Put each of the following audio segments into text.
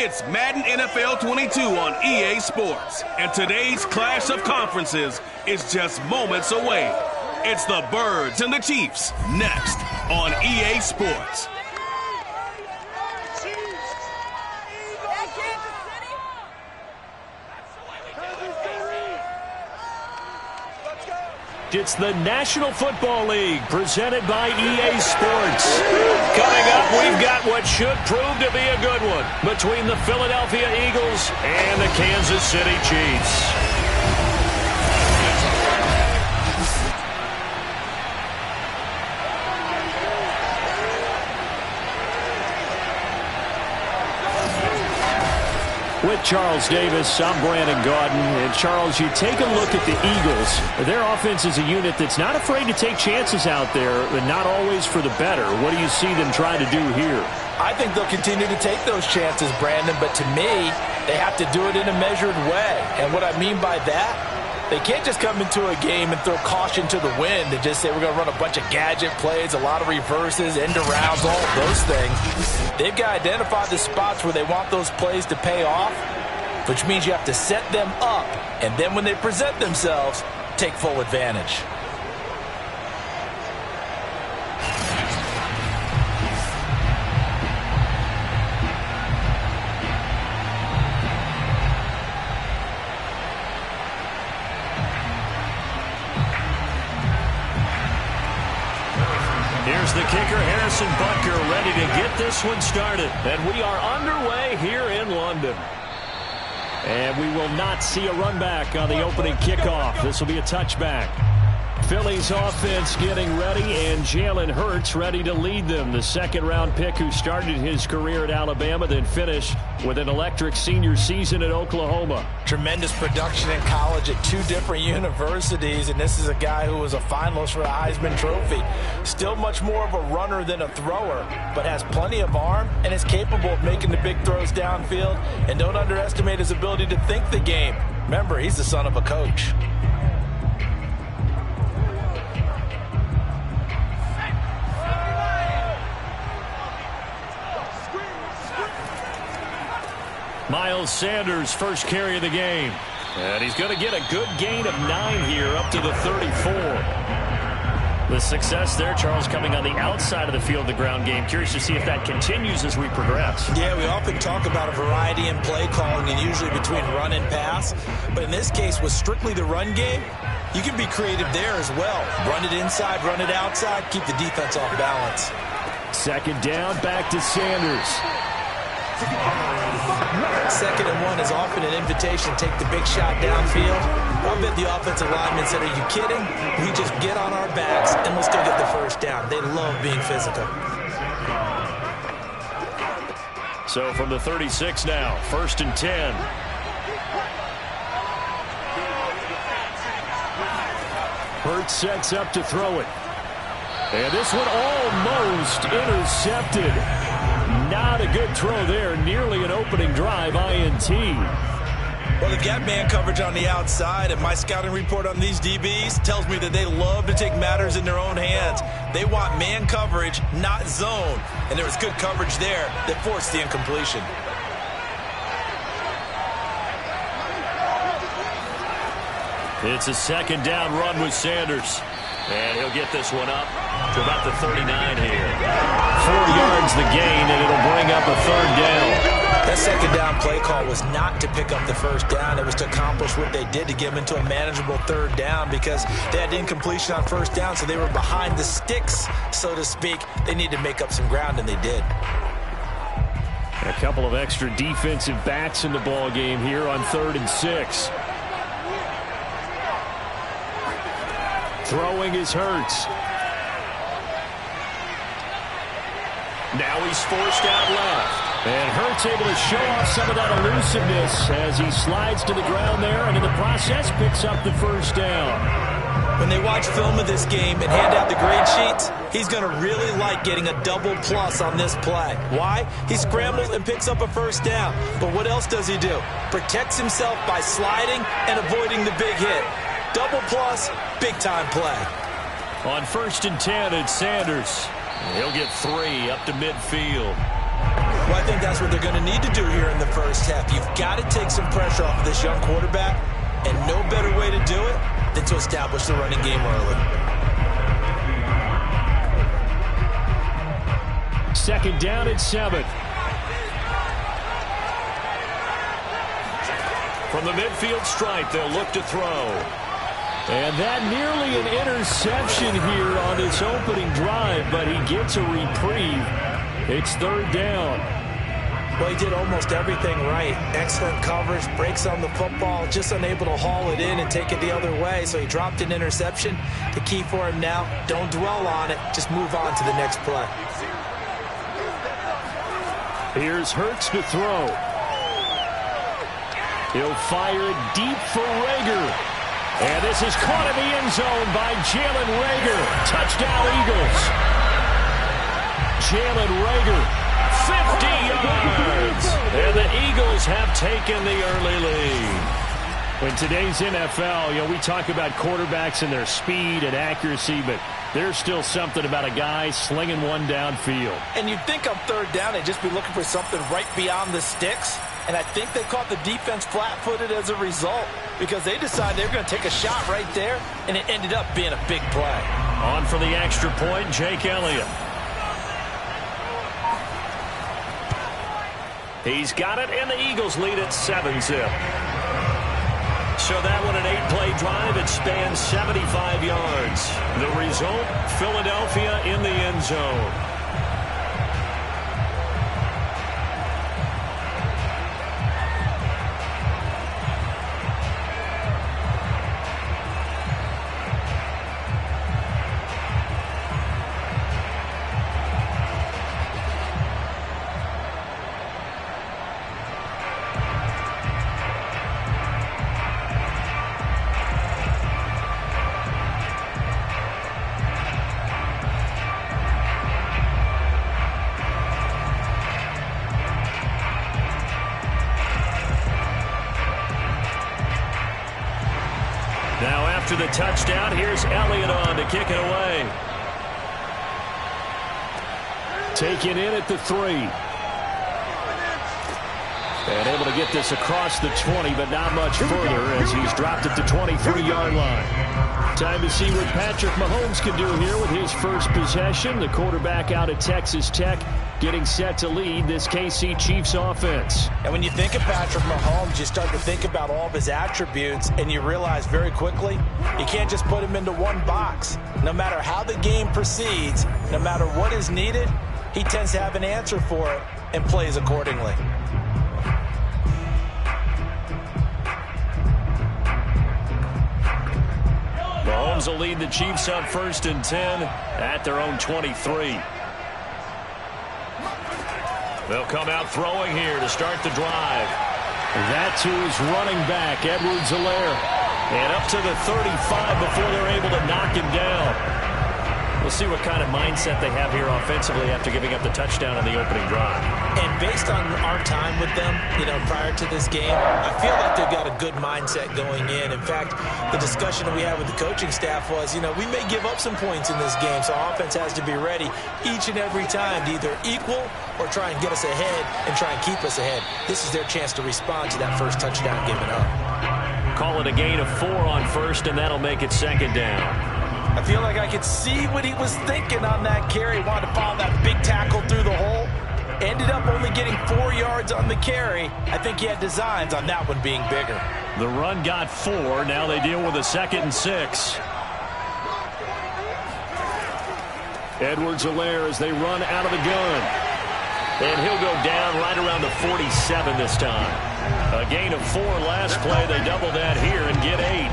It's Madden NFL 22 on EA Sports, and today's clash of conferences is just moments away. It's the Birds and the Chiefs, next on EA Sports. It's the National Football League presented by EA Sports. Coming up, we've got what should prove to be a good one between the Philadelphia Eagles and the Kansas City Chiefs. With Charles Davis, I'm Brandon Gaudin. And Charles, you take a look at the Eagles. Their offense is a unit that's not afraid to take chances out there, but not always for the better. What do you see them trying to do here? I think they'll continue to take those chances, Brandon, but to me, they have to do it in a measured way. And what I mean by that, they can't just come into a game and throw caution to the wind and just say we're going to run a bunch of gadget plays, a lot of reverses, end arounds, all of those things. They've got to identify the spots where they want those plays to pay off, which means you have to set them up, and then when they present themselves, take full advantage. Here's the kicker, Harrison Butker, ready to get this one started. And we are underway here in London. And we will not see a run back on the opening kickoff. This will be a touchback. Philly's offense getting ready, and Jalen Hurts ready to lead them. The second-round pick who started his career at Alabama, then finished with an electric senior season at Oklahoma. Tremendous production in college at two different universities, and this is a guy who was a finalist for the Heisman Trophy. Still much more of a runner than a thrower, but has plenty of arm and is capable of making the big throws downfield. And don't underestimate his ability to think the game. Remember, he's the son of a coach. Miles Sanders, first carry of the game. And he's going to get a good gain of 9 here, up to the 34. The success there, Charles, coming on the outside of the field, the ground game. Curious to see if that continues as we progress. Yeah, we often talk about a variety in play calling and usually between run and pass. But in this case, with strictly the run game, you can be creative there as well. Run it inside, run it outside, keep the defense off balance. Second down, back to Sanders. Second and 1 is often an invitation. Take the big shot downfield. I bet the offensive lineman said, are you kidding? We just get on our backs and let's go get the first down. They love being physical. So from the 36 now, first and 10. Hurts sets up to throw it. And this one almost intercepted. Not a good throw there. Nearly an opening drive, INT. Well, they've got man coverage on the outside, and my scouting report on these DBs tells me that they love to take matters in their own hands. They want man coverage, not zone. And there was good coverage there that forced the incompletion. It's a second down run with Sanders. And he'll get this one up to about the 39 here. 4 yards the gain, and it'll bring up a third down. That second down play call was not to pick up the first down. It was to accomplish what they did to get them into a manageable third down because they had incompletion on first down, so they were behind the sticks, so to speak. They needed to make up some ground, and they did. A couple of extra defensive backs in the ball game here on 3rd and 6. Throwing is Hurts. Now he's forced out left. And Hurts able to show off some of that elusiveness as he slides to the ground there and in the process picks up the first down. When they watch film of this game and hand out the grade sheets, he's going to really like getting a double plus on this play. Why? He scrambles and picks up a first down. But what else does he do? Protects himself by sliding and avoiding the big hit. Double plus, big-time play. On 1st and 10, it's Sanders. He'll get 3 up to midfield. Well, I think that's what they're going to need to do here in the first half. You've got to take some pressure off of this young quarterback, and no better way to do it than to establish the running game early. Second down and 7. From the midfield stripe, they'll look to throw. And that nearly an interception here on this opening drive, but he gets a reprieve. It's third down. Well, he did almost everything right. Excellent coverage, breaks on the football, just unable to haul it in and take it the other way, so he dropped an interception. The key for him now, don't dwell on it, just move on to the next play. Here's Hurts to throw. He'll fire it deep for Rager. And this is caught in the end zone by Jalen Rager. Touchdown, Eagles. Jalen Rager, 50 yards. And the Eagles have taken the early lead. In today's NFL, we talk about quarterbacks and their speed and accuracy, but there's still something about a guy slinging one downfield. And you'd think on third down they'd just be looking for something right beyond the sticks. And I think they caught the defense flat-footed as a result because they decided they were going to take a shot right there, and it ended up being a big play. On for the extra point, Jake Elliott. He's got it, and the Eagles lead at 7-zip. So that one, an 8-play drive. It spans 75 yards. The result, Philadelphia in the end zone. Now after the touchdown, here's Elliott on to kick it away. Taken in at the 3. And able to get this across the 20, but not much further as he's dropped at the 23-yard line. Time to see what Patrick Mahomes can do here with his first possession. The quarterback out of Texas Tech getting set to lead this KC Chiefs offense. And when you think of Patrick Mahomes, you start to think about all of his attributes, and you realize very quickly you can't just put him into one box. No matter how the game proceeds, no matter what is needed, he tends to have an answer for it and plays accordingly. Mahomes will lead the Chiefs on 1st and 10 at their own 23. They'll come out throwing here to start the drive. That's who is running back, Edwards-Helaire. And up to the 35 before they're able to knock him down. We'll see what kind of mindset they have here offensively after giving up the touchdown on the opening drive. And based on our time with them, prior to this game, I feel like they've got a good mindset going in. In fact, the discussion that we had with the coaching staff was, we may give up some points in this game, so our offense has to be ready each and every time to either equal or try and get us ahead and try and keep us ahead. This is their chance to respond to that first touchdown given up. Call it a gain of 4 on 1st, and that'll make it 2nd down. I feel like I could see what he was thinking on that carry. He wanted to follow that big tackle through the hole. Ended up only getting 4 yards on the carry. I think he had designs on that one being bigger. The run got 4. Now they deal with a 2nd and 6. Edwards-Helaire as they run out of the gun. And he'll go down right around the 47 this time. A gain of 4 last play. They double that here and get 8.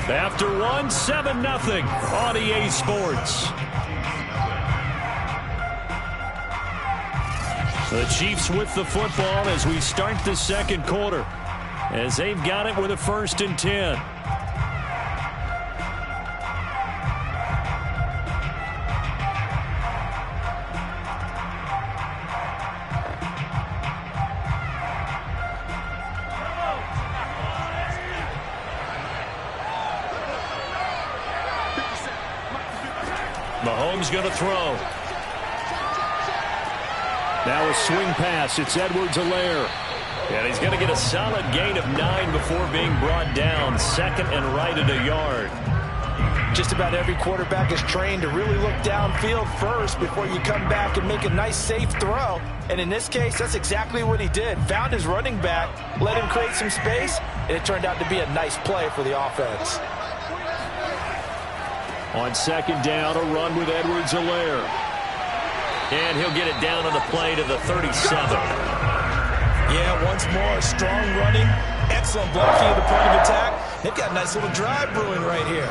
After 1, 7-0 on EA Sports. The Chiefs with the football as we start the second quarter, as they've got it with a 1st and 10. Mahomes going to throw. Now a swing pass. It's Edwards-Helaire. And he's going to get a solid gain of 9 before being brought down. Second and right at a yard. Just about every quarterback is trained to really look downfield first before you come back and make a nice, safe throw. And in this case, that's exactly what he did. Found his running back, let him create some space, and it turned out to be a nice play for the offense. On second down, a run with Edwards-Helaire. And he'll get it down on the play to the 37. Yeah, once more, strong running, excellent blocking at the point of attack. They've got a nice little drive brewing right here.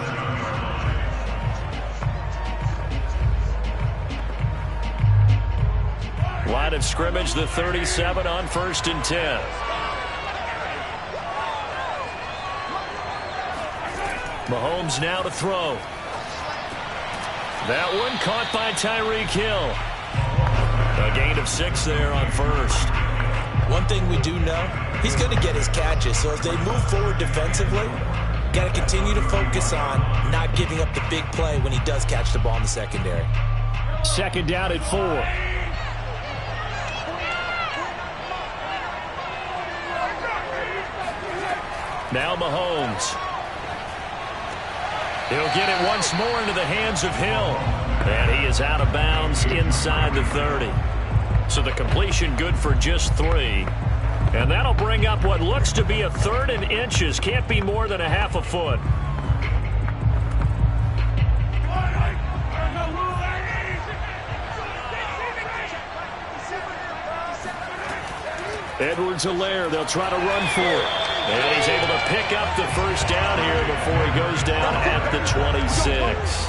Line of scrimmage, the 37 on 1st and 10. Mahomes now to throw. That one caught by Tyreek Hill. A gain of 6 there on first. One thing we do know, he's going to get his catches. So as they move forward defensively, got to continue to focus on not giving up the big play when he does catch the ball in the secondary. Second down at 4. Now Mahomes. He'll get it once more into the hands of Hill. And he is out of bounds inside the 30. So the completion good for just 3. And that'll bring up what looks to be a 3rd and inches. Can't be more than a half a foot. Edwards-Helaire, they'll try to run for it. And he's able to pick up the first down here before he goes down at the 26.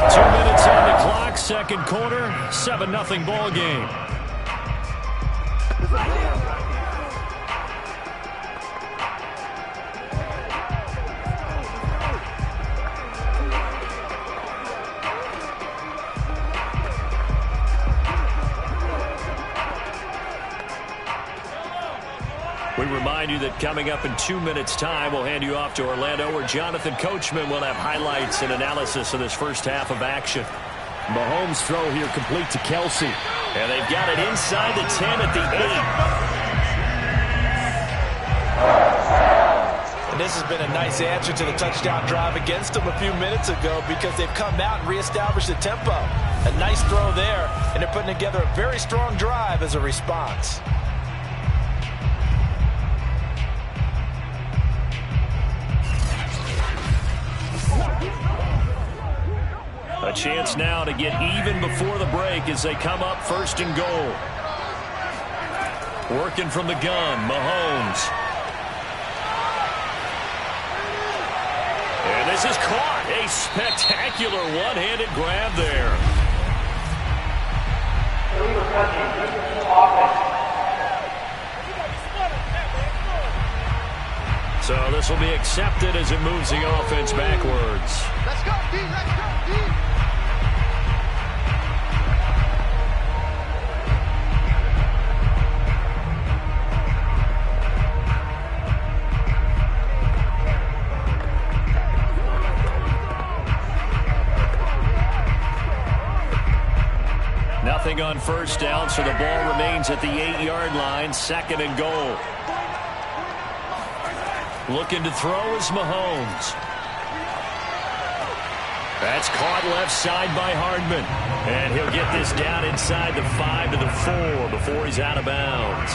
On the clock, second quarter, 7-0 ball game. We remind you that coming up in 2 minutes' time, we'll hand you off to Orlando, where Jonathan Coachman will have highlights and analysis of this first half of action. Mahomes' throw here complete to Kelsey. And they've got it inside the 10 at the 8. And this has been a nice answer to the touchdown drive against them a few minutes ago because they've come out and reestablished the tempo. A nice throw there, and they're putting together a very strong drive as a response. A chance now to get even before the break as they come up 1st and goal. Working from the gun, Mahomes. And this is caught. A spectacular one-handed grab there. So this will be accepted as it moves the offense backwards. Let's go, D. Let's go, D. Nothing on first down, so the ball remains at the 8-yard line, 2nd and goal. Looking to throw is Mahomes. That's caught left side by Hardman. And he'll get this down inside the 5 to the 4 before he's out of bounds.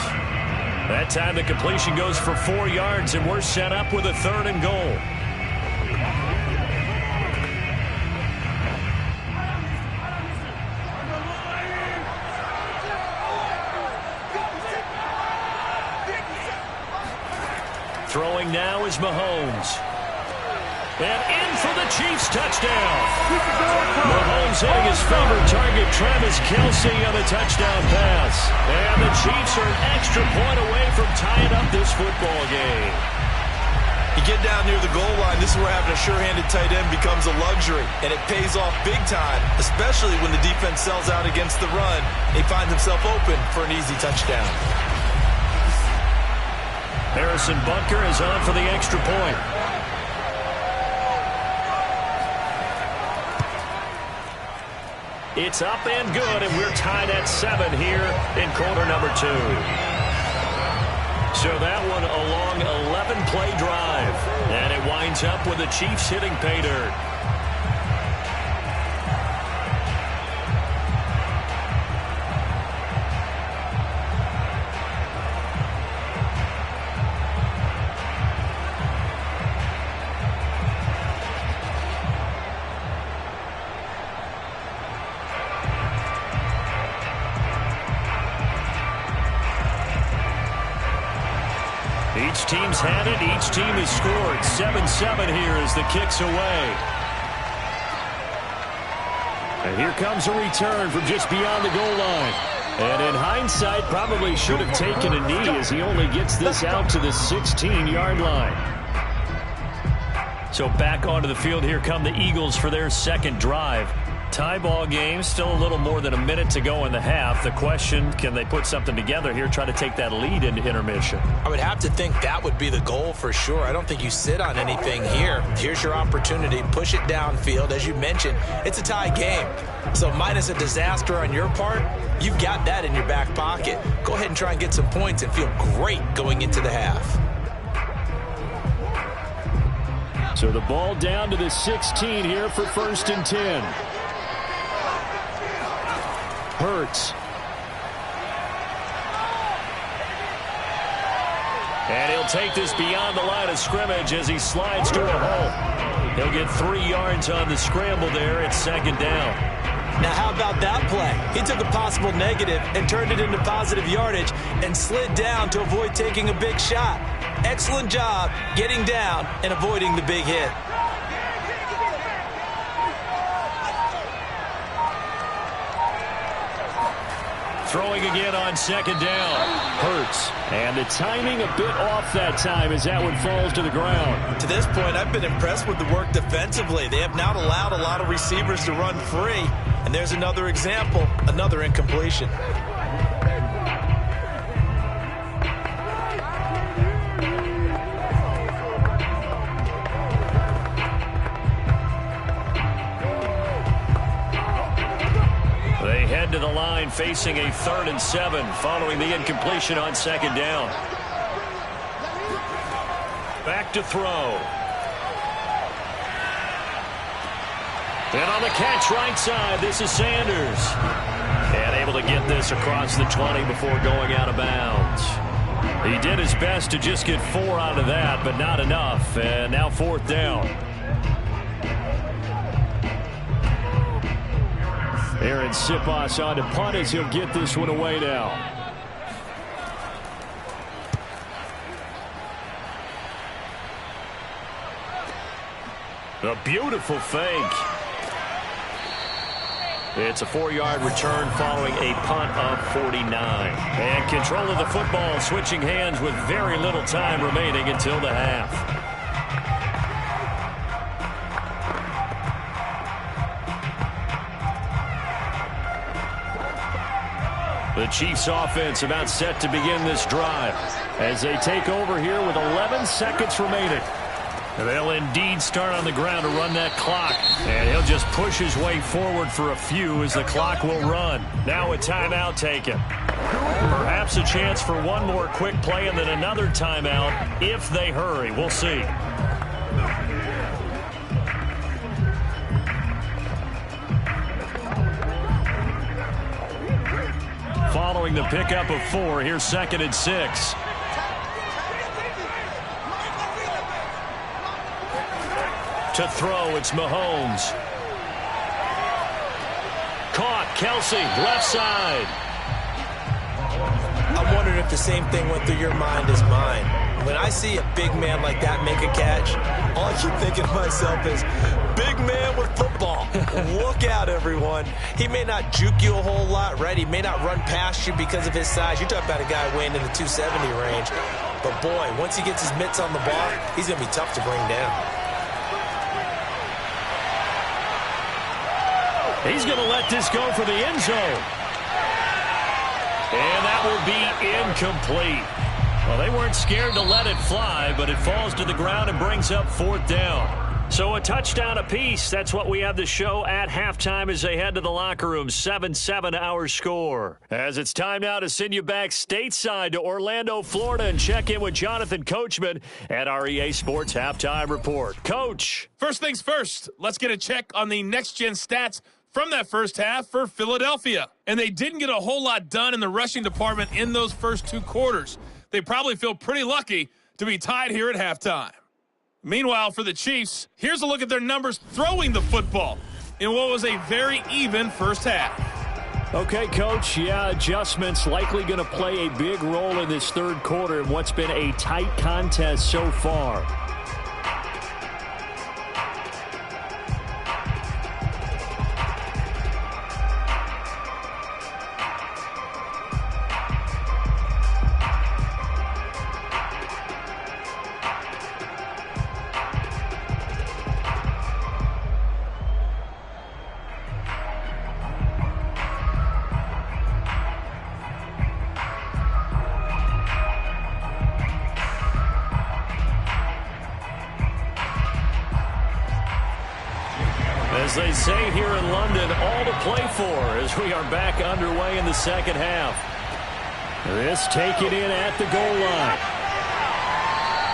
That time the completion goes for 4 yards, and we're set up with a 3rd and goal. Throwing now is Mahomes. And in for the Chiefs touchdown. Mahomes hitting his favorite target, Travis Kelce, on the touchdown pass. And the Chiefs are an extra point away from tying up this football game. You get down near the goal line, this is where having a sure-handed tight end becomes a luxury. And it pays off big time, especially when the defense sells out against the run. He finds himself open for an easy touchdown. Harrison Butker is on for the extra point. It's up and good, and we're tied at 7 here in quarter number 2. So that one a long 11-play drive, and it winds up with the Chiefs hitting pay dirt. Each team's had it. Each team has scored. 7-7 here as the kick's away. And here comes a return from just beyond the goal line. And in hindsight, probably should have taken a knee as he only gets this out to the 16-yard line. So back onto the field, here come the Eagles for their second drive. Tie ball game, still a little more than a minute to go in the half. The question, can they put something together here, try to take that lead into intermission? I would have to think that would be the goal for sure. I don't think you sit on anything here. Here's your opportunity. Push it downfield. As you mentioned, it's a tie game. So minus a disaster on your part, you've got that in your back pocket. Go ahead and try and get some points and feel great going into the half. So the ball down to the 16 here for 1st and 10. Hurts. And he'll take this beyond the line of scrimmage as he slides to a hole. He'll get 3 yards on the scramble there. It's 2nd down. Now, how about that play? He took a possible negative and turned it into positive yardage and slid down to avoid taking a big shot. Excellent job getting down and avoiding the big hit. Throwing again on 2nd down. Hurts. And the timing a bit off that time as that one falls to the ground. To this point, I've been impressed with the work defensively. They have not allowed a lot of receivers to run free. And there's another example, another incompletion. To the line facing a 3rd and 7 following the incompletion on 2nd down. Back to throw. And on the catch right side, this is Sanders. And able to get this across the 20 before going out of bounds. He did his best to just get 4 out of that, but not enough. And now 4th down. Aaron Siposs on to punt as he'll get this one away now. A beautiful fake. It's a 4-yard return following a punt of 49. And control of the football switching hands with very little time remaining until the half. The Chiefs offense about set to begin this drive as they take over here with 11 seconds remaining. They'll indeed start on the ground to run that clock. And he'll just push his way forward for a few as the clock will run. Now a timeout taken. Perhaps a chance for one more quick play and then another timeout if they hurry. We'll see. Following the pickup of 4, here's 2nd and 6. To throw, it's Mahomes. Caught, Kelsey, left side. I'm wondering if the same thing went through your mind as mine. When I see a big man like that make a catch, all I keep thinking to myself is, big man with football. Look out, everyone. He may not juke you a whole lot, right? He may not run past you because of his size. You're talking about a guy weighing in the 270 range. But, boy, once he gets his mitts on the ball, he's going to be tough to bring down. He's going to let this go for the end zone. And that will be incomplete. Well, they weren't scared to let it fly, but it falls to the ground and brings up 4th down. So a touchdown apiece. That's what we have to show at halftime as they head to the locker room. 7-7 our score. As it's time now to send you back stateside to Orlando, Florida, and check in with Jonathan Coachman at our EA Sports Halftime Report. Coach. First things first, let's get a check on the next-gen stats from that first half for Philadelphia. And they didn't get a whole lot done in the rushing department in those first 2 quarters. They probably feel pretty lucky to be tied here at halftime. Meanwhile, for the Chiefs, here's a look at their numbers throwing the football in what was a very even first half. Okay, Coach, adjustments likely going to play a big role in this third quarter in what's been a tight contest so far. As they say here in London, all to play for as we are back underway in the second half. This taken in at the goal line.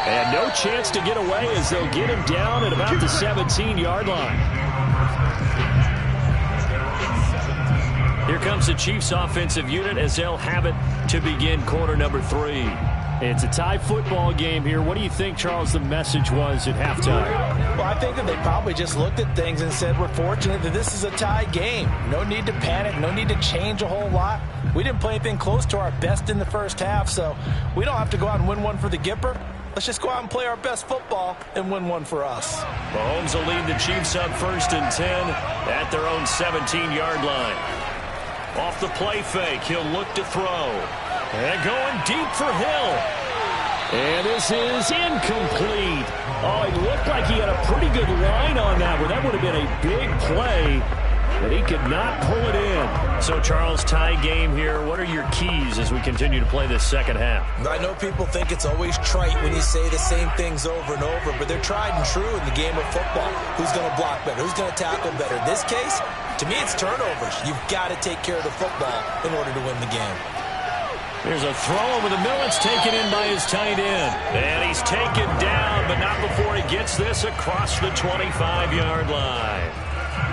And no chance to get away as they'll get him down at about the 17-yard line. Here comes the Chiefs offensive unit as they'll have it to begin quarter number 3. It's a tie football game here. What do you think, Charles, the message was at halftime? Well, I think that they probably just looked at things and said, we're fortunate that this is a tie game. No need to panic. No need to change a whole lot. We didn't play anything close to our best in the first half, so we don't have to go out and win one for the Gipper. Let's just go out and play our best football and win one for us. Mahomes will lead the Chiefs up 1st and 10 at their own 17-yard line. Off the play fake, he'll look to throw. And going deep for Hill. And this is incomplete. Oh, it looked like he had a pretty good line on that one. That would have been a big play, but he could not pull it in. So, Charles, tie game here. What are your keys as we continue to play this second half? I know people think it's always trite when you say the same things over and over, but they're tried and true in the game of football. Who's going to block better? Who's going to tackle better? In this case, to me, it's turnovers. You've got to take care of the football in order to win the game. Here's a throw over the middle. It's taken in by his tight end. And he's taken down, but not before he gets this across the 25-yard line.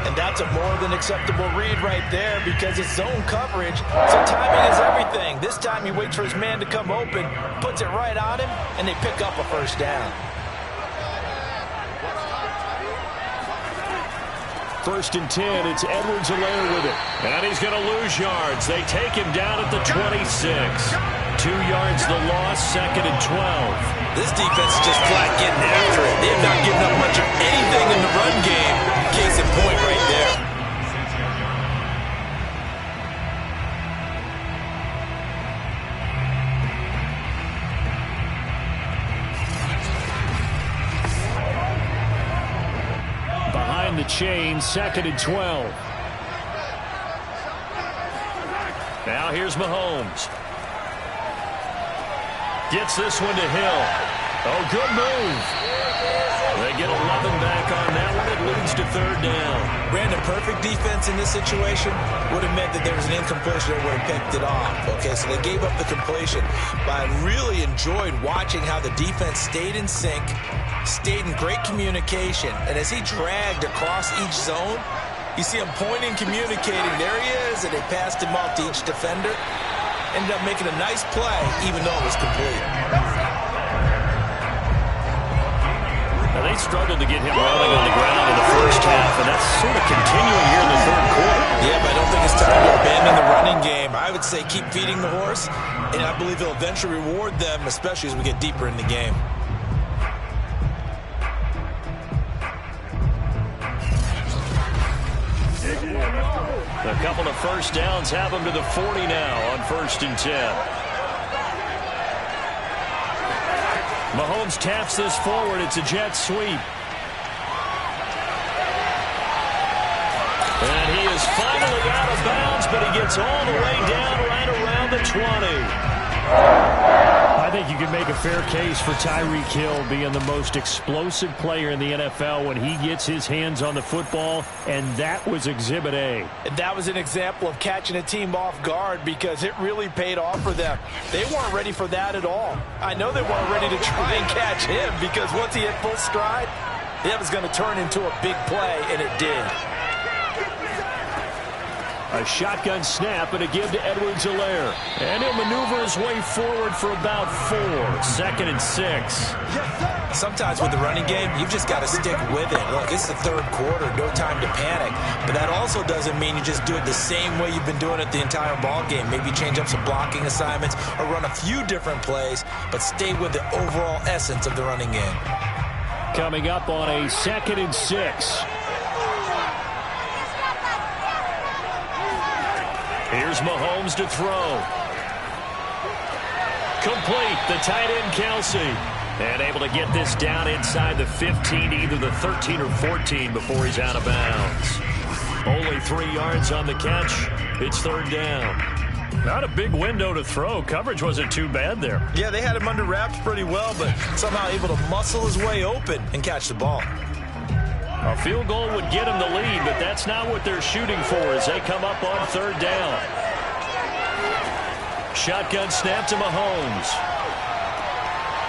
And that's a more than acceptable read right there because it's zone coverage. So timing is everything. This time he waits for his man to come open, puts it right on him, and they pick up a first down. 1st and 10, it's Edwards-Helaire with it. And he's going to lose yards. They take him down at the 26. 2 yards the loss, 2nd and 12. This defense is just flat getting after it. They have not given up much of anything in the run game. Case in point right there. The chain, 2nd and 12. Now here's Mahomes. Gets this one to Hill. Oh, good move. They get 11 back on that one. It leads to 3rd down. Brandon, perfect defense in this situation would have meant that there was an incompletion that would have picked it off. Okay, so they gave up the completion. But I really enjoyed watching how the defense stayed in sync, stayed in great communication, and as he dragged across each zone, you see him pointing, communicating. There he is, and they passed him off to each defender. Ended up making a nice play, even though it was complete. Now, they struggled to get him rolling on the ground in the first half, and that's sort of continuing here in the third quarter. Yeah, but I don't think it's time to abandon the running game. I would say keep feeding the horse, and I believe he'll eventually reward them, especially as we get deeper in the game. A couple of first downs have them to the 40 now on 1st and 10. Mahomes taps this forward. It's a jet sweep. And he is finally out of bounds, but he gets all the way down right around the 20. I I think you can make a fair case for Tyreek Hill being the most explosive player in the NFL when he gets his hands on the football, and that was Exhibit A. And that was an example of catching a team off guard because it really paid off for them. They weren't ready for that at all. I know they weren't ready to try and catch him because once he hit full stride, that was going to turn into a big play, and it did. A shotgun snap and a give to Edwards-Helaire. And he'll maneuver his way forward for about 4. 2nd and 6. Sometimes with the running game, you've just got to stick with it. Look, it's the third quarter, no time to panic. But that also doesn't mean you just do it the same way you've been doing it the entire ball game. Maybe change up some blocking assignments or run a few different plays, but stay with the overall essence of the running game. Coming up on a 2nd and 6. Here's Mahomes to throw. Complete. The tight end, Kelsey. And able to get this down inside the 15, either the 13 or 14 before he's out of bounds. Only 3 yards on the catch. It's 3rd down. Not a big window to throw. Coverage wasn't too bad there. Yeah, they had him under wraps pretty well, but somehow able to muscle his way open and catch the ball. A field goal would get him the lead, but that's not what they're shooting for as they come up on 3rd down. Shotgun snap to Mahomes.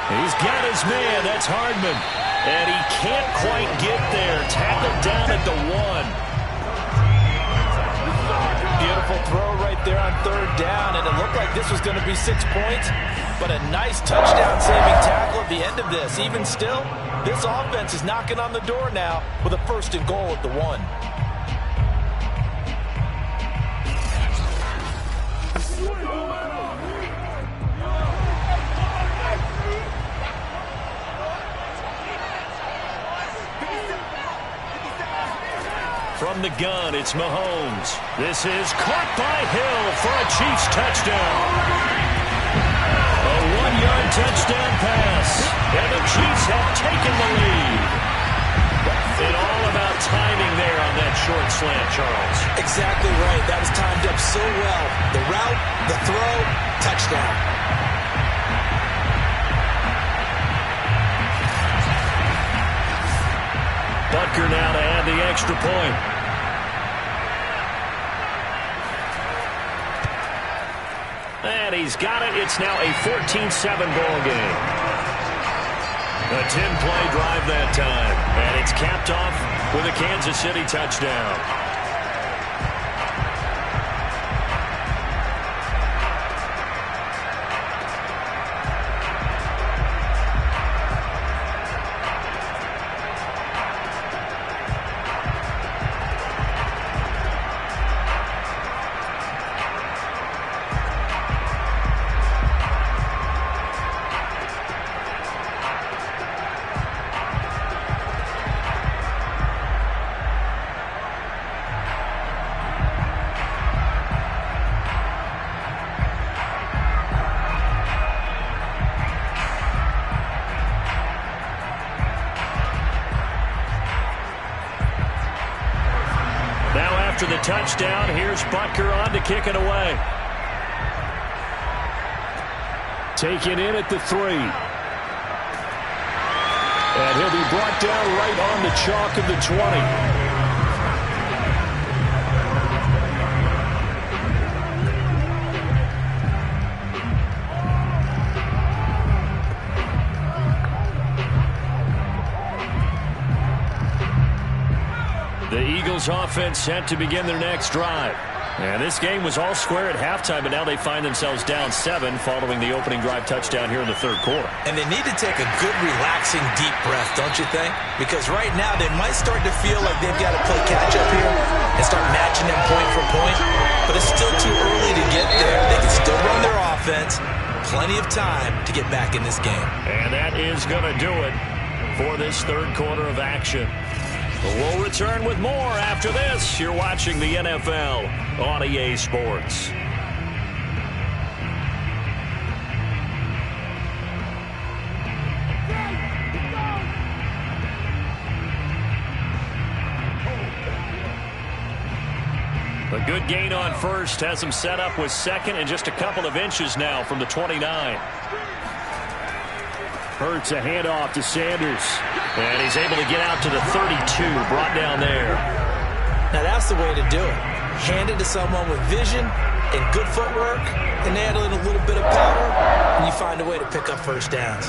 He's got his man. That's Hardman. And he can't quite get there. Tackled down at the 1. Beautiful throw right there on 3rd down, and it looked like this was going to be 6 points, but a nice touchdown-saving tackle at the end of this. Even still, this offense is knocking on the door now with a 1st and goal at the 1. From the gun, it's Mahomes. This is caught by Hill for a Chiefs touchdown. A 1-yard touchdown pass. And the Chiefs have taken the lead. And all about timing there on that short slant, Charles. Exactly right. That was timed up so well. The route, the throw, touchdown. Butker now to add the extra point. And he's got it. It's now a 14-7 ball game. A 10-play drive that time. And it's capped off with a Kansas City touchdown. After the touchdown, here's Butker on to kick it away. Taken in at the 3. And he'll be brought down right on the chalk of the 20. The Eagles offense set to begin their next drive. And this game was all square at halftime, but now they find themselves down 7 following the opening drive touchdown here in the 3rd quarter. And they need to take a good, relaxing, deep breath, don't you think? Because right now they might start to feel like they've got to play catch-up here and start matching them point for point. But it's still too early to get there. They can still run their offense. Plenty of time to get back in this game. And that is going to do it for this 3rd quarter of action. We'll return with more after this. You're watching the NFL on EA Sports. A good gain on first has him set up with 2nd and just a couple of inches now from the 29. Hurts a handoff to Sanders. And he's able to get out to the 32, brought down there. Now that's the way to do it. Hand it to someone with vision and good footwork, and add in a little bit of power, and you find a way to pick up first downs.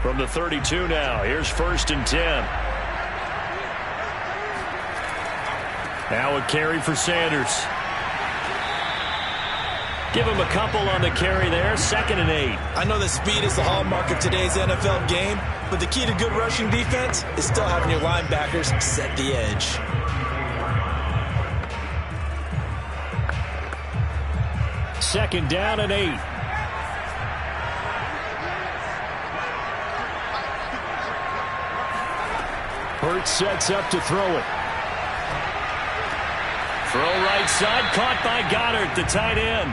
From the 32 now, here's 1st and 10. Now a carry for Sanders. Give him a couple on the carry there, 2nd and 8. I know that speed is the hallmark of today's NFL game, but the key to good rushing defense is still having your linebackers set the edge. 2nd down and 8. Hurts sets up to throw it. Throw right side, caught by Goddard, the tight end.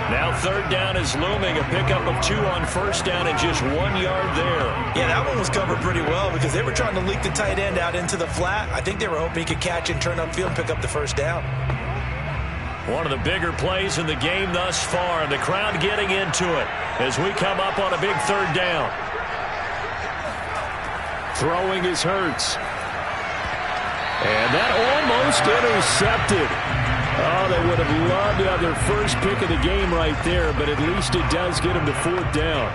Now 3rd down is looming, a pickup of 2 on 1st down and just 1 yard there. Yeah, that one was covered pretty well because they were trying to leak the tight end out into the flat. I think they were hoping he could catch and turn upfield and pick up the 1st down. One of the bigger plays in the game thus far, and the crowd getting into it as we come up on a big 3rd down. Throwing is Hurts. And that almost intercepted. Oh, they would have loved to have their first pick of the game right there, but at least it does get them to 4th down.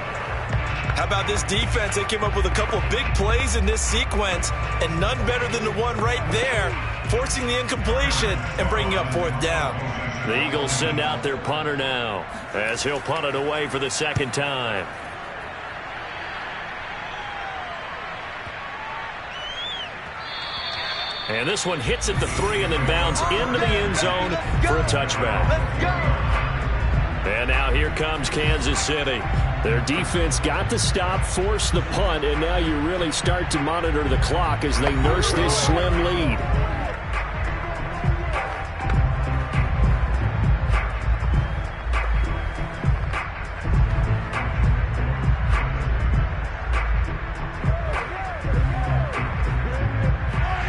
How about this defense? They came up with a couple of big plays in this sequence, and none better than the one right there, forcing the incompletion and bringing up 4th down. The Eagles send out their punter now as he'll punt it away for the 2nd time. And this one hits at the 3 and then bounds into the end zone for a touchback. And now here comes Kansas City. Their defense got the stop, forced the punt, and now you really start to monitor the clock as they nurse this slim lead.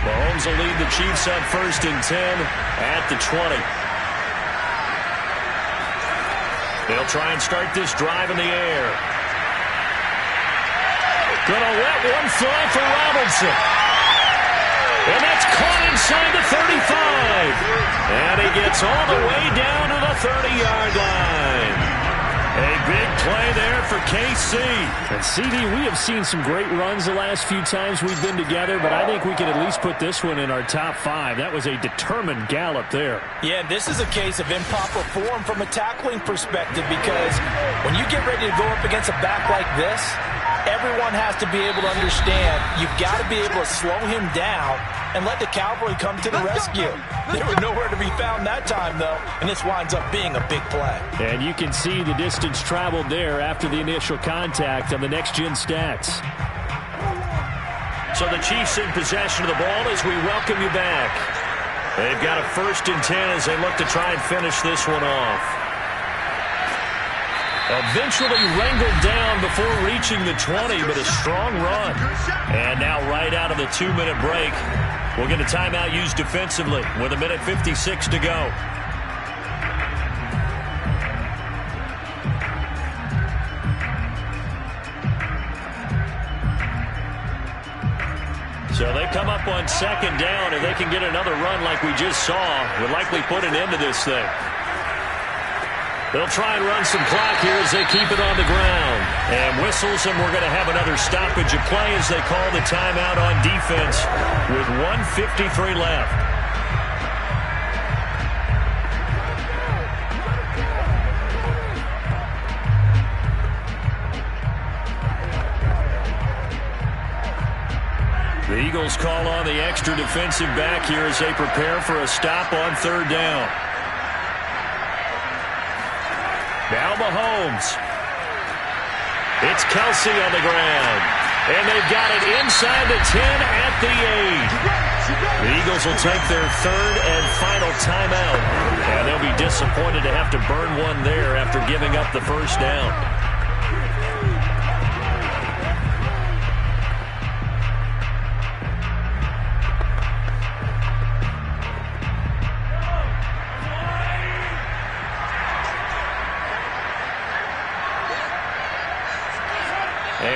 Mahomes will lead the Chiefs on 1st and 10 at the 20. They'll try and start this drive in the air. Gonna let one fly for Robinson. And that's caught inside the 35. And he gets all the way down to the 30-yard line. A big play there for KC. And CD, we have seen some great runs the last few times we've been together, but I think we can at least put this one in our top 5. That was a determined gallop there. Yeah, this is a case of improper form from a tackling perspective because when you get ready to go up against a back like this, everyone has to be able to understand you've got to be able to slow him down and let the cavalry come to the rescue. They were nowhere to be found that time, though, and this winds up being a big play. And you can see the distance traveled there after the initial contact on the next-gen stats. So the Chiefs in possession of the ball as we welcome you back. They've got a 1st and 10 as they look to try and finish this one off. Eventually wrangled down before reaching the 20, but a strong run. And now right out of the 2-minute break, we'll get a timeout used defensively with 1:56 to go. So they come up on 2nd down. If they can get another run like we just saw, would likely put an end to this thing. They'll try and run some clock here as they keep it on the ground. And whistles, and we're going to have another stoppage of play as they call the timeout on defense with 1:53 left. The Eagles call on the extra defensive back here as they prepare for a stop on 3rd down. Now Mahomes. It's Kelsey on the ground. And they've got it inside the 10 at the 8. The Eagles will take their 3rd and final timeout. And they'll be disappointed to have to burn one there after giving up the 1st down.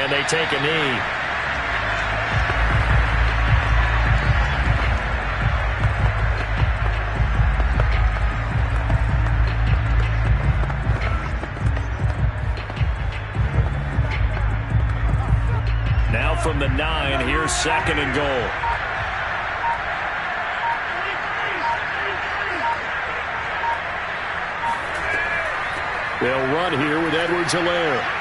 and they take a knee. Now from the 9, here's 2nd and goal. They'll run here with Edwards-Helaire.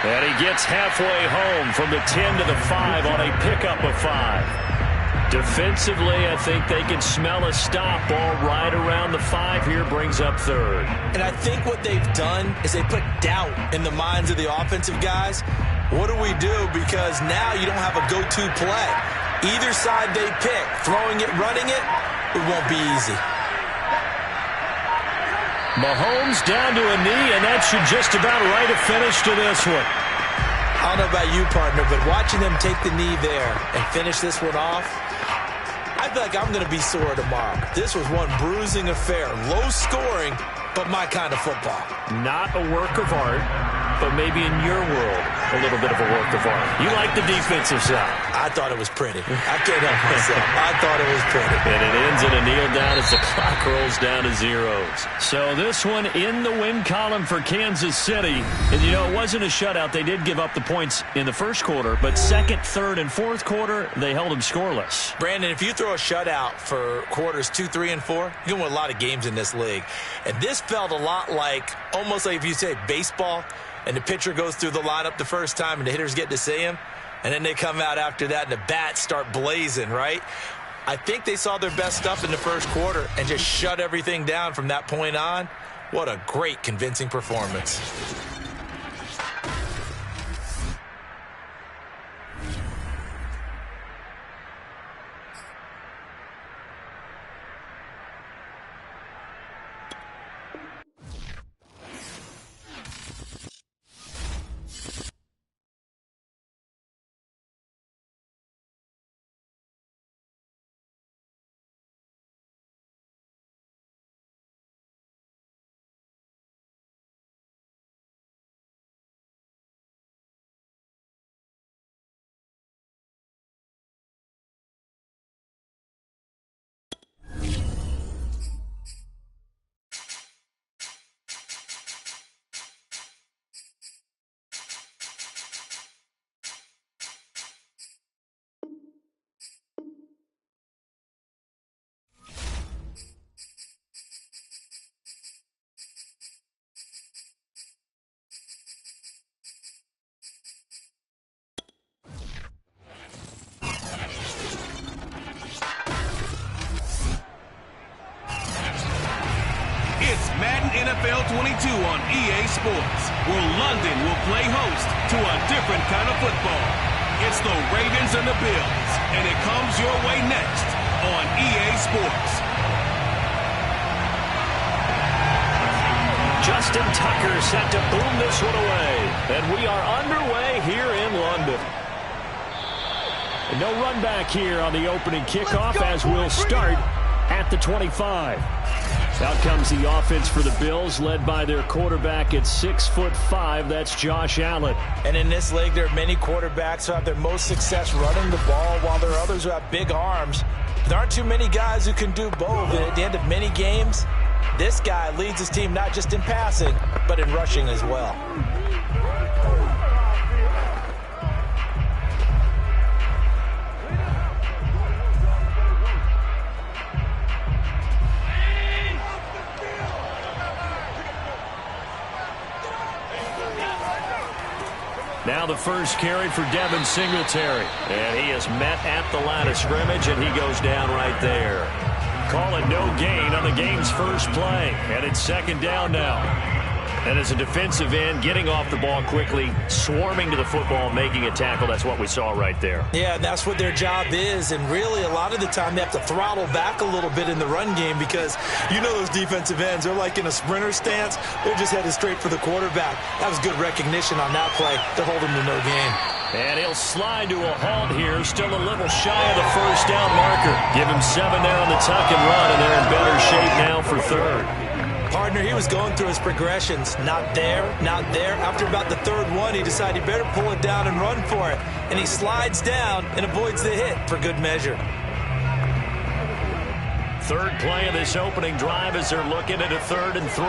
And he gets halfway home from the 10 to the 5 on a pickup of 5. Defensively, I think they can smell a stop. Ball right around the 5 here, brings up 3rd. And I think what they've done is they put doubt in the minds of the offensive guys. What do we do? Because now you don't have a go-to play. Either side they pick, throwing it, running it, it won't be easy. Mahomes down to a knee, and that should just about write a finish to this one. I don't know about you, partner, but watching them take the knee there and finish this one off, I feel like I'm going to be sore tomorrow. This was one bruising affair. Low scoring, but my kind of football. Not a work of art, but maybe in your world, a little bit of a work of art. You like the defensive side. I thought it was pretty. I can't help myself. I thought it was pretty. And it ends in a kneel down as the clock rolls down to zeros. So this one in the win column for Kansas City. And, you know, it wasn't a shutout. They did give up the points in the first quarter, but second, third, and fourth quarter, they held them scoreless. Brandon, if you throw a shutout for quarters 2, 3, and 4, you can win a lot of games in this league. And this felt a lot like, almost like if you say baseball, and the pitcher goes through the lineup the first time and the hitters get to see him, and then they come out after that and the bats start blazing, right? I think they saw their best stuff in the first quarter and just shut everything down from that point on. What a great, convincing performance. NFL 22 on EA Sports, where London will play host to a different kind of football. It's the Ravens and the Bills, and it comes your way next on EA Sports. Justin Tucker set to boom this one away, and we are underway here in London. And no run back here on the opening kickoff as we'll start at the 25. Out comes the offense for the Bills, led by their quarterback at 6'5". That's Josh Allen. And in this league, there are many quarterbacks who have their most success running the ball, while there are others who have big arms. There aren't too many guys who can do both. And at the end of many games, this guy leads his team not just in passing, but in rushing as well. Now the first carry for Devin Singletary. And he is met at the line of scrimmage, and he goes down right there. Call it no gain on the game's first play. And it's second down now. And as a defensive end, getting off the ball quickly, swarming to the football, making a tackle, that's what we saw right there. Yeah, that's what their job is. And really, a lot of the time, they have to throttle back a little bit in the run game because you know those defensive ends, they're like in a sprinter stance. They're just headed straight for the quarterback. That was good recognition on that play to hold him to no gain. And he'll slide to a halt here, still a little shy of the first down marker. Give him 7 there on the tuck and run, and they're in better shape now for third. partner, he was going through his progressions. Not there, not there. After about the third one, he decided he better pull it down and run for it. And he slides down and avoids the hit for good measure. Third play of this opening drive as they're looking at a 3rd and 3.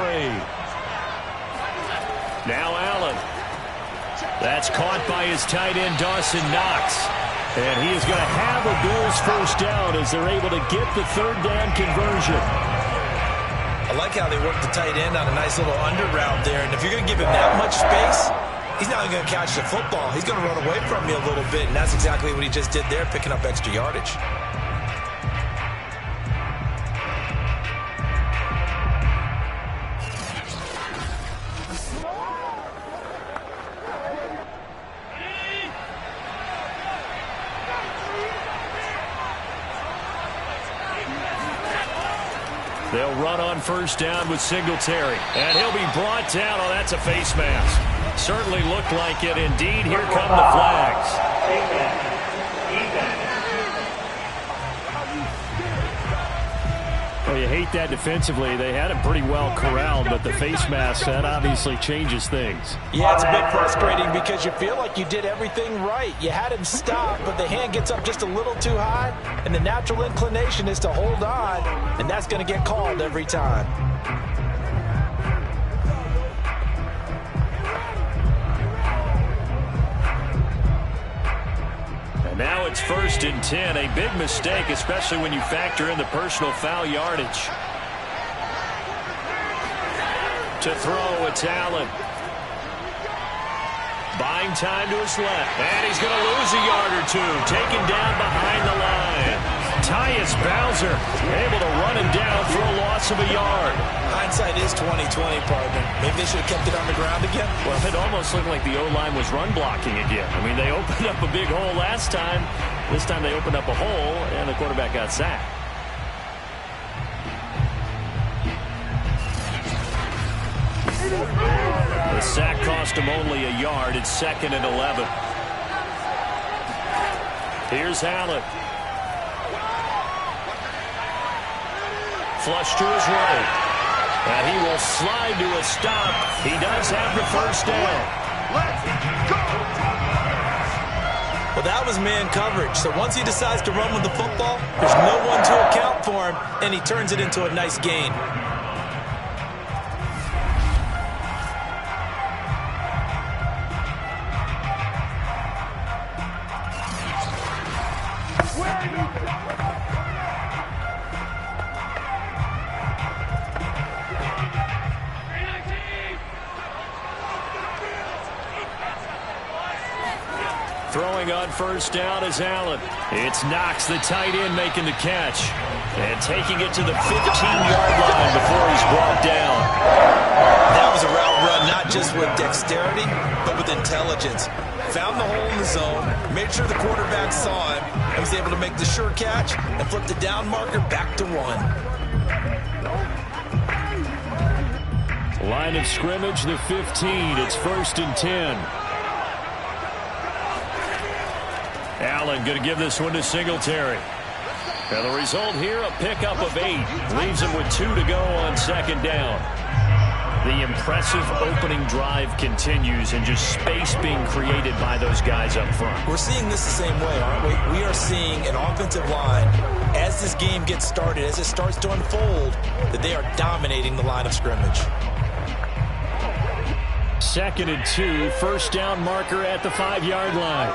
Now Allen. That's caught by his tight end, Dawson Knox. And he is going to have a Bills first down as they're able to get the 3rd down conversion. I like how they work the tight end on a nice little under route there. And if you're going to give him that much space, he's not going to catch the football. He's going to run away from you a little bit, and that's exactly what he just did there, picking up extra yardage. They'll run on first down with Singletary. And he'll be brought down. Oh, that's a face mask. Certainly looked like it. Indeed, here come the flags. Well, you hate that defensively. They had him pretty well corralled, but the face mask, that obviously changes things. Yeah, it's a bit frustrating because you feel like you did everything right. You had him stop, but the hand gets up just a little too high, and the natural inclination is to hold on, and that's going to get called every time. Now it's 1st and 10. A big mistake, especially when you factor in the personal foul yardage. To throw, it's Allen. Buying time to his left. And he's going to lose a yard or two. Taken down behind the line. Tyus Bowser able to run him down for a loss of a yard. Hindsight is 20/20, partner. Maybe they should have kept it on the ground again. Well, it almost looked like the O-line was run blocking again. I mean, they opened up a big hole last time. This time they opened up a hole, and the quarterback got sacked. The sack cost him only a yard. It's 2nd and 11. Here's Allen. Flush to his right. And he will slide to a stop. He does have the first down. Well, that was man coverage. So once he decides to run with the football, there's no one to account for him, and he turns it into a nice gain. Throwing on first down is Allen. It's Knox, the tight end, making the catch. And taking it to the 15-yard line before he's brought down. That was a route run, not just with dexterity, but with intelligence. Found the hole in the zone, made sure the quarterback saw him, and was able to make the sure catch and flip the down marker back to 1. Line of scrimmage, the 15. It's 1st and 10. Allen going to give this one to Singletary. And the result here, a pickup of 8. Leaves him with 2 to go on 2nd down. The impressive opening drive continues, and just space being created by those guys up front. We're seeing this the same way, aren't we? We are seeing an offensive line, as this game gets started, as it starts to unfold, that they are dominating the line of scrimmage. 2nd and 2, first down marker at the 5-yard line.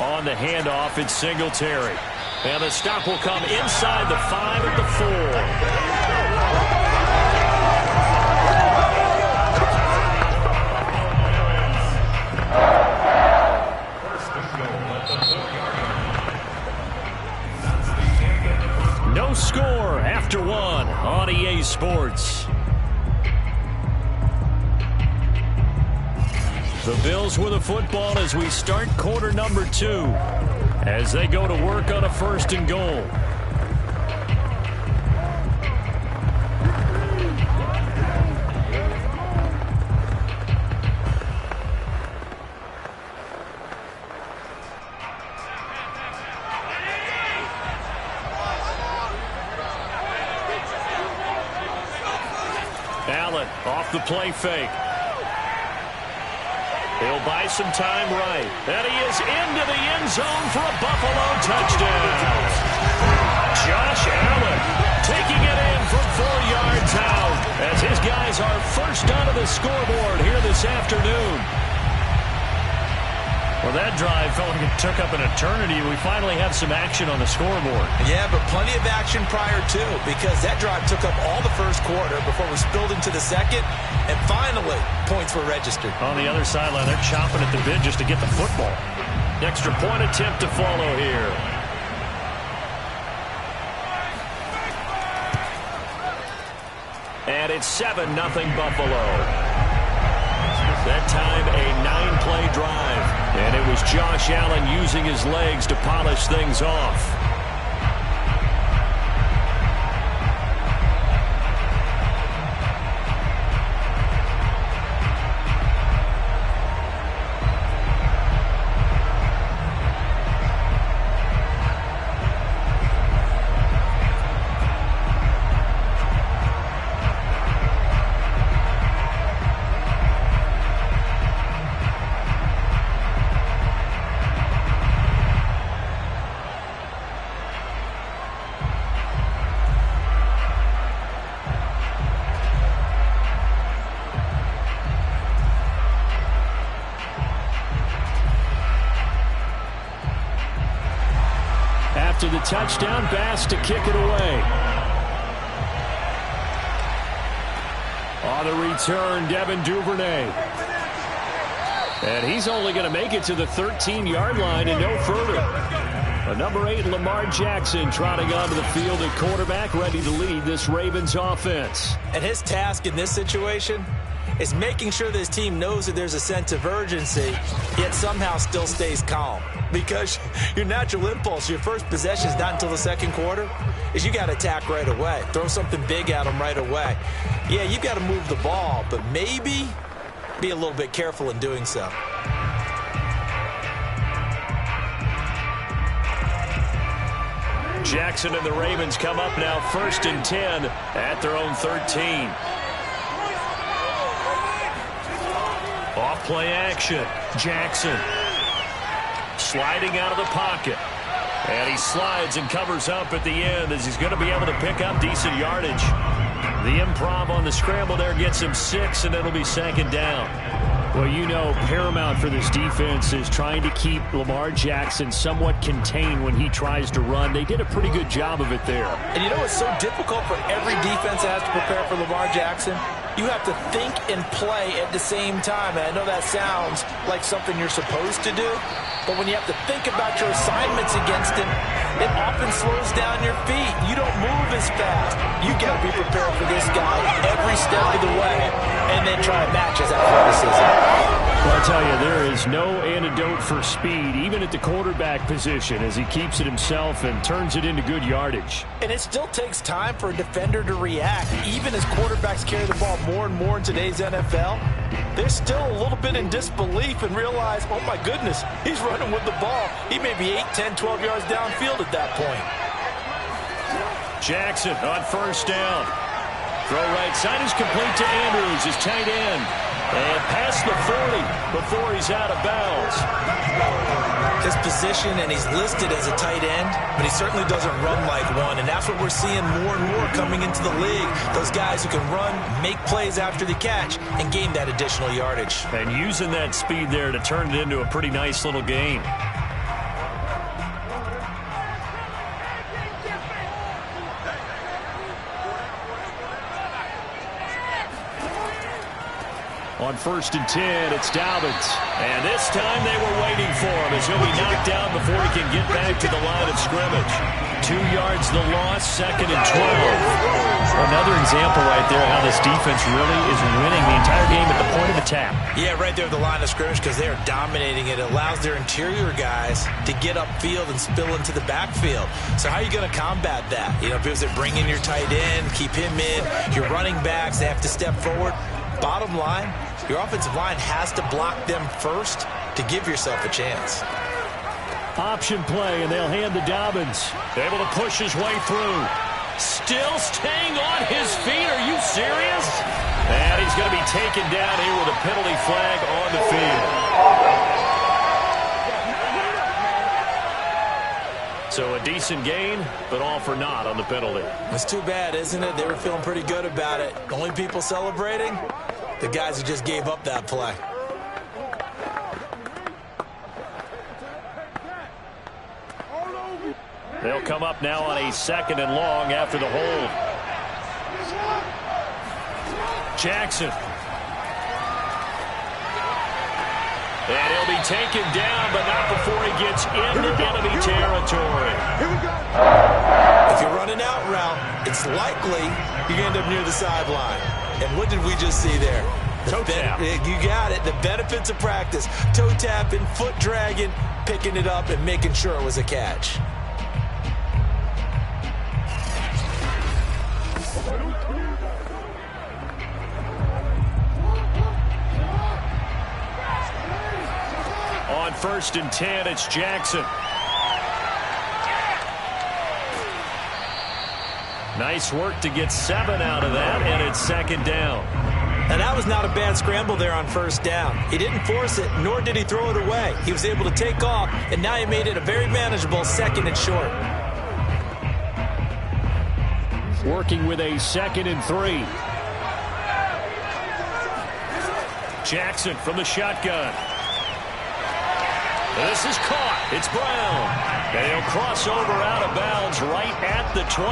On the handoff, it's Singletary. And the stop will come inside the 5 at the 4. No score after 1 on EA Sports. The Bills with the football as we start quarter number 2, as they go to work on a 1st and goal. the play fake. He'll buy some time right. And he is into the end zone for a Buffalo touchdown. Josh Allen taking it in from 4 yards out as his guys are first onto the scoreboard here this afternoon. Well, that drive felt like it took up an eternity. We finally have some action on the scoreboard. Yeah, but plenty of action prior to, because that drive took up all the first quarter before we spilled into the second, and finally, points were registered. On the other sideline, they're chomping at the bit just to get the football. Extra point attempt to follow here. And it's 7-0 Buffalo. That time, a 9-play drive. And it was Josh Allen using his legs to polish things off. To the touchdown, Bass to kick it away. On the return, Devin Duvernay. And he's only going to make it to the 13-yard line and no further. A number 8, Lamar Jackson, trotting onto the field at quarterback, ready to lead this Ravens offense. And his task in this situation is making sure that his team knows that there's a sense of urgency, yet somehow still stays calm. Because your natural impulse, your first possession is not until the second quarter, is you got to attack right away. Throw something big at them right away. Yeah, you've got to move the ball, but maybe be a little bit careful in doing so. Jackson and the Ravens come up now 1st and 10 at their own 13. Off play action. Jackson sliding out of the pocket. And he slides and covers up at the end as he's going to be able to pick up decent yardage. The improv on the scramble there gets him 6, and it'll be 2nd down. Well, you know, paramount for this defense is trying to keep Lamar Jackson somewhat contained when he tries to run. They did a pretty good job of it there. And you know what's so difficult for every defense that has to prepare for Lamar Jackson? You have to think and play at the same time. And I know that sounds like something you're supposed to do, but when you have to think about your assignments against him, it often slows down your feet. You don't move as fast. You got to be prepared for this guy every step of the way and then try to match his athleticism. Well, I'll tell you, there is no antidote for speed, even at the quarterback position, as he keeps it himself and turns it into good yardage. And it still takes time for a defender to react. Even as quarterbacks carry the ball more and more in today's NFL, they're still a little bit in disbelief and realize, oh my goodness, he's running with the ball. He may be 8, 10, 12 yards downfield at that point. Jackson on 1st down. Throw right side is complete to Andrews, his tight end. And past the 40 before he's out of bounds. His position, and he's listed as a tight end, but he certainly doesn't run like one, and that's what we're seeing more and more coming into the league. Those guys who can run, make plays after the catch, and gain that additional yardage. And using that speed there to turn it into a pretty nice little gain. On 1st and 10, it's Dobbins. And this time they were waiting for him as he'll be knocked down before he can get back to the line of scrimmage. 2 yards the loss, 2nd and 12. Another example right there how this defense really is winning the entire game at the point of attack. Yeah, right there at the line of scrimmage because they are dominating it. It allows their interior guys to get upfield and spill into the backfield. So how are you going to combat that? You know, because they're bringing your tight end, keep him in. Your running backs, they have to step forward. Bottom line, your offensive line has to block them first to give yourself a chance. Option play, and they'll hand to Dobbins. Able to push his way through. Still staying on his feet. Are you serious? And he's going to be taken down here with a penalty flag on the field. So a decent gain, but all for naught on the penalty. It's too bad, isn't it? They were feeling pretty good about it. The only people celebrating, the guys who just gave up that play. They'll come up now on a 2nd and long after the hold. Jackson. And he'll be taken down, but not before he gets into enemy territory. If you're running out route, it's likely you end up near the sideline. And what did we just see there? Toe tap. You got it. The benefits of practice. Toe tapping, foot dragging, picking it up, and making sure it was a catch. On 1st and 10, it's Jackson. Nice work to get 7 out of that, and it's 2nd down. And that was not a bad scramble there on 1st down. He didn't force it, nor did he throw it away. He was able to take off, and now he made it a very manageable 2nd and short. Working with a 2nd and 3. Jackson from the shotgun. This is caught. It's Brown. And he'll cross over out of bounds right at the 25.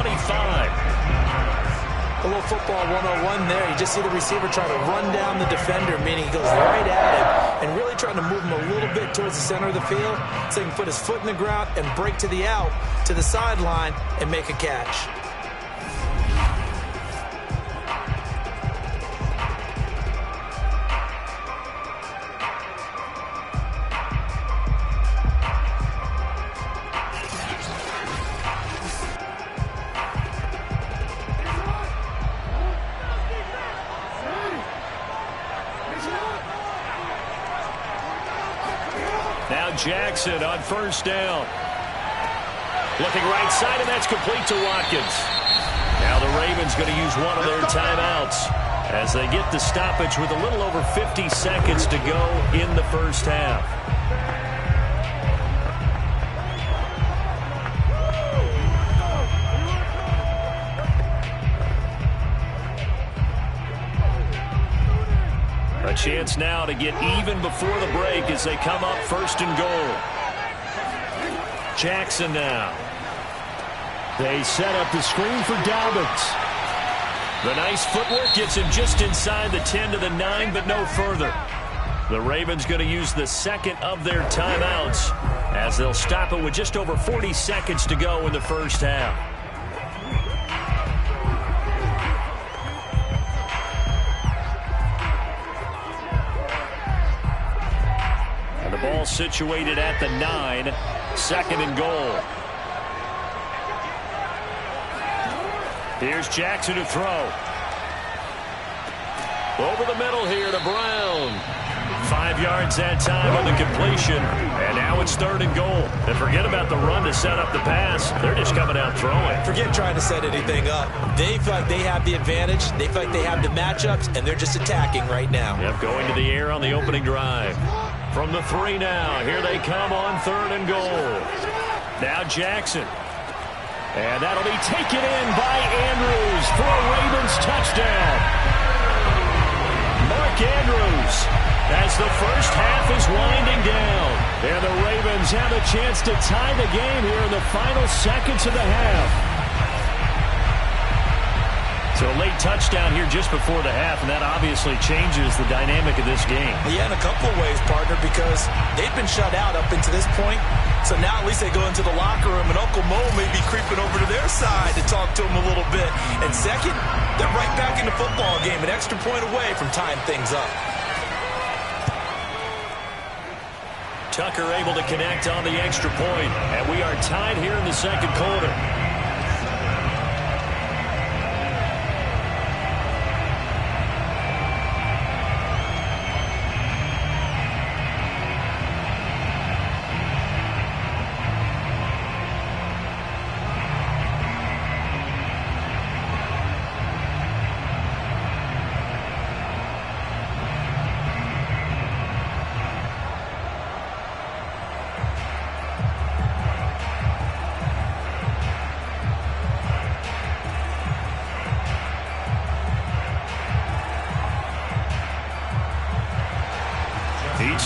A little football 101 there. You just see the receiver trying to run down the defender, meaning he goes right at him and really trying to move him a little bit towards the center of the field so he can put his foot in the ground and break to the out, to the sideline, and make a catch. Now Jackson on 1st down. Looking right side, and that's complete to Watkins. Now the Ravens going to use one of their timeouts as they get the stoppage with a little over 50 seconds to go in the 1st half. A chance now to get even before the break as they come up 1st and goal. Jackson now. They set up the screen for Dobbins. The nice footwork gets him just inside the 10 to the 9, but no further. The Ravens going to use the 2nd of their timeouts as they'll stop it with just over 40 seconds to go in the 1st half. Ball situated at the 9, 2nd and goal. Here's Jackson to throw. Over the middle here to Brown. 5 yards that time on the completion. And now it's 3rd and goal. And forget about the run to set up the pass. They're just coming out throwing. Forget trying to set anything up. They feel like they have the advantage. They feel like they have the matchups, and they're just attacking right now. Yep, going to the air on the opening drive. From the 3 now, here they come on 3rd and goal. Now Jackson. And that'll be taken in by Andrews for a Ravens touchdown. Mark Andrews as the 1st half is winding down. And the Ravens have a chance to tie the game here in the final seconds of the half. So a late touchdown here just before the half, and that obviously changes the dynamic of this game. Yeah, in a couple of ways, partner, because they've been shut out up until this point. So now at least they go into the locker room, and Uncle Mo may be creeping over to their side to talk to him a little bit. And second, they're right back in the football game, an extra point away from tying things up. Tucker able to connect on the extra point, and we are tied here in the 2nd quarter.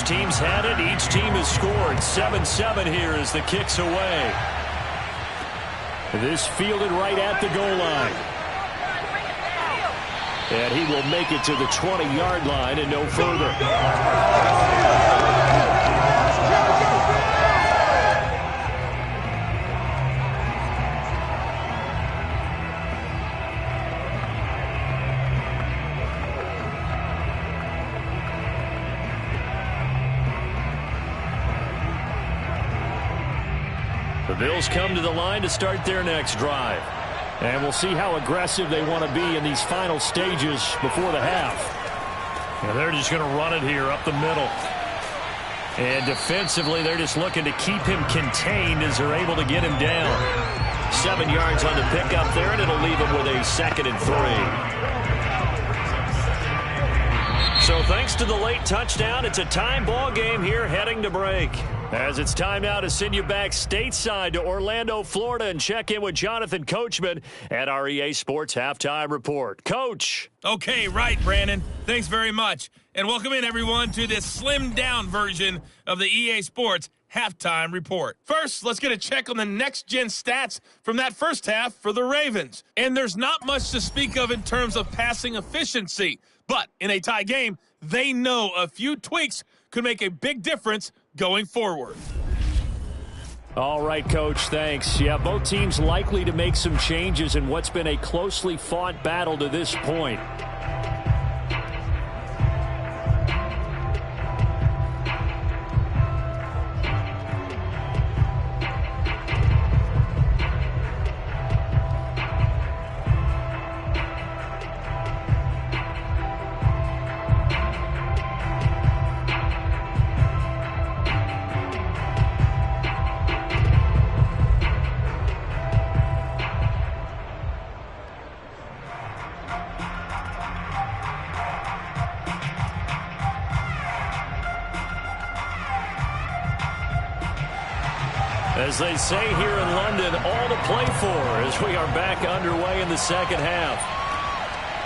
team's had it. Each team has scored. 7-7 here as the kick's away. This fielded right at the goal line. And he will make it to the 20-yard line and no further. The Bills come to the line to start their next drive. And we'll see how aggressive they want to be in these final stages before the half. And they're just going to run it here up the middle. And defensively, they're just looking to keep him contained as they're able to get him down. 7 yards on the pickup there, and it'll leave him with a 2nd and 3. So thanks to the late touchdown, it's a time ball game here heading to break. As it's time now to send you back stateside to Orlando, Florida, and check in with Jonathan Coachman at our EA Sports Halftime Report. Coach. Okay, right, Brandon. Thanks very much. And welcome in, everyone, to this slimmed-down version of the EA Sports Halftime Report. First, let's get a check on the next-gen stats from that first half for the Ravens. And there's not much to speak of in terms of passing efficiency. But in a tie game, they know a few tweaks could make a big difference going forward. All right, Coach, thanks. Yeah, both teams likely to make some changes in what's been a closely fought battle to this point. As they say here in London, all to play for as we are back underway in the second half.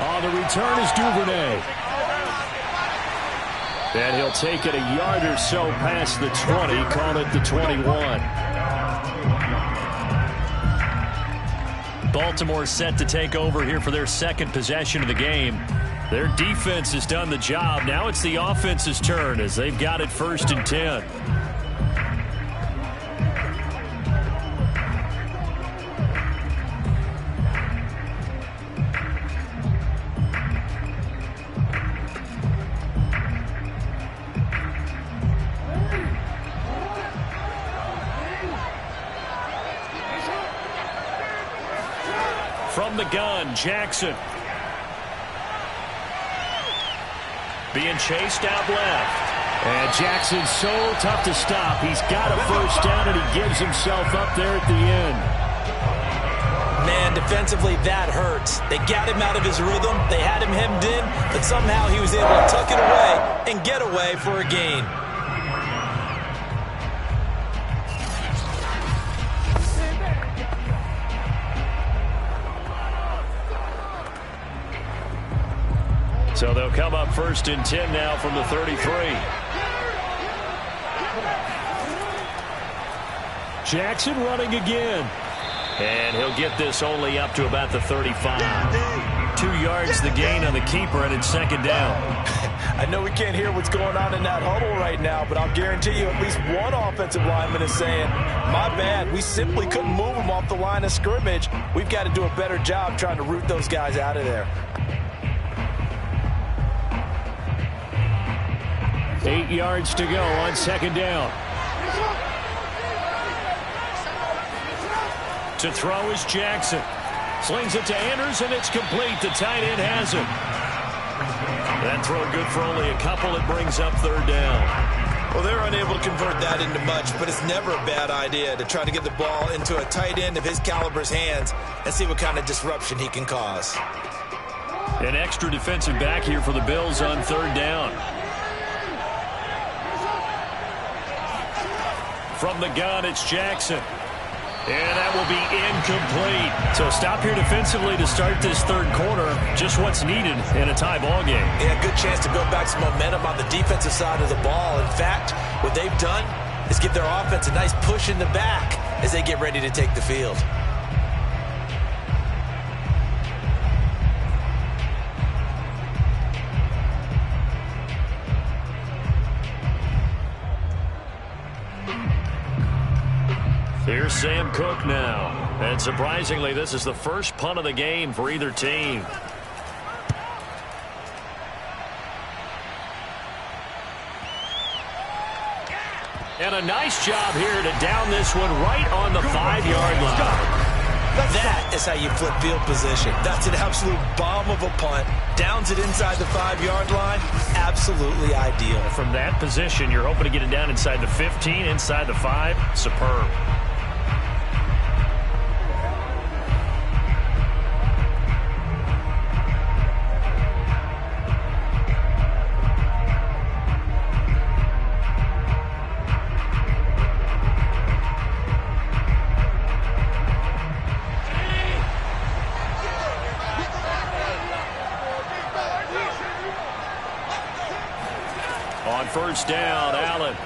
On the return is Duvernay. And he'll take it a yard or so past the 20, call it the 21. Baltimore set to take over here for their second possession of the game. Their defense has done the job. Now it's the offense's turn as they've got it 1st and 10. From the gun, Jackson. Being chased out left. And Jackson's so tough to stop. He's got a first down, and he gives himself up there at the end. Man, defensively, that hurts. They got him out of his rhythm. They had him hemmed in, but somehow he was able to tuck it away and get away for a gain. So they'll come up 1st and 10 now from the 33. Jackson running again. And he'll get this only up to about the 35. 2 yards the gain on the keeper, and it's 2nd down. I know we can't hear what's going on in that huddle right now, but I'll guarantee you at least one offensive lineman is saying, my bad, we simply couldn't move them off the line of scrimmage. We've got to do a better job trying to root those guys out of there. 8 yards to go on 2nd down. To throw is Jackson. Slings it to Anders, and it's complete. The tight end has it. That throw good for only a couple. It brings up 3rd down. Well, they're unable to convert that into much, but it's never a bad idea to try to get the ball into a tight end of his caliber's hands and see what kind of disruption he can cause. An extra defensive back here for the Bills on 3rd down. From the gun, it's Jackson. And that will be incomplete. So stop here defensively to start this third quarter. Just what's needed in a tie ball game. Yeah, good chance to build back some momentum on the defensive side of the ball. In fact, what they've done is give their offense a nice push in the back as they get ready to take the field. Here's Sam Cook now. And surprisingly, this is the first punt of the game for either team. And a nice job here to down this one right on the 5-yard line. That is how you flip field position. That's an absolute bomb of a punt. Downs it inside the 5-yard line. Absolutely ideal. From that position, you're hoping to get it down inside the 15, inside the 5. Superb. First down, Allen.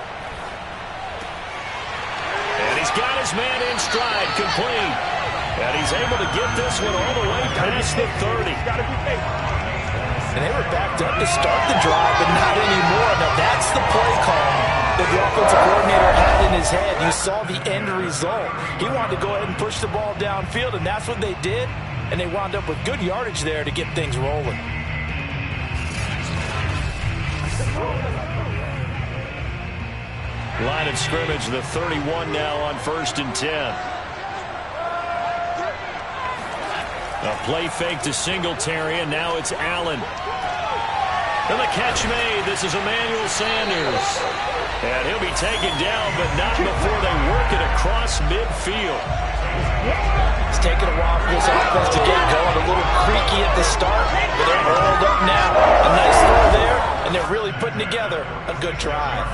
And he's got his man in stride, complete. And he's able to get this one all the way past the 30. And they were backed up to start the drive, but not anymore. Now that's the play call that the offensive coordinator had in his head. You saw the end result. He wanted to go ahead and push the ball downfield, and that's what they did. And they wound up with good yardage there to get things rolling. Line of scrimmage, the 31 now on 1st and 10. A play fake to Singletary, and now it's Allen. And the catch made. This is Emmanuel Sanders. And he'll be taken down, but not before they work it across midfield. It's taken a while for this offense to get going. A little creaky at the start, but they're rolled up now. A nice throw there, and they're really putting together a good drive.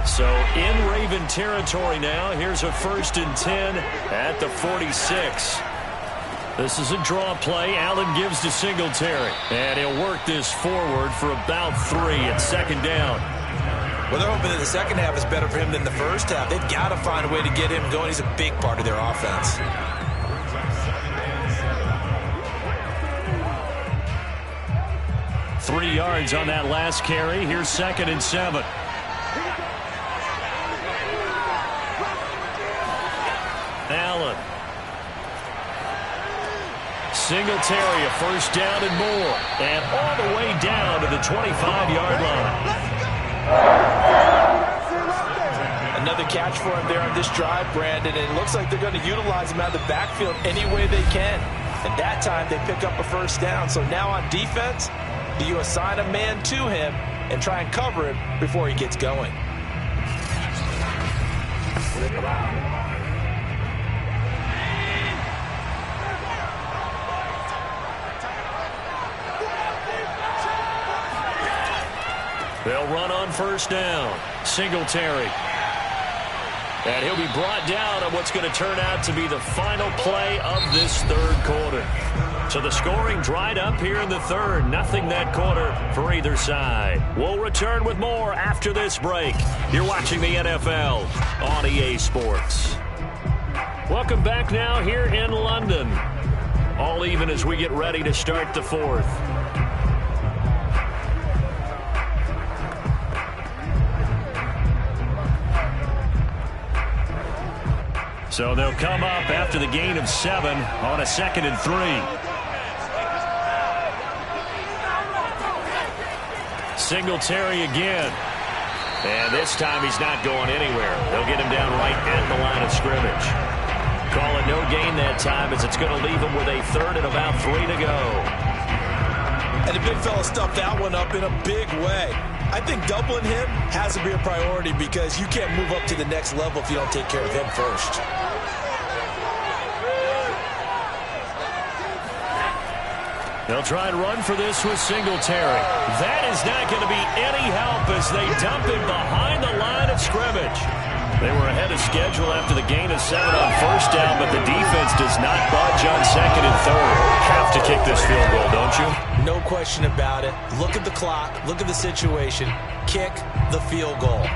So in Raven territory now. Here's a 1st and 10 at the 46. This is a draw play. Allen gives to Singletary. And he'll work this forward for about 3 at 2nd down. Well, they're hoping that the second half is better for him than the first half. They've got to find a way to get him going. He's a big part of their offense. Three yards on that last carry. Here's 2nd and 7. Allen. Singletary, a 1st down and more. And all the way down to the 25-yard line. Another catch for him there on this drive, Brandon. And it looks like they're going to utilize him out of the backfield any way they can. And that time they pick up a 1st down. So now on defense, do you assign a man to him and try and cover him before he gets going? They'll run on 1st down. Singletary. And he'll be brought down on what's going to turn out to be the final play of this 3rd quarter. So the scoring dried up here in the 3rd. Nothing that quarter for either side. We'll return with more after this break. You're watching the NFL on EA Sports. Welcome back now here in London. All even as we get ready to start the 4th. So they'll come up after the gain of 7 on a 2nd and 3. Singletary again. And this time he's not going anywhere. They'll get him down right at the line of scrimmage. Call it no gain that time as it's going to leave him with a 3rd and about 3 to go. And the big fella stuffed that one up in a big way. I think doubling him has to be a priority because you can't move up to the next level if you don't take care of him first. They'll try and run for this with Singletary. That is not going to be any help as they dump him behind the line of scrimmage. They were ahead of schedule after the gain of 7 on first down, but the defense does not budge on second and third. Have to kick this field goal, don't you? No question about it. Look at the clock. Look at the situation. Kick the field goal.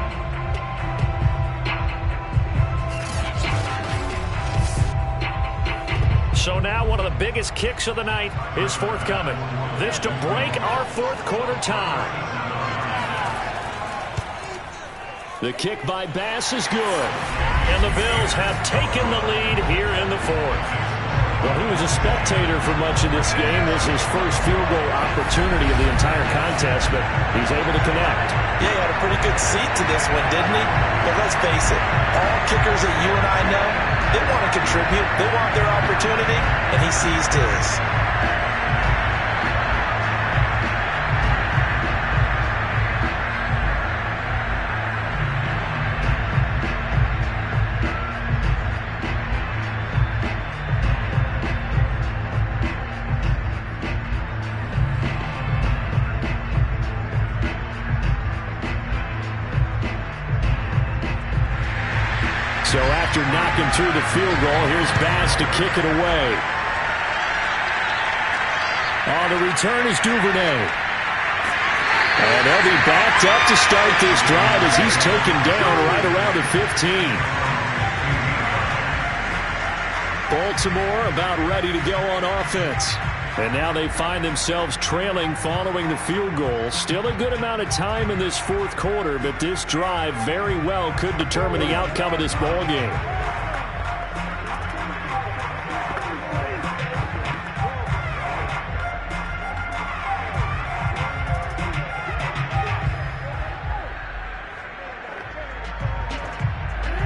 So now one of the biggest kicks of the night is forthcoming. This to break our fourth quarter tie. The kick by Bass is good. And the Bills have taken the lead here in the fourth. Well, he was a spectator for much of this game. This is his first field goal opportunity of the entire contest, but he's able to connect. Yeah, he had a pretty good seat to this one, didn't he? But let's face it, all kickers that you and I know, they want to contribute. They want their opportunity, and he seized his. So after knocking through the field goal, here's Bass to kick it away. On the return is Duvernay. And they'll be backed up to start this drive as he's taken down right around the 15. Baltimore about ready to go on offense. And now they find themselves trailing following the field goal. Still a good amount of time in this fourth quarter, but this drive very well could determine the outcome of this ball game.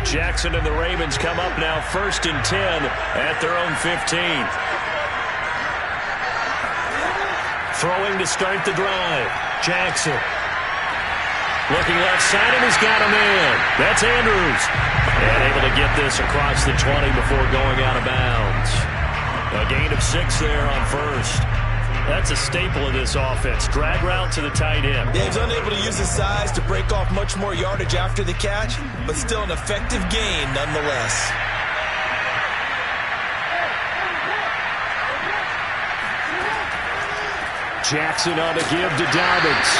Jackson and the Ravens come up now 1st and 10 at their own 15. Throwing to start the drive. Jackson. Looking left side, and he's got a man. That's Andrews. And able to get this across the 20 before going out of bounds. A gain of 6 there on first. That's a staple of this offense. Drag route to the tight end. Yeah, he's unable to use his size to break off much more yardage after the catch, but still an effective gain nonetheless. Jackson on the give to Dobbins.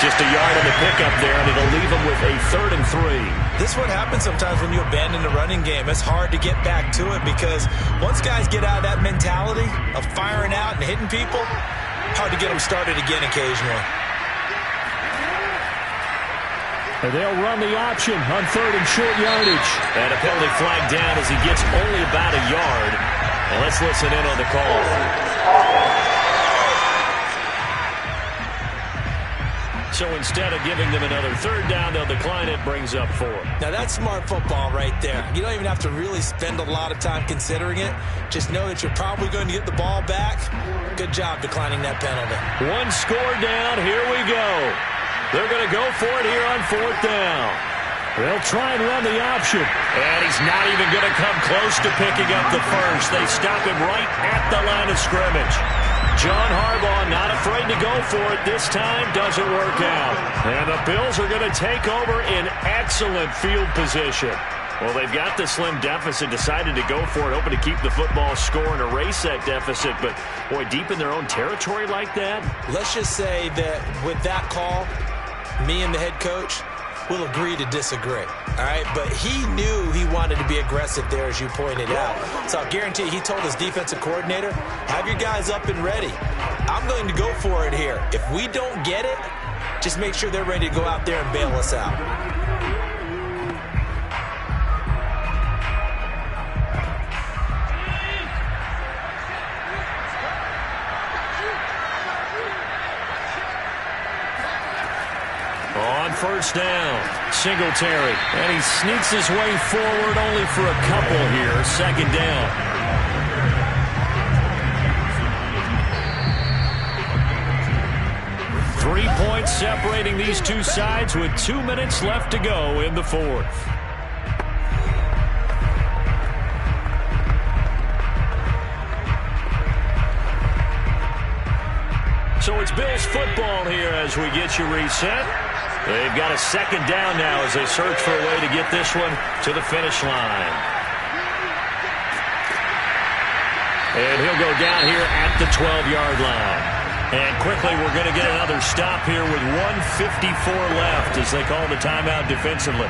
Just a yard on the pickup there, and it'll leave him with a 3rd and 3. This is what happens sometimes when you abandon the running game. It's hard to get back to it because once guys get out of that mentality of firing out and hitting people, hard to get them started again occasionally. And they'll run the option on 3rd and short yardage. And a penalty flag down as he gets only about a yard. And let's listen in on the call. So instead of giving them another 3rd down, they'll decline it, brings up 4. Now that's smart football right there. You don't even have to really spend a lot of time considering it. Just know that you're probably going to get the ball back. Good job declining that penalty. 1 score down. Here we go. They're going to go for it here on 4th down. They'll try and run the option. And he's not even going to come close to picking up the first. They stop him right at the line of scrimmage. John Harbaugh not afraid to go for it this time. Doesn't work out. And the Bills are going to take over in excellent field position. Well, they've got the slim deficit, decided to go for it, hoping to keep the football score and erase that deficit. But, boy, deep in their own territory like that. Let's just say that with that call, me and the head coach will agree to disagree. All right, but he knew he wanted to be aggressive there, as you pointed out. So I'll guarantee he told his defensive coordinator, have your guys up and ready. I'm going to go for it here. If we don't get it, just make sure they're ready to go out there and bail us out. On 1st down, Singletary, and he sneaks his way forward only for a couple here. 2nd down. Three points separating these two sides with 2 minutes left to go in the fourth. So it's Bills football here as we get you reset. They've got a second down now as they search for a way to get this one to the finish line. And he'll go down here at the 12-yard line. And quickly we're going to get another stop here with 1:54 left as they call the timeout defensively.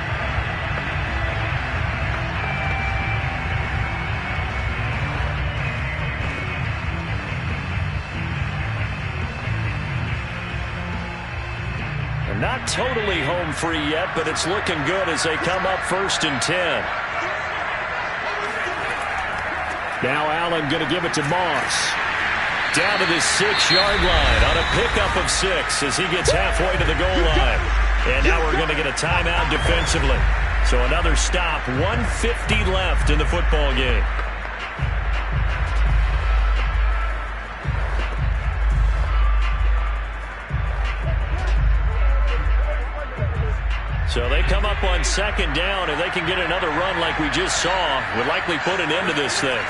Not totally home free yet, but it's looking good as they come up 1st and 10. Now Allen going to give it to Moss. Down to the 6-yard line on a pickup of 6 as he gets halfway to the goal line. And now we're going to get a timeout defensively. So another stop, 1:50 left in the football game. So they come up on 2nd down, and they can get another run like we just saw. Would likely put an end to this thing.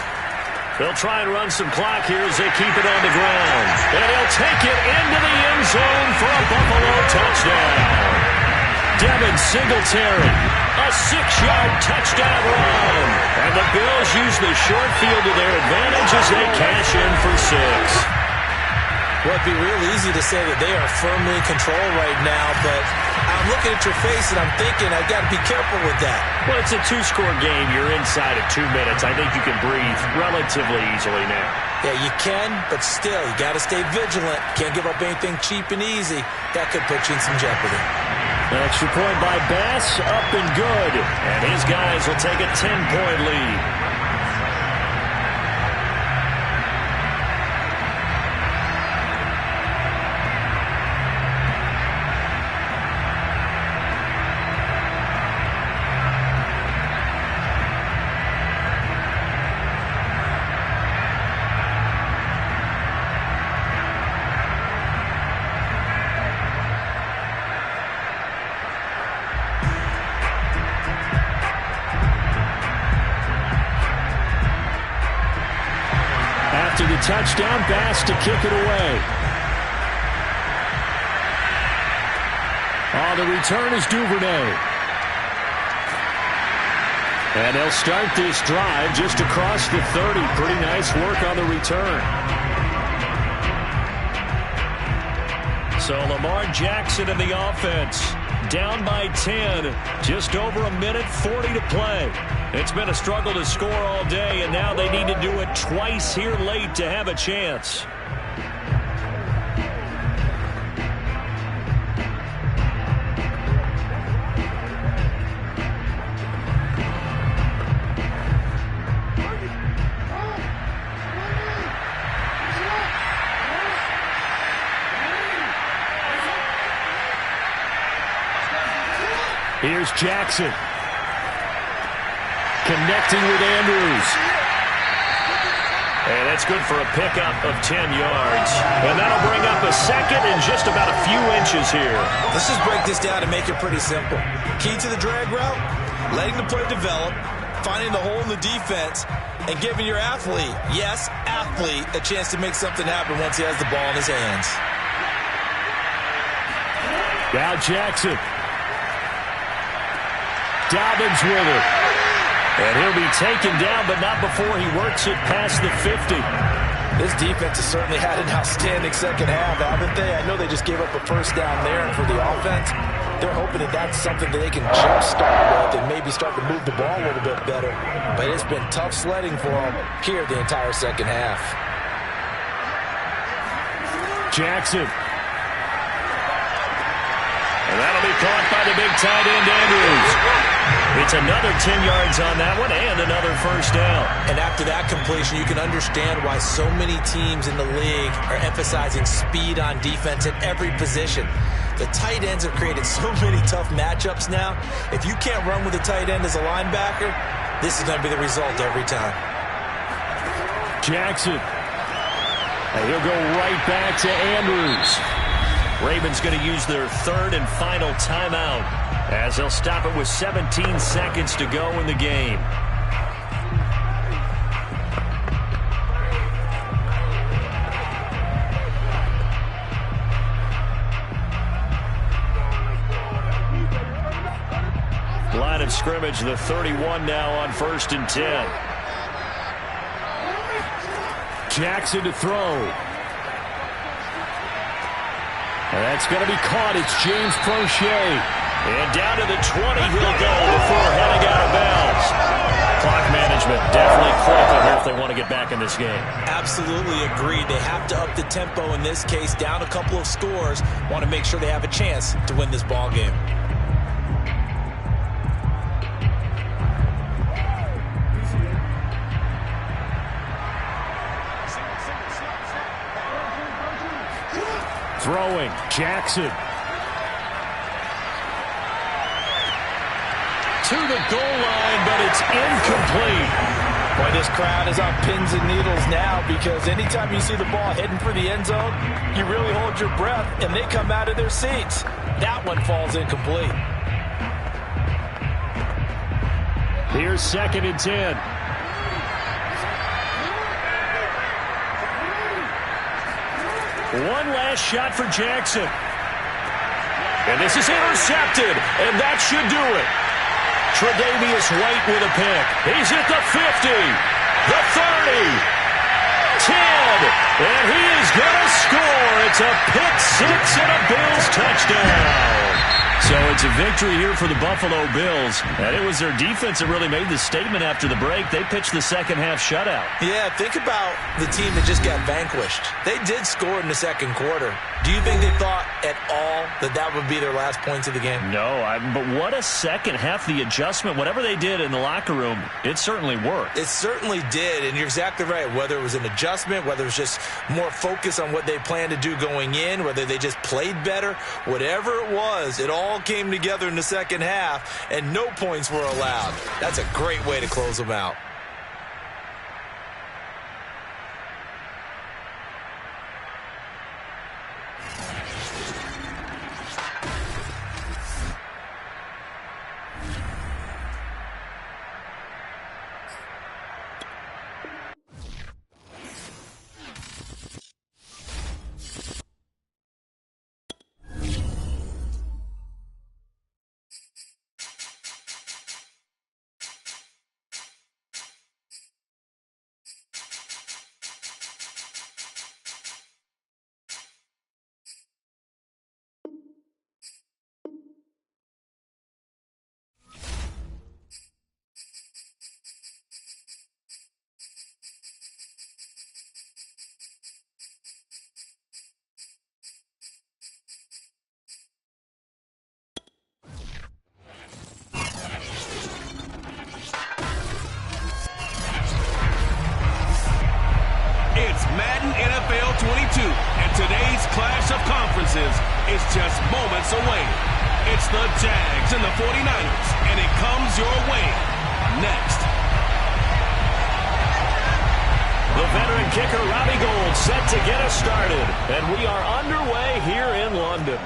They'll try and run some clock here as they keep it on the ground. And he'll take it into the end zone for a Buffalo touchdown. Devin Singletary, a 6-yard touchdown run. And the Bills use the short field to their advantage as they cash in for 6. Well, it'd be real easy to say that they are firmly in control right now, but I'm looking at your face and I'm thinking I've got to be careful with that. Well, it's a 2-score game. You're inside of 2 minutes. I think you can breathe relatively easily now. Yeah, you can, but still, you got to stay vigilant. Can't give up anything cheap and easy. That could put you in some jeopardy. An extra point by Bass, up and good. And his guys will take a 10-point lead. After the touchdown, Bass to kick it away. On the return is Duvernay. And they'll start this drive just across the 30. Pretty nice work on the return. So Lamar Jackson in the offense. Down by 10. Just over a minute, 40 to play. It's been a struggle to score all day, and now they need to do it twice here late to have a chance. Here's Jackson. Connecting with Andrews. And that's good for a pickup of 10 yards. And that'll bring up a second and just about a few inches here. Let's just break this down and make it pretty simple. Key to the drag route, letting the play develop, finding the hole in the defense, and giving your athlete, yes, athlete, a chance to make something happen once he has the ball in his hands. Now Jackson. Dobbins with it. And he'll be taken down, but not before he works it past the 50. This defense has certainly had an outstanding second half, haven't they? I know they just gave up a first down there, and for the offense, they're hoping that that's something that they can jumpstart with and maybe start to move the ball a little bit better. But it's been tough sledding for them here the entire second half. Jackson. And that'll be caught by the big tight end, Andrews. It's another 10 yards on that one and another first down. And after that completion, you can understand why so many teams in the league are emphasizing speed on defense at every position. The tight ends have created so many tough matchups now. If you can't run with a tight end as a linebacker, this is going to be the result every time. Jackson. And he'll go right back to Andrews. Ravens going to use their third and final timeout as they'll stop it with 17 seconds to go in the game. scrimmage, the 31 now on 1st and 10. Jackson to throw. That's going to be caught. It's James Prochet. And down to the 20 he'll go before heading out of bounds. Clock management definitely critical here if they want to get back in this game. Absolutely agreed. They have to up the tempo in this case, down a couple of scores. Want to make sure they have a chance to win this ball game. Throwing, Jackson. To the goal line, but it's incomplete. Boy, this crowd is on pins and needles now because anytime you see the ball heading for the end zone, you really hold your breath, and they come out of their seats. That one falls incomplete. Here's 2nd and 10. One last shot for Jackson. And this is intercepted, and that should do it. Tre'Davious White with a pick. He's at the 50, the 30, 10, and he is going to score. It's a pick six and a Bills touchdown. So it's a victory here for the Buffalo Bills. And it was their defense that really made the statement after the break. They pitched the second half shutout. Yeah, think about the team that just got vanquished. They did score in the second quarter. Do you think they thought at all that that would be their last points of the game? No, but what a second half. The adjustment, whatever they did in the locker room, it certainly worked. It certainly did, and you're exactly right. Whether it was an adjustment, whether it was just more focus on what they planned to do going in, whether they just played better, whatever it was, it all came together in the second half, and no points were allowed. That's a great way to close them out. NFL 22, and today's clash of conferences is just moments away. It's the Jags and the 49ers, and it comes your way next. The veteran kicker, Robbie Gould, set to get us started, and we are underway here in London.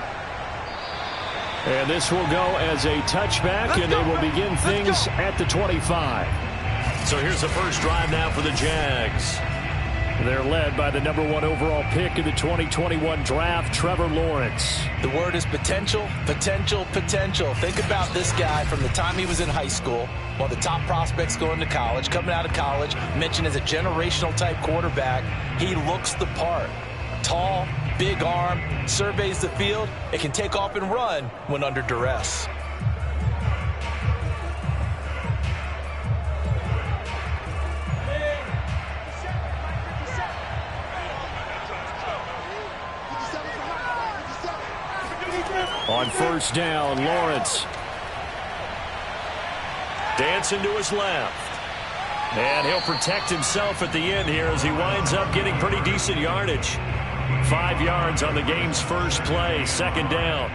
And this will go as a touchback, and they will begin things at the 25. So here's the first drive now for the Jags. They're led by the number 1 overall pick in the 2021 draft, Trevor Lawrence. The word is potential, potential, potential. Think about this guy from the time he was in high school, one of the top prospects going to college, coming out of college, mentioned as a generational type quarterback. He looks the part. Tall, big arm, surveys the field. It can take off and run when under duress. On first down, Lawrence. Dancing to his left. And he'll protect himself at the end here as he winds up getting pretty decent yardage. 5 yards on the game's first play, second down.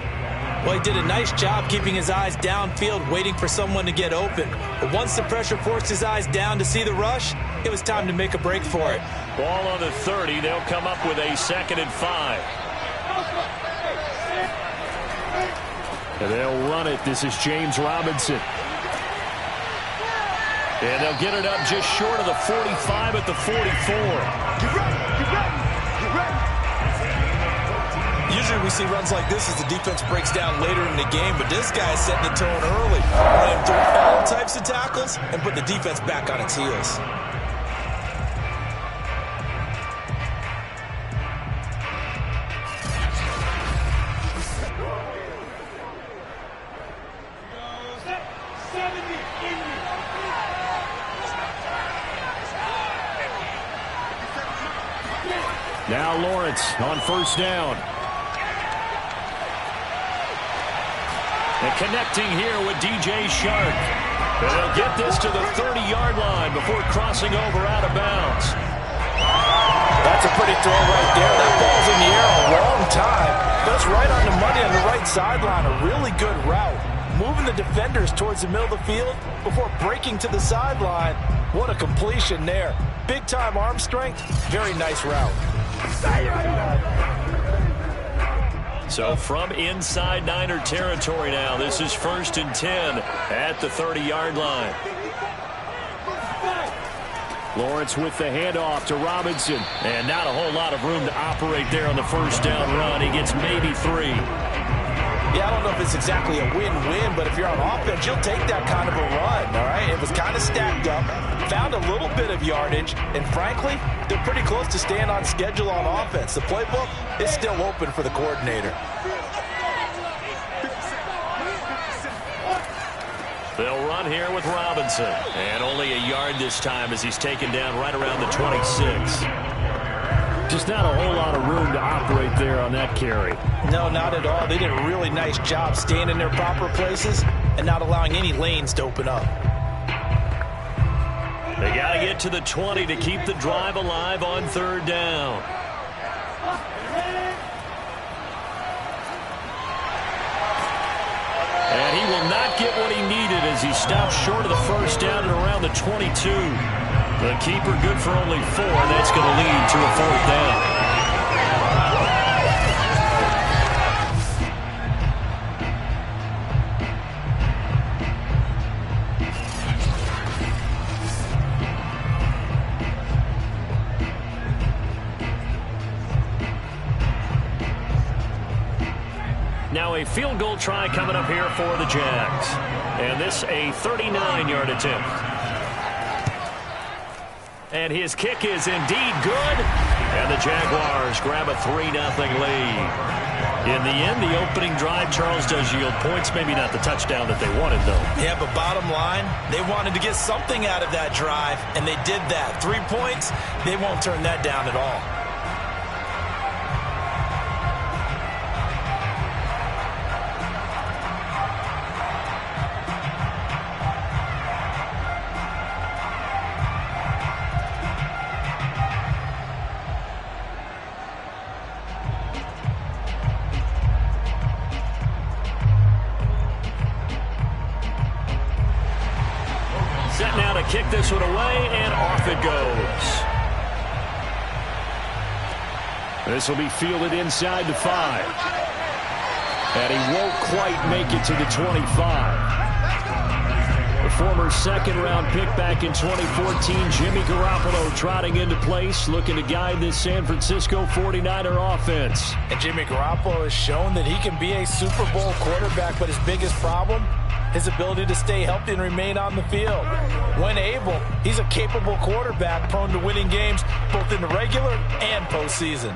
Well, he did a nice job keeping his eyes downfield, waiting for someone to get open. But once the pressure forced his eyes down to see the rush, it was time to make a break for it. Ball on the 30. They'll come up with a 2nd and 5. And they'll run it. This is James Robinson. And they'll get it up just short of the 45 at the 44. Usually we see runs like this as the defense breaks down later in the game, but this guy is setting the tone early, running through all types of tackles and put the defense back on its heels. Now Lawrence on first down. And connecting here with DJ Shark. And they'll get this to the 30-yard line before crossing over out of bounds. That's a pretty throw right there. That ball's in the air a long time. That's right on the money on the right sideline. A really good route. Moving the defenders towards the middle of the field before breaking to the sideline. What a completion there. Big-time arm strength. Very nice route. So from inside Niner territory now, this is 1st and 10 at the 30-yard line. Lawrence with the handoff to Robinson. And not a whole lot of room to operate there on the first down run. He gets maybe 3. Yeah, I don't know if it's exactly a win-win, but if you're on offense, you'll take that kind of a run, all right? It was kind of stacked up, found a little bit of yardage, and frankly, they're pretty close to staying on schedule on offense. The playbook is still open for the coordinator. They'll run here with Robinson. And only a yard this time as he's taken down right around the 26. Just not a whole lot of room to operate there on that carry. No, not at all. They did a really nice job staying in their proper places and not allowing any lanes to open up. They got to get to the 20 to keep the drive alive on 3rd down. And he will not get what he needed as he stops short of the first down and around the 22. The keeper good for only 4. That's going to lead to a 4th down. Now a field goal try coming up here for the Jags. And this a 39-yard attempt. And his kick is indeed good. And the Jaguars grab a 3-0 lead. In the end, the opening drive, Charles, does yield points. Maybe not the touchdown that they wanted, though. Yeah, but bottom line, they wanted to get something out of that drive, and they did that. 3 points, they won't turn that down at all. Kick this one away, and off it goes. This will be fielded inside the 5. And he won't quite make it to the 25. The former second-round pick back in 2014, Jimmy Garoppolo trotting into place, looking to guide this San Francisco 49er offense. And Jimmy Garoppolo has shown that he can be a Super Bowl quarterback, but his biggest problem, his ability to stay healthy and remain on the field. When able, he's a capable quarterback prone to winning games both in the regular and postseason.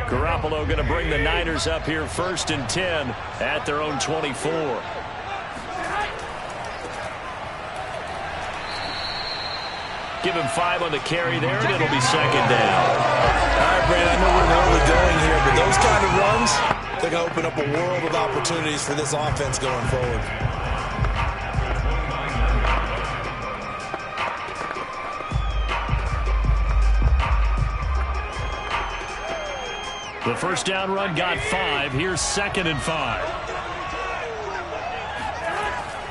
Garoppolo going to bring the Niners up here 1st and 10 at their own 24. Give him 5 on the carry there, and it'll be 2nd down. All right, Brad, I know we're early going here, but those kind of runs, they're going to open up a world of opportunities for this offense going forward. The first down run got 5. Here's 2nd and 5.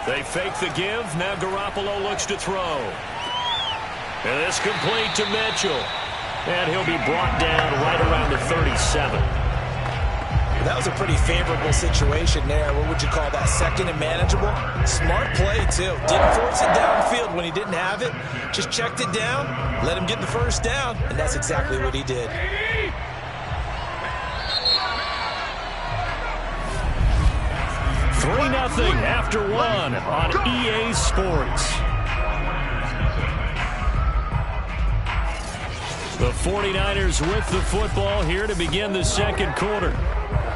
They fake the give. Now Garoppolo looks to throw. And this complete to Mitchell. And he'll be brought down right around the 37. That was a pretty favorable situation there. What would you call that? Second and manageable? Smart play, too. Didn't force it downfield when he didn't have it. Just checked it down, let him get the first down, and that's exactly what he did. Three 0 after one on EA Sports. The 49ers with the football here to begin the second quarter,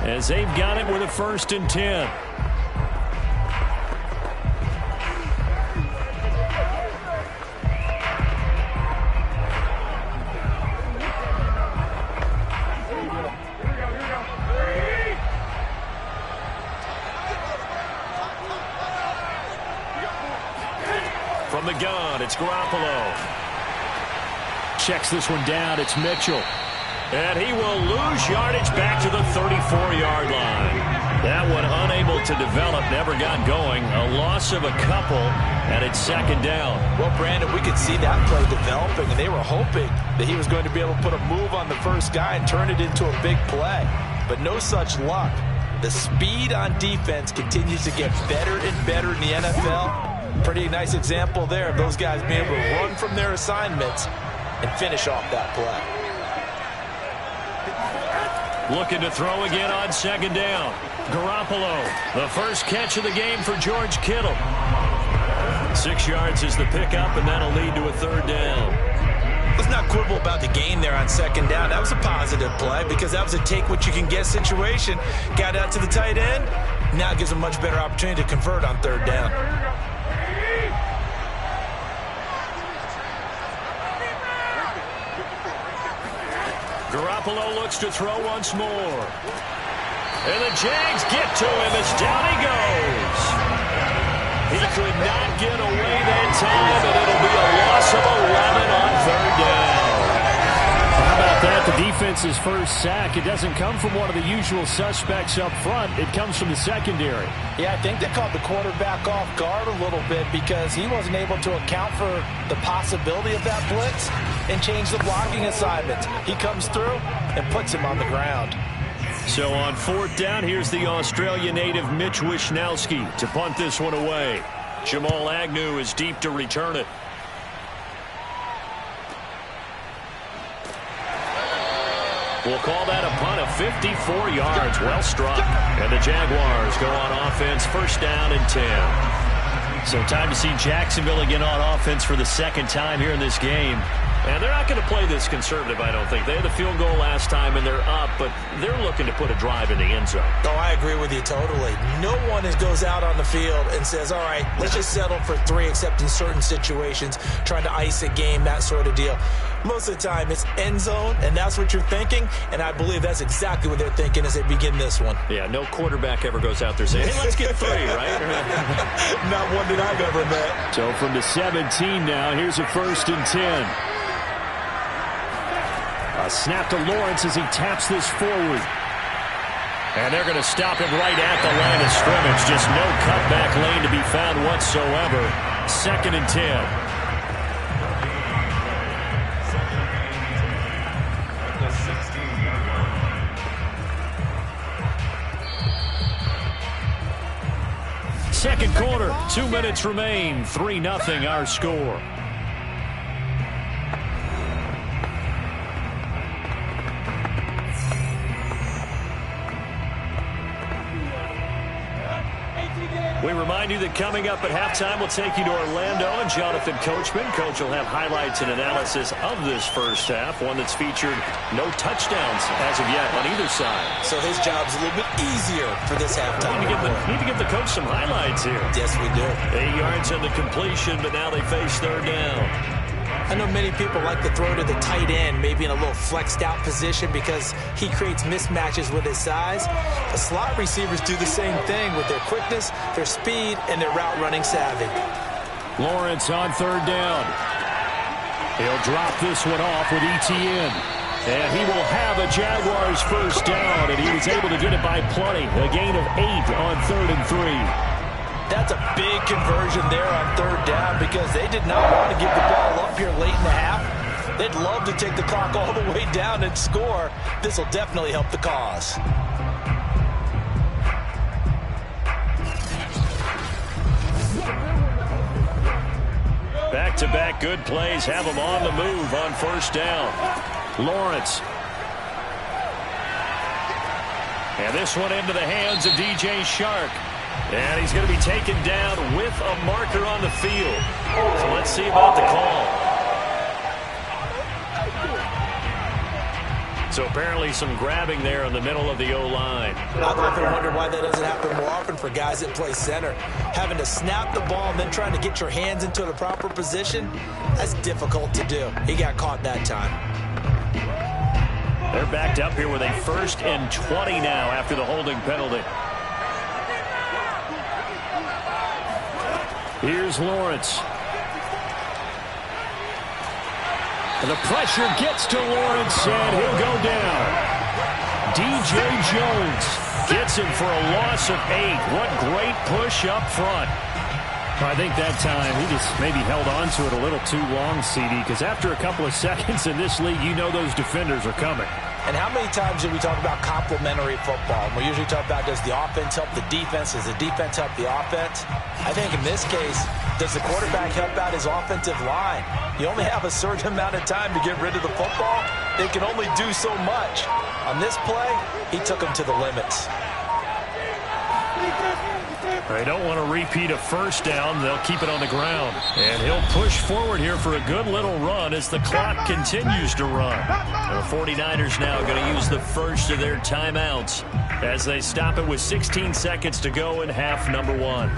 as they've got it with a 1st and 10. From the gun, it's Garoppolo. Checks this one down. It's Mitchell. And he will lose yardage back to the 34-yard line. That one unable to develop, never got going. A loss of a couple, and it's 2nd down. Well, Brandon, we could see that play developing, and they were hoping that he was going to be able to put a move on the first guy and turn it into a big play. But no such luck. The speed on defense continues to get better and better in the NFL. Pretty nice example there of those guys being able to run from their assignments and finish off that play. Looking to throw again on 2nd down. Garoppolo, the first catch of the game for George Kittle. 6 yards is the pickup, and that'll lead to a 3rd down. Let's not quibble about the gain there on 2nd down. That was a positive play because that was a take-what-you-can-get situation. Got out to the tight end. Now it gives a much better opportunity to convert on 3rd down. Garoppolo looks to throw once more. And the Jags get to him as down he goes. He could not get away that time, and it'll be a loss of 11 on 3rd down. How about that? The defense's first sack. It doesn't come from one of the usual suspects up front. It comes from the secondary. Yeah, I think they caught the quarterback off guard a little bit because he wasn't able to account for the possibility of that blitz and change the blocking assignments. He comes through and puts him on the ground. So on 4th down, here's the Australia native Mitch Wishnowsky to punt this one away. Jamal Agnew is deep to return it. We'll call that a punt of 54 yards. Well struck. And the Jaguars go on offense, 1st down and 10. So time to see Jacksonville again on offense for the 2nd time here in this game. And they're not going to play this conservative, I don't think. They had the field goal last time, and they're up, but they're looking to put a drive in the end zone. Oh, I agree with you totally. No one goes out on the field and says, all right, let's just settle for 3, except in certain situations, trying to ice a game, that sort of deal. Most of the time, it's end zone, and that's what you're thinking, and I believe that's exactly what they're thinking as they begin this one. Yeah, no quarterback ever goes out there saying, hey, let's get 3, right? Not one that I've ever met. So from the 17 now, here's a 1st and 10. A snap to Lawrence as he taps this forward. And they're going to stop him right at the line of scrimmage. Just no cutback lane to be found whatsoever. 2nd and 10. Second quarter, 2 minutes remain. 3-0 our score. We remind you that coming up at halftime, we'll take you to Orlando and Jonathan Coachman. Coach will have highlights and analysis of this first half, one that's featured no touchdowns as of yet on either side. So his job's a little bit easier for this halftime. Need to give the coach some highlights here. Yes, we do. 8 yards on the completion, but now they face 3rd down. I know many people like to throw to the tight end, maybe in a little flexed out position because he creates mismatches with his size. The slot receivers do the same thing with their quickness, their speed, and their route running savvy. Lawrence on 3rd down. He'll drop this one off with ETN. And he will have a Jaguars 1st down, and he was able to get it by plenty. A gain of 8 on 3rd and 3. That's a big conversion there on 3rd down because they did not want to give the ball up here late in the half. They'd love to take the clock all the way down and score. This will definitely help the cause. Back-to-back good plays have them on the move on first down. Lawrence. And this one into the hands of DJ Shark. And he's going to be taken down with a marker on the field. So let's see about the call. So apparently some grabbing there in the middle of the O-line. I've often wondered why that doesn't happen more often for guys that play center. Having to snap the ball and then trying to get your hands into the proper position, that's difficult to do. He got caught that time. They're backed up here with a 1st and 20 now after the holding penalty. Here's Lawrence. And the pressure gets to Lawrence, and he'll go down. DJ Jones gets him for a loss of 8. What great push up front. I think that time he just maybe held on to it a little too long, CD, because after a couple of seconds in this league, you know those defenders are coming. And how many times do we talk about complementary football? And we usually talk about, does the offense help the defense? Does the defense help the offense? I think in this case, does the quarterback help out his offensive line? You only have a certain amount of time to get rid of the football. They can only do so much. On this play, he took them to the limits. They don't want to repeat a first down. They'll keep it on the ground. And he'll push forward here for a good little run as the clock continues to run. The 49ers now going to use the first of their timeouts as they stop it with 16 seconds to go in half number 1.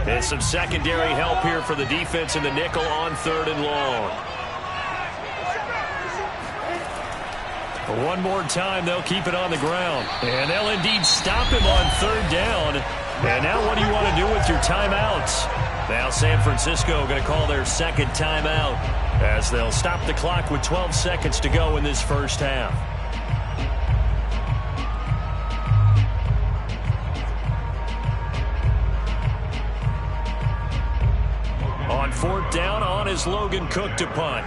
And some secondary help here for the defense in the nickel on 3rd and long. One more time, they'll keep it on the ground. And they'll indeed stop him on 3rd down. And now what do you want to do with your timeouts? Now San Francisco going to call their 2nd timeout as they'll stop the clock with 12 seconds to go in this first half. On 4th down, on is Logan Cook to punt.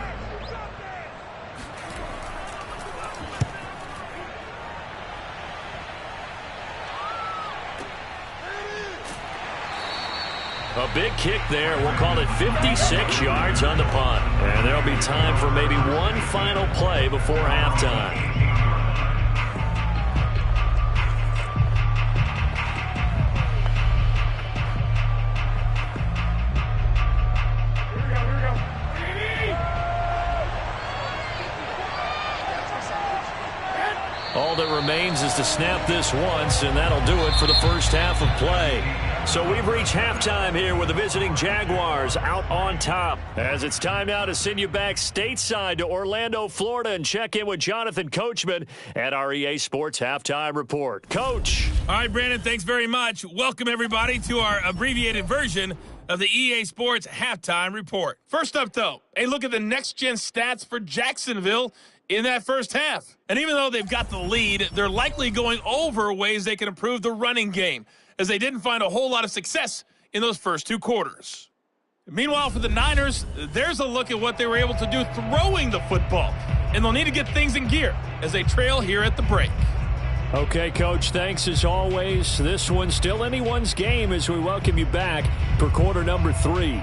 A big kick there. We'll call it 56 yards on the punt. And there'll be time for maybe one final play before halftime. All that remains is to snap this once, and that'll do it for the first half of play. So we've reached halftime here with the visiting Jaguars out on top. As it's time now to send you back stateside to Orlando, Florida, and check in with Jonathan Coachman at our EA Sports Halftime Report. Coach. All right, Brandon, thanks very much. Welcome, everybody, to our abbreviated version of the EA Sports Halftime Report. First up, though, a look at the next-gen stats for Jacksonville in that first half. And even though they've got the lead, they're likely going over ways they can improve the running game, as they didn't find a whole lot of success in those first 2 quarters. Meanwhile, for the Niners, there's a look at what they were able to do throwing the football, and they'll need to get things in gear as they trail here at the break. Okay, Coach, thanks as always. This one's still anyone's game as we welcome you back for quarter number 3.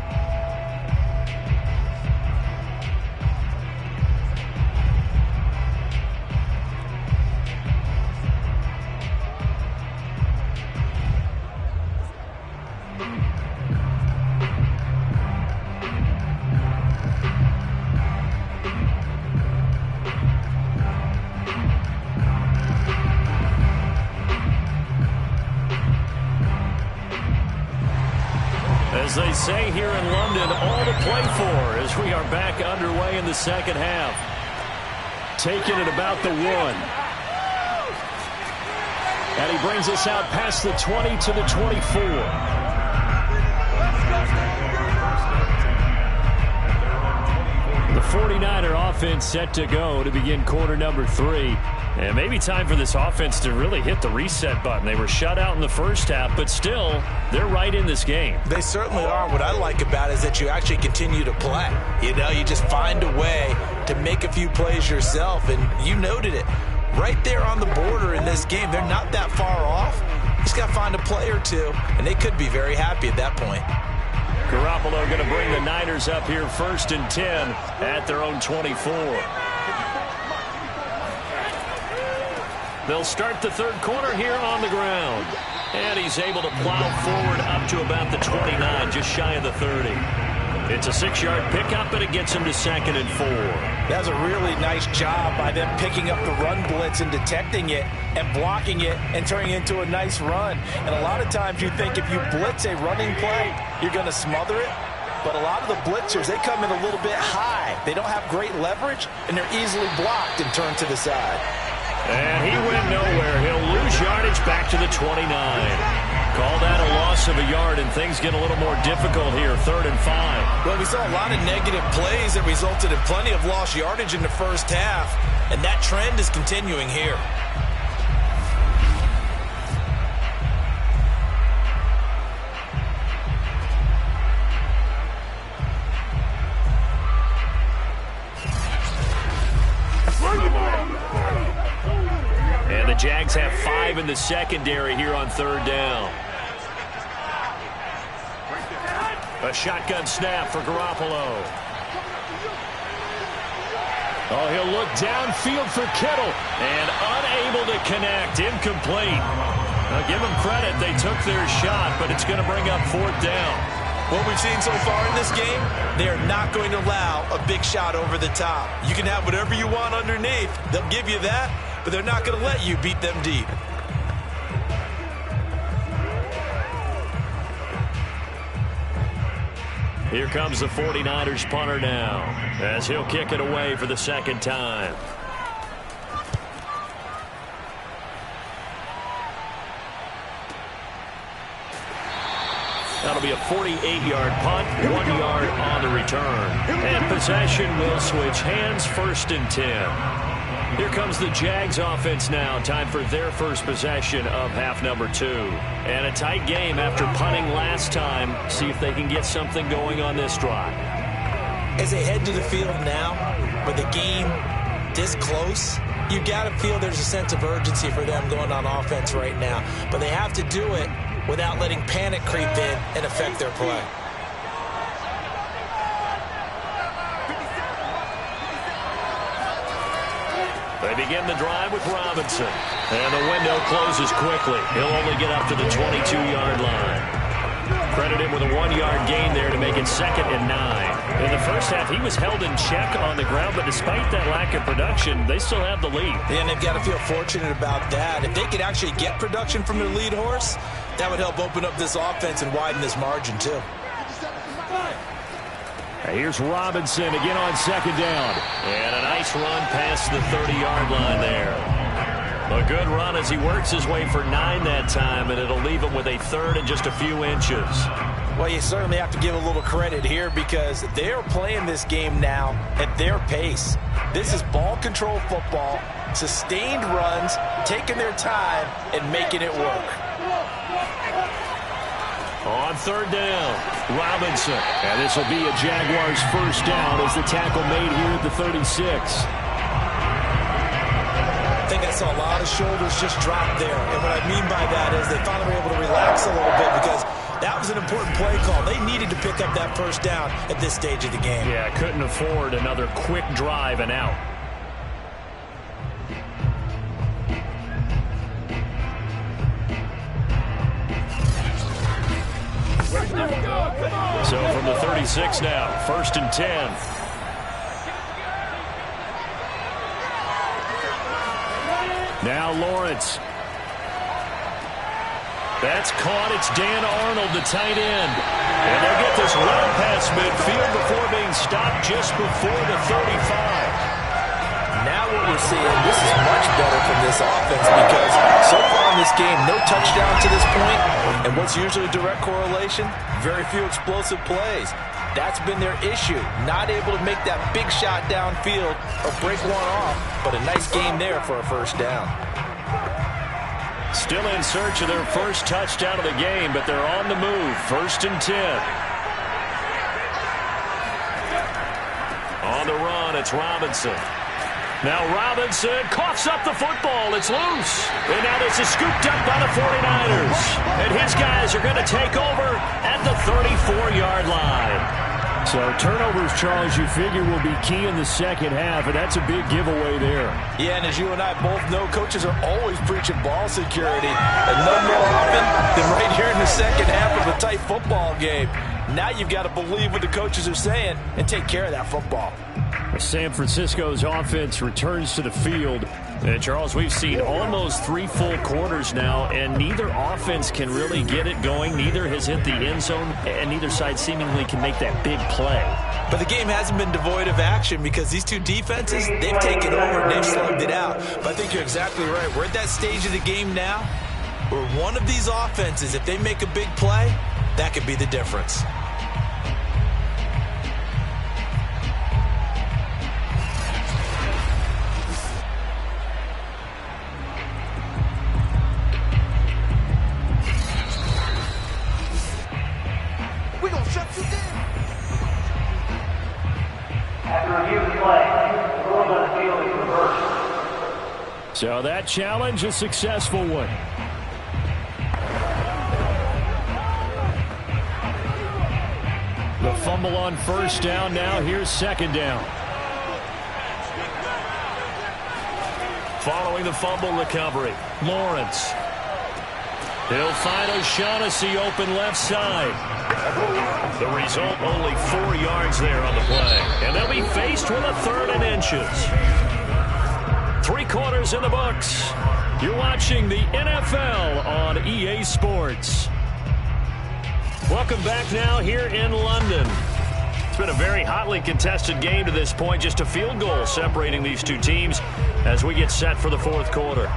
As they say here in London, all to play for as we are back underway in the second half. Taking it about the 1. And he brings us out past the 20 to the 24. The 49er offense set to go to begin quarter number 3. And maybe time for this offense to really hit the reset button. They were shut out in the first half, but still, they're right in this game. They certainly are. What I like about it is that you actually continue to play. You know, you just find a way to make a few plays yourself, and you noted it. Right there on the border in this this game. They're not that far off. Just got to find a play or two, and they could be very happy at that point. Garoppolo going to bring the Niners up here 1st and 10 at their own 24. They'll start the third quarter here on the ground. And he's able to plow forward up to about the 29, just shy of the 30. It's a 6-yard pickup, and it gets him to 2nd and 4. That's a really nice job by them picking up the run blitz and detecting it and blocking it and turning it into a nice run. And a lot of times you think if you blitz a running play, you're going to smother it. But a lot of the blitzers, they come in a little bit high. They don't have great leverage, and they're easily blocked and turned to the side. And he went nowhere. He'll lose yardage back to the 29. Call that a loss of a yard, and things get a little more difficult here, 3rd and 5. Well, we saw a lot of negative plays that resulted in plenty of lost yardage in the first half, and that trend is continuing here. And the Jags have 5 in the secondary here on 3rd down. A shotgun snap for Garoppolo. Oh, he'll look downfield for Kittle. And unable to connect. Incomplete. Now, give them credit. They took their shot, but it's going to bring up 4th down. What we've seen so far in this game, they are not going to allow a big shot over the top. You can have whatever you want underneath. They'll give you that, but they're not going to let you beat them deep. Here comes the 49ers punter now, as he'll kick it away for the 2nd time. That'll be a 48-yard punt, 1 yard on the return. And possession will switch hands, 1st and 10. Here comes the Jags offense now. Time for their first possession of half number 2. And a tight game after punting last time. See if they can get something going on this drive. As they head to the field now, with the game this close, you got to feel there's a sense of urgency for them going on offense right now. But they have to do it without letting panic creep in and affect their play. They begin the drive with Robinson. And the window closes quickly. He'll only get up to the 22-yard line. Credit him with a 1-yard gain there to make it 2nd and 9. In the first half, he was held in check on the ground, but despite that lack of production, they still have the lead. And they've got to feel fortunate about that. If they could actually get production from their lead horse, that would help open up this offense and widen this margin, too. Here's Robinson again on 2nd down. And a nice run past the 30-yard line there. A good run as he works his way for 9 that time, and it'll leave him with a 3rd and just a few inches. Well, you certainly have to give a little credit here because they're playing this game now at their pace. This is ball control football, sustained runs, taking their time, and making it work. On 3rd down, Robinson. And this will be a Jaguars 1st down as the tackle made here at the 36. I think I saw a lot of shoulders just drop there. And what I mean by that is they finally were able to relax a little bit because that was an important play call. They needed to pick up that 1st down at this stage of the game. Yeah, couldn't afford another quick drive and out. So from the 36 now, 1st and 10. Now Lawrence. That's caught. It's Dan Arnold, the tight end. And they'll get this run past midfield before being stopped just before the 35. Now what we're seeing, this is much better from this offense because so far in this game, no touchdown to this point. And what's usually a direct correlation? Very few explosive plays. That's been their issue. Not able to make that big shot downfield or break one off. But a nice game there for a 1st down. Still in search of their first touchdown of the game, but they're on the move. 1st and 10. On the run, it's Robinson. Now Robinson coughs up the football. It's loose. And now this is scooped up by the 49ers. And his guys are going to take over at the 34-yard line. So turnovers, Charles, you figure will be key in the second half, and that's a big giveaway there. Yeah, and as you and I both know, coaches are always preaching ball security, and none more often than right here in the second half of a tight football game. Now you've got to believe what the coaches are saying and take care of that football. San Francisco's offense returns to the field. And Charles, we've seen almost 3 full quarters now, and neither offense can really get it going. Neither has hit the end zone, and neither side seemingly can make that big play. But the game hasn't been devoid of action because these two defenses, they've taken over and they've slugged it out. But I think you're exactly right. We're at that stage of the game now where one of these offenses, if they make a big play, that could be the difference. So that challenge, a successful one. The fumble on first down. Now here's second down. Following the fumble recovery, Lawrence. He'll find O'Shaughnessy open left side. The result, only 4 yards there on the play. And they'll be faced with a 3rd and inches. 3 quarters in the books. You're watching the NFL on EA Sports. Welcome back now here in London. It's been a very hotly contested game to this point. Just a field goal separating these two teams as we get set for the 4th quarter.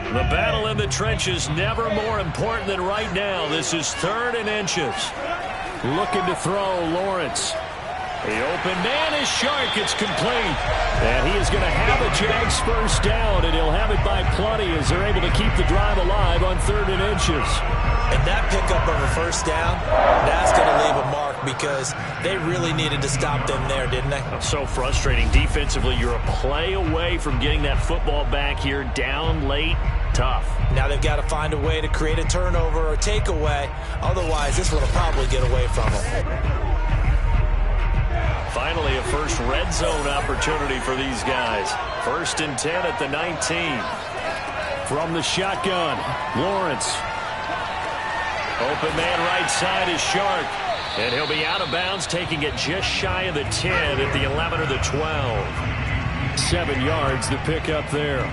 The battle in the trenches never more important than right now. This is 3rd and inches. Looking to throw, Lawrence. The open man is Shark. It's complete. And he is going to have a Jags first down, and he'll have it by plenty as they're able to keep the drive alive on 3rd and inches. And that pickup of a first down, that's going to leave a mark because they really needed to stop them there, didn't they? So frustrating. Defensively, you're a play away from getting that football back here down late. Tough. Now they've got to find a way to create a turnover or takeaway. Otherwise, this one will probably get away from them. Finally, a first red zone opportunity for these guys. 1st and 10 at the 19. From the shotgun, Lawrence. Open man right side is Shark. And he'll be out of bounds, taking it just shy of the 10 at the 11 or the 12. 7 yards to pick up there.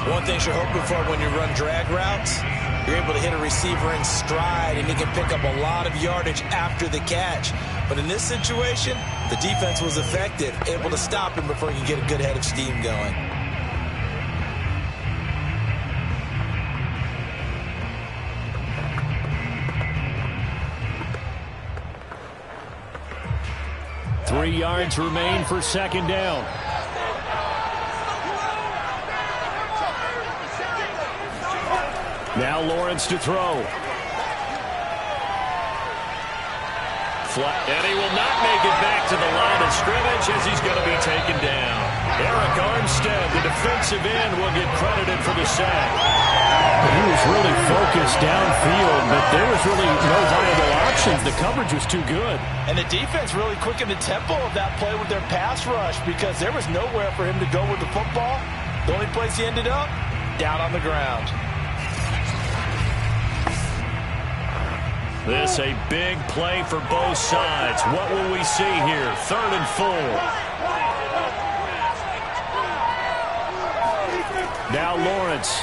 One thing you're hoping for when you run drag routes, you're able to hit a receiver in stride, and he can pick up a lot of yardage after the catch. But in this situation, the defense was effective, able to stop him before he could get a good head of steam going. Three yards remain for second down. Now Lawrence to throw. And he will not make it back to the line of scrimmage as he's going to be taken down. Eric Armstead, the defensive end, will get credited for the sack. He was really focused downfield, but there was really no viable options. The coverage was too good. And the defense really quickened the tempo of that play with their pass rush because there was nowhere for him to go with the football. The only place he ended up, down on the ground. This a big play for both sides. What will we see here? 3rd and 4. Now Lawrence.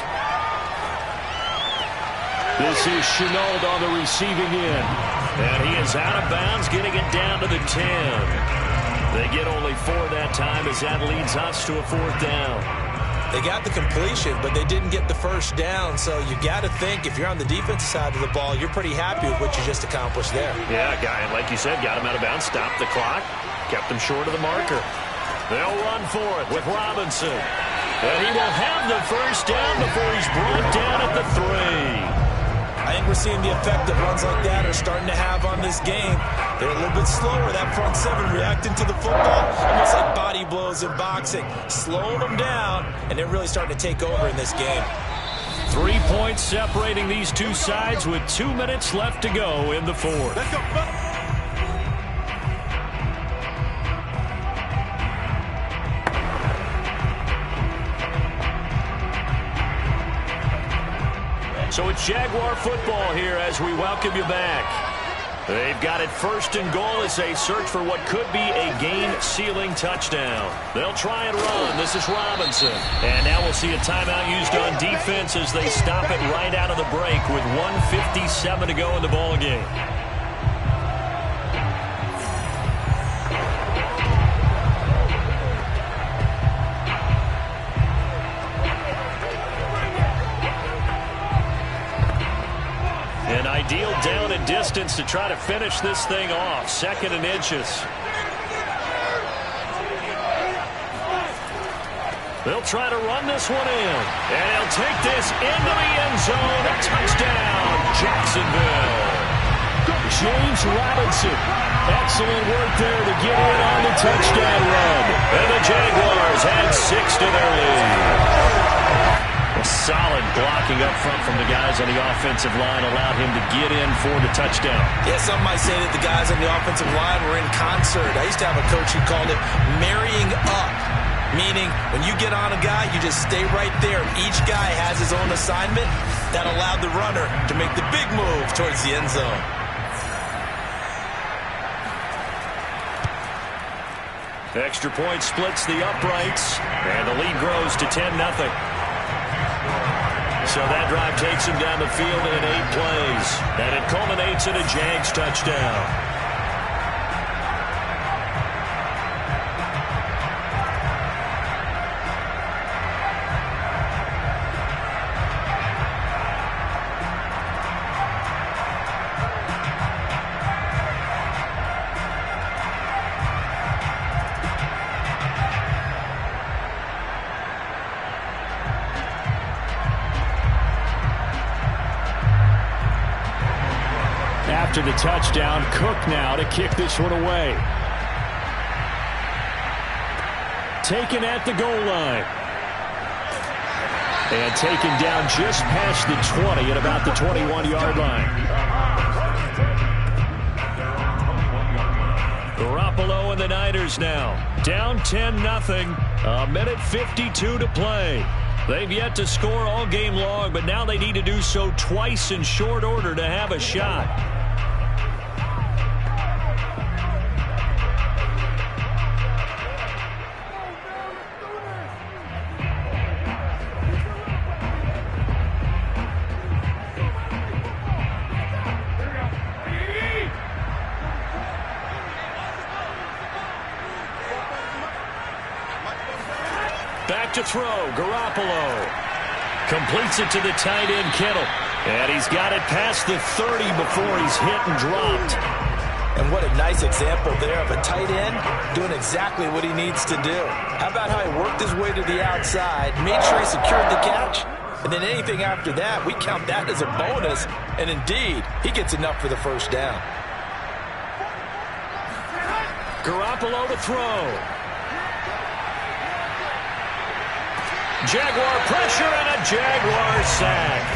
This is Chenault on the receiving end. And he is out of bounds, getting it down to the 10. They get only 4 that time as that leads us to a 4th down. They got the completion, but they didn't get the first down. So you got to think if you're on the defensive side of the ball, you're pretty happy with what you just accomplished there. Yeah, guy, like you said, got him out of bounds, stopped the clock, kept him short of the marker. They'll run for it with Robinson. And he will have the first down before he's brought down at the 3. I think we're seeing the effect that runs like that are starting to have on this game. They're a little bit slower, that front seven, reacting to the football, almost like body blows in boxing. Slowing them down, and they're really starting to take over in this game. 3 points separating these two sides with 2 minutes left to go in the fourth. Let's go. So it's Jaguar football here as we welcome you back. They've got it first and goal as they search for what could be a game-sealing touchdown. They'll try and run. This is Robinson. And now we'll see a timeout used on defense as they stop it right out of the break with 1:57 to go in the ballgame. An ideal down and distance to try to finish this thing off. 2nd and inches. They'll try to run this one in. And he'll take this into the end zone. A touchdown, Jacksonville. James Robinson. Excellent work there to get in on the touchdown run. And the Jaguars add 6 to their lead. A solid blocking up front from the guys on the offensive line allowed him to get in for the touchdown. Yeah, some might say that the guys on the offensive line were in concert. I used to have a coach who called it marrying up, meaning when you get on a guy, you just stay right there. Each guy has his own assignment that allowed the runner to make the big move towards the end zone. Extra point splits the uprights, and the lead grows to 10-0. So that drive takes him down the field in 8 plays, and it culminates in a Jags touchdown. After the touchdown, Cook now to kick this one away. Taken at the goal line. And taken down just past the 20 at about the 21-yard line. Garoppolo and the Niners now. Down 10-0. 1:52 to play. They've yet to score all game long, but now they need to do so twice in short order to have a shot. Back to throw, Garoppolo. Completes it to the tight end, Kittle. And he's got it past the 30 before he's hit and dropped. And what a nice example there of a tight end doing exactly what he needs to do. How about how he worked his way to the outside, made sure he secured the catch, and then anything after that, we count that as a bonus. And indeed, he gets enough for the first down. Garoppolo to throw. Jaguar pressure and a Jaguar sack.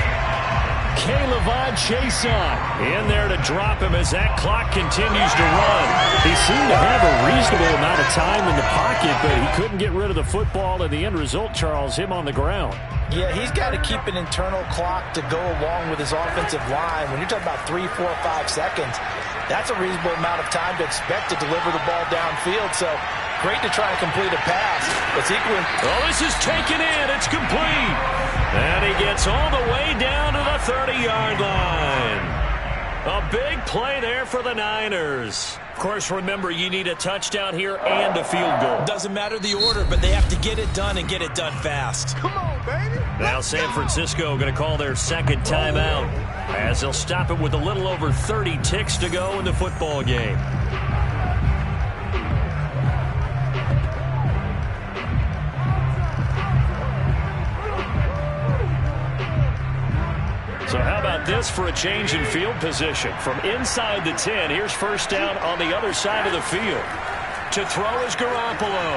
K'Lavon Chaisson in there to drop him as that clock continues to run. He seemed to have a reasonable amount of time in the pocket, but he couldn't get rid of the football, and the end result, Charles, him on the ground. Yeah, he's got to keep an internal clock to go along with his offensive line. When you're talking about 3, 4, 5 seconds, that's a reasonable amount of time to expect to deliver the ball downfield. So great to try and complete a pass. It's equal. Oh, this is taken in. It's complete. And he gets all the way down to the 30-yard line. A big play there for the Niners. Of course, remember, you need a touchdown here and a field goal. Doesn't matter the order, but they have to get it done and get it done fast. Come on, baby. Now San Francisco going to call their second timeout as they'll stop it with a little over 30 ticks to go in the football game. So how about want this for a change in field position. From inside the 10, here's first down on the other side of the field. To throw is Garoppolo.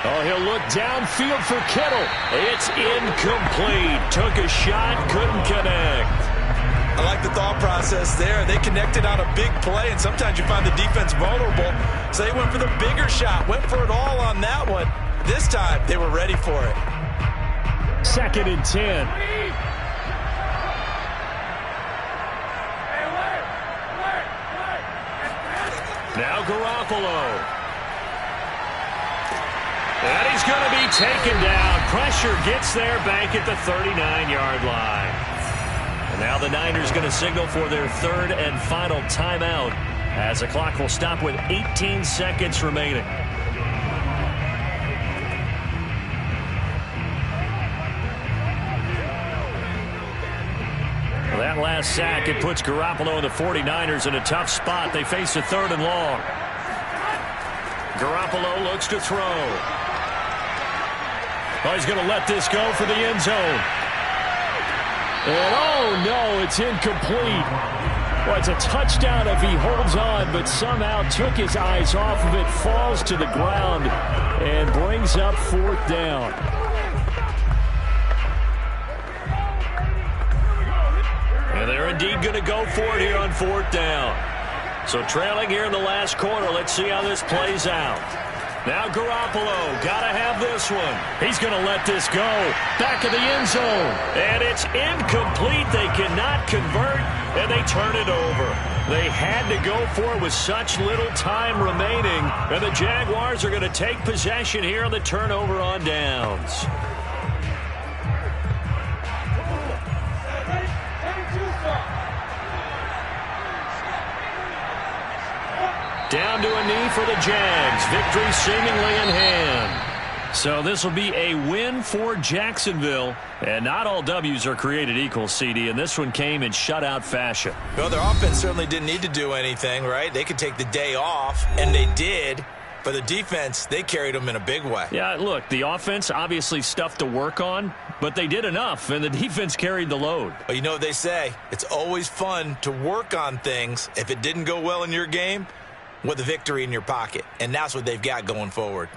Oh, he'll look downfield for Kittle. It's incomplete. Took a shot, couldn't connect. I like the thought process there. They connected on a big play, and sometimes you find the defense vulnerable. So they went for the bigger shot, went for it all on that one. This time, they were ready for it. 2nd and 10. Now Garoppolo. And he's going to be taken down. Pressure gets there back at the 39-yard line. And now the Niners going to signal for their 3rd and final timeout as the clock will stop with 18 seconds remaining. Well, that last sack, it puts Garoppolo and the 49ers in a tough spot. They face a 3rd and long. Garoppolo looks to throw. Oh, he's going to let this go for the end zone. And oh, no, it's incomplete. Well, it's a touchdown if he holds on, but somehow took his eyes off of it, falls to the ground, and brings up 4th down. And they're indeed going to go for it here on 4th down. So trailing here in the last quarter, let's see how this plays out. Now Garoppolo, got to have this one. He's going to let this go. Back of the end zone. And it's incomplete. They cannot convert, and they turn it over. They had to go for it with such little time remaining. And the Jaguars are going to take possession here on the turnover on downs. Down to a knee for the Jags. Victory seemingly in hand. So this will be a win for Jacksonville. And not all W's are created equal, CD, and this one came in shutout fashion. Well, their offense certainly didn't need to do anything, right? They could take the day off, and they did. But the defense, they carried them in a big way. Yeah, look, the offense, obviously stuff to work on, but they did enough, and the defense carried the load. But you know what they say? It's always fun to work on things. If it didn't go well in your game, with a victory in your pocket. And that's what they've got going forward.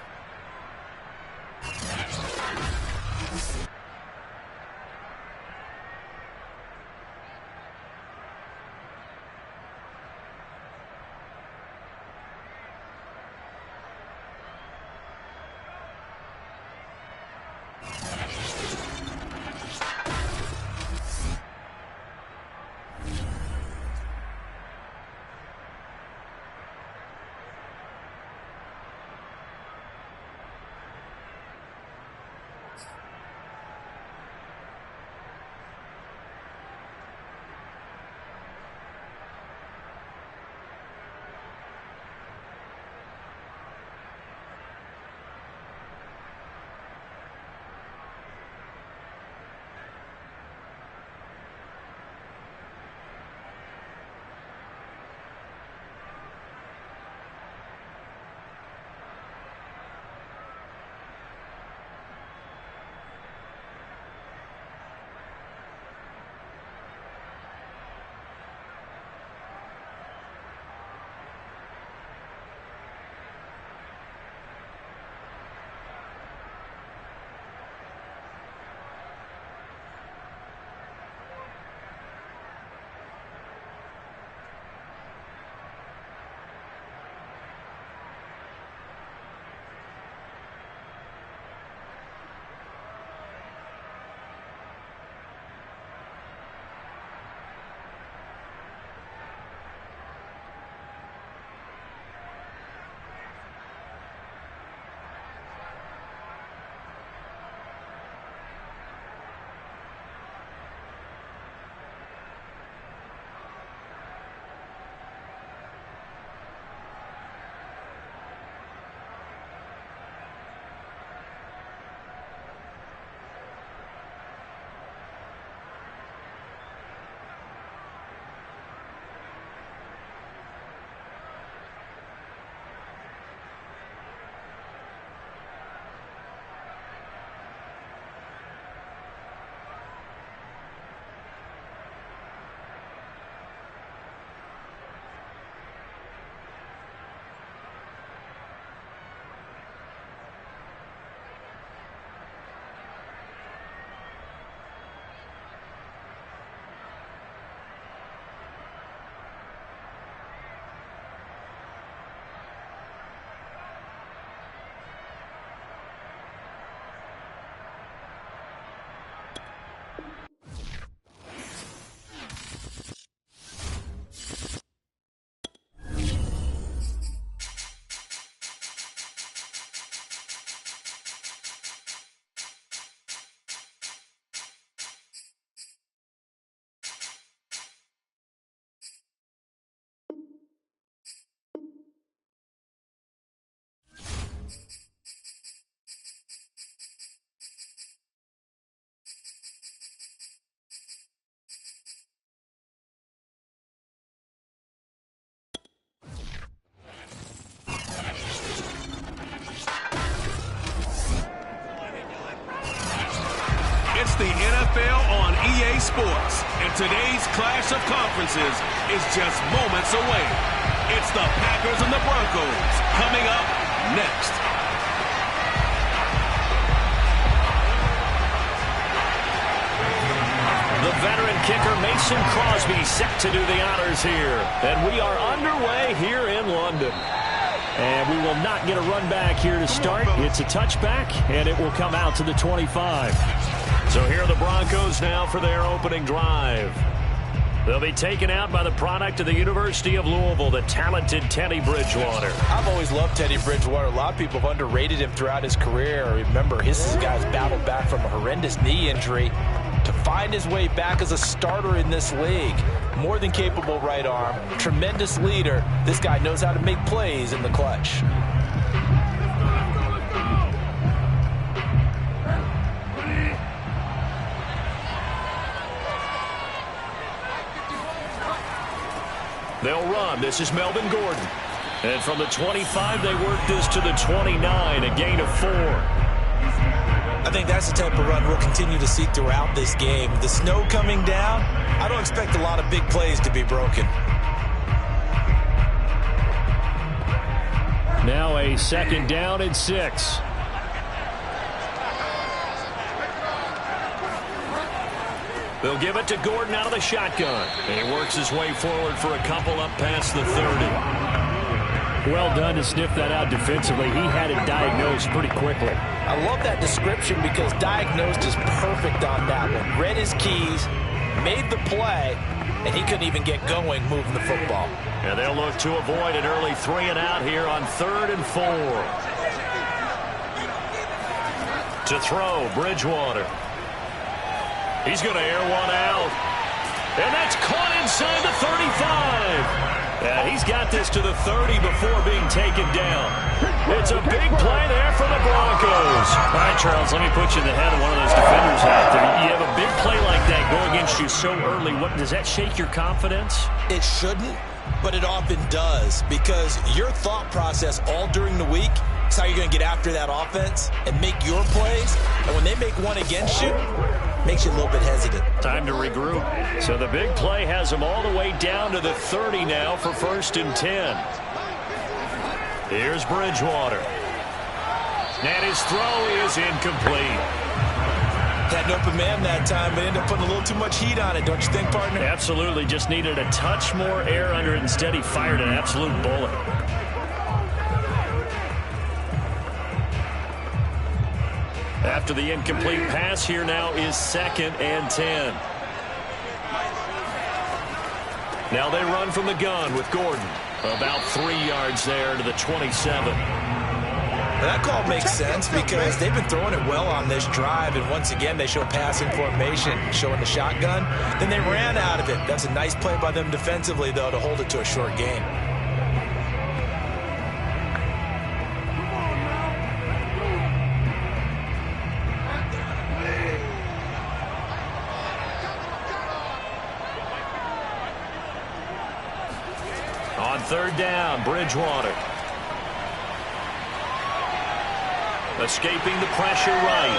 Sports, and today's clash of conferences is just moments away. It's the Packers and the Broncos coming up next. The veteran kicker Mason Crosby set to do the honors here. And we are underway here in London. And we will not get a run back here to start. It's a touchback, and it will come out to the 25. So here are the Broncos now for their opening drive. They'll be taken out by the product of the University of Louisville, the talented Teddy Bridgewater. I've always loved Teddy Bridgewater. A lot of people have underrated him throughout his career. Remember, his guy's battled back from a horrendous knee injury to find his way back as a starter in this league. More than capable right arm, tremendous leader. This guy knows how to make plays in the clutch. They'll run. This is Melvin Gordon. And from the 25, they work this to the 29, a gain of 4. I think that's the type of run we'll continue to see throughout this game. The snow coming down, I don't expect a lot of big plays to be broken. Now a second down and 6. They'll give it to Gordon out of the shotgun. And he works his way forward for a couple up past the 30. Well done to sniff that out defensively. He had it diagnosed pretty quickly. I love that description because diagnosed is perfect on that one. Read his keys, made the play, and he couldn't even get going moving the football. And they'll look to avoid an early 3 and out here on 3rd and 4. To throw, Bridgewater. He's going to air one out. And that's caught inside the 35. Yeah, he's got this to the 30 before being taken down. It's a big play there for the Broncos. All right, Charles, let me put you in the head of one of those defenders out there. You have a big play like that go against you so early. What does that shake your confidence? It shouldn't, but it often does, because your thought process all during the week is how you're going to get after that offense and make your plays. And when they make one against you, makes you a little bit hesitant. Time to regroup. So the big play has them all the way down to the 30 now for 1st and 10. Here's Bridgewater. And his throw is incomplete. Had an open man that time, but ended up putting a little too much heat on it, don't you think, partner? Absolutely. Just needed a touch more air under it. Instead, he fired an absolute bullet. After the incomplete pass, here now is 2nd and 10. Now they run from the gun with Gordon. About 3 yards there to the 27. That call makes sense because they've been throwing it well on this drive, and once again they show passing formation, showing the shotgun. Then they ran out of it. That's a nice play by them defensively, though, to hold it to a short gain. On 3rd down, Bridgewater. Escaping the pressure right.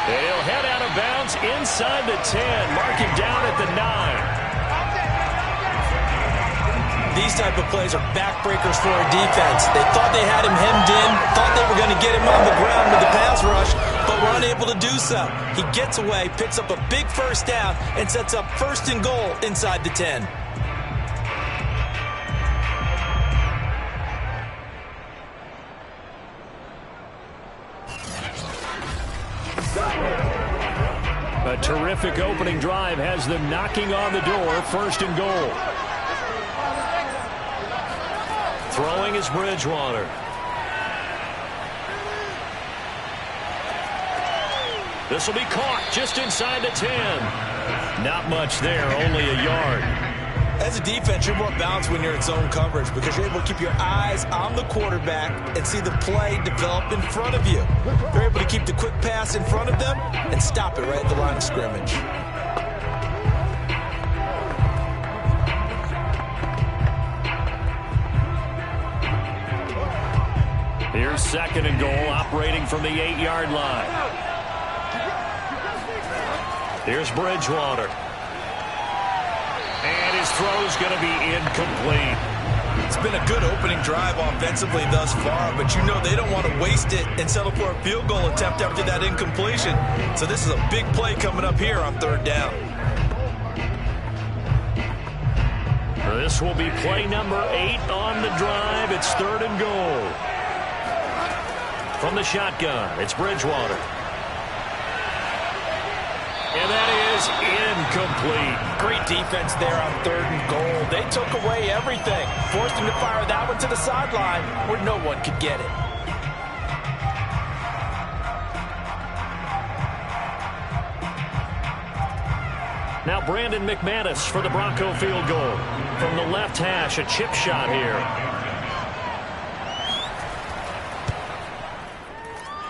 He'll head out of bounds inside the 10. Mark him down at the 9. These type of plays are backbreakers for a defense. They thought they had him hemmed in, thought they were going to get him on the ground with the pass rush, but were unable to do so. He gets away, picks up a big 1st down, and sets up 1st and goal inside the 10. A terrific opening drive has them knocking on the door. 1st and goal. Throwing is Bridgewater. This will be caught just inside the 10. Not much there, only a yard. As a defense, you're more balanced when you're in zone coverage because you're able to keep your eyes on the quarterback and see the play develop in front of you. You're able to keep the quick pass in front of them and stop it right at the line of scrimmage. Here's 2nd and goal, operating from the 8-yard line. Here's Bridgewater. And his throw's going to be incomplete. It's been a good opening drive offensively thus far, but you know they don't want to waste it and settle for a field goal attempt after that incompletion. So this is a big play coming up here on third down. This will be play number 8 on the drive. It's third and goal. From the shotgun, it's Bridgewater. And that is incomplete. Great defense there on third and goal. They took away everything. Forced him to fire that one to the sideline where no one could get it. Now Brandon McManus for the Bronco field goal. From the left hash, a chip shot here.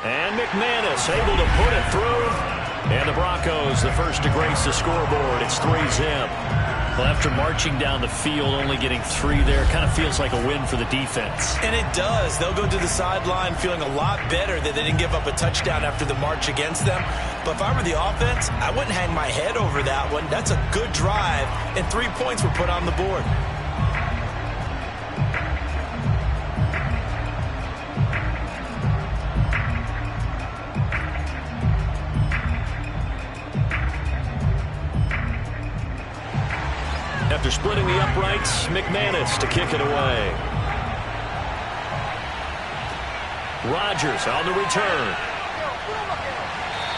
And McManus able to put it through. And the Broncos, the first to grace the scoreboard. It's 3-zip. Well, after marching down the field, only getting 3 there, kind of feels like a win for the defense. And it does. They'll go to the sideline feeling a lot better that they didn't give up a touchdown after the march against them. But if I were the offense, I wouldn't hang my head over that one. That's a good drive, and 3 points were put on the board. After splitting the uprights, McManus to kick it away. Rodgers on the return.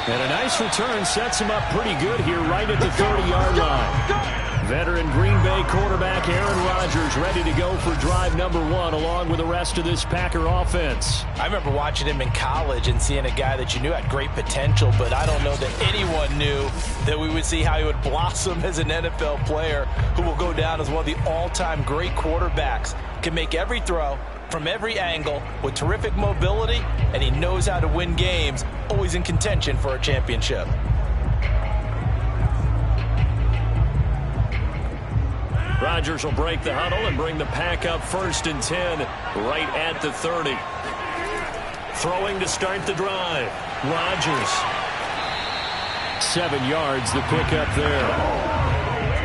And a nice return sets him up pretty good here right at the 30-yard line. Veteran Green Bay quarterback Aaron Rodgers ready to go for drive number 1 along with the rest of this Packer offense. I remember watching him in college and seeing a guy that you knew had great potential, but I don't know that anyone knew that we would see how he would blossom as an NFL player who will go down as one of the all-time great quarterbacks. Can make every throw from every angle with terrific mobility, and he knows how to win games, always in contention for a championship. Rodgers will break the huddle and bring the Pack up 1st and 10 right at the 30. Throwing to start the drive. Rodgers. 7 yards, the pickup there.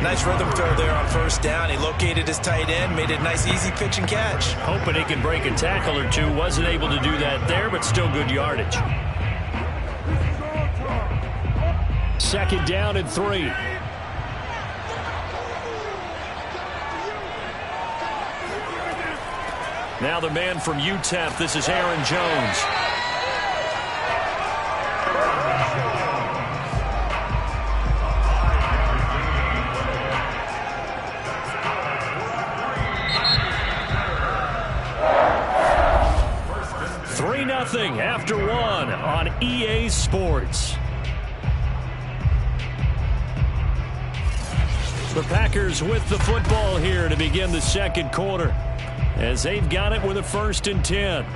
Nice rhythm throw there on first down. He located his tight end, made it a nice easy pitch and catch. Hoping he can break a tackle or two. Wasn't able to do that there, but still good yardage. 2nd down and 3. Now the man from UTEP, this is Aaron Jones. Nothing after 1 on EA Sports. The Packers with the football here to begin the 2nd quarter as they've got it with a 1st and 10.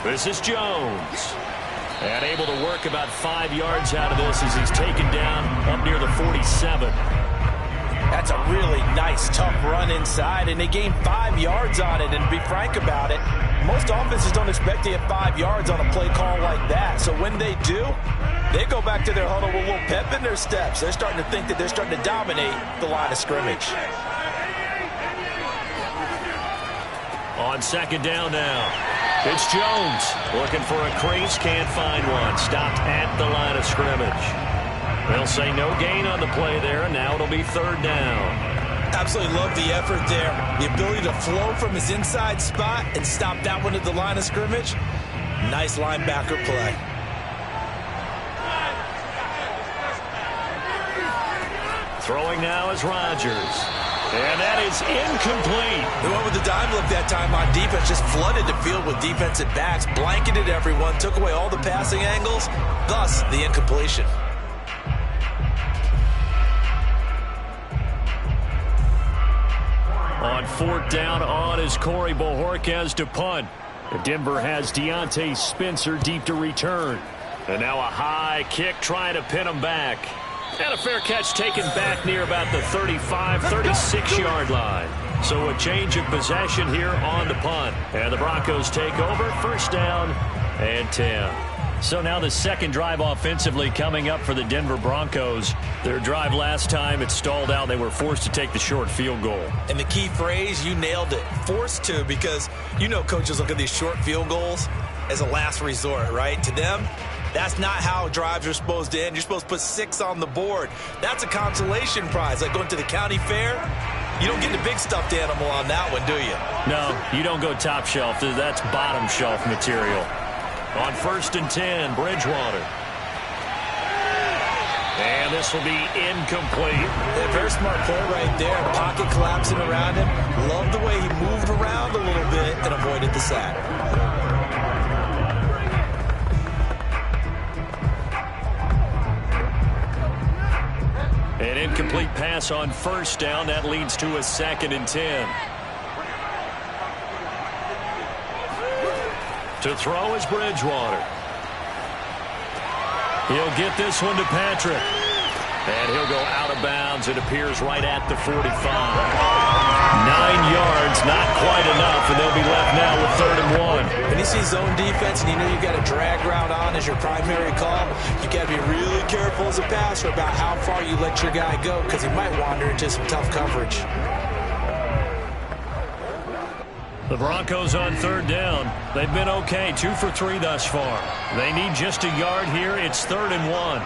This is Jones. And able to work about 5 yards out of this as he's taken down up near the 47. That's a really nice, tough run inside, and they gained 5 yards on it. And to be frank about it, most offenses don't expect to get 5 yards on a play call like that. So when they do, they go back to their huddle with a little pep in their steps. They're starting to think that they're starting to dominate the line of scrimmage. On 2nd down now. It's Jones looking for a crease, can't find one. Stopped at the line of scrimmage. They'll say no gain on the play there, and now it'll be 3rd down. Absolutely love the effort there. The ability to flow from his inside spot and stop that one at the line of scrimmage. Nice linebacker play. Throwing now is Rodgers. And that is incomplete. They went with the dime look that time on defense, just flooded the field with defensive backs, blanketed everyone, took away all the passing angles, thus the incompletion. On 4th down on is Corey Bojorquez to punt. And Denver has Deontay Spencer deep to return. And now a high kick trying to pin him back. And a fair catch taken back near about the 35, 36-yard line. So a change of possession here on the punt. And the Broncos take over, first down and 10. So now the second drive offensively coming up for the Denver Broncos. Their drive last time, it stalled out. They were forced to take the short field goal. And the key phrase, you nailed it, forced to, because you know coaches look at these short field goals as a last resort, right? To them, that's not how drives are supposed to end. You're supposed to put 6 on the board. That's a consolation prize, like going to the county fair. You don't get the big stuffed animal on that one, do you? No, you don't go top shelf. That's bottom shelf material. On 1st and 10, Bridgewater. And this will be incomplete. A very smart play right there. Pocket collapsing around him. Love the way he moved around a little bit and avoided the sack. An incomplete pass on 1st down. That leads to a 2nd and 10. To throw is Bridgewater. He'll get this one to Patrick. And he'll go out of bounds. It appears right at the 45. 9 yards, not quite enough, and they'll be left now with 3rd and 1. When you see zone defense and you know you've got a drag route on as your primary call, you got to be really careful as a passer about how far you let your guy go, because he might wander into some tough coverage. The Broncos on 3rd down. They've been okay, 2 for 3 thus far. They need just a yard here. It's 3rd and 1.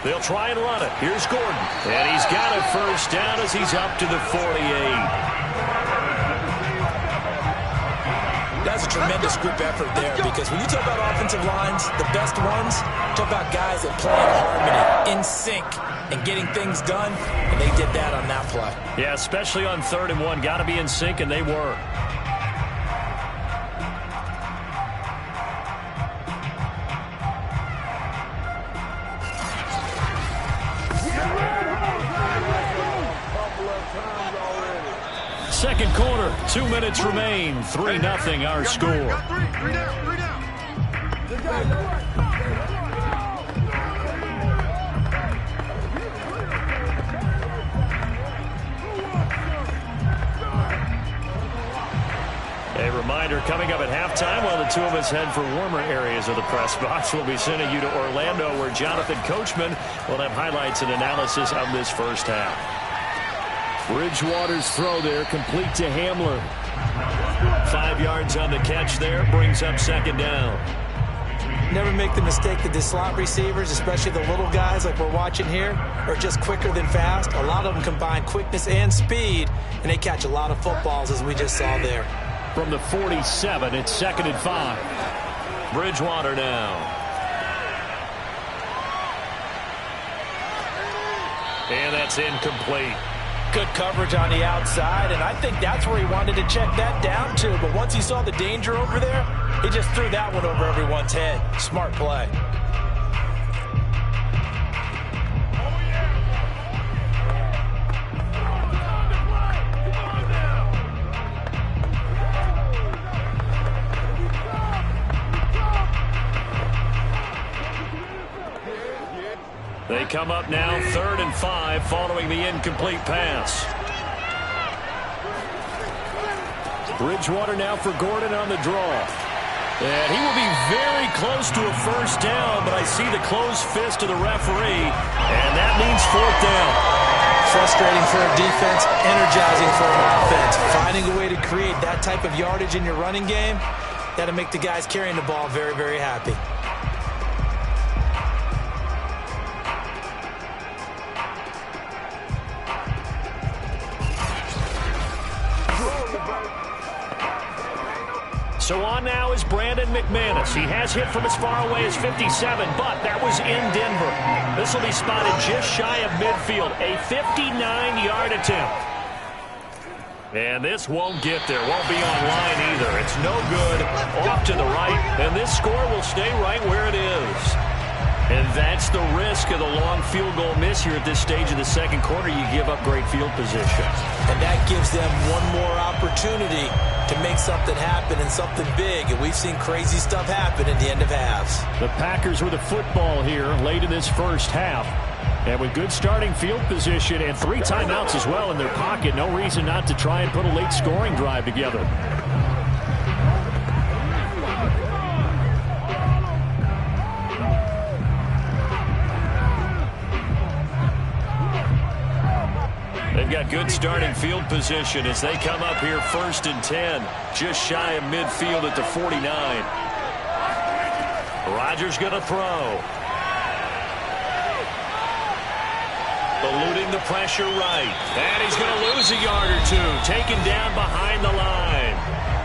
They'll try and run it. Here's Gordon. And he's got a first down as he's up to the 48. That's a tremendous group effort there, because when you talk about offensive lines, the best ones, talk about guys that play in harmony, in sync, and getting things done, and they did that on that play. Yeah, especially on 3rd and 1. Got to be in sync, and they were. Second quarter, 2 minutes remain. 3-0 our score. Three down. A reminder, coming up at halftime, while the two of us head for warmer areas of the press box, we'll be sending you to Orlando, where Jonathan Coachman will have highlights and analysis of this first half. Bridgewater's throw there, complete to Hamler. 5 yards on the catch there, brings up 2nd down. Never make the mistake that the slot receivers, especially the little guys like we're watching here, are just quicker than fast. A lot of them combine quickness and speed, and they catch a lot of footballs, as we just saw there. From the 47, it's 2nd and 5. Bridgewater now. And that's incomplete. Good coverage on the outside, and I think that's where he wanted to check that down to. But once he saw the danger over there, he just threw that one over everyone's head. Smart play. They come up now 3rd and 5 following the incomplete pass. Bridgewater now for Gordon on the draw. And he will be very close to a first down, but I see the closed fist of the referee, and that means 4th down. Frustrating for a defense, energizing for an offense. Finding a way to create that type of yardage in your running game, that'll make the guys carrying the ball very, very happy. So on now is Brandon McManus. He has hit from as far away as 57, but that was in Denver. This will be spotted just shy of midfield. A 59-yard attempt. And this won't get there. Won't be on line either. It's no good. Off to the right, and this score will stay right where it is. And that's the risk of the long field goal miss here at this stage of the second quarter. You give up great field position. And that gives them one more opportunity to make something happen and something big. And we've seen crazy stuff happen at the end of halves. The Packers with the football here late in this first half. And with good starting field position and 3 timeouts as well in their pocket, no reason not to try and put a late scoring drive together. They've got good starting field position as they come up here 1st and 10, just shy of midfield at the 49. Rodgers going to throw. Eluding the pressure right. And he's going to lose a yard or 2, taken down behind the line.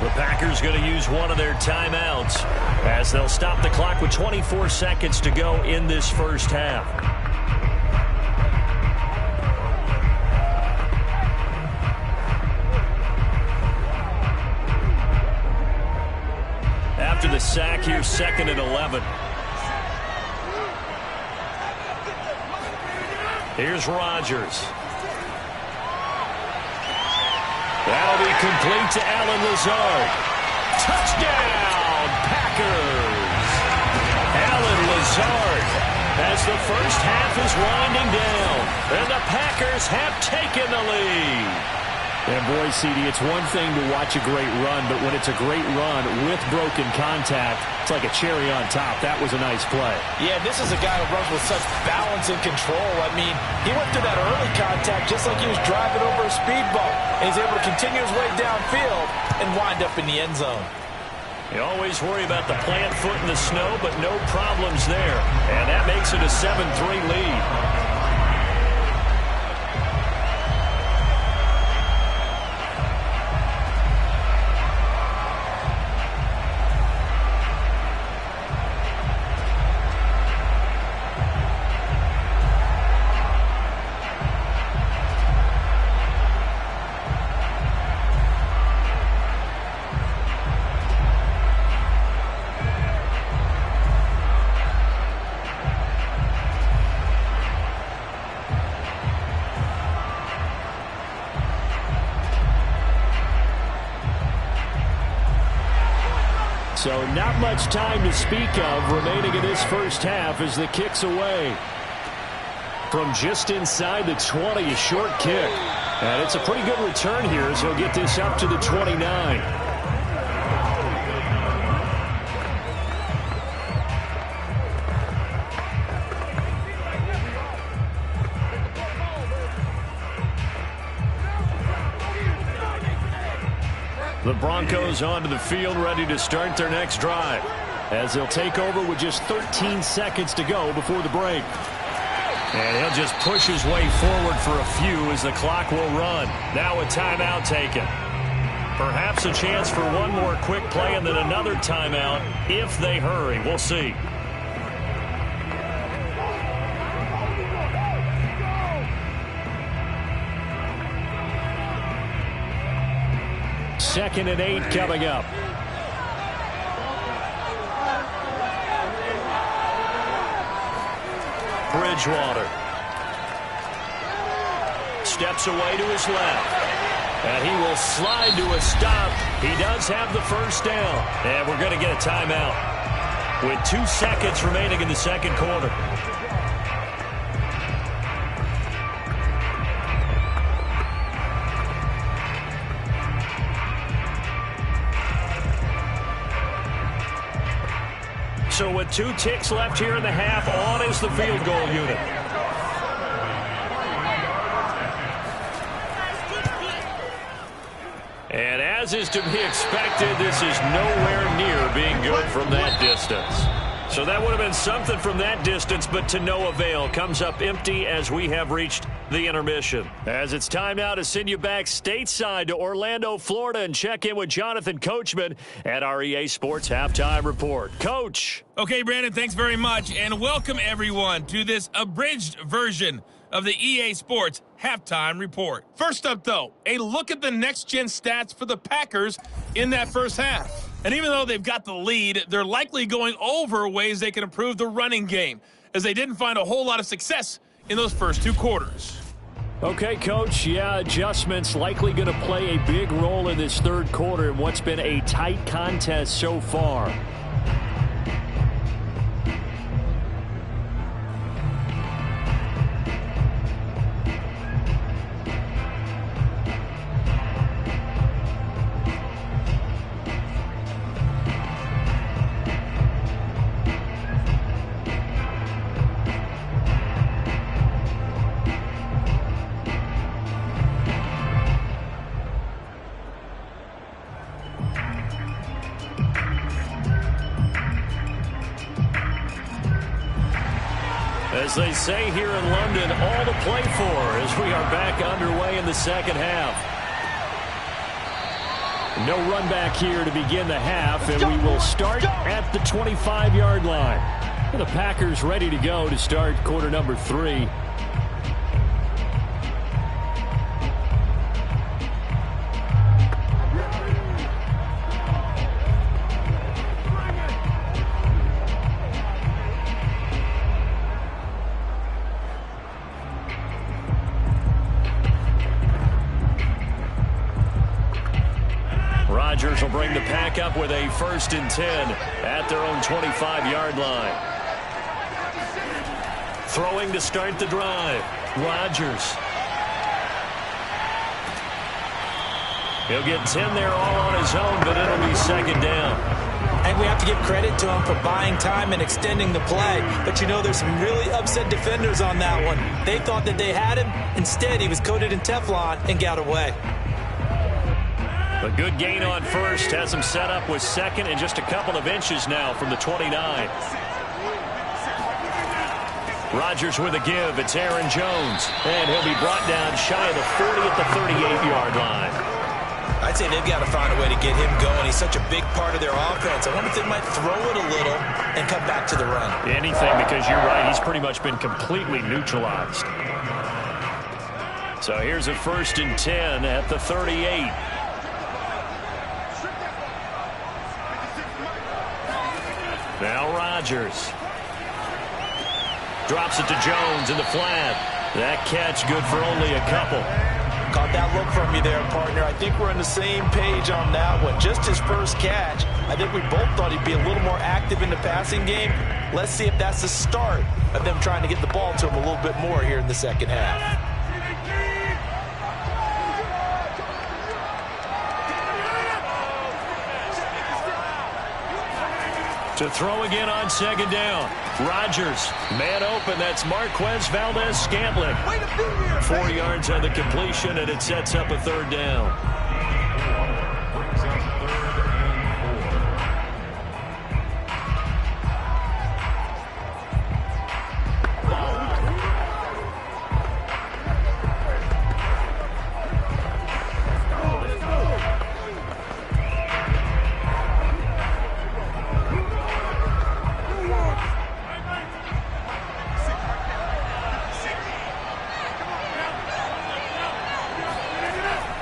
The Packers going to use one of their timeouts as they'll stop the clock with 24 seconds to go in this first half. After the sack here, 2nd and 11. Here's Rodgers. That'll be complete to Allen Lazard. Touchdown, Packers! Allen Lazard as the first half is winding down, and the Packers have taken the lead. And boy, CD, it's one thing to watch a great run, but when it's a great run with broken contact, it's like a cherry on top. That was a nice play. Yeah, this is a guy who runs with such balance and control. I mean, he went through that early contact just like he was driving over a speed bump. And he's able to continue his way downfield and wind up in the end zone. You always worry about the plant foot in the snow, but no problems there. And that makes it a 7-3 lead. So not much time to speak of remaining in this first half as the kick's away. From just inside the 20, a short kick. And it's a pretty good return here as he'll get this up to the 29. The Broncos onto the field, ready to start their next drive, as they'll take over with just 13 seconds to go before the break. And he'll just push his way forward for a few as the clock will run. Now a timeout taken. Perhaps a chance for one more quick play and then another timeout if they hurry. We'll see. Second and 8 coming up. Bridgewater steps away to his left. And he will slide to a stop. He does have the first down. And we're going to get a timeout with 2 seconds remaining in the second quarter. So with 2 ticks left here in the half, on is the field goal unit. And as is to be expected, this is nowhere near being good from that distance. So that would have been something from that distance, but to no avail. Comes up empty as we have reached the intermission. As it's time now to send you back stateside to Orlando, Florida, and check in with Jonathan Coachman at our EA Sports Halftime Report. Coach. Okay, Brandon, thanks very much, and welcome everyone to this abridged version of the EA Sports Halftime Report. First up, though, a look at the next-gen stats for the Packers in that first half. And even though they've got the lead, they're likely going over ways they can improve the running game, as they didn't find a whole lot of success in those first 2 quarters. Okay, Coach, yeah, adjustments likely going to play a big role in this third quarter in what's been a tight contest so far. As they say here in London, all to play for as we are back underway in the second half. No run back here to begin the half, and we will start at the 25-yard line. And the Packers ready to go to start quarter number 3. Rodgers will bring the pack up with a 1st and 10 at their own 25-yard line. Throwing to start the drive. Rodgers. He'll get 10 there all on his own, but it'll be 2nd down. And we have to give credit to him for buying time and extending the play. But you know, there's some really upset defenders on that one. They thought that they had him. Instead, he was coated in Teflon and got away. A good gain on 1st has him set up with 2nd and just a couple of inches now from the 29. Rodgers with a give. It's Aaron Jones. And he'll be brought down shy of the 40 at the 38-yard line. I'd say they've got to find a way to get him going. He's such a big part of their offense. I wonder if they might throw it a little and come back to the run. Anything, because you're right. He's pretty much been completely neutralized. So here's a 1st and 10 at the 38. Now Rodgers. Drops it to Jones in the flat. That catch good for only a couple. Caught that look from you there, partner. I think we're on the same page on that one. Just his first catch. I think we both thought he'd be a little more active in the passing game. Let's see if that's the start of them trying to get the ball to him a little bit more here in the second half. To throw again on 2nd down. Rodgers, man open. That's Marquez Valdez-Scantling. 4 yards on the completion, and it sets up a 3rd down.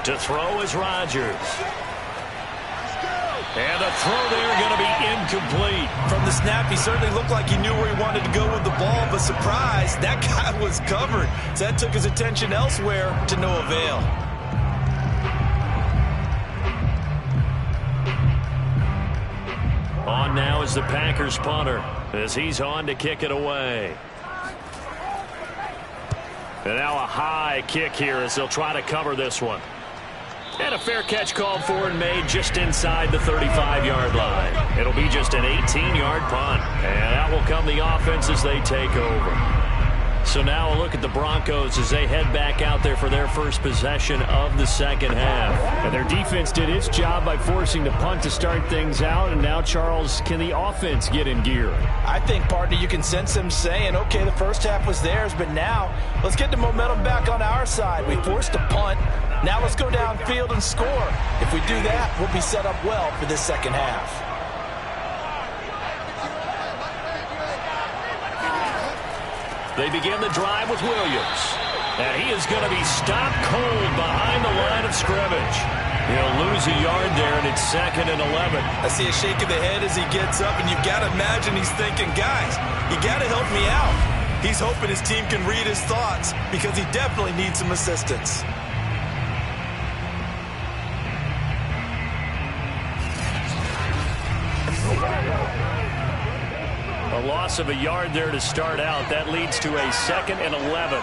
To throw is Rodgers. And the throw there going to be incomplete. From the snap, he certainly looked like he knew where he wanted to go with the ball, but surprise, that guy was covered. So that took his attention elsewhere to no avail. On now is the Packers punter as he's on to kick it away. And now a high kick here as they'll try to cover this one. And a fair catch called for and made just inside the 35-yard line. It'll be just an 18-yard punt. And out will come the offense as they take over. So now a look at the Broncos as they head back out there for their first possession of the second half. And their defense did its job by forcing the punt to start things out. And now, Charles, can the offense get in gear? I think, partner, you can sense them saying, okay, the first half was theirs, but now let's get the momentum back on our side. We forced a punt. Now let's go downfield and score. If we do that, we'll be set up well for this second half. They begin the drive with Williams. And he is going to be stopped cold behind the line of scrimmage. He'll lose a yard there, and it's 2nd and 11. I see a shake of the head as he gets up, and you've got to imagine he's thinking, guys, you got to help me out. He's hoping his team can read his thoughts because he definitely needs some assistance. A loss of a yard there to start out. That leads to a 2nd and 11.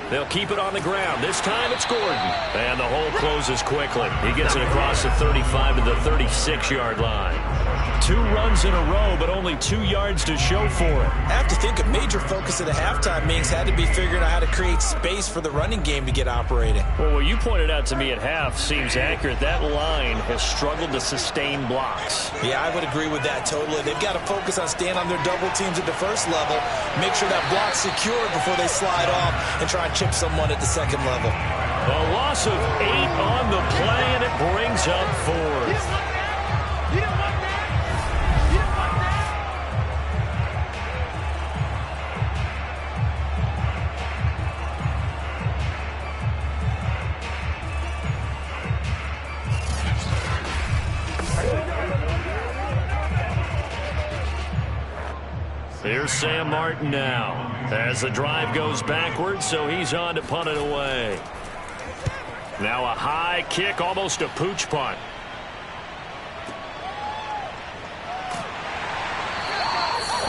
They'll keep it on the ground. This time it's Gordon. And the hole closes quickly. He gets it across the 35 to the 36-yard line. 2 runs in a row, but only 2 yards to show for it. I have to think a major focus of the halftime meetings had to be figuring out how to create space for the running game to get operating. Well, what you pointed out to me at half seems accurate. That line has struggled to sustain blocks. Yeah, I would agree with that totally. They've got to focus on staying on their double teams at the first level, make sure that block's secure before they slide off and try and chip someone at the second level. A loss of 8 on the play, and it brings up 4th. Here's Sam Martin now as the drive goes backwards, so he's on to punt it away. Now a high kick, almost a pooch punt.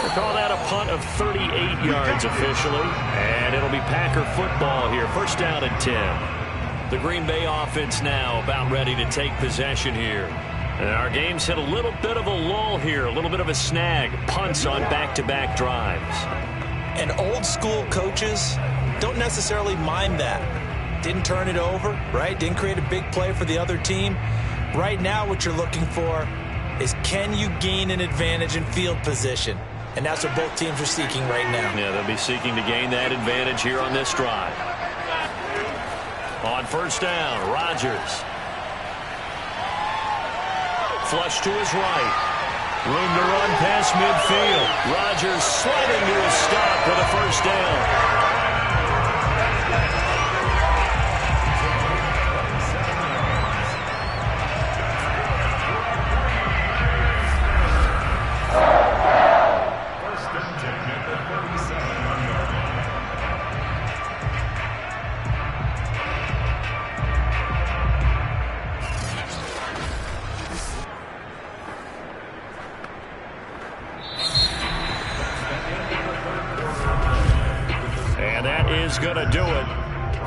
They call that a punt of 38 yards officially, and it'll be Packer football here. 1st down and 10. The Green Bay offense now about ready to take possession here. And our game's hit a little bit of a lull here, a little bit of a snag. Punts on back-to-back drives. And old school coaches don't necessarily mind that. Didn't turn it over, right? Didn't create a big play for the other team. Right now what you're looking for is, can you gain an advantage in field position? And that's what both teams are seeking right now. Yeah, they'll be seeking to gain that advantage here on this drive. On 1st down, Rodgers. Flush to his right. Room to run past midfield. Rodgers sliding to a stop for the 1st down. Going to do it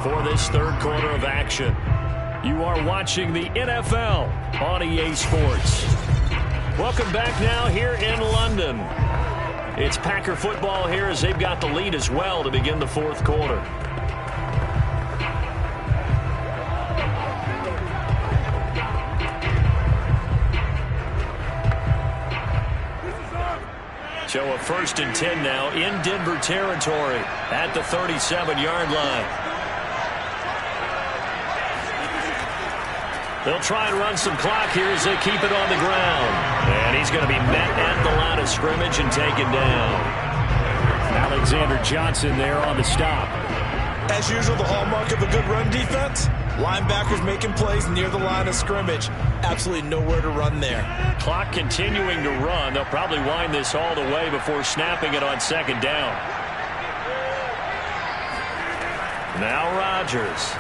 for this 3rd quarter of action. You are watching the NFL on EA Sports. Welcome back now here in London. It's Packer football here as they've got the lead as well to begin the 4th quarter. So a 1st and 10 now in Denver territory at the 37-yard line. They'll try and run some clock here as they keep it on the ground. And he's going to be met at the line of scrimmage and taken down. Alexander Johnson there on the stop. As usual, the hallmark of a good run defense, linebackers making plays near the line of scrimmage. Absolutely nowhere to run there. Clock continuing to run. They'll probably wind this all the way before snapping it on 2nd down. Now Rodgers.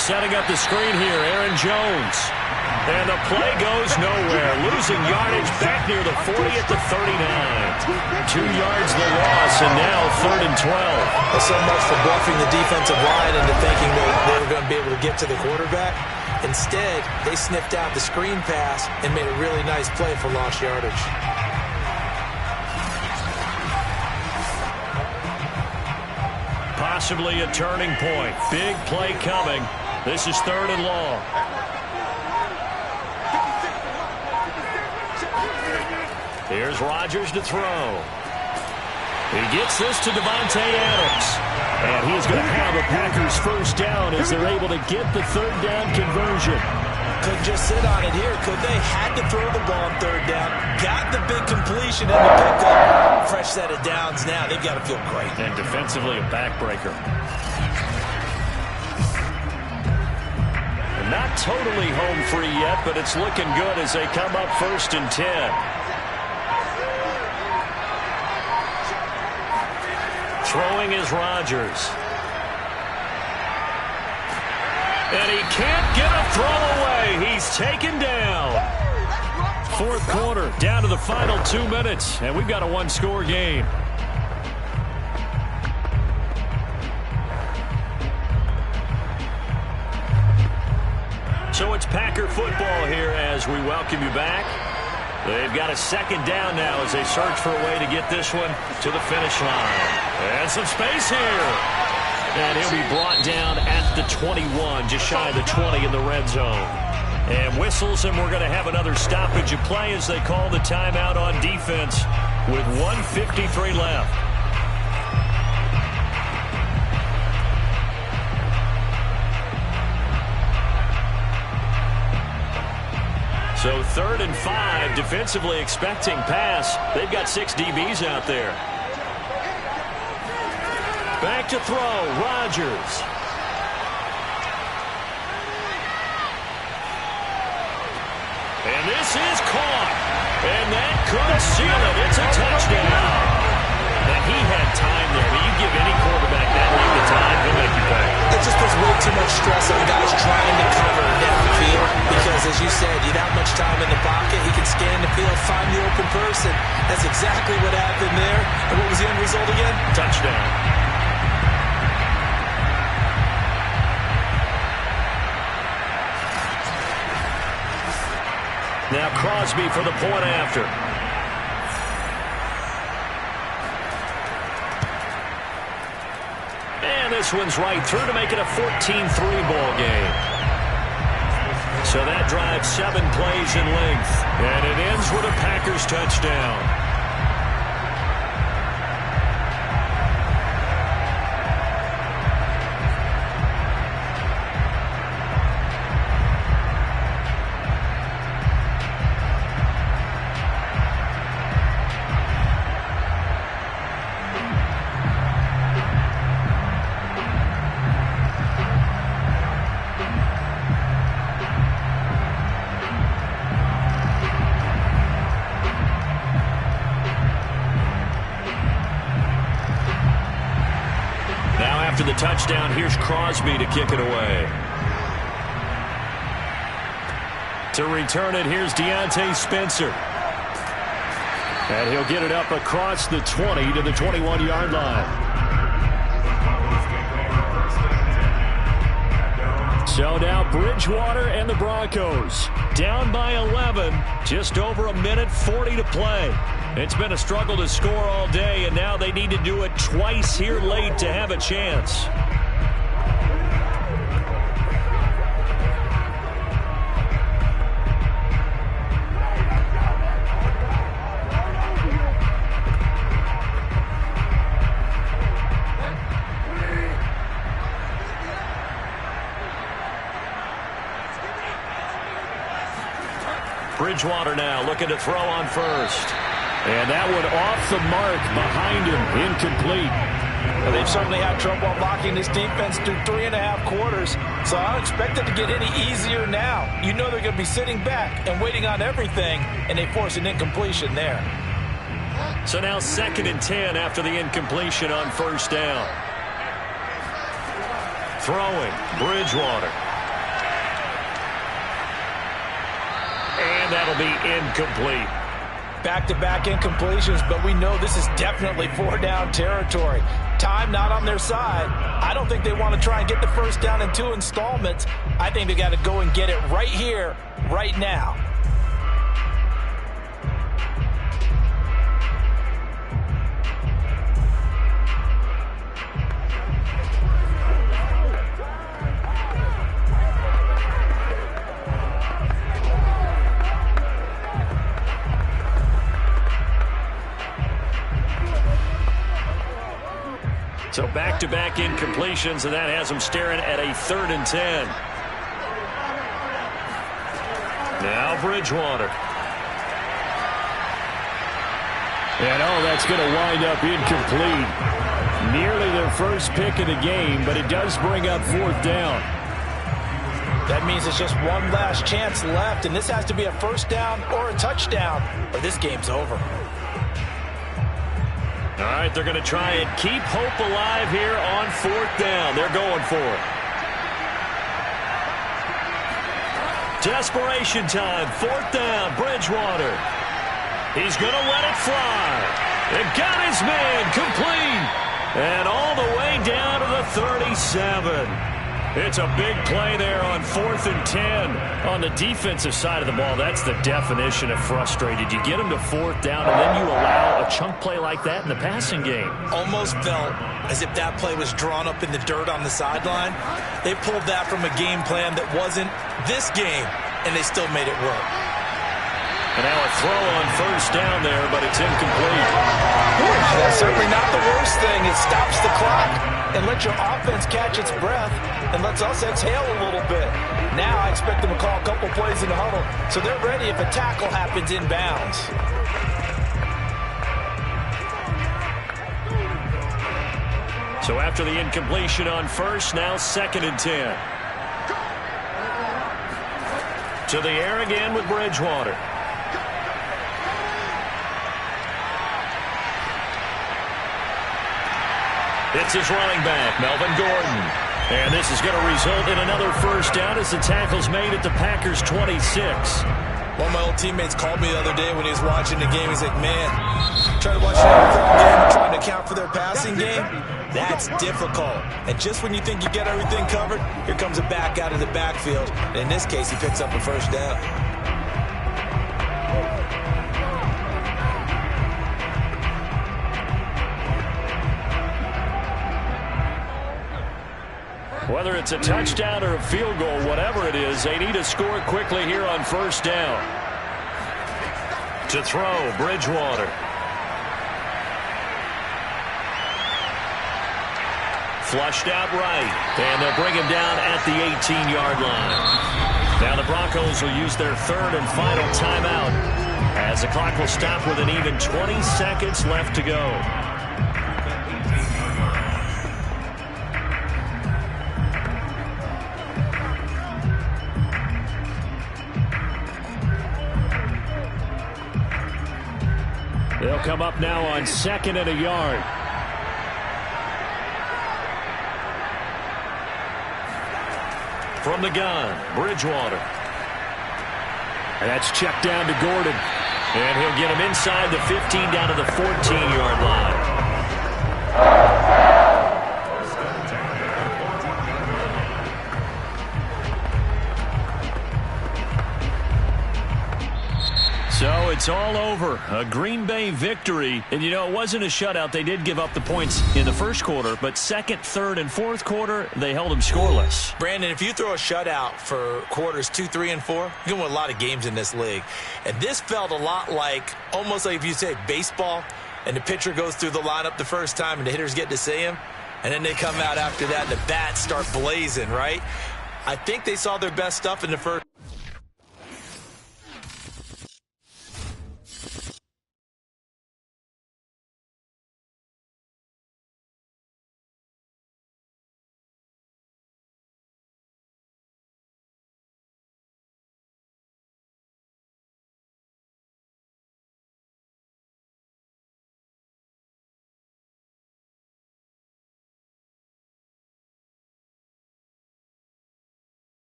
Setting up the screen here, Aaron Jones. And the play goes nowhere. Losing yardage back near the 40 at the 39. 2 yards the loss, and now 3rd and 12. Well, so much for bluffing the defensive line into thinking they were going to be able to get to the quarterback. Instead, they sniffed out the screen pass and made a really nice play for lost yardage. Possibly a turning point. Big play coming. This is 3rd and long. Here's Rodgers to throw. He gets this to Devontae Adams. And he's going to have the Packers 1st down as they're able to get the 3rd down conversion. Couldn't just sit on it here, could they? Had to throw the ball on 3rd down. Got the big completion and the pickup. Fresh set of downs now. They've got to feel great. And defensively a backbreaker. Not totally home free yet, but it's looking good as they come up 1st and 10. Throwing is Rodgers. And he can't get a throw away. He's taken down. 4th quarter, down to the final 2 minutes, and we've got a one-score game. So it's Packer football here as we welcome you back. They've got a 2nd down now as they search for a way to get this one to the finish line. And some space here. And he'll be brought down at the 21, just shy of the 20 in the red zone. And whistles, and we're going to have another stoppage of play as they call the timeout on defense with 1:53 left. So 3rd and 5, defensively expecting pass. They've got 6 DBs out there. Back to throw, Rodgers. And this is caught. And that could seal it. It's a touchdown. Now, he had time there. But you give any quarterback that length of time, he'll make you pay. It just puts way too much stress on guys trying to cover downfield because, as you said, you don't have much time in the pocket. He can scan the field, find the open person. That's exactly what happened there. And what was the end result again? Touchdown. Now Crosby for the point after. And this one's right through to make it a 14-3 ball game. So that drives 7 plays in length. And it ends with a Packers touchdown. The touchdown, here's Crosby to kick it away. To return it, here's Deontay Spencer. And he'll get it up across the 20 to the 21-yard line. So now Bridgewater and the Broncos down by 11, just over 1:40 to play. It's been a struggle to score all day, and now they need to do it twice here late to have a chance. Bridgewater now looking to throw on first. And that one off the mark behind him, incomplete. Well, they've certainly had trouble blocking this defense through 3.5 quarters, so I don't expect it to get any easier now. You know they're going to be sitting back and waiting on everything, and they force an incompletion there. So now 2nd and 10 after the incompletion on 1st down. Throwing, Bridgewater. And that'll be incomplete. Back-to-back incompletions, but we know this is definitely 4-down territory. Time not on their side. I don't think they want to try and get the 1st down in 2 installments. I think they got to go and get it right here, right now. So back-to-back incompletions, and that has them staring at a 3rd and 10. Now Bridgewater. And that's going to wind up incomplete. Nearly their first pick of the game, but it does bring up 4th down. That means it's just one last chance left, and this has to be a first down or a touchdown, or this game's over. All right, they're going to try and keep hope alive here on 4th down. They're going for it. Desperation time, 4th down, Bridgewater. He's going to let it fly. And got his man complete. And all the way down to the 37. It's a big play there on 4th and 10. On the defensive side of the ball, that's the definition of frustrated. You get them to 4th down, and then you allow a chunk play like that in the passing game. Almost felt as if that play was drawn up in the dirt on the sideline. They pulled that from a game plan that wasn't this game, and they still made it work. And now a throw on 1st down there, but it's incomplete. That's certainly not the worst thing. It stops the clock and lets your offense catch its breath and lets us exhale a little bit. Now I expect them to call a couple plays in the huddle so they're ready if a tackle happens inbounds. So after the incompletion on 1st, now 2nd and 10. To the air again with Bridgewater. It's his running back, Melvin Gordon. And this is going to result in another 1st down as the tackle's made at the Packers' 26. One of my old teammates called me the other day when he was watching the game. He's like, man, trying to watch an NFL game, trying to account for their passing game, that's difficult. And just when you think you get everything covered, here comes a back out of the backfield. And in this case, he picks up a 1st down. Whether it's a touchdown or a field goal, whatever it is, they need to score quickly here on 1st down. To throw, Bridgewater. Flushed out right, and they'll bring him down at the 18-yard line. Now the Broncos will use their 3rd and final timeout as the clock will stop with an even 20 seconds left to go. They'll come up now on 2nd and a yard. From the gun, Bridgewater. And that's checked down to Gordon. And he'll get him inside the 15 down to the 14-yard line. So it's all over. A Green Bay victory. And, you know, it wasn't a shutout. They did give up the points in the 1st quarter. But 2nd, 3rd, and 4th quarter, they held them scoreless. Brandon, if you throw a shutout for quarters 2, 3, and 4, you're going to win a lot of games in this league. And this felt a lot like, almost like if you say baseball, and the pitcher goes through the lineup the first time and the hitters get to see him, and then they come out after that and the bats start blazing, right? I think they saw their best stuff in the first.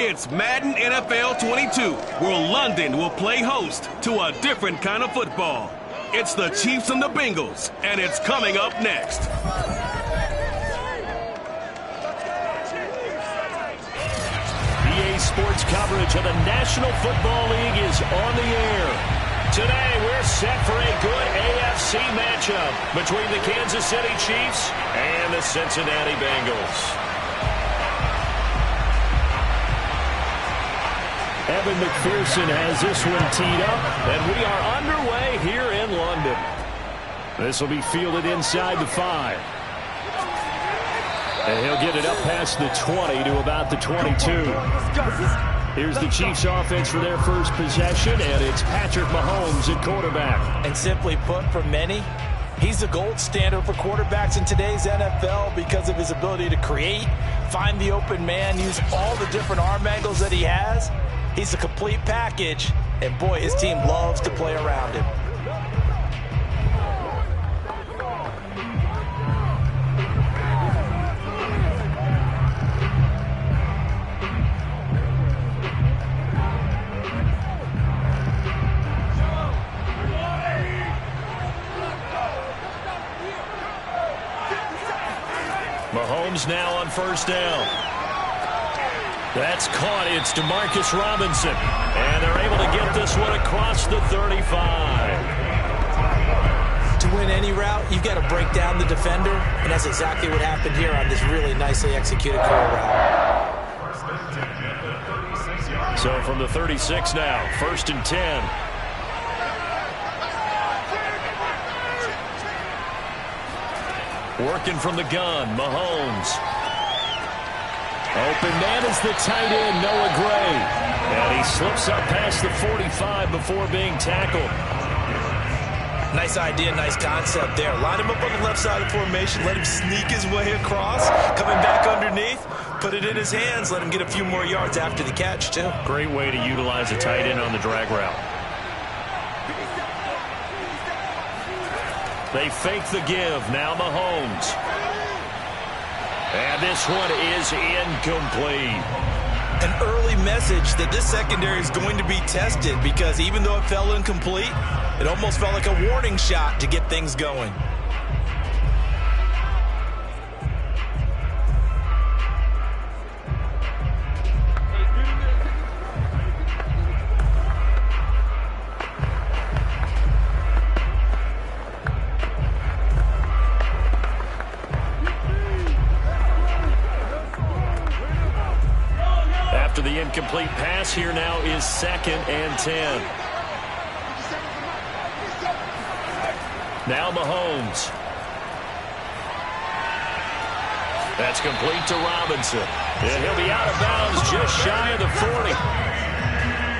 It's Madden NFL 22, where London will play host to a different kind of football. It's the Chiefs and the Bengals, and it's coming up next. EA Sports coverage of the National Football League is on the air. Today, we're set for a good AFC matchup between the Kansas City Chiefs and the Cincinnati Bengals. Evan McPherson has this one teed up, and we are underway here in London. This will be fielded inside the 5. And he'll get it up past the 20 to about the 22. Here's the Chiefs offense for their first possession, and it's Patrick Mahomes at quarterback. And simply put, for many, he's the gold standard for quarterbacks in today's NFL because of his ability to create, find the open man, use all the different arm angles that he has. He's a complete package, and boy, his team loves to play around him. Mahomes now on first down. That's caught. It's DeMarcus Robinson. And they're able to get this one across the 35. To win any route, you've got to break down the defender, and that's exactly what happened here on this really nicely executed curl route. So from the 36 now, 1st and 10. Working from the gun, Mahomes. Open man is the tight end, Noah Gray. And he slips up past the 45 before being tackled. Nice idea, nice concept there. Line him up on the left side of the formation, let him sneak his way across, coming back underneath, put it in his hands, let him get a few more yards after the catch, too. Great way to utilize a tight end on the drag route. They fake the give. Now Mahomes. And this one is incomplete. An early message that this secondary is going to be tested because even though it fell incomplete, it almost felt like a warning shot to get things going. After the incomplete pass, here now is 2nd and 10. Now Mahomes. That's complete to Robinson. And he'll be out of bounds just shy of the 40.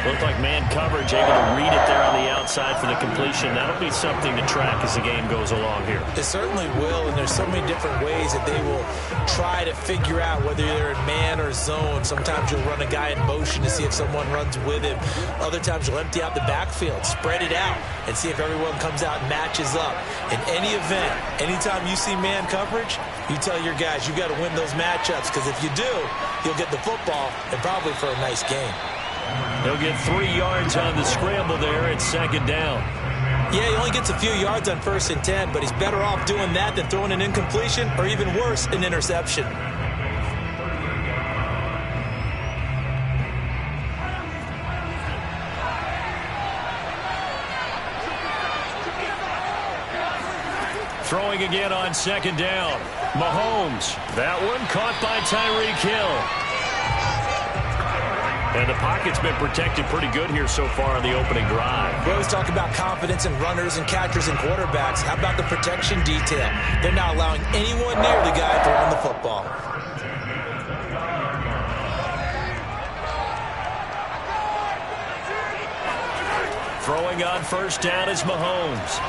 Looked like man coverage, able to read it there on the outside for the completion. That'll be something to track as the game goes along here. It certainly will, and there's so many different ways that they will try to figure out whether they're in man or zone. Sometimes you'll run a guy in motion to see if someone runs with him. Other times you'll empty out the backfield, spread it out, and see if everyone comes out and matches up. In any event, anytime you see man coverage, you tell your guys you got to win those matchups, because if you do, you'll get the football and probably for a nice game. He'll get 3 yards on the scramble there at 2nd down. Yeah, he only gets a few yards on 1st and 10, but he's better off doing that than throwing an incompletion or even worse, an interception. Throwing again on 2nd down. Mahomes. That one caught by Tyreek Hill. And the pocket's been protected pretty good here so far on the opening drive. We always talk about confidence in runners and catchers and quarterbacks. How about the protection detail? They're not allowing anyone near the guy throwing the football. Throwing on 1st down is Mahomes.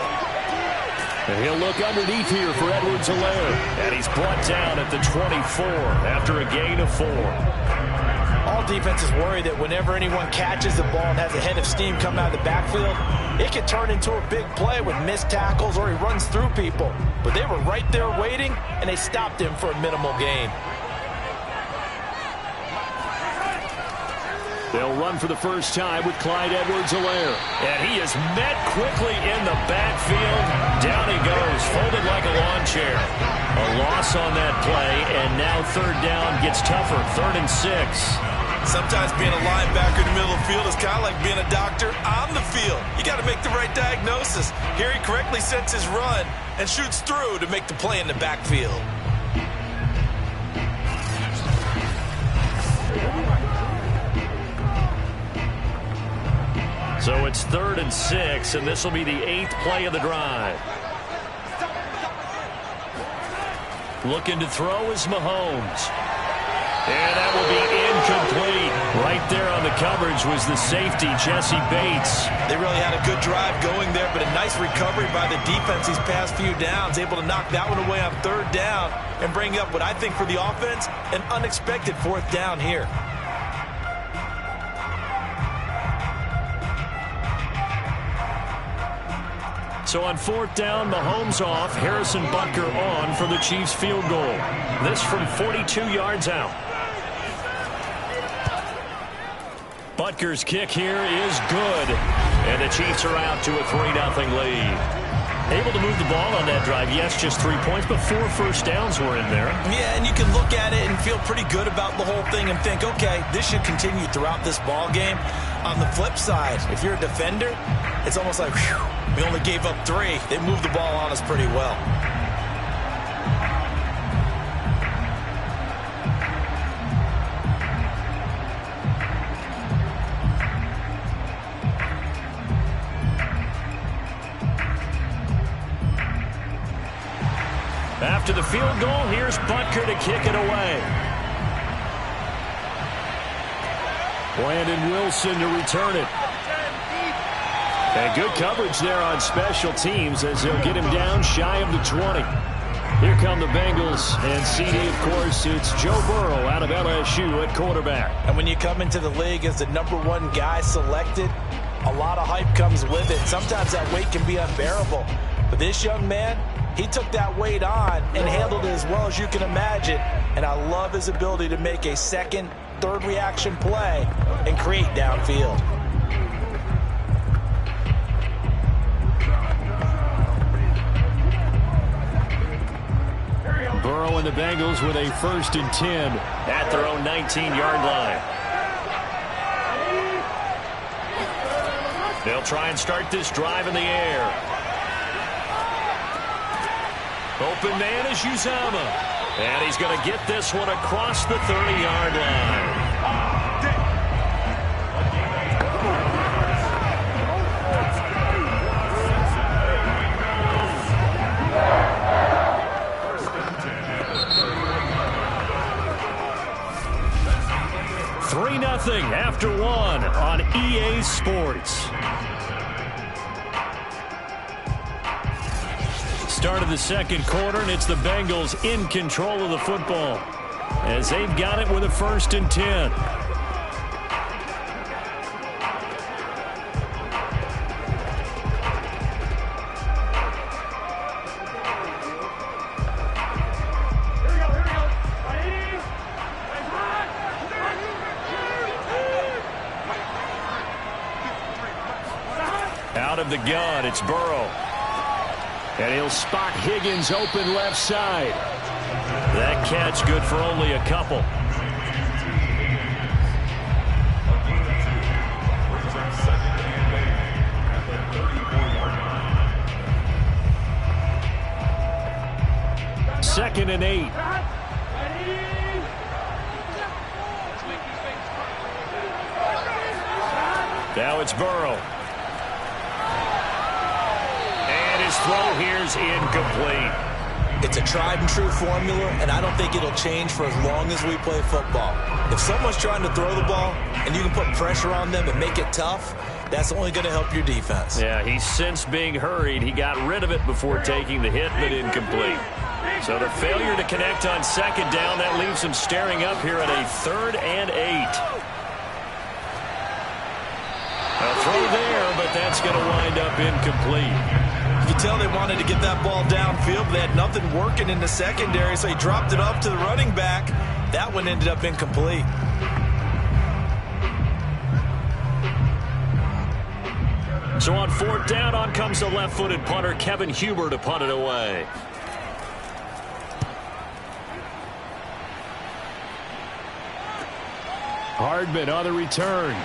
And he'll look underneath here for Edwards-Helaire. And he's brought down at the 24 after a gain of 4. All defenses worry that whenever anyone catches the ball and has a head of steam come out of the backfield, it can turn into a big play with missed tackles or he runs through people. But they were right there waiting, and they stopped him for a minimal gain. They'll run for the first time with Clyde Edwards-Helaire. And he is met quickly in the backfield. Down he goes, folded like a lawn chair. A loss on that play, and now third down gets tougher, 3rd and 6. Sometimes being a linebacker in the middle of the field is kind of like being a doctor on the field. You got to make the right diagnosis. Here he correctly sets his run and shoots through to make the play in the backfield. So it's 3rd and 6, and this will be the 8th play of the drive. Looking to throw is Mahomes. And that will be incomplete. Right there on the coverage was the safety, Jesse Bates. They really had a good drive going there, but a nice recovery by the defense these past few downs, able to knock that one away on 3rd down and bring up what I think for the offense, an unexpected 4th down here. So on 4th down, Mahomes off, Harrison Butker on for the Chiefs field goal. This from 42 yards out. Butker's kick here is good. And the Chiefs are out to a 3-0 lead. Able to move the ball on that drive. Yes, just 3 points, but 4 first downs were in there. Yeah, and you can look at it and feel pretty good about the whole thing and think, okay, this should continue throughout this ball game. On the flip side, if you're a defender, it's almost like, whew, we only gave up 3. They moved the ball on us pretty well. After the field goal, here's Butker to kick it away. Brandon Wilson to return it. And good coverage there on special teams as they'll get him down shy of the 20. Here come the Bengals, and CD, of course, it's Joe Burrow out of LSU at quarterback. And when you come into the league as the #1 guy selected, a lot of hype comes with it. Sometimes that weight can be unbearable. But this young man, he took that weight on and handled it as well as you can imagine. And I love his ability to make a second, third reaction play and create downfield. Burrow and the Bengals with a 1st and 10 at their own 19-yard line. They'll try and start this drive in the air. Open man is Uzama. And he's going to get this one across the 30-yard line. 3-0 after 1 on EA Sports. Start of the second quarter, and it's the Bengals in control of the football as they've got it with a 1st and 10. Out of the gun, it's Burrow. And he'll spot Higgins open left side. That catch good for only a couple. Second and 8. Now it's Burrow. Throw here's incomplete. It's a tried and true formula, and I don't think it'll change for as long as we play football. If someone's trying to throw the ball and you can put pressure on them and make it tough, that's only going to help your defense. Yeah, he's since being hurried. He got rid of it before taking the hit, but incomplete. So the failure to connect on 2nd down, that leaves him staring up here at a 3rd and 8. A throw there, but that's going to wind up incomplete. You can tell they wanted to get that ball downfield, but they had nothing working in the secondary, so he dropped it off to the running back. That one ended up incomplete. So on fourth down, on comes the left-footed punter, Kevin Huber, to punt it away. Hardman on the return.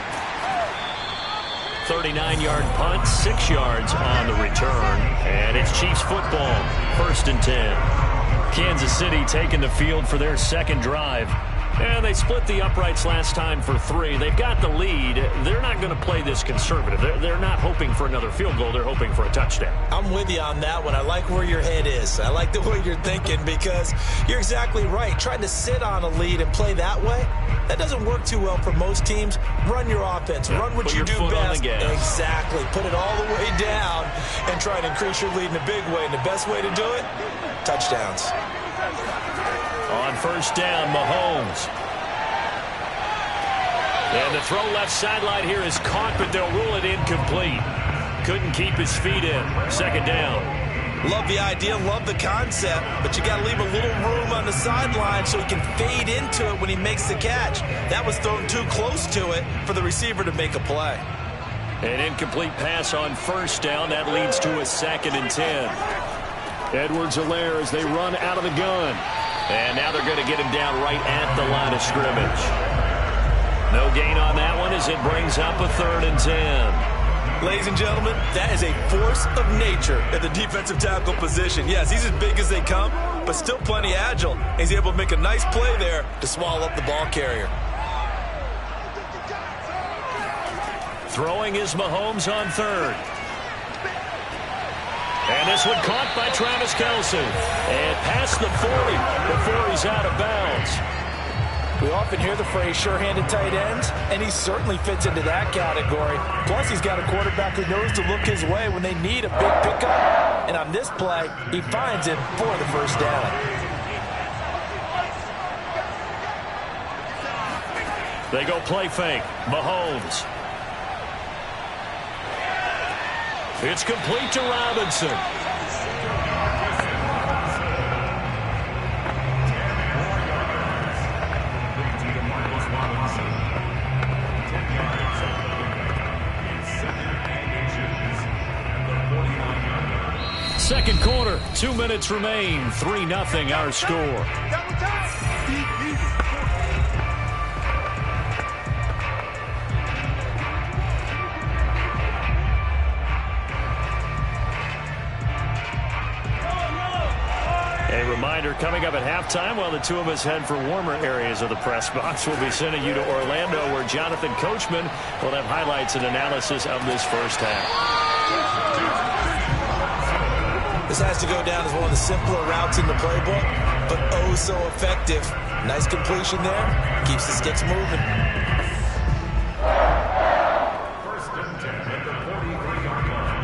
39-yard punt, 6 yards on the return. And it's Chiefs football, 1st and 10. Kansas City taking the field for their second drive. And they split the uprights last time for 3. They've got the lead. They're not going to play this conservative. They're not hoping for another field goal. They're hoping for a touchdown. I'm with you on that one. I like where your head is. I like the way you're thinking because you're exactly right. Trying to sit on a lead and play that way, that doesn't work too well for most teams. Run your offense. Run what you do best. Exactly. Put it all the way down and try to increase your lead in a big way. And the best way to do it, touchdowns. On first down, Mahomes. And the throw left sideline here is caught, but they'll rule it incomplete. Couldn't keep his feet in. Second down. Love the idea, love the concept, but you got to leave a little room on the sideline so he can fade into it when he makes the catch. That was thrown too close to it for the receiver to make a play. An incomplete pass on first down. That leads to a 2nd and 10. Edwards-Helaire as they run out of the gun. And now they're going to get him down right at the line of scrimmage. No gain on that one as it brings up a 3rd and 10. Ladies and gentlemen, that is a force of nature at the defensive tackle position. Yes, he's as big as they come, but still plenty agile. He's able to make a nice play there to swallow up the ball carrier. Throwing is Mahomes on 3rd. And this one caught by Travis Kelce. And past the 40 before he's out of bounds. We often hear the phrase sure-handed tight ends, and he certainly fits into that category. Plus, he's got a quarterback who knows to look his way when they need a big pickup. And on this play, he finds him for the first down. They go play fake. Mahomes. It's complete to Robinson. Second quarter, 2 minutes remain. 3-0 our score. A reminder, coming up at halftime, while the two of us head for warmer areas of the press box, we'll be sending you to Orlando, where Jonathan Coachman will have highlights and analysis of this first half. This has to go down as one of the simpler routes in the playbook, but oh so effective. Nice completion there. Keeps the sticks moving. First and 10 at the 43-yard line.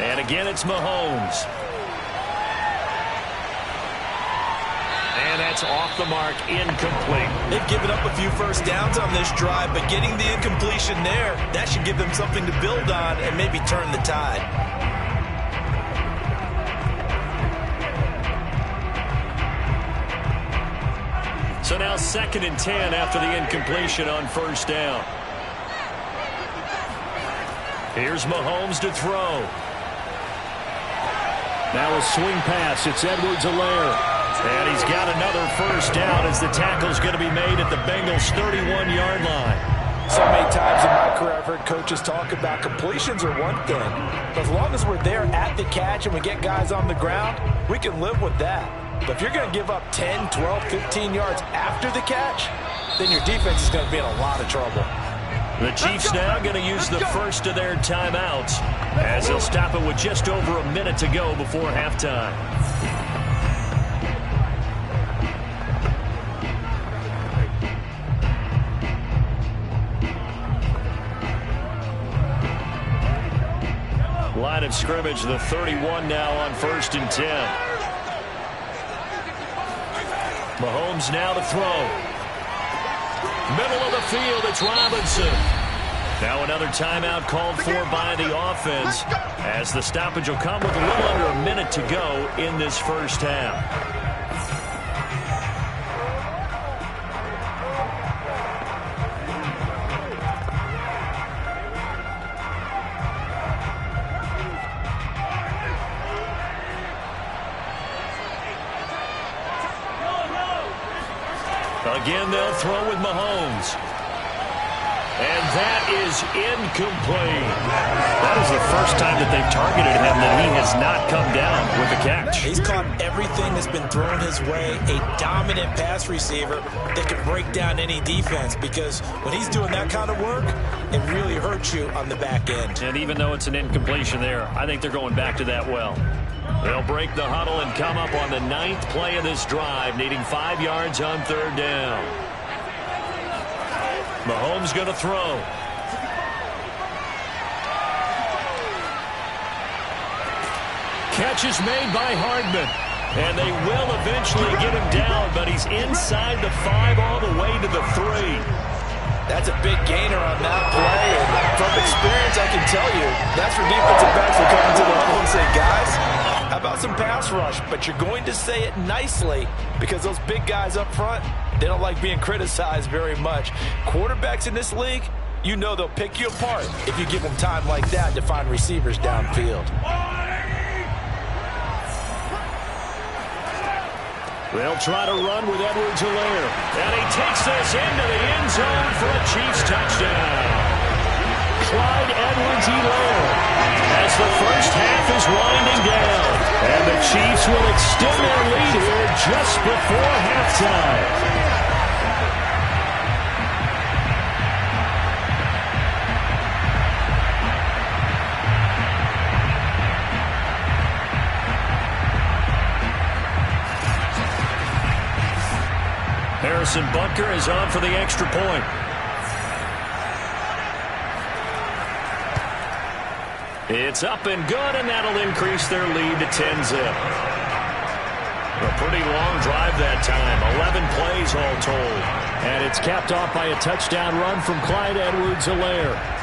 And again, it's Mahomes. And that's off the mark, incomplete. They've given up a few first downs on this drive, but getting the incompletion there, that should give them something to build on and maybe turn the tide. So now 2nd and 10 after the incompletion on first down. Here's Mahomes to throw. Now a swing pass. It's Edwards-Helaire. And he's got another first down as the tackle's going to be made at the Bengals' 31-yard line. So many times in my career I've heard coaches talk about completions are one thing. But as long as we're there at the catch and we get guys on the ground, we can live with that. But if you're going to give up 10, 12, 15 yards after the catch, then your defense is going to be in a lot of trouble. The Chiefs now going to use the first of their timeouts as they'll stop it with just over a minute to go before halftime. Line of scrimmage, the 31 now on 1st and 10. Mahomes now to throw. Middle of the field, it's Robinson. Now another timeout called for by the offense as the stoppage will come with a little under a minute to go in this first half. Again, they'll throw with Mahomes. And that is incomplete. That is the first time that they've targeted him that he has not come down with a catch. He's caught everything that's been thrown his way. A dominant pass receiver that can break down any defense, because when he's doing that kind of work, it really hurts you on the back end. And even though it's an incompletion there, I think they're going back to that well. They'll break the huddle and come up on the 9th play of this drive, needing 5 yards on 3rd down. Mahomes going to throw. Catch is made by Hardman. And they will eventually get him down, but he's inside the 5 all the way to the 3. That's a big gainer on that play. And from experience, I can tell you, that's where defensive backs will come into the huddle and say, guys, how about some pass rush? But you're going to say it nicely, because those big guys up front, they don't like being criticized very much. Quarterbacks in this league, you know they'll pick you apart if you give them time like that to find receivers downfield. They'll try to run with Edwards-Helaire. And he takes this into the end zone for a Chiefs touchdown. Clyde Edwards-Helaire as the first half is winding down. And the Chiefs will extend their lead here just before halftime. Harrison Butker is on for the extra point. It's up and good, and that'll increase their lead to 10-zip. A pretty long drive that time, 11 plays all told. And it's capped off by a touchdown run from Clyde Edwards-Helaire.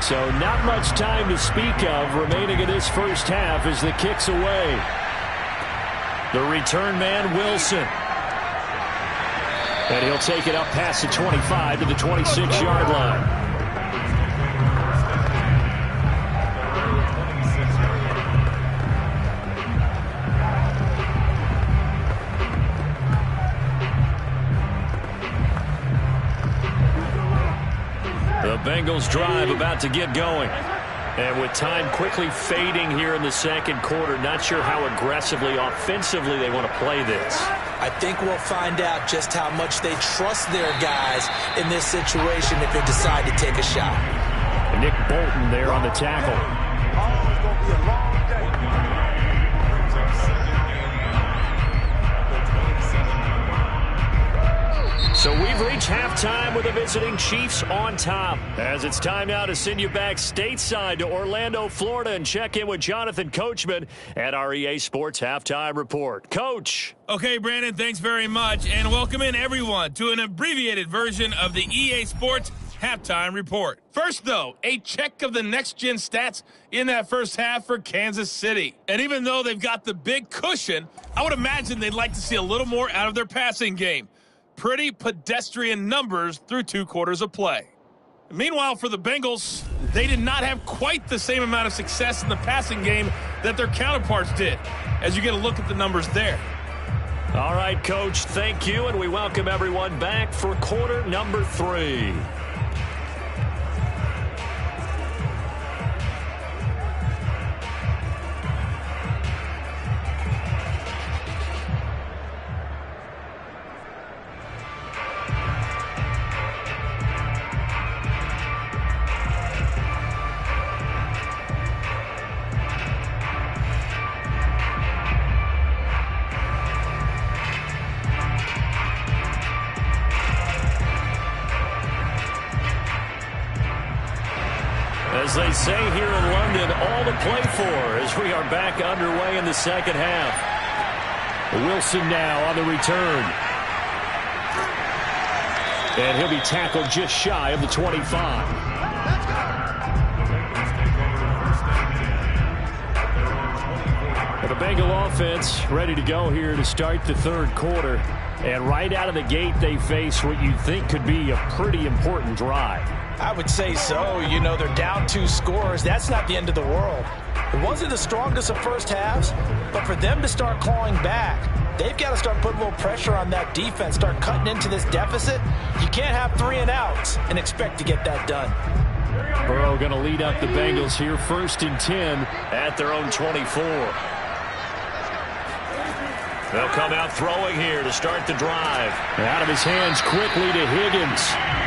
So not much time to speak of remaining in this first half as the kick's away. The return man, Wilson. And he'll take it up past the 25 to the 26-yard line. The Bengals drive about to get going. And with time quickly fading here in the second quarter, not sure how aggressively, offensively they want to play this. I think we'll find out just how much they trust their guys in this situation if they decide to take a shot. And Nick Bolton there on the tackle. So we've reached halftime with the visiting Chiefs on top. As it's time now to send you back stateside to Orlando, Florida, and check in with Jonathan Coachman at our EA Sports Halftime Report. Coach. Okay, Brandon, thanks very much. And welcome in, everyone, to an abbreviated version of the EA Sports Halftime Report. First, though, a check of the next-gen stats in that first half for Kansas City. And even though they've got the big cushion, I would imagine they'd like to see a little more out of their passing game. Pretty pedestrian numbers through 2 quarters of play. Meanwhile, for the Bengals, they did not have quite the same amount of success in the passing game that their counterparts did, as you get a look at the numbers there. All right, Coach, thank you, and we welcome everyone back for quarter number 3. As they say here in London, all to play for as we are back underway in the second half. Wilson now on the return. And he'll be tackled just shy of the 25. The Bengal offense ready to go here to start the third quarter. And right out of the gate, they face what you think could be a pretty important drive. I would say so. You know, they're down 2 scores. That's not the end of the world. It wasn't the strongest of first halves, but for them to start clawing back, they've got to start putting a little pressure on that defense, start cutting into this deficit. You can't have 3 and outs and expect to get that done. Burrow going to lead up the Bengals here, 1st and 10 at their own 24. They'll come out throwing here to start the drive. Out of his hands quickly to Higgins.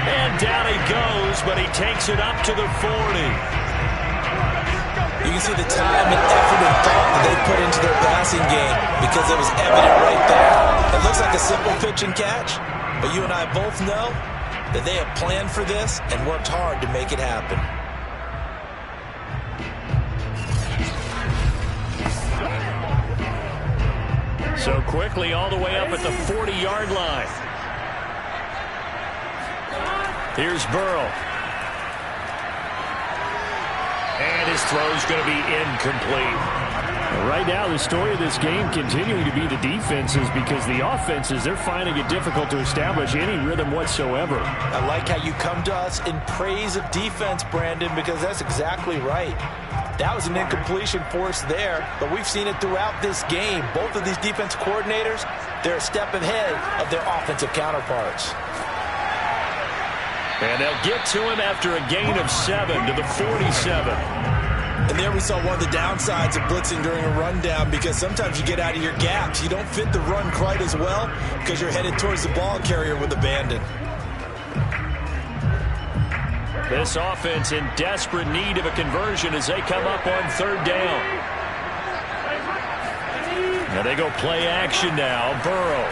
And down he goes, but he takes it up to the 40. You can see the time and effort and thought that they put into their passing game because it was evident right there. It looks like a simple pitch and catch, but you and I both know that they have planned for this and worked hard to make it happen. So quickly all the way up at the 40-yard line. Here's Burrow. And his throw's going to be incomplete. Right now, the story of this game continuing to be the defenses because the offenses, they're finding it difficult to establish any rhythm whatsoever. I like how you come to us in praise of defense, Brandon, because that's exactly right. That was an incompletion force there, but we've seen it throughout this game. Both of these defense coordinators, they're a step ahead of their offensive counterparts. And they'll get to him after a gain of 7 to the 47. And there we saw one of the downsides of blitzing during a rundown because sometimes you get out of your gaps. You don't fit the run quite as well because you're headed towards the ball carrier with abandon. This offense in desperate need of a conversion as they come up on 3rd down. Now they go play action now. Burrow.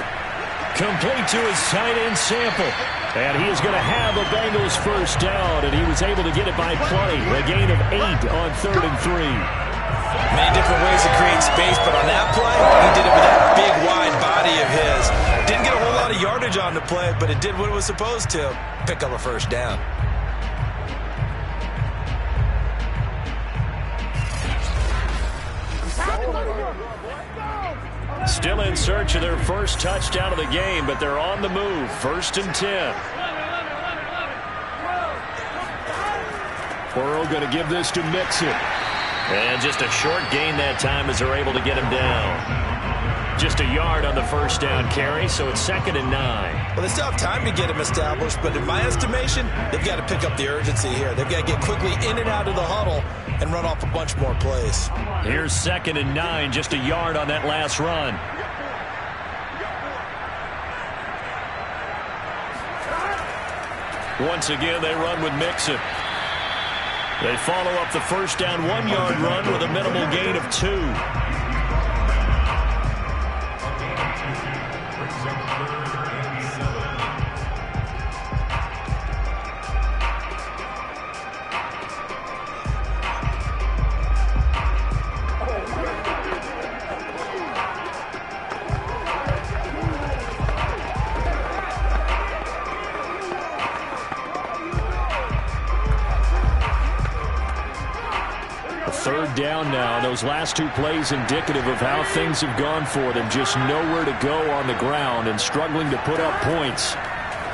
Complete to his tight end Sample. And he is going to have a Bengals first down, and he was able to get it by play. A gain of 8 on 3rd and 3. Many different ways to create space, but on that play, he did it with that big, wide body of his. Didn't get a whole lot of yardage on the play, but it did what it was supposed to. Pick up a first down. Still in search of their first touchdown of the game, but they're on the move. 1st and 10. Burrow going to give this to Mixon. And just a short gain that time as they're able to get him down. Just a yard on the first down carry, so it's 2nd and 9. Well, they still have time to get him established, but in my estimation, they've got to pick up the urgency here. They've got to get quickly in and out of the huddle and run off a bunch more plays. Here's 2nd and 9, just a yard on that last run. Once again, they run with Mixon. They follow up the first down 1-yard run with a minimal gain of 2. Third down now. Those last 2 plays indicative of how things have gone for them. Just nowhere to go on the ground and struggling to put up points.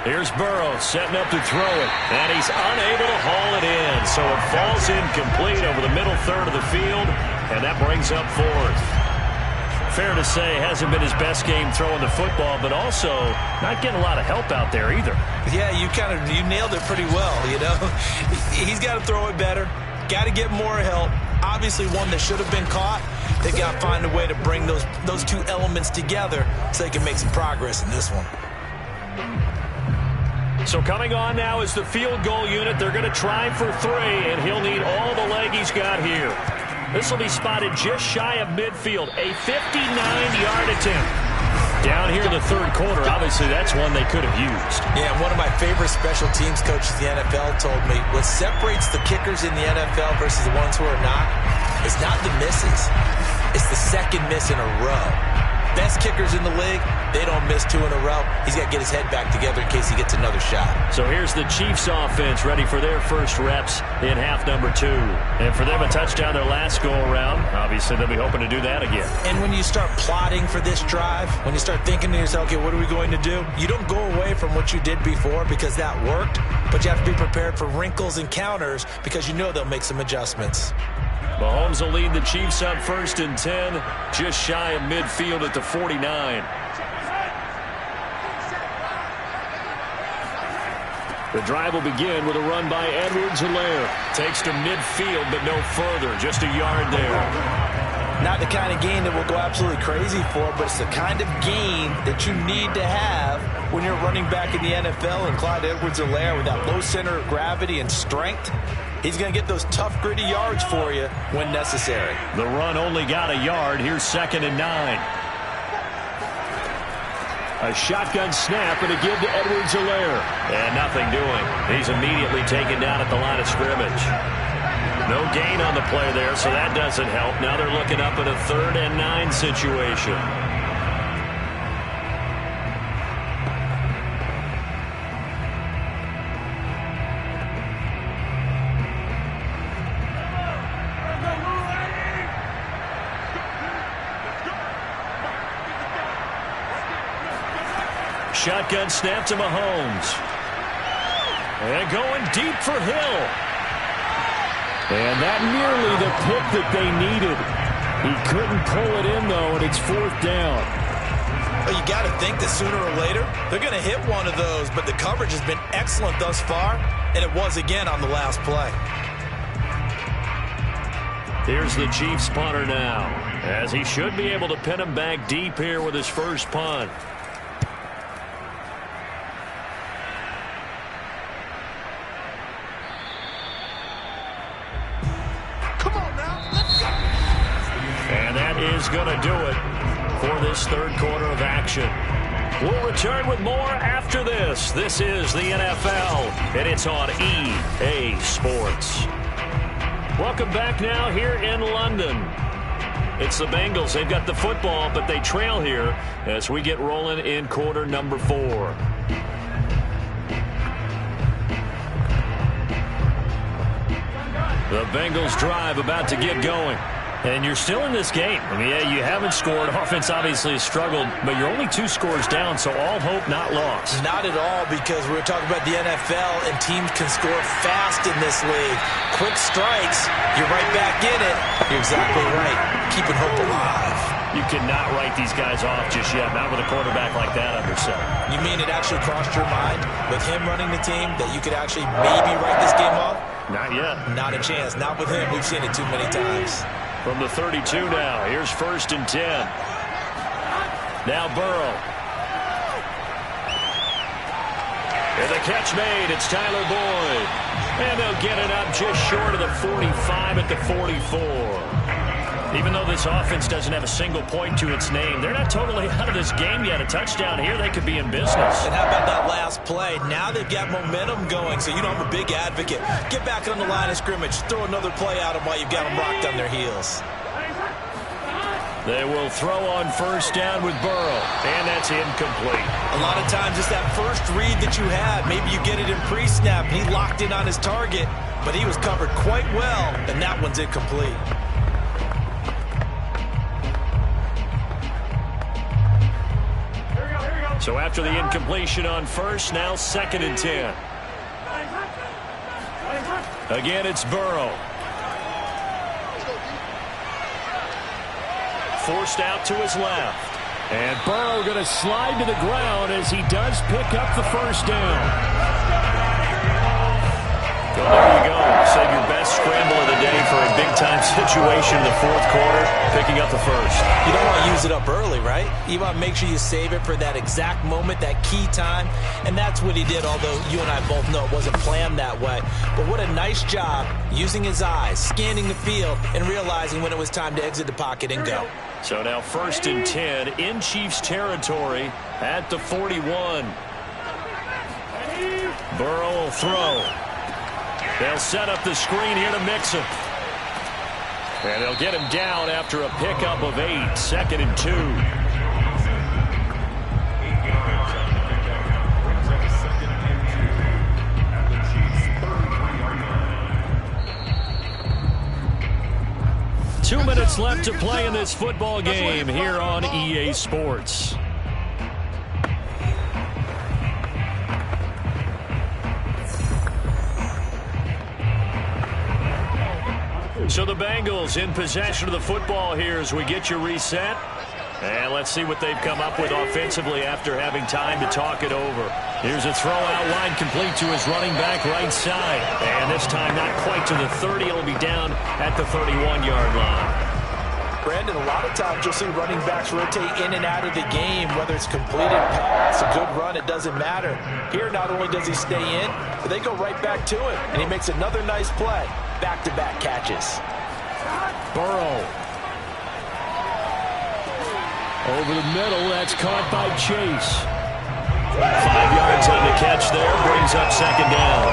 Here's Burrow setting up to throw it. And he's unable to haul it in. So it falls incomplete over the middle third of the field. And that brings up 4th. Fair to say, hasn't been his best game throwing the football, but also not getting a lot of help out there either. Yeah, you nailed it pretty well, you know. He's got to throw it better. Got to get more help. Obviously one that should have been caught. They've got to find a way to bring those 2 elements together so they can make some progress in this one. So coming on now is the field goal unit. They're going to try for 3, and he'll need all the leg he's got here. This will be spotted just shy of midfield. A 59-yard attempt. Down here in the third quarter, obviously that's one they could have used. Yeah, one of my favorite special teams coaches in the NFL told me what separates the kickers in the NFL versus the ones who are not is not the misses. It's the second miss in a row. Best kickers in the league, they don't miss 2 in a row. He's got to get his head back together in case he gets another shot. So here's the Chiefs offense ready for their first reps in half number 2. And for them, a touchdown their last go-around. Obviously, they'll be hoping to do that again. And when you start plotting for this drive, when you start thinking to yourself, okay, what are we going to do? You don't go away from what you did before because that worked, but you have to be prepared for wrinkles and counters because you know they'll make some adjustments. Mahomes will lead the Chiefs up 1st and 10, just shy of midfield at the 49. The drive will begin with a run by Edwards-Helaire. Takes to midfield, but no further, just a yard there. Not the kind of gain that we'll go absolutely crazy for, but it's the kind of gain that you need to have when you're running back in the NFL. And Clyde Edwards-Helaire, with that low center of gravity and strength, he's going to get those tough, gritty yards for you when necessary. The run only got a yard. Here's 2nd and 9. A shotgun snap and a give to Edwards-Helaire. And nothing doing. He's immediately taken down at the line of scrimmage. No gain on the play there, so that doesn't help. Now they're looking up at a 3rd and 9 situation. Shotgun snap to Mahomes. And going deep for Hill. And that nearly the pick that they needed. He couldn't pull it in, though, and it's 4th down. Well, you got to think that sooner or later they're going to hit one of those, but the coverage has been excellent thus far, and it was again on the last play. Here's the Chiefs punter now, as he should be able to pin him back deep here with his first punt. And that is going to do it for this third quarter of action. We'll return with more after this. This is the NFL, and it's on EA Sports. Welcome back now here in London. It's the Bengals. They've got the football, but they trail here as we get rolling in quarter number 4. The Bengals drive about to get going. And you're still in this game. I mean, yeah, you haven't scored. Offense obviously has struggled, but you're only 2 scores down, so all hope not lost. Not at all, because we were talking about the NFL, and teams can score fast in this league. Quick strikes, you're right back in it. You're exactly right. Keeping hope alive. You cannot write these guys off just yet, not with a quarterback like that under center. You mean it actually crossed your mind with him running the team that you could actually maybe write this game off? Not yet. Not a chance. Not with him. We've seen it too many times. From the 32 now, here's 1st and 10. Now Burrow. And the catch made, it's Tyler Boyd. And they'll get it up just short of the 45 at the 44. Even though this offense doesn't have a single point to its name, they're not totally out of this game yet. A touchdown here, they could be in business. And how about that last play? Now they've got momentum going, so you know I'm a big advocate. Get back on the line of scrimmage. Throw another play at them while you've got them rocked on their heels. They will throw on 1st down with Burrow, and that's incomplete. A lot of times it's that first read that you had. Maybe you get it in pre-snap, and he locked in on his target, but he was covered quite well, and that one's incomplete. So after the incompletion on 1st, now 2nd and 10. Again, it's Burrow. Forced out to his left. And Burrow going to slide to the ground as he does pick up the 1st down. Well, there you go. Save your best scramble of the day for a big-time situation in the fourth quarter, picking up the first. You don't want to use it up early, right? You want to make sure you save it for that exact moment, that key time, and that's what he did, although you and I both know it wasn't planned that way. But what a nice job using his eyes, scanning the field, and realizing when it was time to exit the pocket and go. So now 1st and 10 in Chiefs territory at the 41. Burrow will throw. They'll set up the screen here to Mixon. And they'll get him down after a pickup of 8. 2nd and 2. Two minutes left to play in this football game here on EA Sports. So the Bengals in possession of the football here as we get you reset. And let's see what they've come up with offensively after having time to talk it over. Here's a throw out wide complete to his running back right side. And this time not quite to the 30. It'll be down at the 31-yard line. Brandon, a lot of times you'll see running backs rotate in and out of the game, whether it's completed pass, a good run, it doesn't matter. Here, not only does he stay in, but they go right back to him, and he makes another nice play. Back-to-back catches. Burrow. Over the middle, that's caught by Chase. 5 yards on the catch there, brings up 2nd down.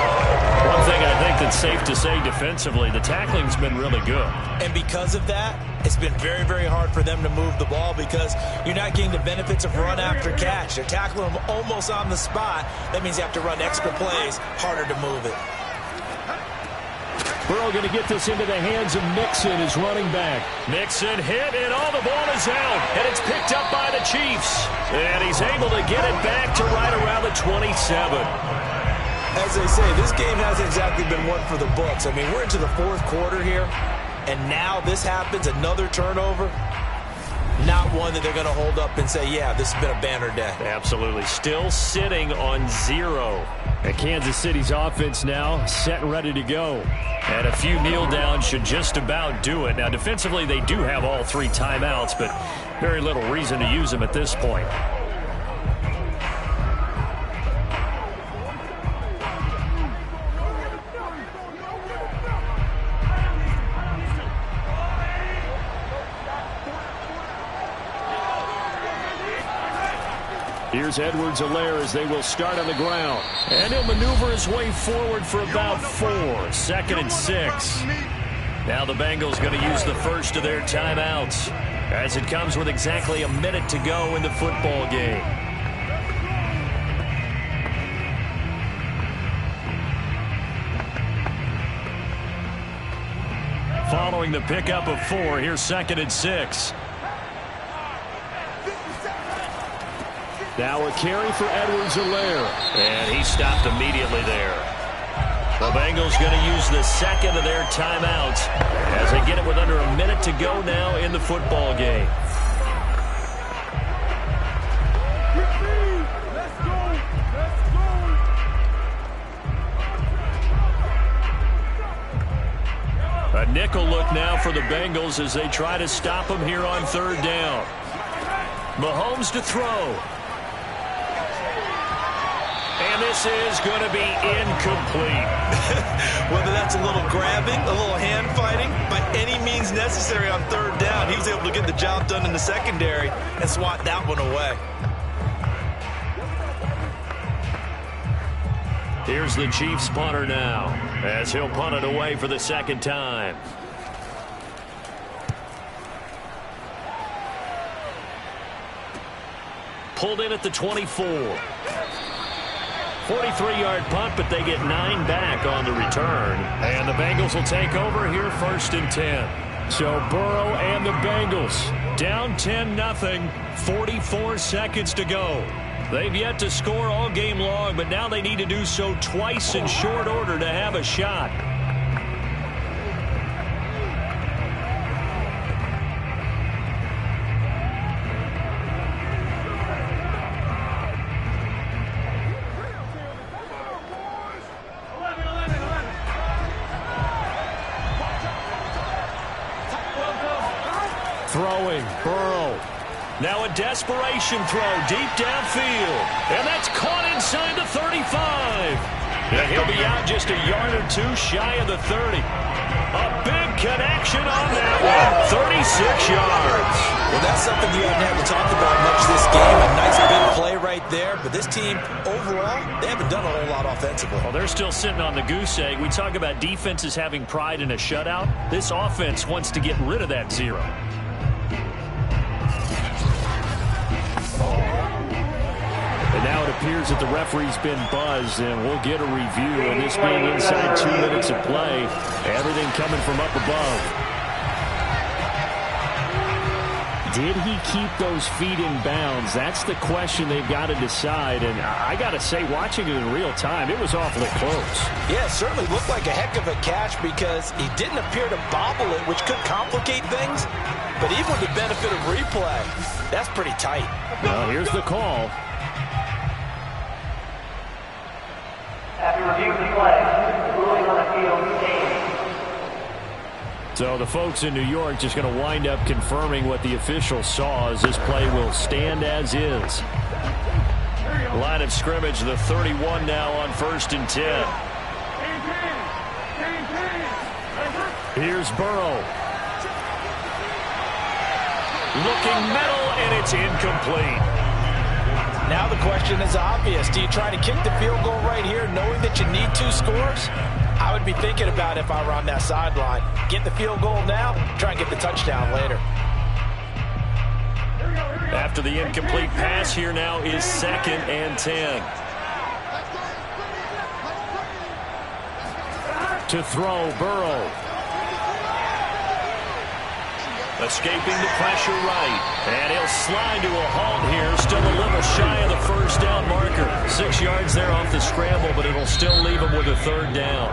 One thing I think that's safe to say defensively, the tackling's been really good. And because of that, it's been very, very hard for them to move the ball because you're not getting the benefits of run after catch. They're tackling them almost on the spot. That means you have to run extra plays, harder to move it. Burrow going to get this into the hands of Mixon, his running back. Mixon hit, and all the ball is out, and it's picked up by the Chiefs. And he's able to get it back to right around the 27. As they say, this game hasn't exactly been one for the books. I mean, we're into the fourth quarter here, and now this happens, another turnover. Not one that they're going to hold up and say, yeah, this has been a banner day. Absolutely. Still sitting on 0. And Kansas City's offense now set and ready to go. And a few kneel downs should just about do it. Now, defensively, they do have all 3 timeouts, but very little reason to use them at this point. Here's Edwards-Helaire as they will start on the ground. And he'll maneuver his way forward for about 4. 2nd and 6. Now the Bengals going to use the first of their timeouts as it comes with exactly a minute to go in the football game. Following the pickup of 4, here's 2nd and 6. Now a carry for Edwards-Helaire. And he stopped immediately there. The Bengals going to use the second of their timeouts as they get it with under a minute to go now in the football game. A nickel look now for the Bengals as they try to stop him here on 3rd down. Mahomes to throw. And this is going to be incomplete. Whether that's a little grabbing, a little hand fighting, by any means necessary on 3rd down, he was able to get the job done in the secondary and swat that one away. Here's the Chiefs punter now as he'll punt it away for the 2nd time. Pulled in at the 24. 43-yard punt, but they get 9 back on the return. And the Bengals will take over here 1st and 10. So Burrow and the Bengals down 10-0, 44 seconds to go. They've yet to score all game long, but now they need to do so twice in short order to have a shot. Now a desperation throw deep downfield. And that's caught inside the 35. And he'll be out just a yard or two shy of the 30. A big connection on that one. 36 yards. Well, that's something you haven't had to talk about much this game. A nice big play right there. But this team, overall, they haven't done a whole lot offensively. Well, they're still sitting on the goose egg. We talk about defenses having pride in a shutout. This offense wants to get rid of that zero. And now it appears that the referee's been buzzed, and we'll get a review. And this being inside 2 minutes of play, everything coming from up above. Did he keep those feet in bounds? That's the question they've got to decide. And I got to say, watching it in real time, it was awfully close. Yeah, it certainly looked like a heck of a catch because he didn't appear to bobble it, which could complicate things. But even with the benefit of replay, that's pretty tight. Well, here's the call. After review of the play, ruling on the field stands. So the folks in New York just going to wind up confirming what the official saw as this play will stand as is. Line of scrimmage, the 31 now on 1st and 10. Here's Burrow. Looking middle, and it's incomplete. Now the question is obvious. Do you try to kick the field goal right here knowing that you need 2 scores? I would be thinking about if I were on that sideline. Get the field goal now, try and get the touchdown later. After the incomplete pass, here now is 2nd and 10. To throw, Burrow. Escaping the pressure right. And he'll slide to a halt here. Still a little shy of the first down marker. 6 yards there off the scramble, but it'll still leave him with a 3rd down.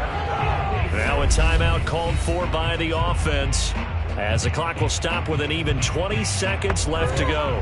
Now a timeout called for by the offense, as the clock will stop with an even 20 seconds left to go.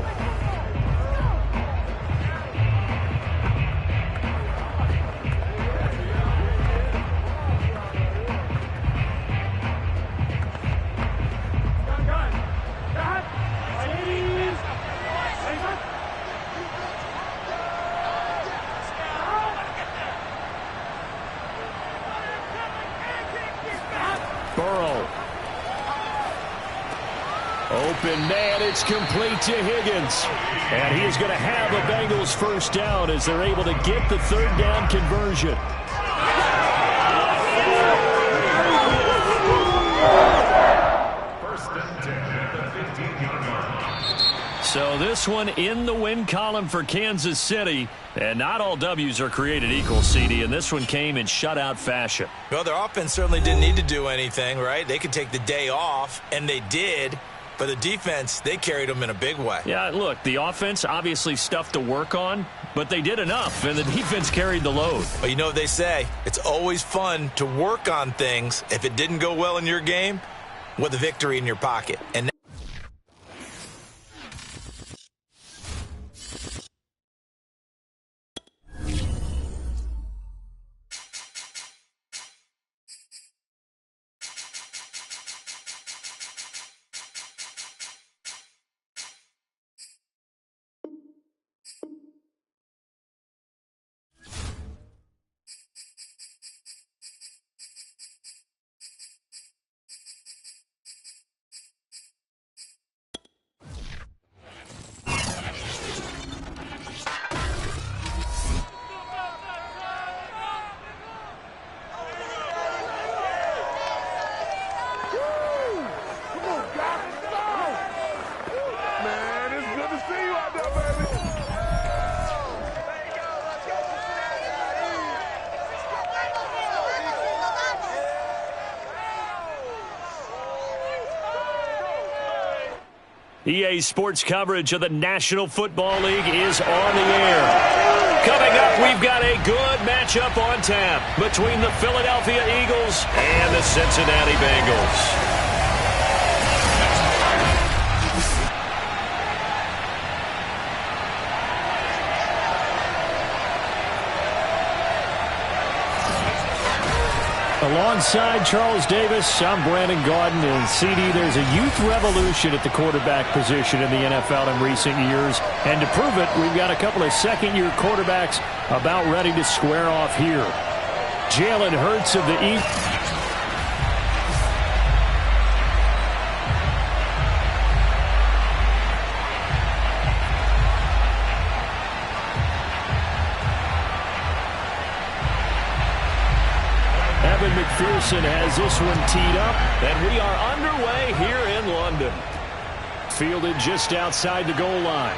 Open man, it's complete to Higgins. And he is going to have a Bengals 1st down as they're able to get the 3rd down conversion. First and 10 at the 15-yard line. So this one in the win column for Kansas City. And not all W's are created equal, CD, and this one came in shutout fashion. Well, their offense certainly didn't need to do anything, right? They could take the day off, and they did. But the defense, they carried them in a big way. Yeah, look, the offense obviously stuff to work on, but they did enough, and the defense carried the load. But you know what they say? It's always fun to work on things if it didn't go well in your game with a victory in your pocket. And EA Sports coverage of the National Football League is on the air. Coming up, we've got a good matchup on tap between the Philadelphia Eagles and the Cincinnati Bengals. Alongside Charles Davis, I'm Brandon Gaudin, and CD, there's a youth revolution at the quarterback position in the NFL in recent years. And to prove it, we've got a couple of second-year quarterbacks about ready to square off here. Jalen Hurts of the East. McPherson has this one teed up, and we are underway here in London. Fielded just outside the goal line.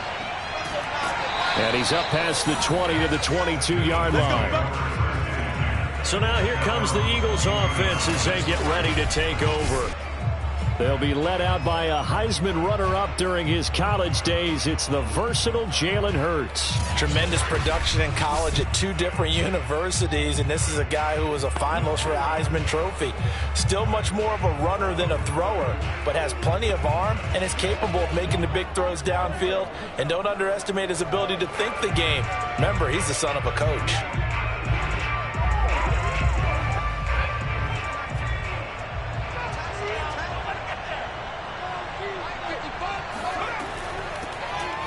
And he's up past the 20 to the 22-yard line. So now here comes the Eagles offense as they get ready to take over. They'll be led out by a Heisman runner-up during his college days. It's the versatile Jalen Hurts. Tremendous production in college at 2 different universities, and this is a guy who was a finalist for a Heisman Trophy. Still much more of a runner than a thrower, but has plenty of arm and is capable of making the big throws downfield. And don't underestimate his ability to think the game. Remember, he's the son of a coach.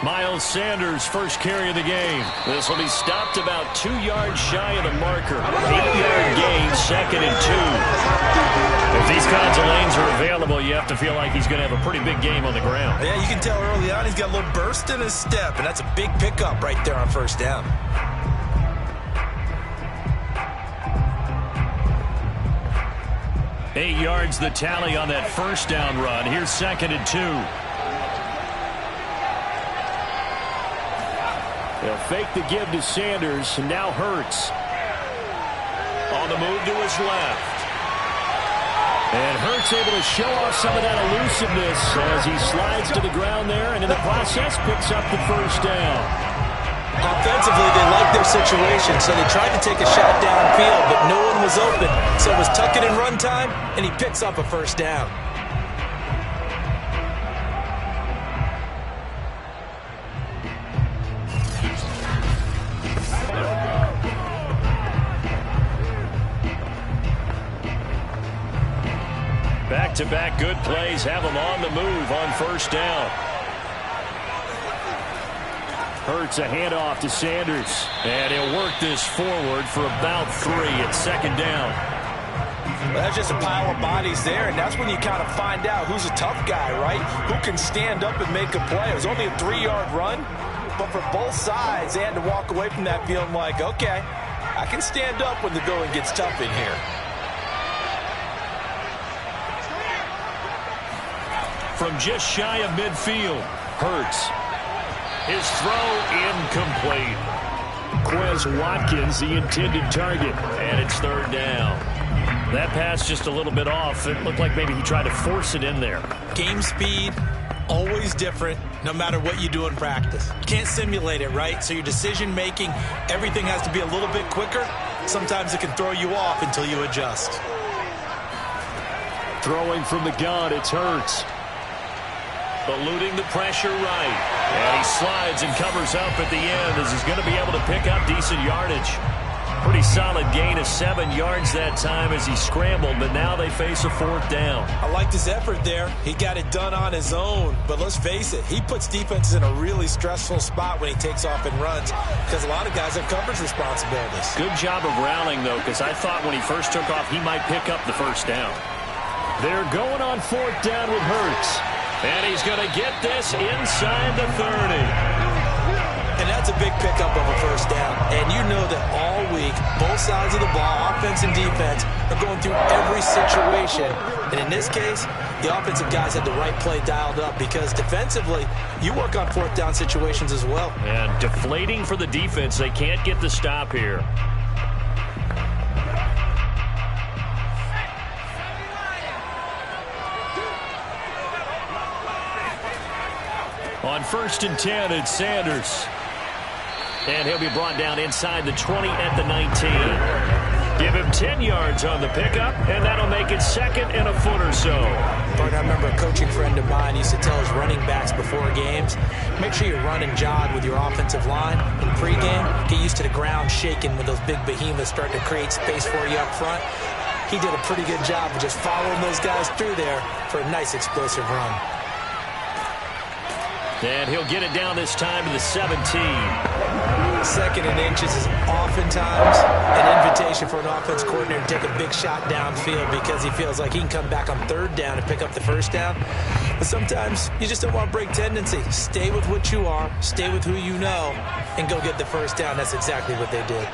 Miles Sanders, first carry of the game. This will be stopped about 2 yards shy of the marker. 8-yard gain, 2nd and 2. If these kinds of lanes are available, you have to feel like he's going to have a pretty big game on the ground. Yeah, you can tell early on he's got a little burst in his step, and that's a big pickup right there on first down. Eight yards the tally on that first down run. Here's 2nd and 2. They'll fake the give to Sanders, and now Hurts. On the move to his left. And Hurts able to show off some of that elusiveness as he slides to the ground there, and in the process picks up the first down. Offensively, they liked their situation, so they tried to take a shot downfield, but no one was open. So it was tuck it in run time, and he picks up a first down. Back-to-back good plays have him on the move on first down. Hurts a handoff to Sanders. And he'll work this forward for about 3 at 2nd down. Well, that's just a pile of bodies there, and that's when you kind of find out who's a tough guy, right? Who can stand up and make a play. It was only a 3-yard run, but for both sides, they had to walk away from that feeling like, okay, I can stand up when the going gets tough in here. From just shy of midfield, Hurts. His throw incomplete. Quez Watkins, the intended target, and it's 3rd down. That pass just a little bit off. It looked like maybe he tried to force it in there. Game speed, always different, no matter what you do in practice. You can't simulate it, right? So your decision-making, everything has to be a little bit quicker. Sometimes it can throw you off until you adjust. Throwing from the gun, it's Hurts. Eluding the pressure right. And he slides and covers up at the end as he's going to be able to pick up decent yardage. Pretty solid gain of 7 yards that time as he scrambled, but now they face a 4th down. I liked his effort there. He got it done on his own, but let's face it, he puts defenses in a really stressful spot when he takes off and runs because a lot of guys have coverage responsibilities. Good job of rallying, though, because I thought when he first took off, he might pick up the first down. They're going on 4th down with Hurts. And he's going to get this inside the 30. And that's a big pickup of a first down. And you know that all week, both sides of the ball, offense and defense, are going through every situation. And in this case, the offensive guys had the right play dialed up because defensively, you work on 4th down situations as well. And deflating for the defense. They can't get the stop here. On 1st and 10, it's Sanders. And he'll be brought down inside the 20 at the 19. Give him 10 yards on the pickup, and that'll make it 2nd and a foot or so. Bart, I remember a coaching friend of mine used to tell his running backs before games, make sure you run and jog with your offensive line. In pregame, get used to the ground shaking when those big behemoths start to create space for you up front. he did a pretty good job of just following those guys through there for a nice explosive run. And he'll get it down this time to the 17. 2nd and inches is oftentimes an invitation for an offense coordinator to take a big shot downfield because he feels like he can come back on 3rd down and pick up the 1st down. But sometimes you just don't want to break tendency. Stay with what you are, stay with who you know, and go get the 1st down. That's exactly what they did.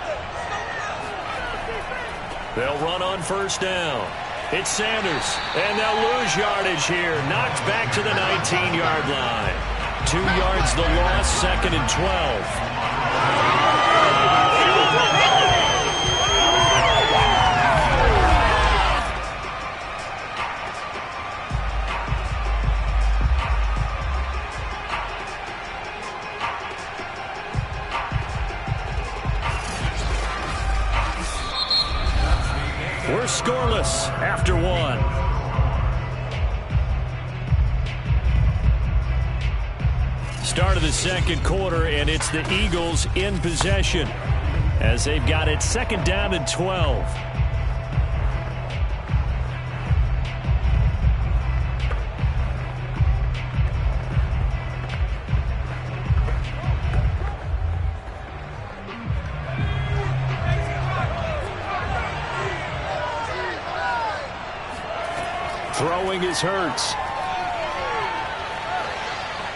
They'll run on 1st down. It's Sanders, and they'll lose yardage here. Knocked back to the 19-yard line. 2 yards the loss, 2nd and 12. We're scoreless after 1. Start of the 2nd quarter, and it's the Eagles in possession as they've got it 2nd down and 12. Throwing is Hurts.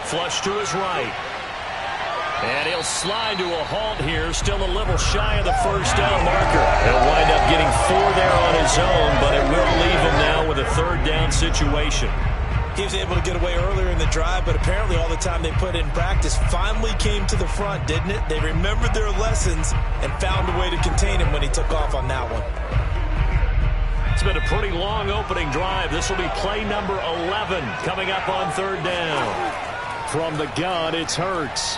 Flush to his right. And he'll slide to a halt here, still a little shy of the 1st down marker. He'll wind up getting 4 there on his own, but it will leave him now with a 3rd down situation. He was able to get away earlier in the drive, but apparently all the time they put in practice finally came to the front, didn't it? They remembered their lessons and found a way to contain him when he took off on that one. It's been a pretty long opening drive. This will be play number 11 coming up on 3rd down. From the gun, it's Hurts.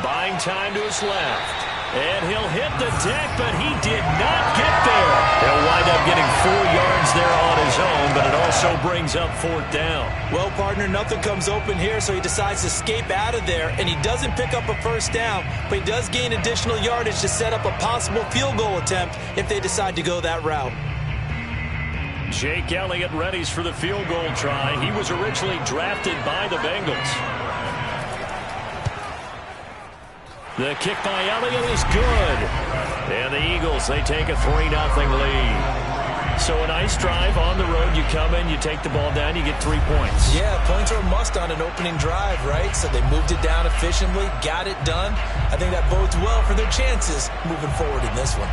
Buying time to his left. And he'll hit the deck, but he did not get there. He'll wind up getting 4 yards there on his own, but it also brings up 4th down. Well, partner, nothing comes open here, so he decides to escape out of there, and he doesn't pick up a 1st down, but he does gain additional yardage to set up a possible field goal attempt if they decide to go that route. Jake Elliott readies for the field goal try. He was originally drafted by the Bengals. The kick by Elliott is good. And the Eagles, they take a 3-0 lead. So a nice drive on the road. You come in, you take the ball down, you get 3 points. Yeah, points are a must on an opening drive, right? So they moved it down efficiently, got it done. I think that bodes well for their chances moving forward in this one.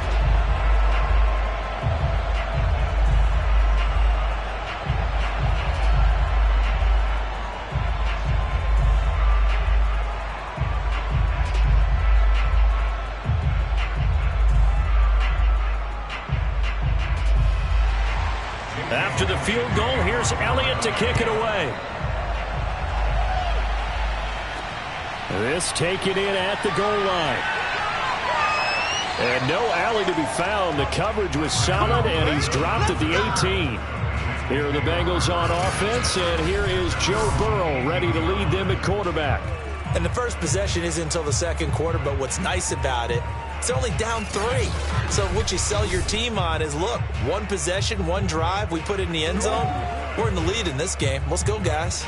After the field goal, here's Elliott to kick it away. This taken in at the goal line. And no alley to be found. The coverage was solid, and he's dropped at the 18. Here are the Bengals on offense, and here is Joe Burrow ready to lead them at quarterback. And the first possession isn't until the 2nd quarter, but what's nice about it, it's only down 3. So what you sell your team on is, look, 1 possession, 1 drive, we put it in the end zone. We're in the lead in this game. Let's go, guys.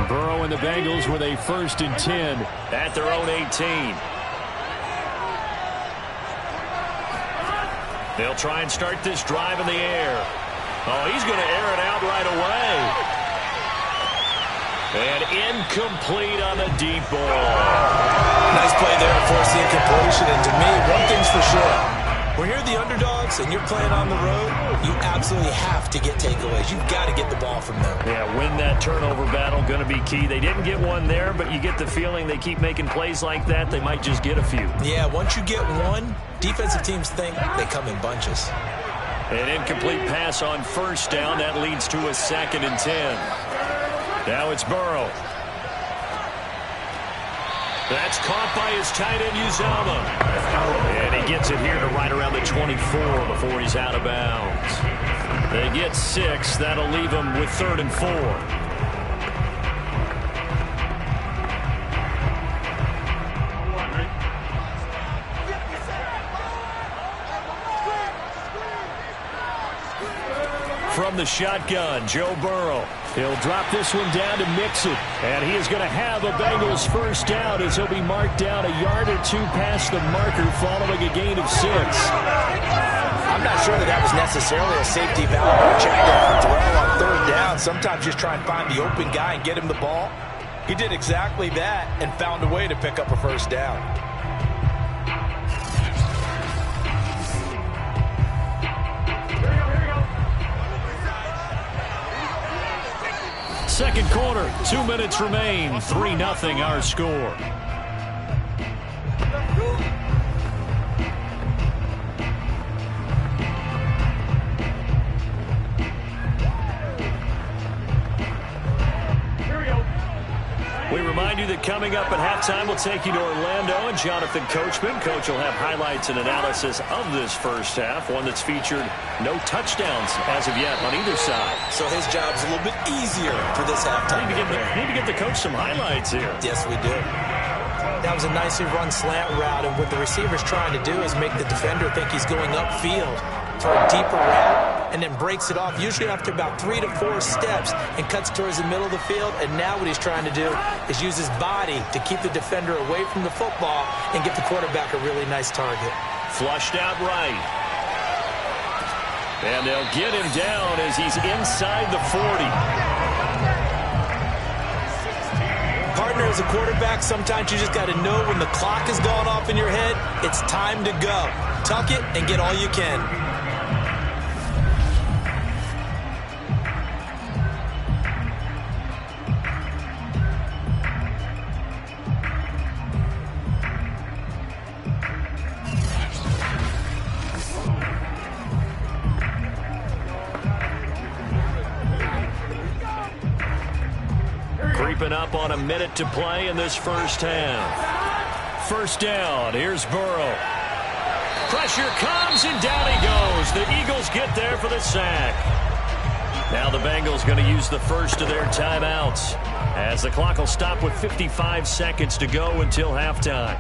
Burrow and the Bengals with a 1st and 10 at their own 18. They'll try and start this drive in the air. Oh, he's going to air it out right away. And incomplete on the deep ball. Nice play there to force the incompletion. And to me, one thing's for sure. When you're the underdogs and you're playing on the road, you absolutely have to get takeaways. You've got to get the ball from them. Yeah, win that turnover battle, going to be key. They didn't get one there, but you get the feeling they keep making plays like that, they might just get a few. Yeah, once you get one, defensive teams think they come in bunches. An incomplete pass on 1st down. That leads to a 2nd and 10. Now it's Burrow. That's caught by his tight end, Uzama. And he gets it here to right around the 24 before he's out of bounds. They get 6. That'll leave them with 3rd and 4. From the shotgun, Joe Burrow. He'll drop this one down to Mixon. And he is going to have a Bengals first down as he'll be marked down a yard or 2 past the marker following a gain of 6. I'm not sure that was necessarily a safety valve or a check down throw on 3rd down. Sometimes just try and find the open guy and get him the ball. He did exactly that and found a way to pick up a first down. Second quarter, 2 minutes remain. 3-0 our score. We remind you that coming up at halftime, we'll take you to Orlando and Jonathan Coachman. Coach will have highlights and analysis of this first half, one that's featured no touchdowns as of yet on either side. So his job's a little bit easier for this halftime. Need to give the coach some highlights here. Yes, we do. That was a nicely run slant route, and what the receiver's trying to do is make the defender think he's going upfield for a deeper route, and then breaks it off, usually after about 3 to 4 steps, and cuts towards the middle of the field. And now what he's trying to do is use his body to keep the defender away from the football and give the quarterback a really nice target. Flushed out right. And they'll get him down as he's inside the 40. Partner, as a quarterback, sometimes you just got to know when the clock has gone off in your head, it's time to go. Tuck it and get all you can. Creeping up on a minute to play in this first half. First down, here's Burrow. Pressure comes and down he goes. The Eagles get there for the sack. Now the Bengals going to use the first of their timeouts as the clock will stop with 55 seconds to go until halftime.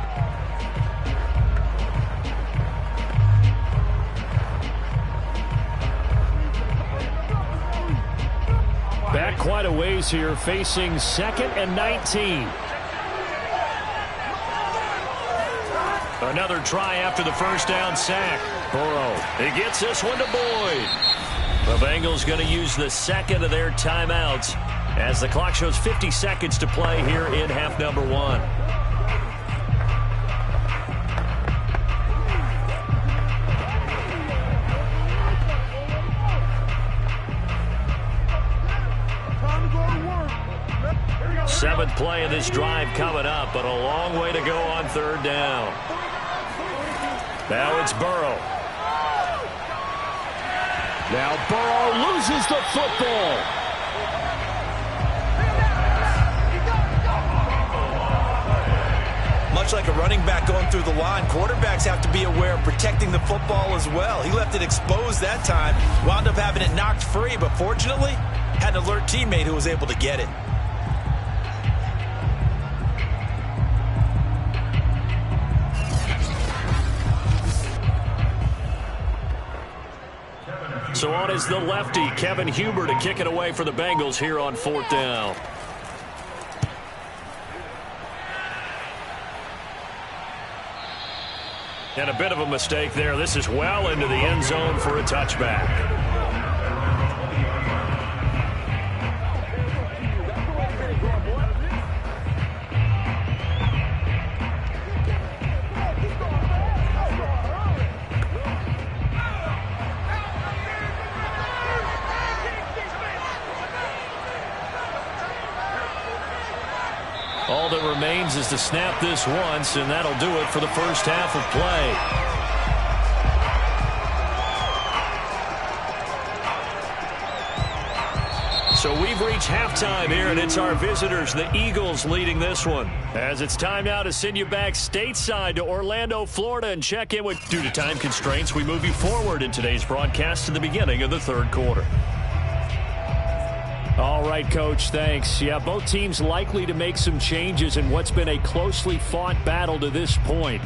Back quite a ways here, facing 2nd and 19. Another try after the first down sack. Burrow, he gets this one to Boyd. The Bengals going to use the second of their timeouts as the clock shows 50 seconds to play here in half number 1. Seventh play of this drive coming up, but a long way to go on 3rd down. Now it's Burrow. Now Burrow loses the football. Much like a running back going through the line, quarterbacks have to be aware of protecting the football as well. He left it exposed that time, wound up having it knocked free, but fortunately, had an alert teammate who was able to get it. So on is the lefty, Kevin Huber, to kick it away for the Bengals here on 4th down. And a bit of a mistake there. This is well into the end zone for a touchback. All that remains is to snap this once, and that'll do it for the first half of play. So we We've reached halftime here, and it's our visitors, the Eagles, leading this one. As it's time now to send you back stateside to Orlando, Florida, and check in with, due to time constraints, we move you forward in today's broadcast to the beginning of the third quarter. All right, Coach, thanks. Yeah, both teams likely to make some changes in what's been a closely fought battle to this point.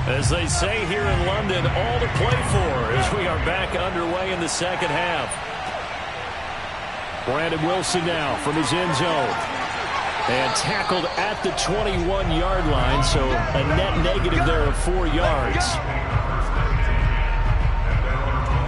As they say here in London, all to play for as we are back underway in the second half. Brandon Wilson now from his end zone. And tackled at the 21-yard line, so a net negative there of 4 yards.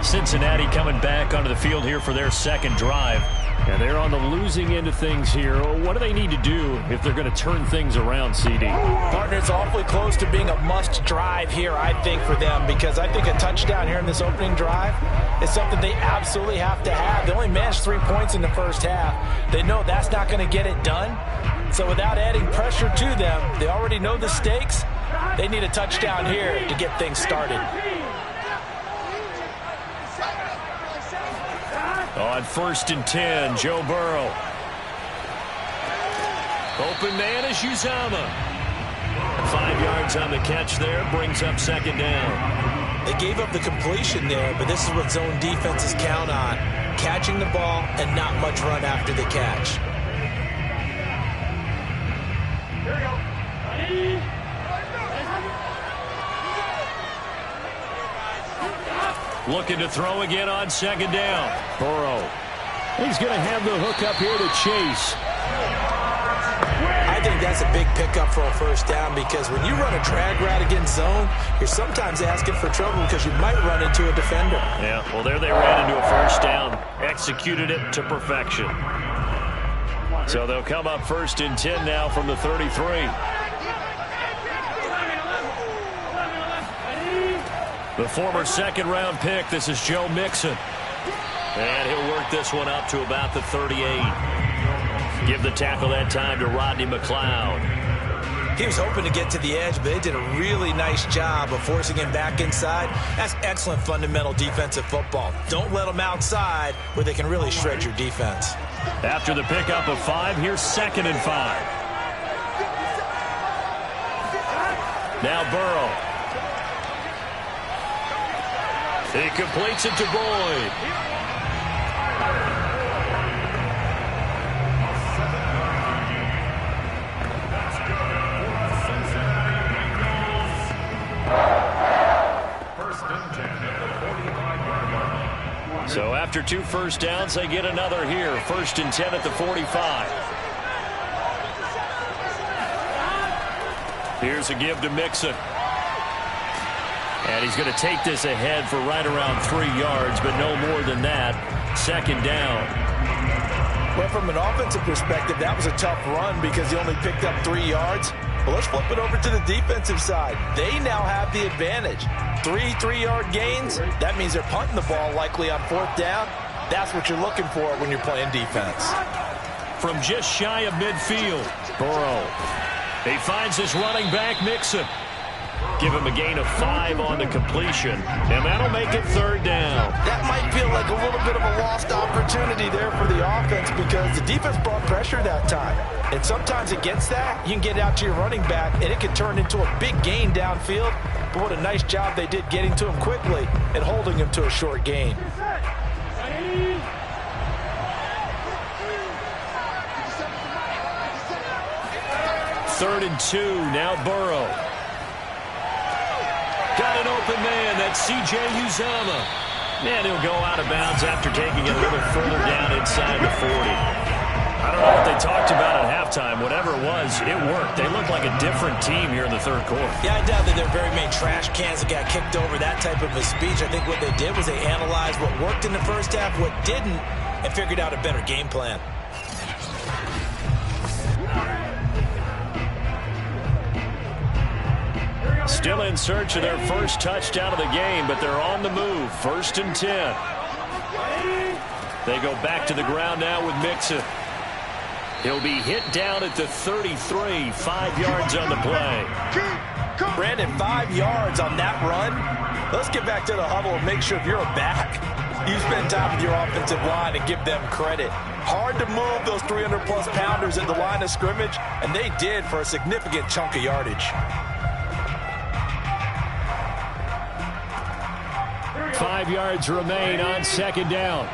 Cincinnati coming back onto the field here for their second drive. And they're on the losing end of things here. What do they need to do if they're going to turn things around, CD? Partner, it's awfully close to being a must drive here, I think, for them, because I think a touchdown here in this opening drive is something they absolutely have to have. They only managed 3 points in the first half. They know that's not going to get it done. So without adding pressure to them, they already know the stakes. They need a touchdown here to get things started. On 1st and 10, Joe Burrow. Open man is Uzama. 5 yards on the catch there, brings up second down. They gave up the completion there, but this is what zone defenses count on. Catching the ball and not much run after the catch. Here we go. Looking to throw again on second down. Burrow. He's going to have the hook up here to Chase. I think that's a big pickup for a first down, because when you run a drag route against zone, you're sometimes asking for trouble because you might run into a defender. Yeah, well, there they ran into a first down. Executed it to perfection. So they'll come up 1st and 10 now from the 33. The former second-round pick, this is Joe Mixon. And he'll work this one up to about the 38. Give the tackle that time to Rodney McLeod. He was hoping to get to the edge, but they did a really nice job of forcing him back inside. That's excellent fundamental defensive football. Don't let them outside where they can really shred your defense. After the pickup of 5, here's 2nd and 5. Now Burrow. He completes it to Boyd. So after 2 first downs, they get another here. 1st and 10 at the 45. Here's a give to Mixon. And he's going to take this ahead for right around 3 yards, but no more than that. 2nd down. Well, from an offensive perspective, that was a tough run because he only picked up 3 yards. Well, let's flip it over to the defensive side. They now have the advantage. 3 3-yard gains. That means they're punting the ball likely on 4th down. That's what you're looking for when you're playing defense. From just shy of midfield, Burrow. He finds his running back, Mixon. Give him a gain of 5 on the completion, and that'll make it 3rd down. That might feel like a little bit of a lost opportunity there for the offense because the defense brought pressure that time. And sometimes against that, you can get out to your running back, and it can turn into a big gain downfield. But what a nice job they did getting to him quickly and holding him to a short gain. 3rd and 2, now Burrow. Got an open man, that's C.J. Uzama. And he'll go out of bounds after taking it a little further down inside the 40. I don't know what they talked about at halftime. Whatever it was, it worked. They look like a different team here in the 3rd quarter. Yeah, I doubt that there are very many trash cans that got kicked over, that type of a speech. I think what they did was they analyzed what worked in the first half, what didn't, and figured out a better game plan. Still in search of their first touchdown of the game, but they're on the move. 1st and 10. They go back to the ground now with Mixon. He'll be hit down at the 33, 5 yards on the play. Brandon, 5 yards on that run. Let's get back to the huddle and make sure if you're a back, you spend time with your offensive line and give them credit. Hard to move those 300-plus pounders at the line of scrimmage, and they did for a significant chunk of yardage. 5 yards remain on 2nd down.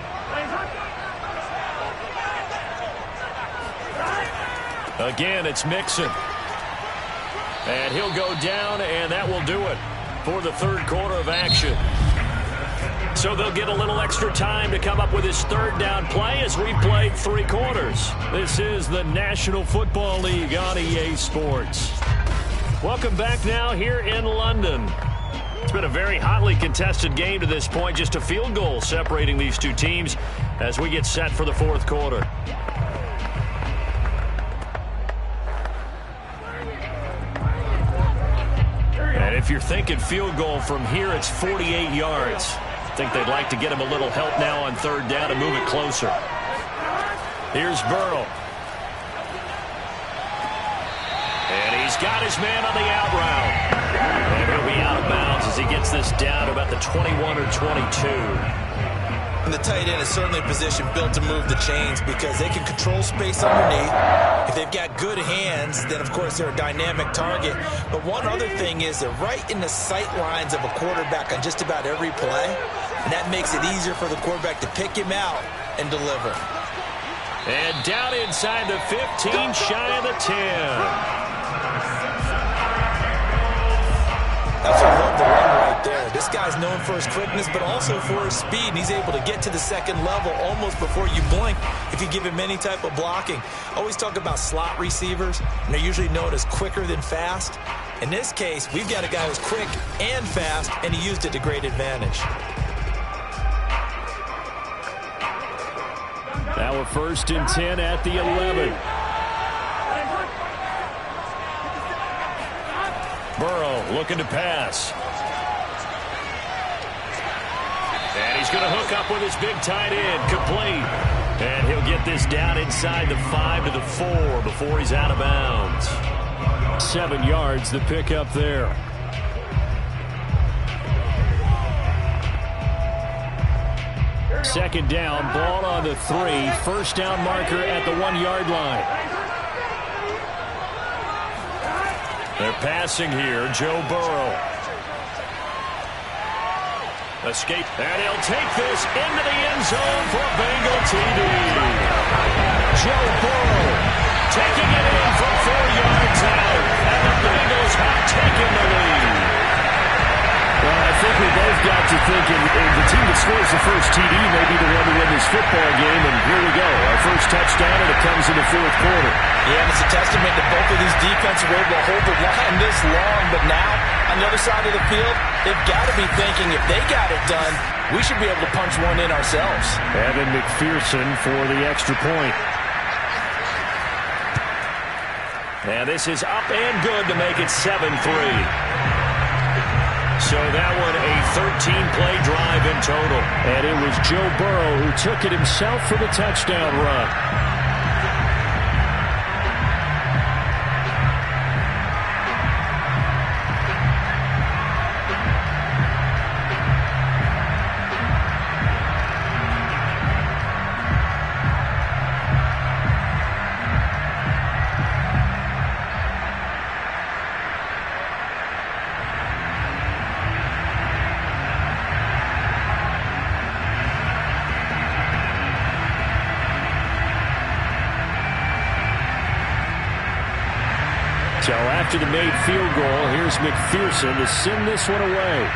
Again, it's Mixon. And he'll go down, and that will do it for the 3rd quarter of action. So they'll get a little extra time to come up with his 3rd down play as we played 3 quarters. This is the National Football League on EA Sports. Welcome back now here in London. It's been a very hotly contested game to this point. Just a field goal separating these two teams as we get set for the 4th quarter. And if you're thinking field goal from here, it's 48 yards. I think they'd like to get him a little help now on 3rd down to move it closer. Here's Burrow. And he's got his man on the out route. And he'll be out of bounds as he gets this down to about the 21 or 22. And the tight end is certainly a position built to move the chains because they can control space underneath. If they've got good hands, then of course they're a dynamic target. But one other thing is they're right in the sight lines of a quarterback on just about every play. And that makes it easier for the quarterback to pick him out and deliver. And down inside the 15, shy of the 10. That's a love the run right there. This guy's known for his quickness, but also for his speed. And he's able to get to the 2nd level almost before you blink if you give him any type of blocking. I always talk about slot receivers, and they're usually known as quicker than fast. In this case, we've got a guy who's quick and fast, and he used it to great advantage. Now a 1st and 10 at the 11. Burrow looking to pass. And he's going to hook up with his big tight end, complete. And he'll get this down inside the 5 to the 4 before he's out of bounds. 7 yards, the pickup there. Second down, ball on the 3. 1st down marker at the 1-yard line. They're passing here, Joe Burrow. Escape, and he'll take this into the end zone for Bengal TD. Joe Burrow taking it in from 4 yards out, and the Bengals have taken the lead. Well, I think we both got to thinking the team that scores the first TD may be the one to win this football game, and here we go. Our first touchdown, and it comes in the 4th quarter. Yeah, and it's a testament that both of these defenses were able to hold the line this long, but now, on the other side of the field, they've got to be thinking if they got it done, we should be able to punch one in ourselves. Evan McPherson for the extra point. And this is up and good to make it 7-3. So that one a 13-play drive in total. And it was Joe Burrow who took it himself for the touchdown run. So after the made field goal, here's McPherson to send this one away.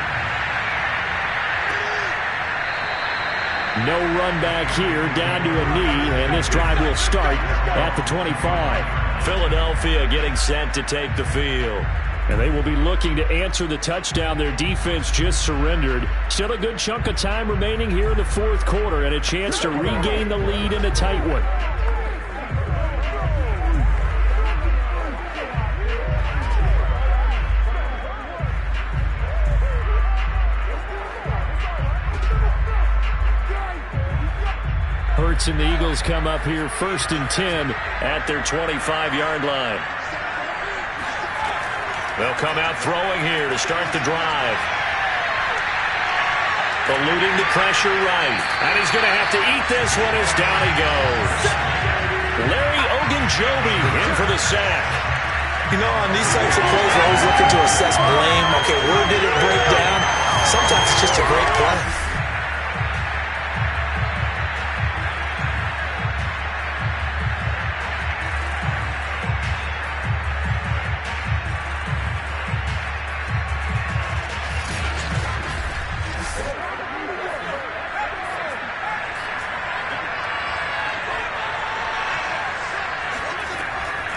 No run back here, down to a knee, and this drive will start at the 25. Philadelphia getting set to take the field. And they will be looking to answer the touchdown their defense just surrendered. Still a good chunk of time remaining here in the 4th quarter, and a chance to regain the lead in a tight one. Hurts and the Eagles come up here 1st and 10 at their 25-yard line. They'll come out throwing here to start the drive. Eluding the pressure right. And he's going to have to eat this one as down he goes. Larry Ogunjobi in for the sack. You know, on these types of plays, we're always looking to assess blame. Okay, where did it break down? Sometimes it's just a great play.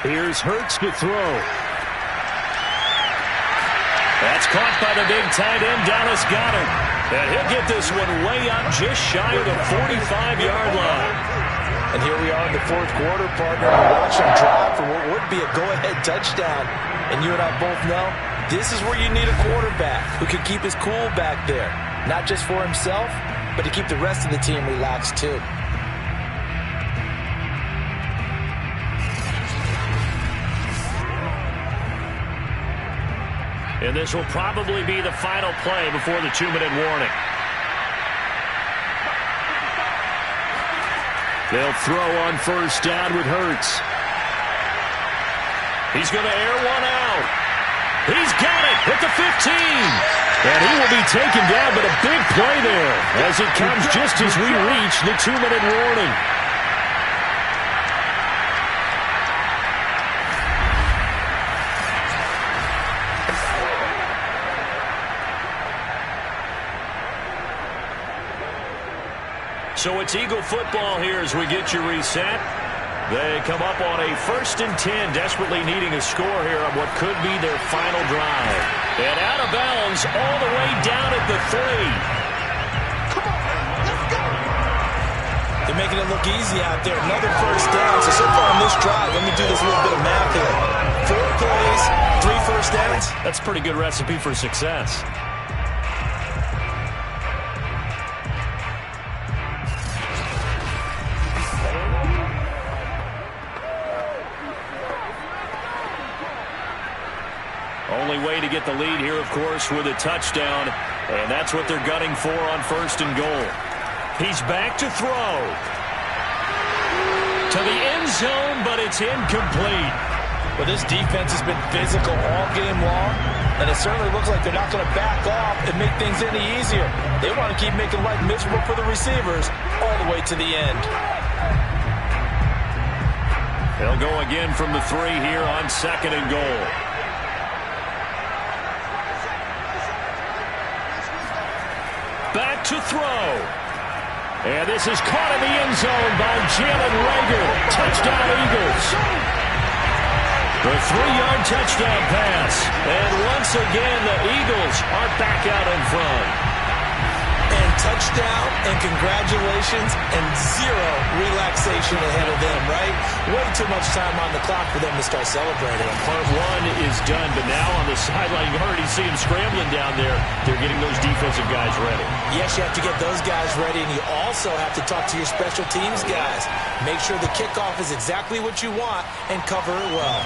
Here's Hurts to throw. That's caught by the big tight end, Dallas Goedert. And he'll get this one way up just shy of the 45-yard line. And here we are in the 4th quarter, partner. We watch him drive for what would be a go-ahead touchdown. And you and I both know this is where you need a quarterback who can keep his cool back there. Not just for himself, but to keep the rest of the team relaxed too. And this will probably be the final play before the 2-minute warning. They'll throw on 1st down with Hurts. He's going to air one out. He's got it at the 15. And he will be taken down, but a big play there as it comes just as we reach the 2-minute warning. So it's Eagle football here as we get you reset. They come up on a 1st and 10, desperately needing a score here on what could be their final drive. And out of bounds all the way down at the 3. Come on, let's go. They're making it look easy out there. Another 1st down. So far on this drive, let me do this little bit of math here. 4 plays, 3 first downs. That's a pretty good recipe for success. Only way to get the lead here, of course, with a touchdown. And that's what they're gunning for on 1st and goal. He's back to throw. To the end zone, but it's incomplete. Well, this defense has been physical all game long, and it certainly looks like they're not going to back off and make things any easier. They want to keep making life miserable for the receivers all the way to the end. They'll go again from the 3 here on 2nd and goal. Back to throw. And this is caught in the end zone by Jalen Reagor. Touchdown, Eagles. The 3-yard touchdown pass. And once again, the Eagles are back out in front. And touchdown and congratulations and 0 relaxation ahead of them, right? Way too much time on the clock for them to start celebrating. Part 1 is done, but now on the sideline, you already see them scrambling down there. They're getting those defensive guys ready. Yes, you have to get those guys ready, and you also have to talk to your special teams guys. Make sure the kickoff is exactly what you want and cover it well.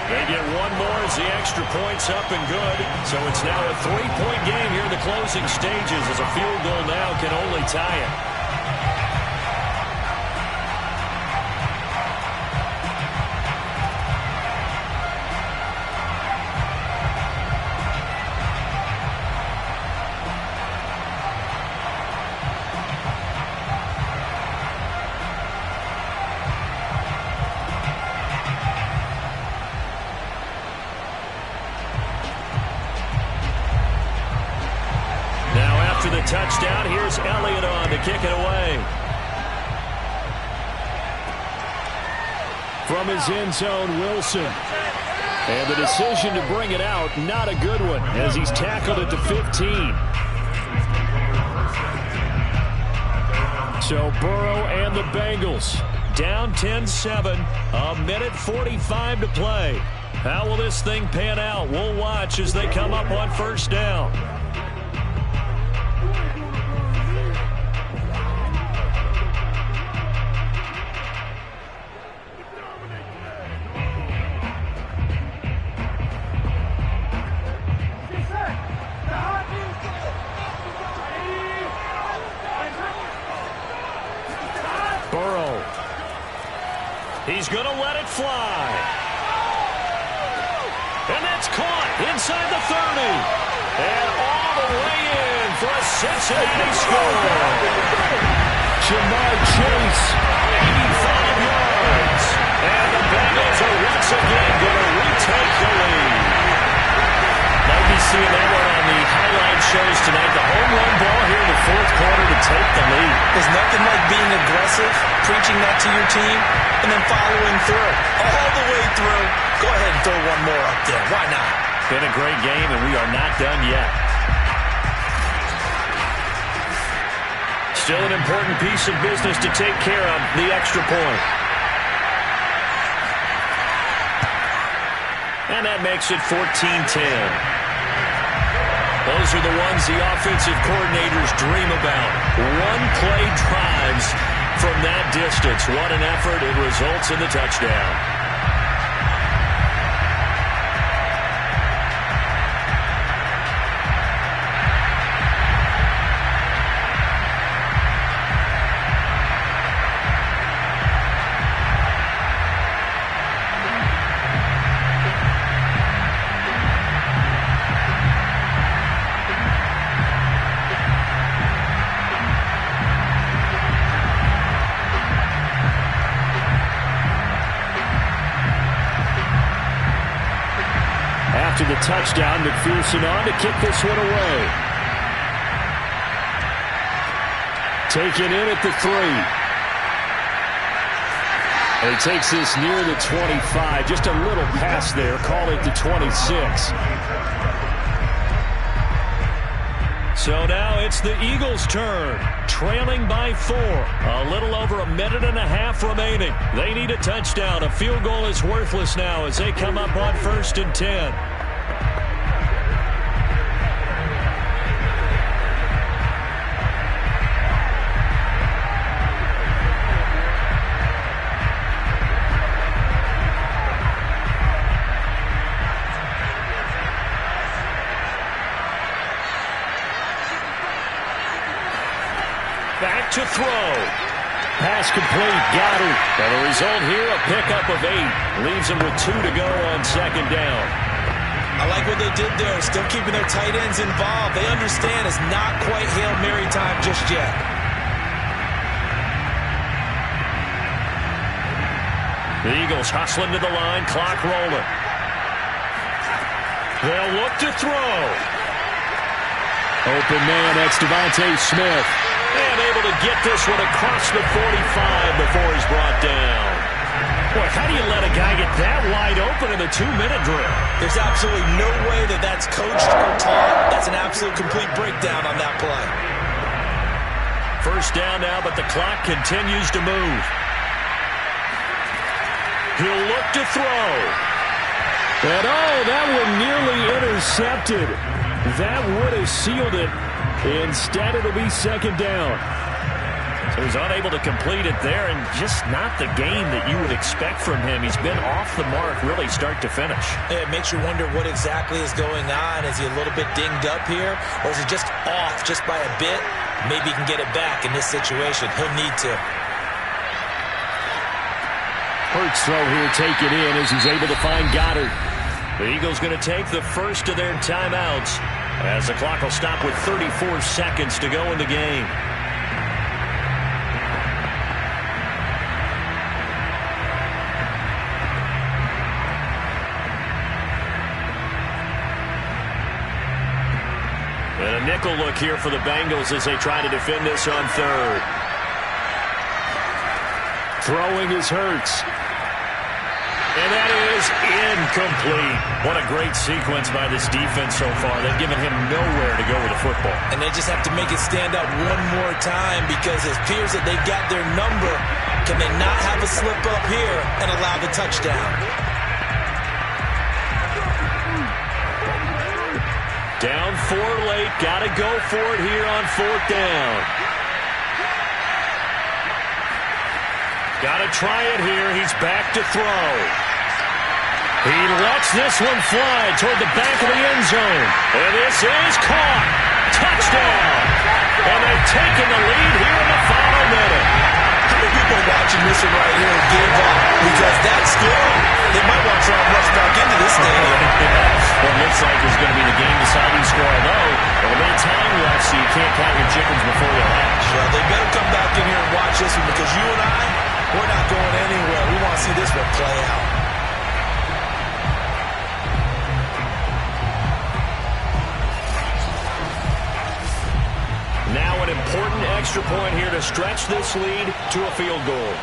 They get one more as the extra point's up and good. So it's now a 3-point game here in the closing stages as a field goal now can only tie it. Touchdown. Here's Elliott on to kick it away. From his end zone, Wilson. And the decision to bring it out, not a good one, as he's tackled at the 15. So Burrow and the Bengals down 10-7, a minute 45 to play. How will this thing pan out? We'll watch as they come up on 1st down. He's going to let it fly. And that's caught inside the 30. And all the way in for a Cincinnati score. Jamar Chase, 85 yards. And the Bengals are once again going to retake the lead. Might be seeing that one on the highlight shows tonight. The home run ball here in the fourth quarter to take the lead. There's nothing like being aggressive, preaching that to your team, and then following through. All the way through. Go ahead and throw one more up there. Why not? Been a great game, and we are not done yet. Still an important piece of business to take care of, the extra point. And that makes it 14-10. Those are the ones the offensive coordinators dream about. One-play drives from that distance. What an effort. It results in the touchdown. After the touchdown, McPherson on to kick this one away. Taken in at the 3. And he takes this near the 25. Just a little pass there. Call it the 26. So now it's the Eagles' turn, trailing by 4. A little over a minute and a half remaining. They need a touchdown. A field goal is worthless now as they come up on 1st and 10. Back to throw. Pass complete. Got it. And the result here, a pickup of 8. Leaves them with 2 to go on 2nd down. I like what they did there. Still keeping their tight ends involved. They understand it's not quite Hail Mary time just yet. The Eagles hustling to the line. Clock rolling. They'll look to throw. Open man, that's Devontae Smith. And able to get this one across the 45 before he's brought down. Boy, how do you let a guy get that wide open in the 2-minute drill? There's absolutely no way that that's coached or taught. That's an absolute complete breakdown on that play. 1st down now, but the clock continues to move. He'll look to throw. And oh, that one nearly intercepted. That would have sealed it. Instead, it'll be 2nd down. So he's unable to complete it there, and just not the game that you would expect from him. He's been off the mark really start to finish. It makes you wonder what exactly is going on. Is he a little bit dinged up here, or is he just off just by a bit? Maybe he can get it back in this situation. He'll need to. Hurts throw here, take it in as he's able to find Goddard. The Eagles going to take the first of their timeouts as the clock will stop with 34 seconds to go in the game. And a nickel look here for the Bengals as they try to defend this on 3rd. Throwing is Hurts. And that is incomplete. What a great sequence by this defense so far. They've given him nowhere to go with the football. And they just have to make it stand up one more time because it appears that they've got their number. Can they not have a slip up here and allow the touchdown? Down 4 late. Got to go for it here on 4th down. Got to try it here. He's back to throw. He lets this one fly toward the back of the end zone. And this is caught. Touchdown. And they've taken the lead here in the final minute. How many people watching this one right here and gave up because that score, they might want to try and rush back into this stadium. Well, it looks like it's going to be the game-deciding score, though. There'll be time left, so you can't count your chickens before they hatch. Well, they better come back in here and watch this one because you and I, we're not going anywhere. We want to see this one play out. Now an important extra point here to stretch this lead to a field goal.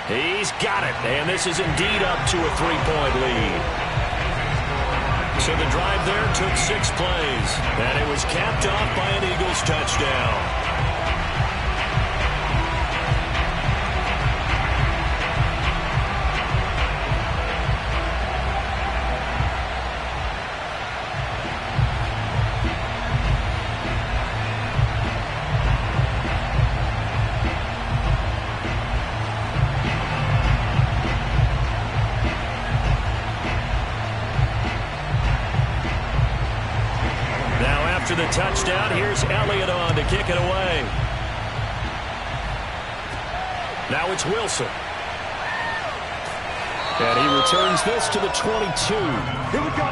He's got it, and this is indeed up to a 3-point lead. So the drive there took 6 plays, and it was capped off by an Eagles touchdown. After the touchdown, here's Elliott on to kick it away. Now it's Wilson. And he returns this to the 22. Here we go.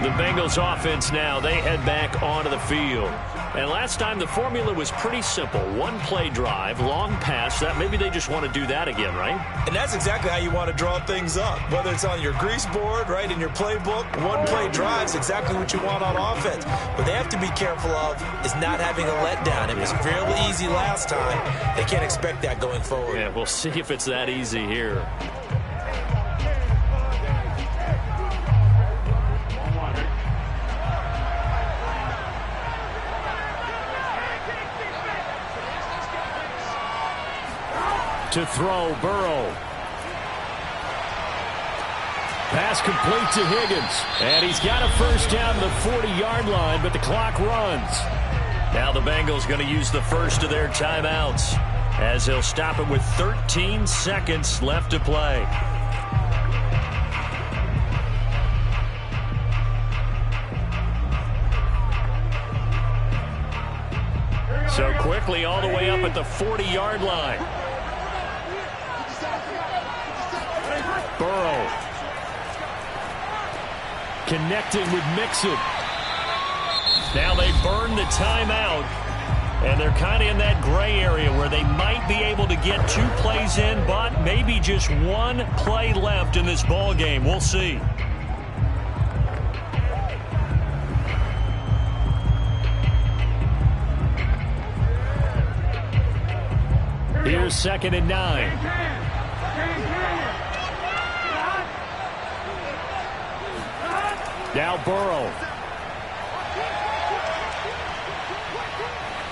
The Bengals offense now, they head back onto the field. And last time the formula was pretty simple. 1-play drive, long pass. That maybe they just want to do that again, right? And that's exactly how you want to draw things up. Whether it's on your grease board, right, in your playbook, 1-play drives exactly what you want on offense. What they have to be careful of is not having a letdown. It was real easy last time. They can't expect that going forward. Yeah, we'll see if it's that easy here. To throw, Burrow. Pass complete to Higgins. And he's got a first down to the 40-yard line, but the clock runs. Now the Bengals going to use the first of their timeouts as they'll stop it with 13 seconds left to play. So quickly all the way up at the 40-yard line. Burrow connecting with Mixon. Now they burn the timeout, and they're kind of in that gray area where they might be able to get 2 plays in, but maybe just 1 play left in this ball game. We'll see. Here's 2nd and 9. Now Burrow.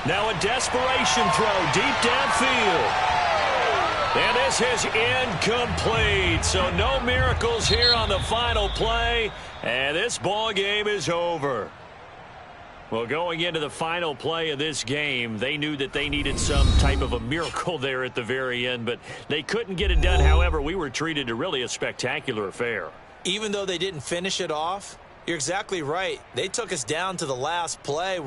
Now a desperation throw deep downfield. And this is incomplete. So no miracles here on the final play. And this ball game is over. Well, going into the final play of this game, they knew that they needed some type of a miracle there at the very end, but they couldn't get it done. However, we were treated to really a spectacular affair. Even though they didn't finish it off, you're exactly right. They took us down to the last play.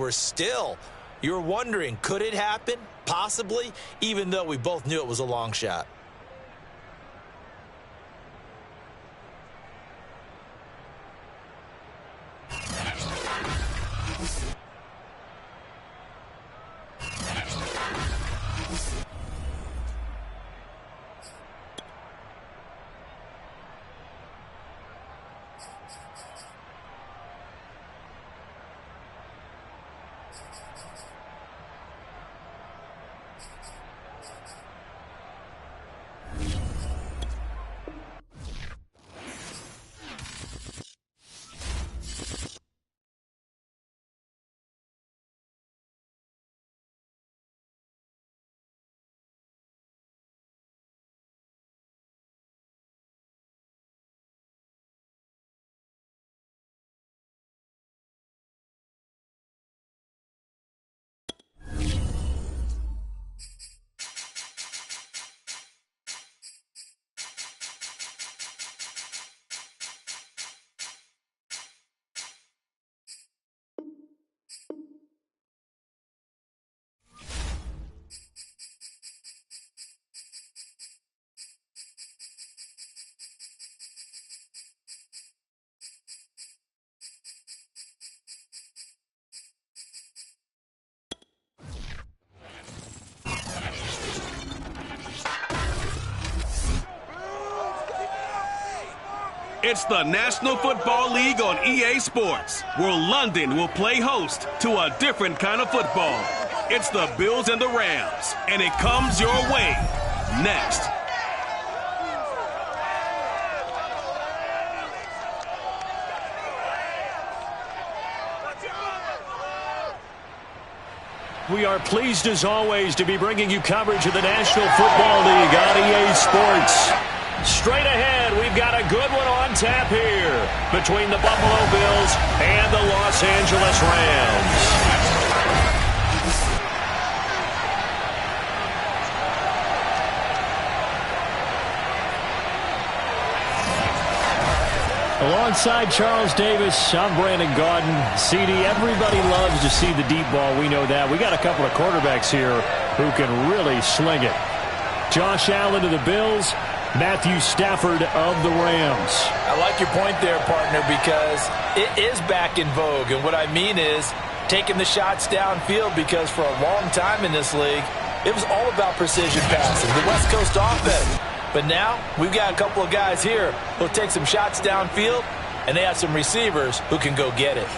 You're wondering, could it happen? Possibly, even though we both knew it was a long shot. It's the National Football League on EA Sports, where London will play host to a different kind of football. It's the Bills and the Rams, and it comes your way next. We are pleased as always to be bringing you coverage of the National Football League on EA Sports. Straight ahead, we've got a good one on tap here between the Buffalo Bills and the Los Angeles Rams. Alongside Charles Davis, I'm Brandon Gaudin. CD, everybody loves to see the deep ball. We know that. We got a couple of quarterbacks here who can really sling it. Josh Allen to the Bills, Matthew Stafford of the Rams. I like your point there, partner, because it is back in vogue. And what I mean is taking the shots downfield, because for a long time in this league, it was all about precision passing, the West Coast offense. But now we've got a couple of guys here who'll take some shots downfield, and they have some receivers who can go get it.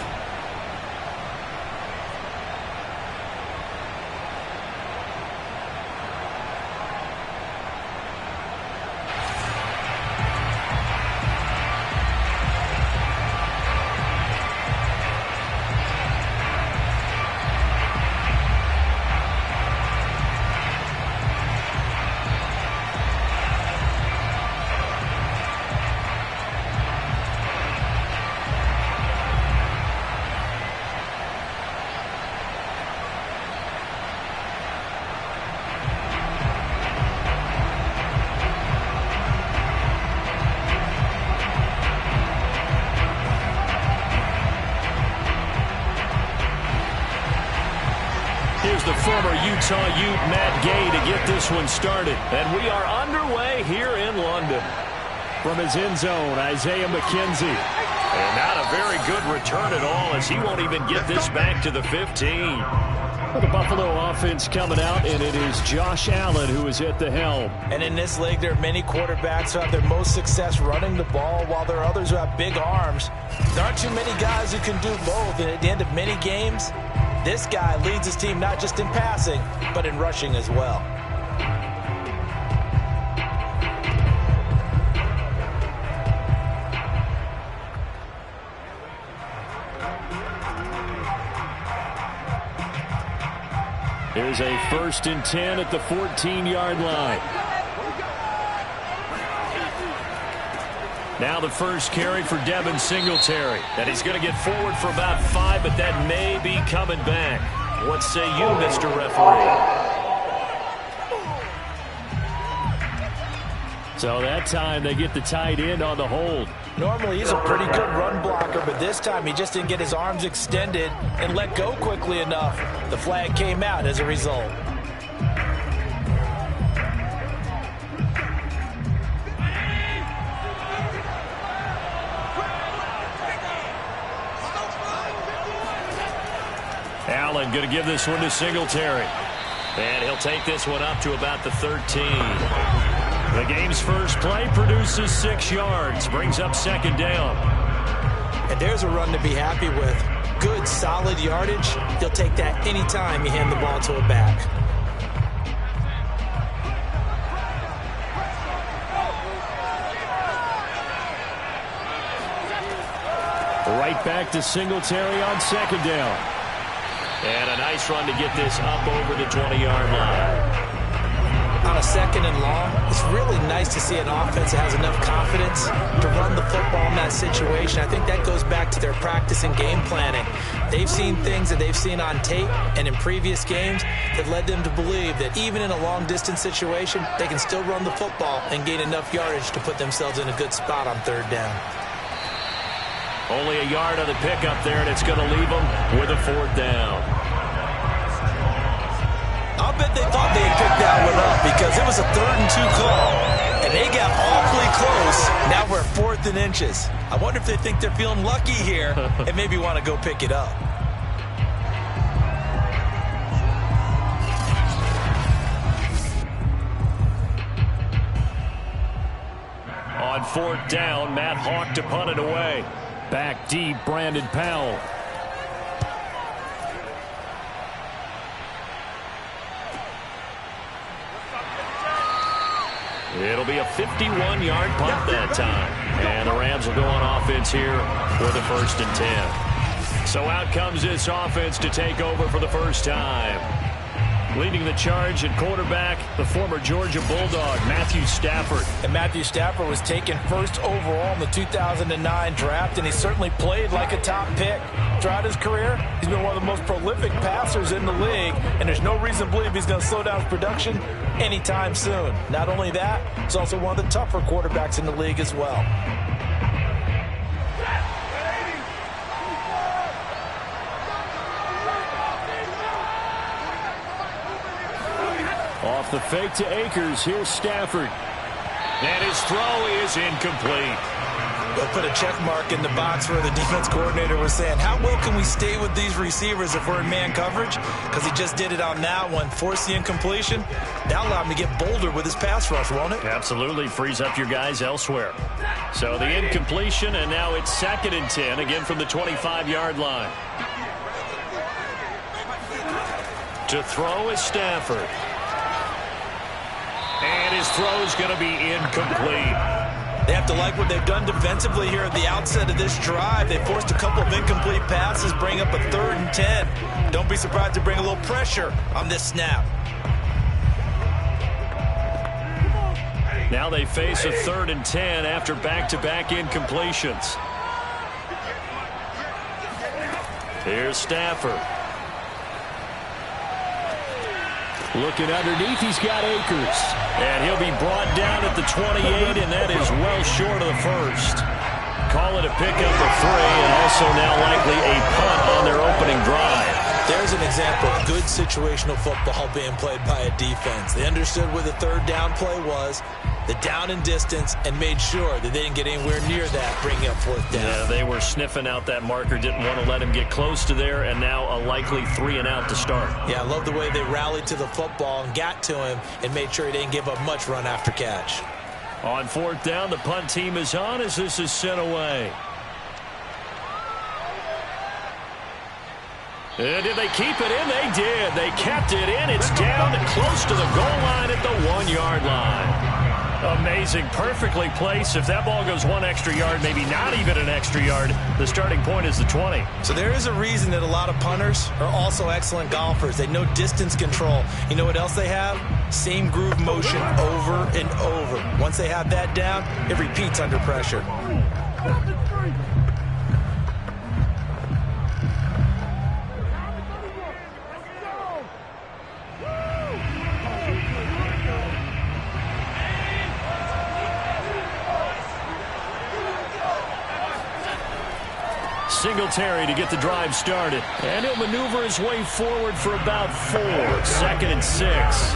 Here's the former Utah Ute, Matt Gay, to get this one started. And we are underway here in London. From his end zone, Isaiah McKenzie. And not a very good return at all, as he won't even get this back to the 15. For the Buffalo offense coming out, and it is Josh Allen who is at the helm. And in this league, there are many quarterbacks who have their most success running the ball, while there are others who have big arms. There aren't too many guys who can do both, and at the end of many games, this guy leads his team not just in passing, but in rushing as well. Here's a 1st and 10 at the 14-yard line. Now the first carry for Devin Singletary. And he's going to get forward for about 5, but that may be coming back. What say you, Mr. Referee? So that time they get the tight end on the hold. Normally he's a pretty good run blocker, but this time he just didn't get his arms extended and let go quickly enough. The flag came out as a result. Allen going to give this one to Singletary. And he'll take this one up to about the 13. The game's first play produces 6 yards, brings up 2nd down. And there's a run to be happy with. Good, solid yardage. You'll take that anytime you hand the ball to a back. Right back to Singletary on 2nd down. And a nice run to get this up over the 20-yard line. On a 2nd and long, it's really nice to see an offense that has enough confidence to run the football in that situation. I think that goes back to their practice and game planning. They've seen things that they've seen on tape and in previous games that led them to believe that even in a long-distance situation, they can still run the football and gain enough yardage to put themselves in a good spot on 3rd down. Only a yard on the pickup there, and it's going to leave them with a 4th down. I'll bet they thought they had picked that one up, because it was a 3rd and 2 call, and they got awfully close. Now we're 4th and inches. I wonder if they think they're feeling lucky here and maybe want to go pick it up. On 4th down. Matt Hawk to punt it away. Back deep, Brandon Powell. It'll be a 51-yard punt that time. And the Rams will go on offense here for the 1st and 10. So out comes this offense to take over for the first time. Leading the charge at quarterback, the former Georgia Bulldog, Matthew Stafford. And Matthew Stafford was taken first overall in the 2009 draft, and he certainly played like a top pick. Throughout his career, he's been one of the most prolific passers in the league, and there's no reason to believe he's going to slow down his production anytime soon. Not only that, he's also one of the tougher quarterbacks in the league as well. Off the fake to Akers, here's Stafford. And his throw is incomplete. They'll put a check mark in the box where the defense coordinator was saying, how well can we stay with these receivers if we're in man coverage? Because he just did it on that one, forced the incompletion. That'll allow him to get bolder with his pass rush, won't it? Absolutely, frees up your guys elsewhere. So the incompletion, and now it's 2nd and 10, again from the 25-yard line. To throw is Stafford. And his throw is going to be incomplete. They have to like what they've done defensively here at the outset of this drive. They forced a couple of incomplete passes, bring up a 3rd and 10. Don't be surprised to bring a little pressure on this snap. Now they face a 3rd and 10 after back-to-back incompletions. Here's Stafford. Looking underneath, he's got Akers. And he'll be brought down at the 28, and that is well short of the first. Call it a pickup of 3, and also now likely a punt on their opening drive. There's an example of good situational football being played by a defense. They understood where the 3rd down play was, the down and distance, and made sure that they didn't get anywhere near that, bringing up 4th down. Yeah, they were sniffing out that marker, didn't want to let him get close to there, and now a likely 3 and out to start. Yeah, I love the way they rallied to the football and got to him and made sure he didn't give up much run after catch. On 4th down, the punt team is on as this is sent away. And did they keep it in? They did. They kept it in. It's down close to the goal line at the 1-yard line. Amazing. Perfectly placed. If that ball goes 1 extra yard, maybe not even an extra yard, the starting point is the 20. So there is a reason that a lot of punters are also excellent golfers. They know distance control. You know what else they have? Same groove motion over and over. Once they have that down, it repeats under pressure. Singletary to get the drive started. And he'll maneuver his way forward for about 4. 2nd and 6.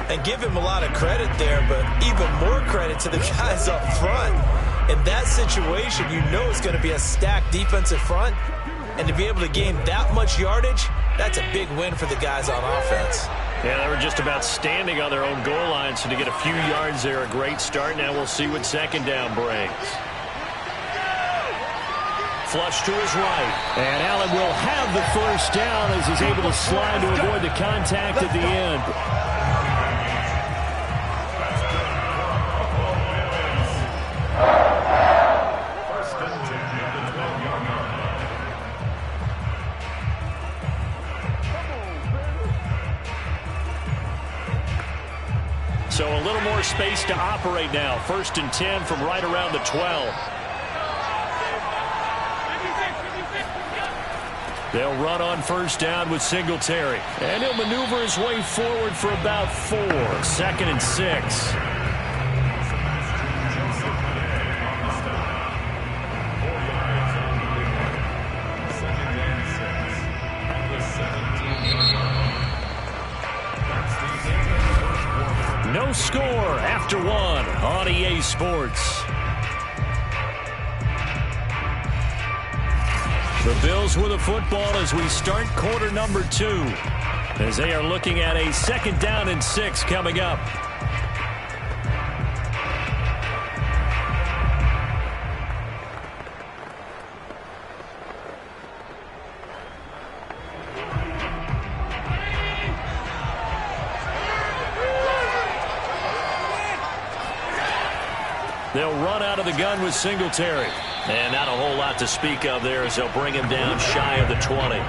And give him a lot of credit there, but even more credit to the guys up front. In that situation, you know it's going to be a stacked defensive front. And to be able to gain that much yardage, that's a big win for the guys on offense. Yeah, they were just about standing on their own goal line, so to get a few yards there, a great start. Now we'll see what 2nd down brings. Flush to his right. And Allen will have the first down as he's able to slide to avoid the contact at the end. So a little more space to operate now. 1st and 10 from right around the 12. They'll run on 1st down with Singletary. And he'll maneuver his way forward for about 4. 2nd and 6. No score after 1 on EA Sports. The Bills with the football as we start quarter number 2. As they are looking at a 2nd down and 6 coming up. They'll run out of the gun with Singletary. And not a whole lot to speak of there as they'll bring him down shy of the 20.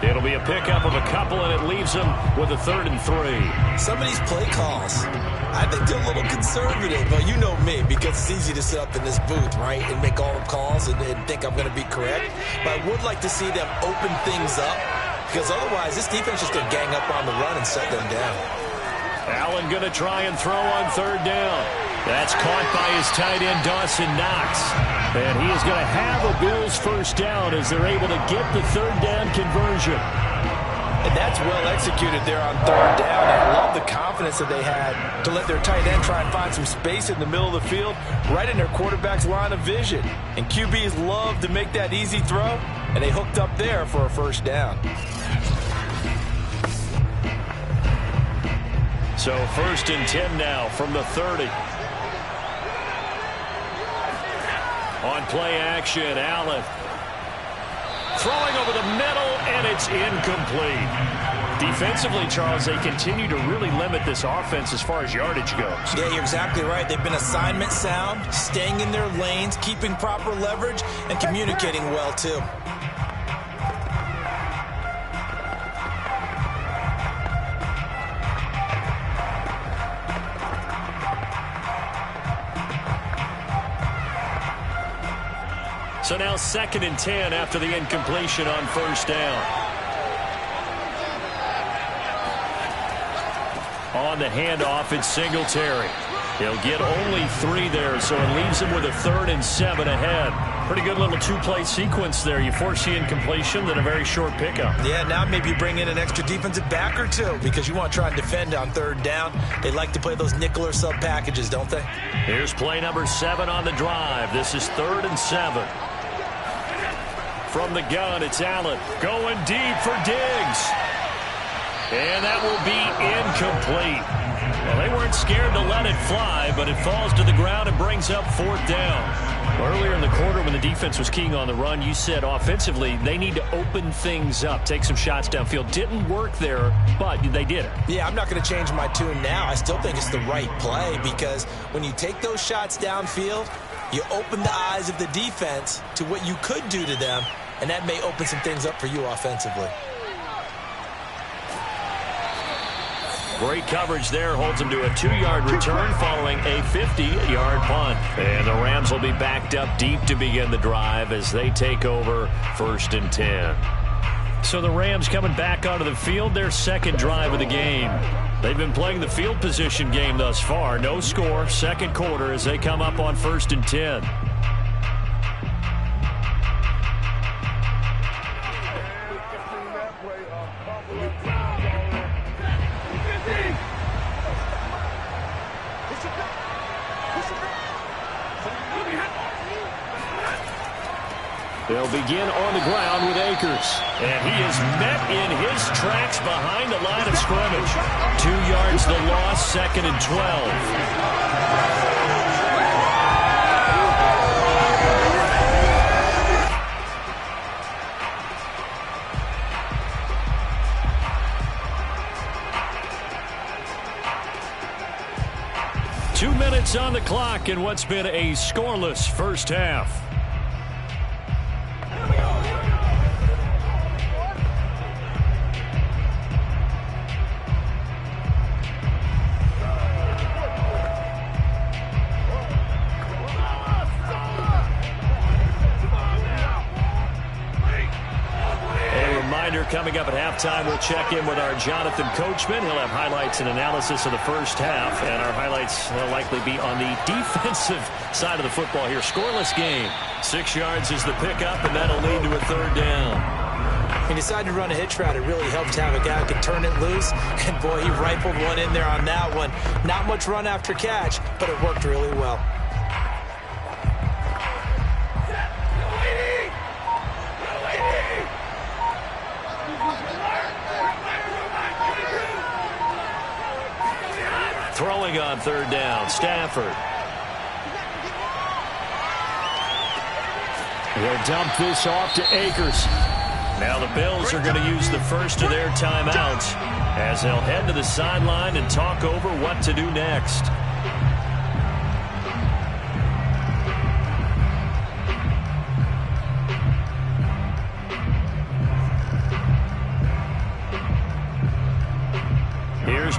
It'll be a pickup of a couple, and it leaves them with a 3rd and 3. Some of these play calls, I think they're a little conservative. But you know me, because it's easy to sit up in this booth, right, and make all the calls and think I'm going to be correct. But I would like to see them open things up, because otherwise this defense is just going to gang up on the run and set them down. Allen going to try and throw on 3rd down. That's caught by his tight end, Dawson Knox. And he is going to have a Bills 1st down as they're able to get the 3rd down conversion. And that's well executed there on 3rd down. I love the confidence that they had to let their tight end try and find some space in the middle of the field, right in their quarterback's line of vision. And QBs love to make that easy throw, and they hooked up there for a 1st down. So 1st and 10 now from the 30. On play action, Allen. Throwing over the middle, and it's incomplete. Defensively, Charles, they continue to really limit this offense as far as yardage goes. Yeah, you're exactly right. They've been assignment sound, staying in their lanes, keeping proper leverage, and communicating well, too. So now 2nd and 10 after the incompletion on 1st down. On the handoff, it's Singletary. He'll get only 3 there, so it leaves him with a 3rd and 7 ahead. Pretty good little 2-play sequence there. You force the incompletion, then a very short pickup. Yeah, now maybe you bring in an extra defensive back or 2 because you want to try and defend on 3rd down. They like to play those nickel or sub packages, don't they? Here's play number 7 on the drive. This is 3rd and 7. From the gun, it's Allen going deep for Diggs. And that will be incomplete. Well, they weren't scared to let it fly, but it falls to the ground and brings up 4th down. Earlier in the quarter when the defense was keying on the run, you said offensively they need to open things up, take some shots downfield. Didn't work there, but they did it. Yeah, I'm not going to change my tune now. I still think it's the right play because when you take those shots downfield, you open the eyes of the defense to what you could do to them, and that may open some things up for you offensively. Great coverage there. Holds him to a 2-yard return following a 50-yard punt. And the Rams will be backed up deep to begin the drive as they take over 1st and 10. So the Rams coming back onto the field, their 2nd drive of the game. They've been playing the field position game thus far. No score, 2nd quarter as they come up on 1st and 10. They'll begin on the ground with Akers. And he is met in his tracks behind the line of scrimmage. 2 yards the loss, 2nd and 12. Two minutes on the clock in what's been a scoreless first half. Coming up at halftime, we'll check in with our Jonathan Coachman. He'll have highlights and analysis of the first half, and our highlights will likely be on the defensive side of the football here. Scoreless game. 6 yards is the pickup, and that'll lead to a 3rd down. He decided to run a hitch route. It really helped to have a guy who could turn it loose, and boy, he rifled one in there on that one. Not much run after catch, but it worked really well. Throwing on 3rd down, Stafford. They'll dump this off to Akers. Now the Bills are going to use the first of their timeouts as they'll head to the sideline and talk over what to do next.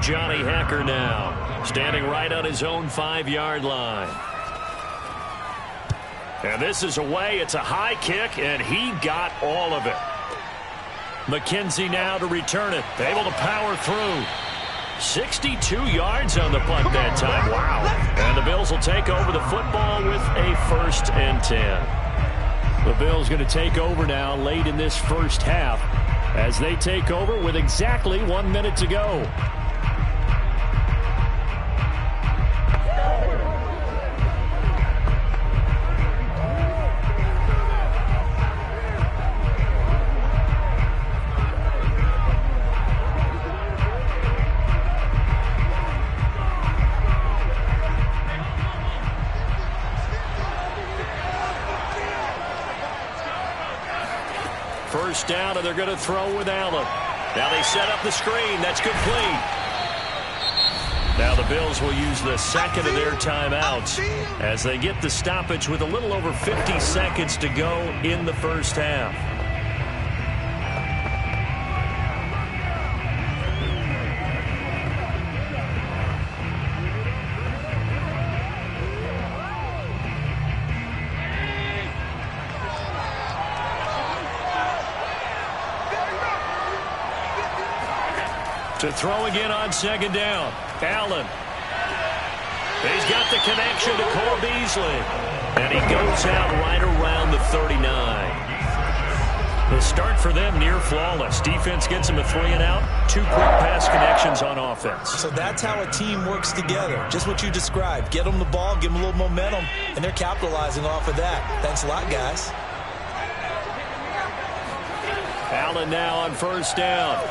Johnny Hecker now, standing right on his own 5-yard line. And this is away. It's a high kick, and he got all of it. McKenzie now to return it. Able to power through. 62 yards on the punt that time. Wow. And the Bills will take over the football with a 1st and 10. The Bills going to take over now late in this first half as they take over with exactly 1 minute to go. First down, and they're going to throw with Allen. Now they set up the screen. That's complete. Now the Bills will use the second of their timeouts as they get the stoppage with a little over 50 seconds to go in the first half. To throw again on second down. Allen. He's got the connection to Cole Beasley. And he goes out right around the 39. The start for them near flawless. Defense gets him a 3-and-out. 2 quick pass connections on offense. So that's how a team works together. Just what you described. Get them the ball, give them a little momentum, and they're capitalizing off of that. Thanks a lot, guys. Allen now on first down.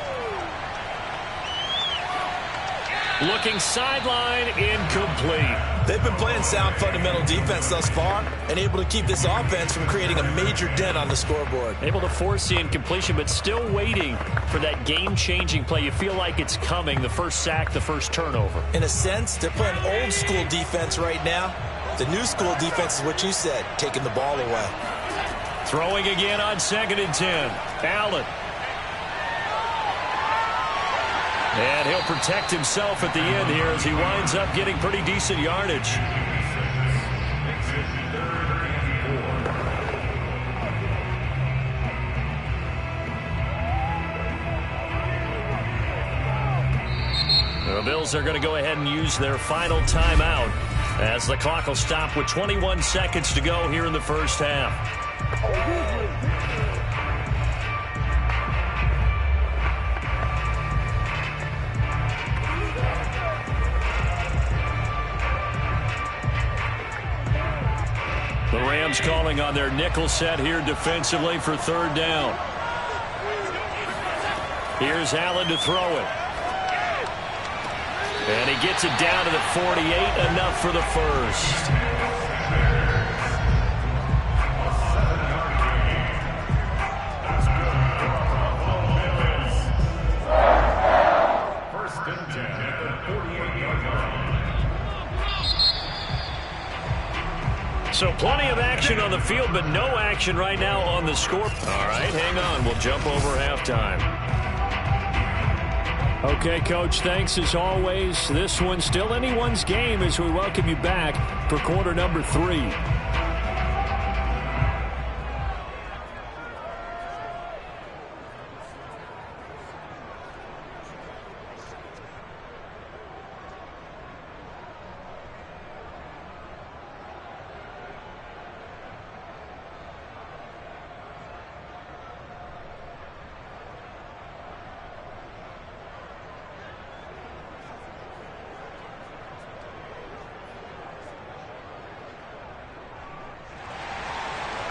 Looking sideline, incomplete. They've been playing sound fundamental defense thus far and able to keep this offense from creating a major dent on the scoreboard. Able to force the incompletion, but still waiting for that game-changing play. You feel like it's coming, the first sack, the first turnover. In a sense, they're playing old-school defense right now. The new school defense is what you said, taking the ball away. Throwing again on 2nd and 10. Allen. And he'll protect himself at the end here as he winds up getting pretty decent yardage. The Bills are going to go ahead and use their final timeout as the clock will stop with 21 seconds to go here in the first half. The Rams calling on their nickel set here defensively for 3rd down. Here's Allen to throw it. And he gets it down to the 48, enough for the first. First and 10 at the 48-yard line. So plenty of action on the field, but no action right now on the score. All right, hang on. We'll jump over halftime. Okay, Coach, thanks as always. This one's still anyone's game as we welcome you back for quarter number 3.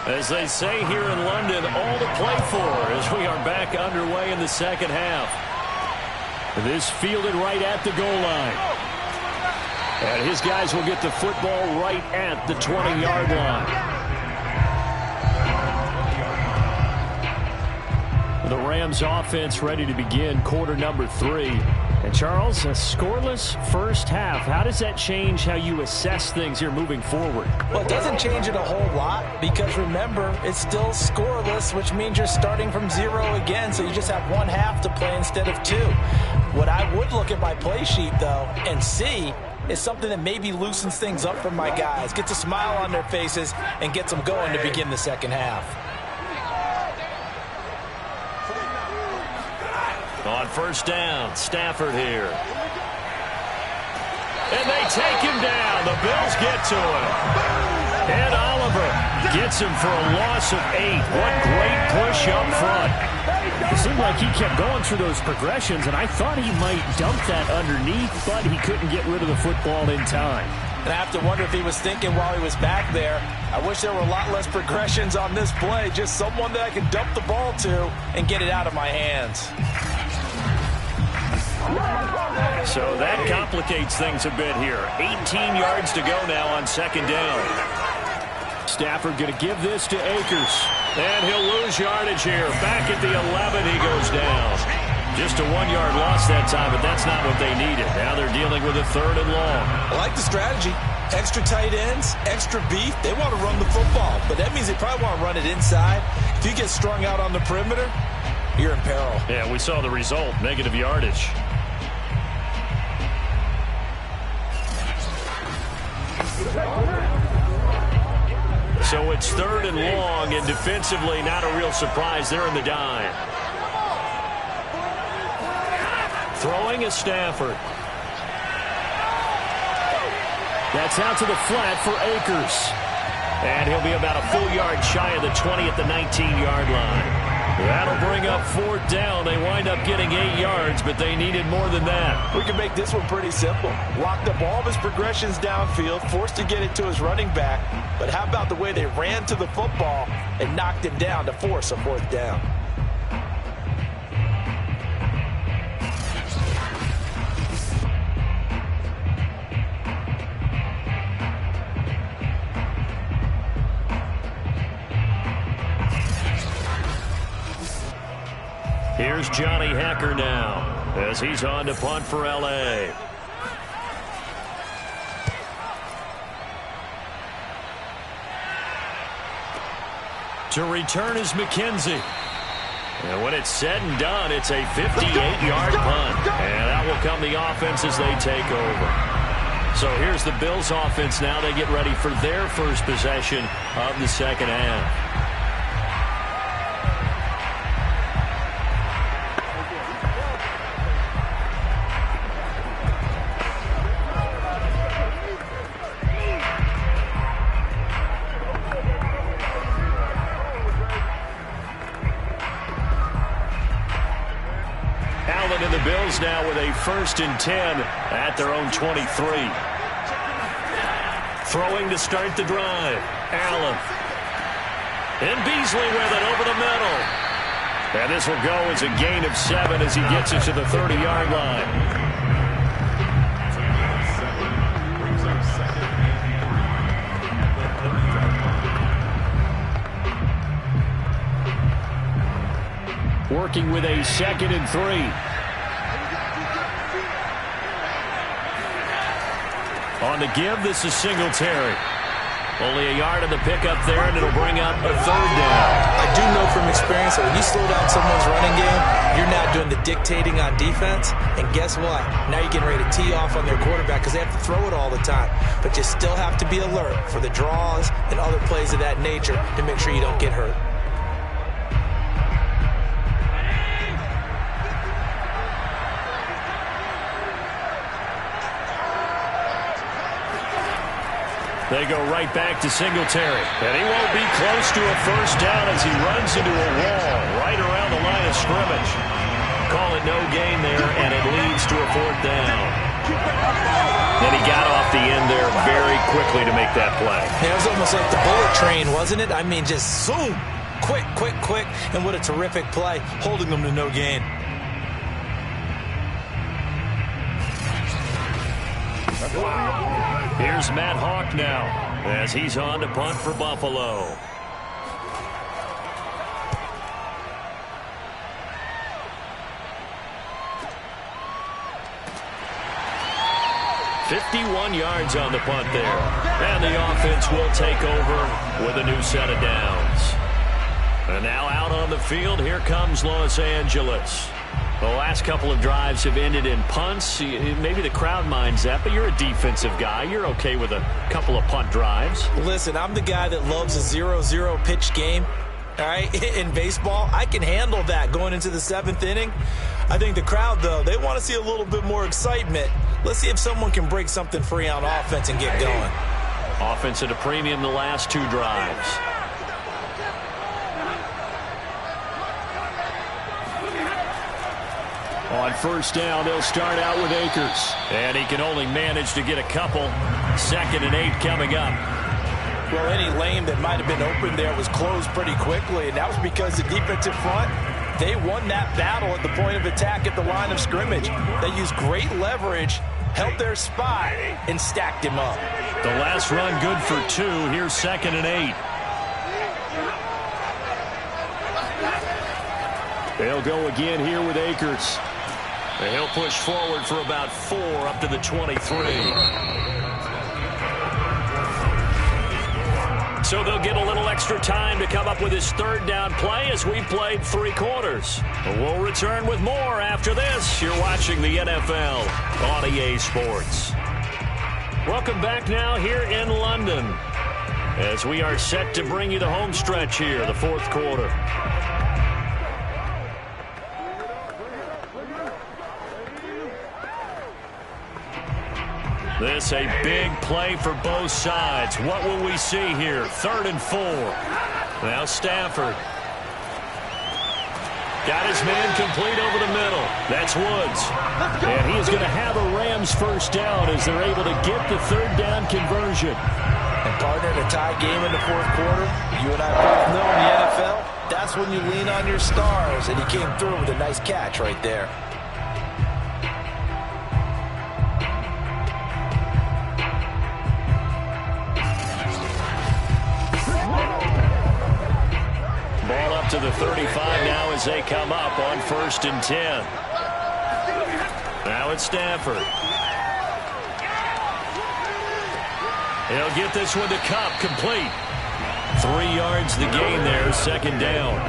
As they say here in London, all to play for as we are back underway in the second half. This fielded right at the goal line. And his guys will get the football right at the 20-yard line. The Rams offense ready to begin quarter number 3. And Charles, a scoreless first half. How does that change how you assess things here moving forward? Well, it doesn't change it a whole lot because, remember, it's still scoreless, which means you're starting from 0 again, so you just have one half to play instead of 2. What I would look at my play sheet, though, and see is something that maybe loosens things up for my guys, gets a smile on their faces, and gets them going to begin the second half. On first down, Stafford here. And they take him down. The Bills get to him. And Oliver gets him for a loss of 8. What great push up front. It seemed like he kept going through those progressions, and I thought he might dump that underneath, but he couldn't get rid of the football in time. And I have to wonder if he was thinking while he was back there, I wish there were a lot less progressions on this play, just someone that I can dump the ball to and get it out of my hands. So that complicates things a bit here. 18 yards to go now on second down. Stafford going to give this to Akers. And he'll lose yardage here. Back at the 11, he goes down. Just a 1-yard loss that time, but that's not what they needed. Now they're dealing with a 3rd and long. I like the strategy. Extra tight ends, extra beef. They want to run the football, but that means they probably want to run it inside. If you get strung out on the perimeter, you're in peril. Yeah, we saw the result, negative yardage. So it's 3rd and long, and defensively not a real surprise. They're in the dime. Throwing is Stafford. That's out to the flat for Akers. And he'll be about a full yard shy of the 20 at the 19-yard line. That'll bring up 4th down. They wind up getting 8 yards, but they needed more than that. We can make this one pretty simple. Locked up all of his progressions downfield, forced to get it to his running back. But how about the way they ran to the football and knocked him down to force a 4th down? Here's Johnny Hacker now as he's on to punt for L.A. To return is McKenzie. And when it's said and done, it's a 58-yard punt. And that will come the offense as they take over. So here's the Bills offense now. They get ready for their first possession of the second half. And the Bills now with a 1st and 10 at their own 23. Throwing to start the drive. Allen. And Beasley with it over the middle. And this will go as a gain of 7 as he gets it to the 30-yard line. Working with a 2nd and 3. On the give, this is Singletary. Only a yard on the pickup there, and it'll bring up a 3rd down. I do know from experience that when you slow down someone's running game, you're not doing the dictating on defense. And guess what? Now you're getting ready to tee off on their quarterback because they have to throw it all the time. But you still have to be alert for the draws and other plays of that nature to make sure you don't get hurt. They go right back to Singletary. And he won't be close to a 1st down as he runs into a wall right around the line of scrimmage. Call it no gain there, and it leads to a 4th down. And he got off the end there very quickly to make that play. It was almost like the bullet train, wasn't it? I mean, just zoom. Quick, quick, quick. And what a terrific play, holding them to no gain. Here's Matt Hawk now as he's on to punt for Buffalo. 51 yards on the punt there. And the offense will take over with a new set of downs. And now out on the field, here comes Los Angeles. The last couple of drives have ended in punts. Maybe the crowd minds that, but you're a defensive guy. You're okay with a couple of punt drives. Listen, I'm the guy that loves a 0-0 pitch game. All right, in baseball, I can handle that going into the 7th inning. I think the crowd, though, they want to see a little bit more excitement. Let's see if someone can break something free on offense and get going. Offense at a premium the last 2 drives. On first down, they'll start out with Akers. And he can only manage to get a couple. 2nd and 8 coming up. Well, any lane that might have been open there was closed pretty quickly, and that was because the defensive front, they won that battle at the point of attack at the line of scrimmage. They used great leverage, held their spot, and stacked him up. The last run good for 2. Here's 2nd and 8. They'll go again here with Akers. And he'll push forward for about 4 up to the 23. So they'll get a little extra time to come up with his 3rd down play as we played 3 quarters. We'll return with more after this. You're watching the NFL on EA Sports. Welcome back now here in London as we are set to bring you the home stretch here, the 4th quarter. This a big play for both sides. What will we see here? 3rd and 4. Now Stafford. Got his man complete over the middle. That's Woods. And he is going to have a Rams first down as they're able to get the 3rd down conversion. And partner, in a tie game in the 4th quarter, you and I both know in the NFL, that's when you lean on your stars. And he came through with a nice catch right there. Ball up to the 35 now as they come up on 1st and 10. Now it's Stafford. He'll get this one to Cup, complete. 3 yards the gain there, 2nd down.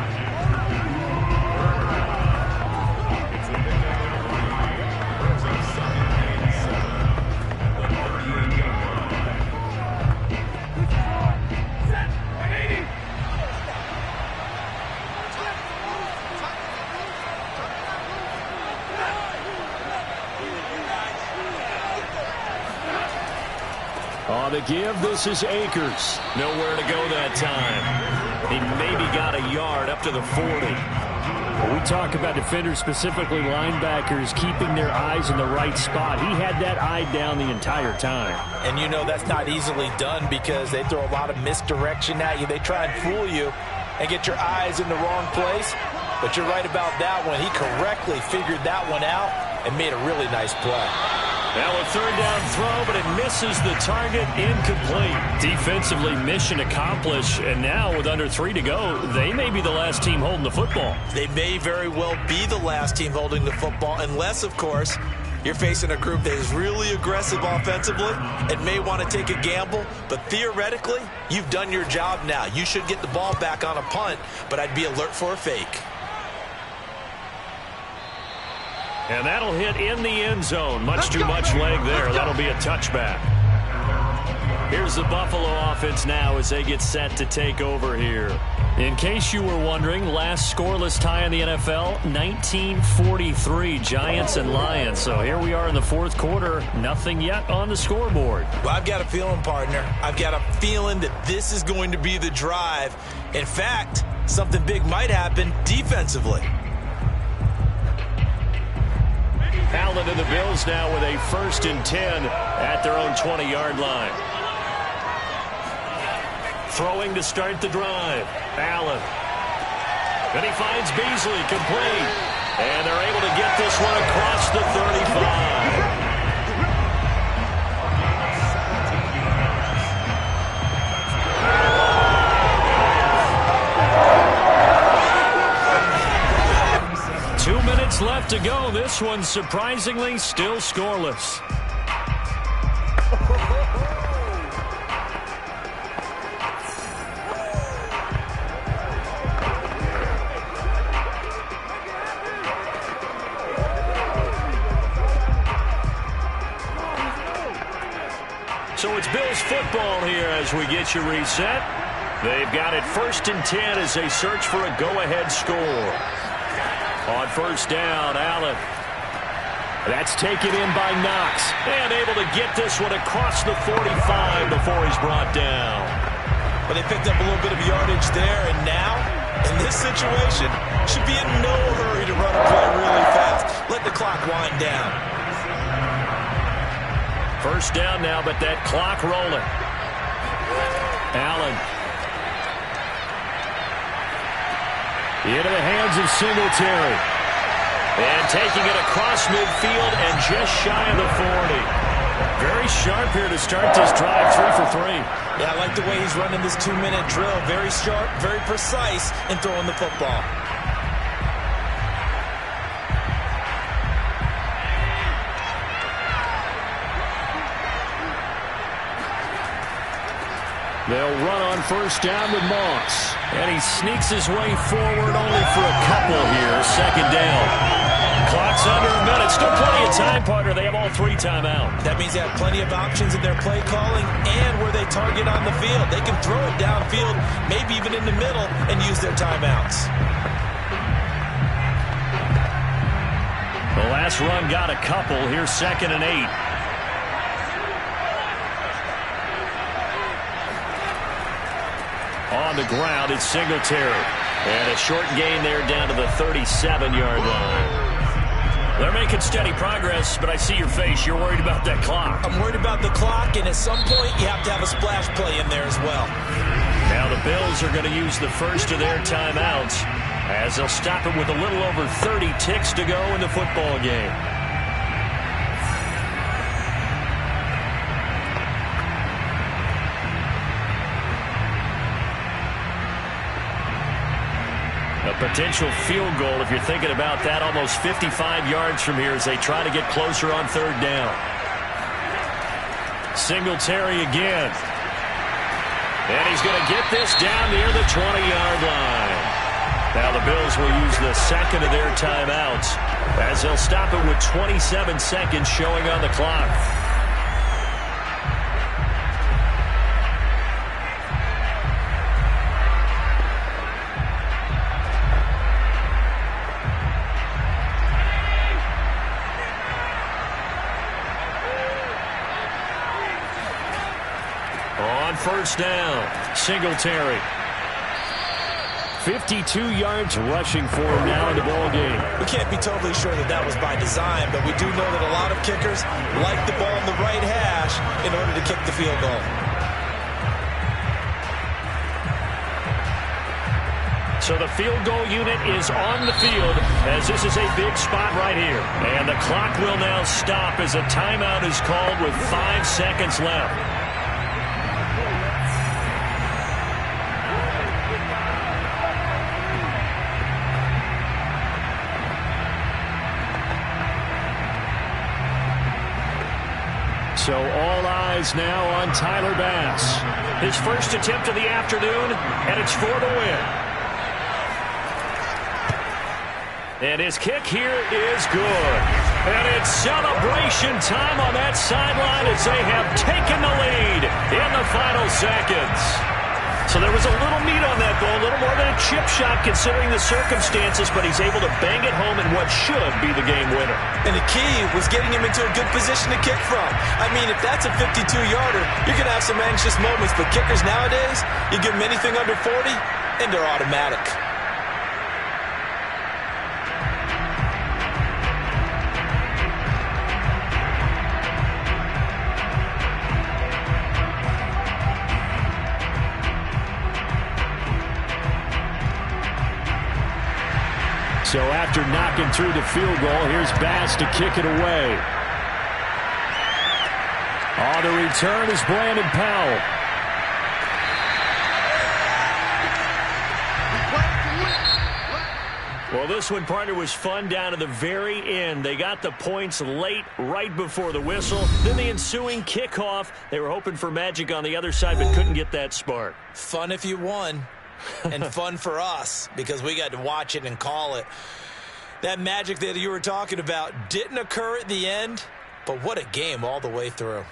On the give, this is Akers. Nowhere to go that time. He maybe got a yard up to the 40. We talk about defenders, specifically linebackers, keeping their eyes in the right spot. He had that eye down the entire time. And you know that's not easily done because they throw a lot of misdirection at you. They try and fool you and get your eyes in the wrong place. But you're right about that one. He correctly figured that one out and made a really nice play. Now a 3rd down throw, but it misses the target, incomplete. Defensively, mission accomplished, and now with under 3 to go, they may be the last team holding the football. They may very well be the last team holding the football, unless, of course, you're facing a group that is really aggressive offensively and may want to take a gamble. But theoretically, you've done your job now. You should get the ball back on a punt, but I'd be alert for a fake. And that'll hit in the end zone. Much too much leg there. That'll be a touchback. Here's the Buffalo offense now as they get set to take over here. In case you were wondering, last scoreless tie in the NFL, 1943, Giants and Lions. So here we are in the 4th quarter. Nothing yet on the scoreboard. Well, I've got a feeling, partner. I've got a feeling that this is going to be the drive. In fact, something big might happen defensively. Allen and the Bills now with a 1st and 10 at their own 20-yard line. Throwing to start the drive. Allen. Then he finds Beasley, complete. And they're able to get this one across the 35. 2 minutes left to go. This one surprisingly still scoreless. it's Bills football here as we get you reset. They've got it 1st and 10 as they search for a go-ahead score. On 1st down, Allen. That's taken in by Knox. And able to get this one across the 45 before he's brought down. But they picked up a little bit of yardage there, and now, in this situation, should be in no hurry to run a play really fast. Let the clock wind down. 1st down now, but that clock rolling. Allen. Into the hands of Singletary. And taking it across midfield and just shy of the 40. Very sharp here to start this drive, 3 for 3. Yeah, I like the way he's running this 2-minute drill. Very sharp, very precise in throwing the football. They'll run on 1st down with Moss. And he sneaks his way forward only for a couple here. 2nd down. Clock's under a minute. Still plenty of time, partner. They have all 3 timeouts. That means they have plenty of options in their play calling and where they target on the field. They can throw it downfield, maybe even in the middle, and use their timeouts. The last run got a couple. Here's 2nd and 8. On the ground, it's Singletary. And a short gain there down to the 37-yard line. They're making steady progress, but I see your face. You're worried about that clock. I'm worried about the clock, and at some point, you have to have a splash play in there as well. Now the Bills are going to use the first of their timeouts as they'll stop it with a little over 30 ticks to go in the football game. A potential field goal, if you're thinking about that, almost 55 yards from here as they try to get closer on 3rd down. Singletary again. And he's going to get this down near the 20-yard line. Now the Bills will use the 2nd of their timeouts as they'll stop it with 27 seconds showing on the clock. On 1st down, Singletary. 52 yards rushing for him now in the ball game. We can't be totally sure that that was by design, but we do know that a lot of kickers like the ball in the right hash in order to kick the field goal. So the field goal unit is on the field as this is a big spot right here. And the clock will now stop as a timeout is called with 5 seconds left. So all eyes now on Tyler Bass. His first attempt of the afternoon, and it's for the win. And his kick here is good. And it's celebration time on that sideline as they have taken the lead in the final seconds. So there was a little meat on that ball, a little more than a chip shot considering the circumstances, but he's able to bang it home in what should be the game winner. And the key was getting him into a good position to kick from. I mean, if that's a 52-yarder, you're going to have some anxious moments, but kickers nowadays, you give them anything under 40, and they're automatic. So after knocking through the field goal, here's Bass to kick it away. On the return is Brandon Powell. Well, this one, partner, was fun down to the very end. They got the points late, right before the whistle. Then the ensuing kickoff. They were hoping for magic on the other side, but couldn't get that spark. Fun if you won. And fun for us because we got to watch it and call it. That magic that you were talking about didn't occur at the end, but what a game all the way through.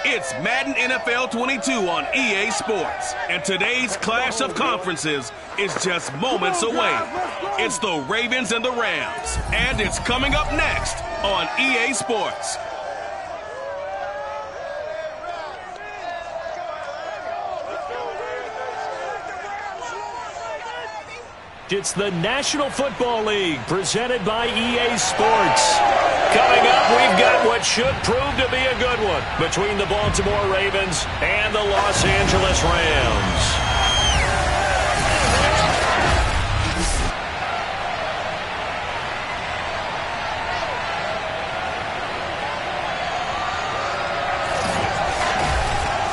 It's Madden NFL 22 on EA Sports, and today's clash of conferences is just moments away. It's the Ravens and the Rams, and it's coming up next on EA Sports. It's the National Football League presented by EA Sports. Coming up, we've got what should prove to be a good one between the Baltimore Ravens and the Los Angeles Rams.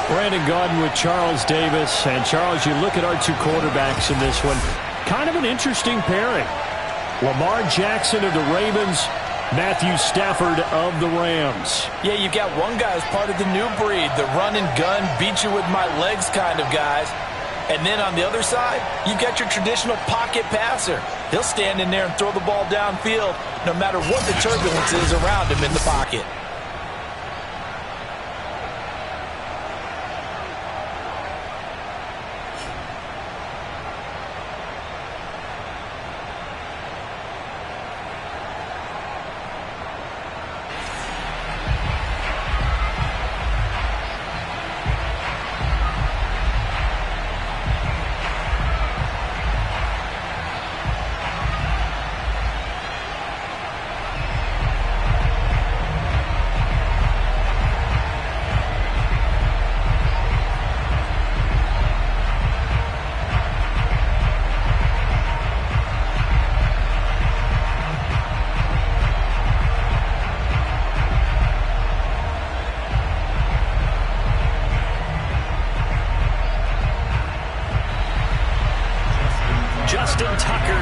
Brandon Gaudin with Charles Davis. And Charles, you look at our two quarterbacks in this one. Kind of an interesting pairing. Lamar Jackson of the Ravens, Matthew Stafford of the Rams. Yeah, you got one guy who's part of the new breed, the run and gun, beat you with my legs kind of guys. And then on the other side, you got your traditional pocket passer. He'll stand in there and throw the ball downfield no matter what the turbulence is around him in the pocket.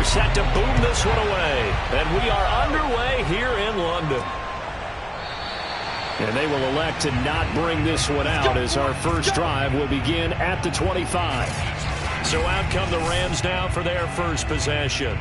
Set to boom this one away. And we are underway here in London. And they will elect to not bring this one out as our first drive will begin at the 25. So out come the Rams now for their first possession.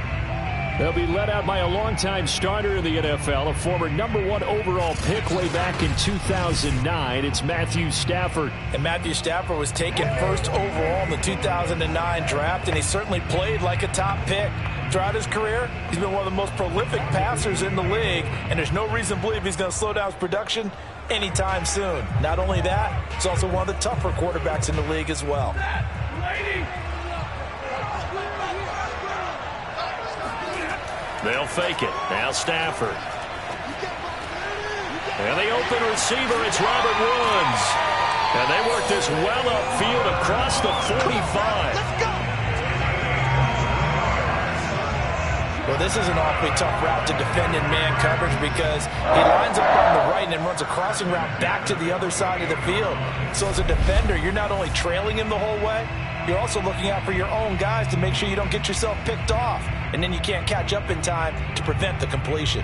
They'll be led out by a longtime starter in the NFL, a former #1 overall pick way back in 2009. It's Matthew Stafford. And Matthew Stafford was taken first overall in the 2009 draft, and he certainly played like a top pick. Throughout his career, he's been one of the most prolific passers in the league, and there's no reason to believe he's going to slow down his production anytime soon. Not only that, he's also one of the tougher quarterbacks in the league as well. They'll fake it. Now Stafford. And the open receiver, it's Robert Woods. And they work this well upfield across the 45. Let's go! Well, this is an awfully tough route to defend in man coverage because he lines up on the right and then runs a crossing route back to the other side of the field. So as a defender, you're not only trailing him the whole way, you're also looking out for your own guys to make sure you don't get yourself picked off. And then you can't catch up in time to prevent the completion.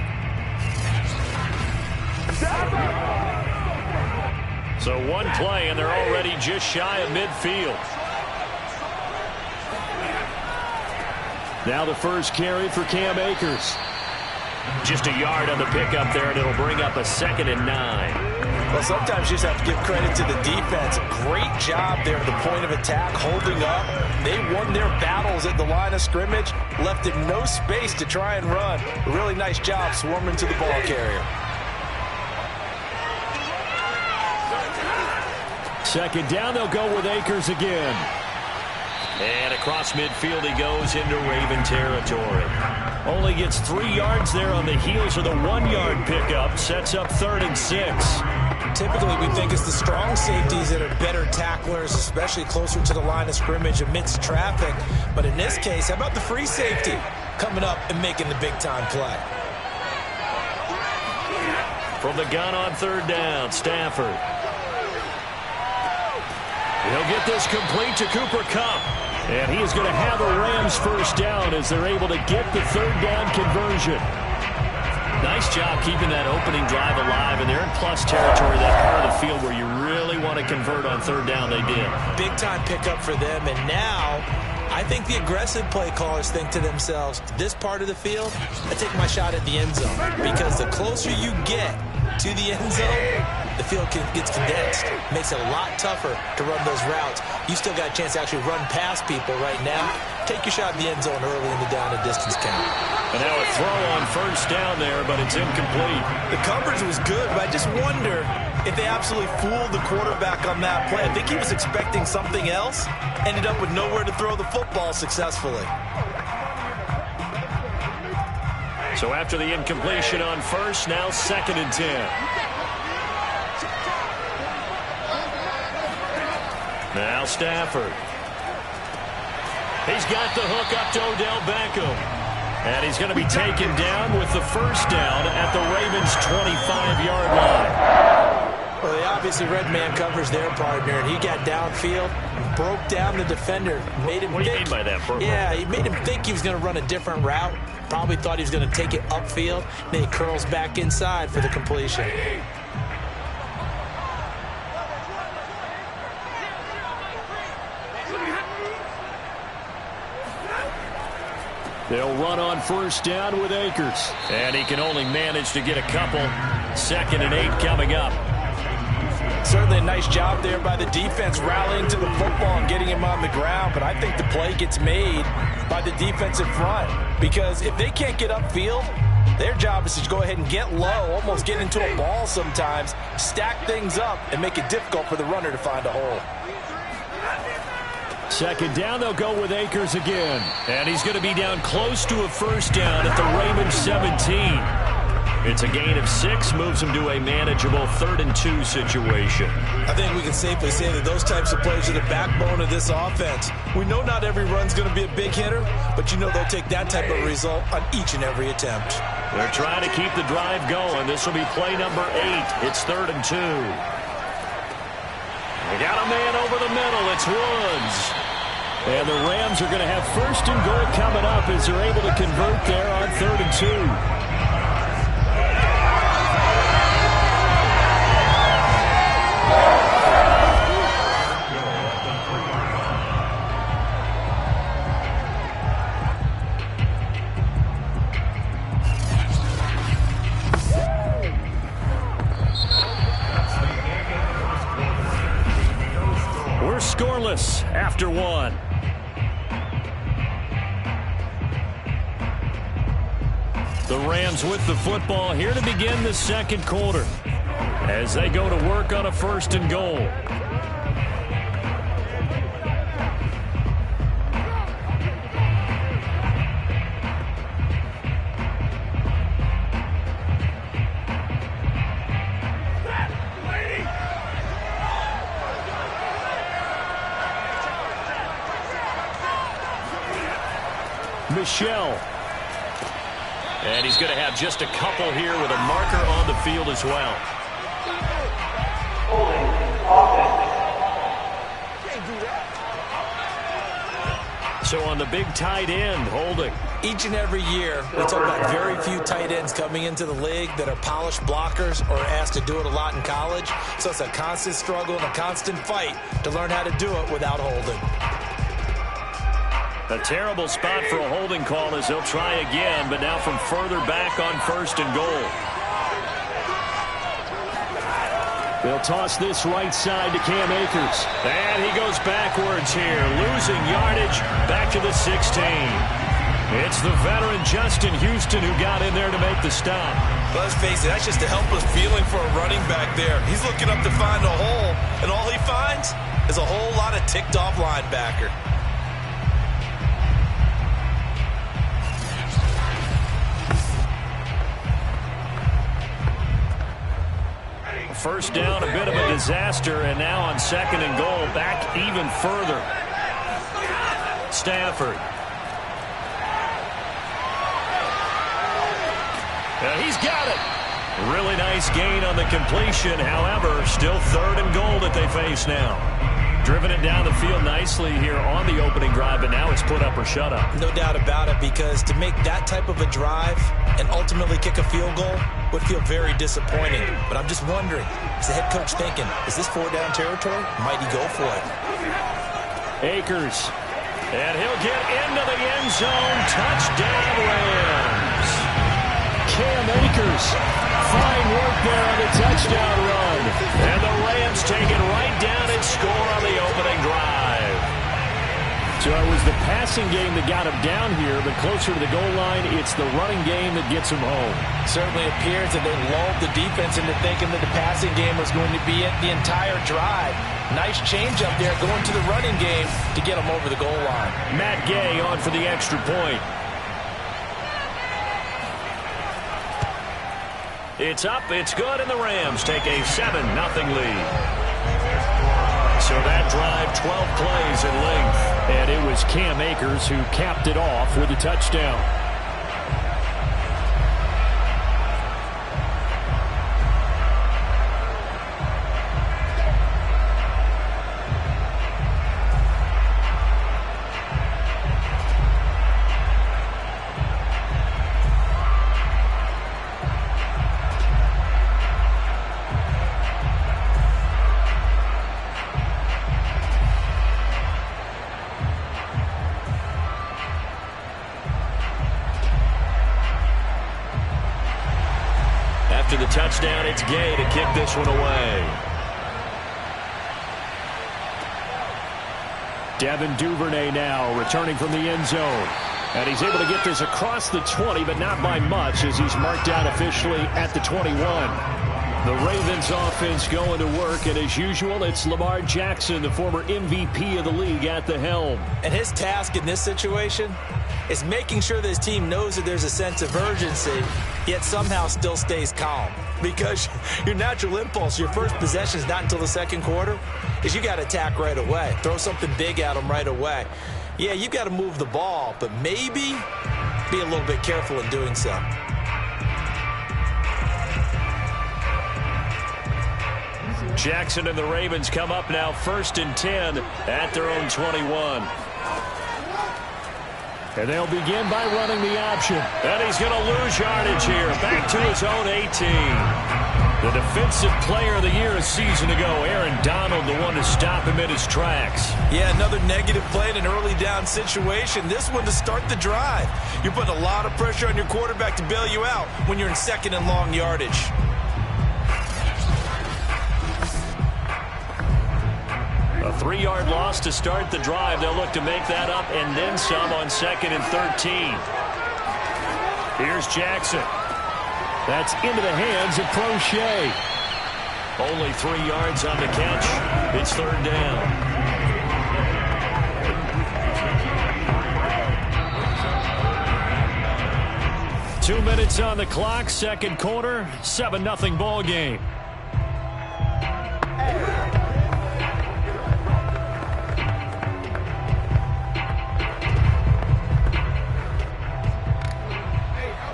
So one play, and they're already just shy of midfield. Now the first carry for Cam Akers. Just a yard on the pickup there, and it'll bring up a 2nd and 9. Well, sometimes you just have to give credit to the defense. Great job there at the point of attack, holding up. They won their battles at the line of scrimmage, left him no space to try and run. A really nice job swarming to the ball carrier. 2nd down, they'll go with Akers again. And across midfield he goes into Raven territory. Only gets 3 yards there on the heels of the 1-yard pickup. Sets up 3rd and 6. Typically, we think it's the strong safeties that are better tacklers, especially closer to the line of scrimmage amidst traffic. But in this case, how about the free safety coming up and making the big-time play? From the gun on 3rd down, Stafford. He'll get this complete to Cooper Kupp. And he is going to have a Rams first down as they're able to get the 3rd down conversion. Nice job keeping that opening drive alive, and they're in plus territory, that part of the field where you really want to convert on 3rd down. They did. Big-time pickup for them, and now I think the aggressive play callers think to themselves, this part of the field, I take my shot at the end zone, because the closer you get to the end zone, the field gets condensed. Makes it a lot tougher to run those routes. You still got a chance to actually run past people right now. Take your shot at the end zone early in the down and distance count. And now a throw on 1st down there, but it's incomplete. The coverage was good, but I just wonder if they absolutely fooled the quarterback on that play. I think he was expecting something else. Ended up with nowhere to throw the football successfully. So after the incompletion on 1st, now 2nd and 10. Now Stafford. He's got the hook up to Odell Beckham. And he's going to be taken down with the 1st down at the Ravens' 25-yard line. Well, they obviously read man coverage their partner, and he got downfield, broke down the defender, made him What do you think. mean by that? Yeah, he made him think he was going to run a different route. Probably thought he was going to take it upfield. Then he curls back inside for the completion. They'll run on 1st down with Akers. And he can only manage to get a couple. 2nd and 8 coming up. Certainly a nice job there by the defense rallying to the football and getting him on the ground. But I think the play gets made by the defensive front. Because if they can't get upfield, their job is to go ahead and get low, almost get into a ball sometimes, stack things up, and make it difficult for the runner to find a hole. 2nd down, they'll go with Akers again. And he's going to be down close to a 1st down at the Ravens 17. It's a gain of 6, moves him to a manageable 3rd and 2 situation. I think we can safely say that those types of plays are the backbone of this offense. We know not every run's going to be a big hitter, but you know they'll take that type of result on each and every attempt. They're trying to keep the drive going. This will be play number 8. It's 3rd and 2. They got a man over the middle. It's Woods. And the Rams are going to have 1st and goal coming up as they're able to convert there on 3rd and 2. Scoreless after one. The Rams with the football here to begin the second quarter as they go to work on a 1st and goal. Michelle. And he's going to have just a couple here with a marker on the field as well. Holding offense. So on the big tight end, holding. Each and every year, we talk about very few tight ends coming into the league that are polished blockers or asked to do it a lot in college. So it's a constant struggle and a constant fight to learn how to do it without holding. A terrible spot for a holding call as they'll try again, but now from further back on 1st and goal. They'll toss this right side to Cam Akers. And he goes backwards here, losing yardage back to the 16. It's the veteran Justin Houston who got in there to make the stop. Well, let's face it, that's just a helpless feeling for a running back there. He's looking up to find a hole, and all he finds is a whole lot of ticked-off linebacker. First down, a bit of a disaster, and now on 2nd and goal, back even further. Stafford. He's got it. Really nice gain on the completion. However, still 3rd and goal that they face now. Driven it down the field nicely here on the opening drive, but now it's put up or shut up. No doubt about it, because to make that type of a drive and ultimately kick a field goal would feel very disappointing. But I'm just wondering, is the head coach thinking, is this 4-down territory? Might he go for it? Akers. And he'll get into the end zone. Touchdown, Rams. Cam Akers. Fine work there on the touchdown run. And the Rams take it right down and score on the opening drive. So it was the passing game that got him down here, but closer to the goal line, it's the running game that gets him home. Certainly appears that they lulled the defense into thinking that the passing game was going to be it the entire drive. Nice change up there going to the running game to get them over the goal line. Matt Gay on for the extra point. It's up, it's good, and the Rams take a 7-0 lead. So that drive, 12 plays in length. And it was Cam Akers who capped it off with a touchdown. After the touchdown, it's Gay to kick this one away. Devin Duvernay now returning from the end zone. And he's able to get this across the 20, but not by much as he's marked out officially at the 21. The Ravens offense going to work, and as usual, it's Lamar Jackson, the former MVP of the league, at the helm. And his task in this situation is making sure that his team knows that there's a sense of urgency, yet somehow still stays calm. Because your natural impulse, your first possession is not until the second quarter, is you got to attack right away. Throw something big at them right away. Yeah, you got to move the ball, but maybe be a little bit careful in doing so. Jackson and the Ravens come up now 1st and 10 at their own 21. And they'll begin by running the option. And he's going to lose yardage here. Back to his own 18. The defensive player of the year a season ago, Aaron Donald, the one to stop him in his tracks. Yeah, another negative play in an early down situation. This one to start the drive. You're putting a lot of pressure on your quarterback to bail you out when you're in 2nd and long yardage. A 3-yard loss to start the drive. They'll look to make that up and then some on 2nd and 13. Here's Jackson. That's into the hands of Prochet. Only 3 yards on the catch. It's 3rd down. 2 minutes on the clock, 2nd quarter, 7-0 ball game.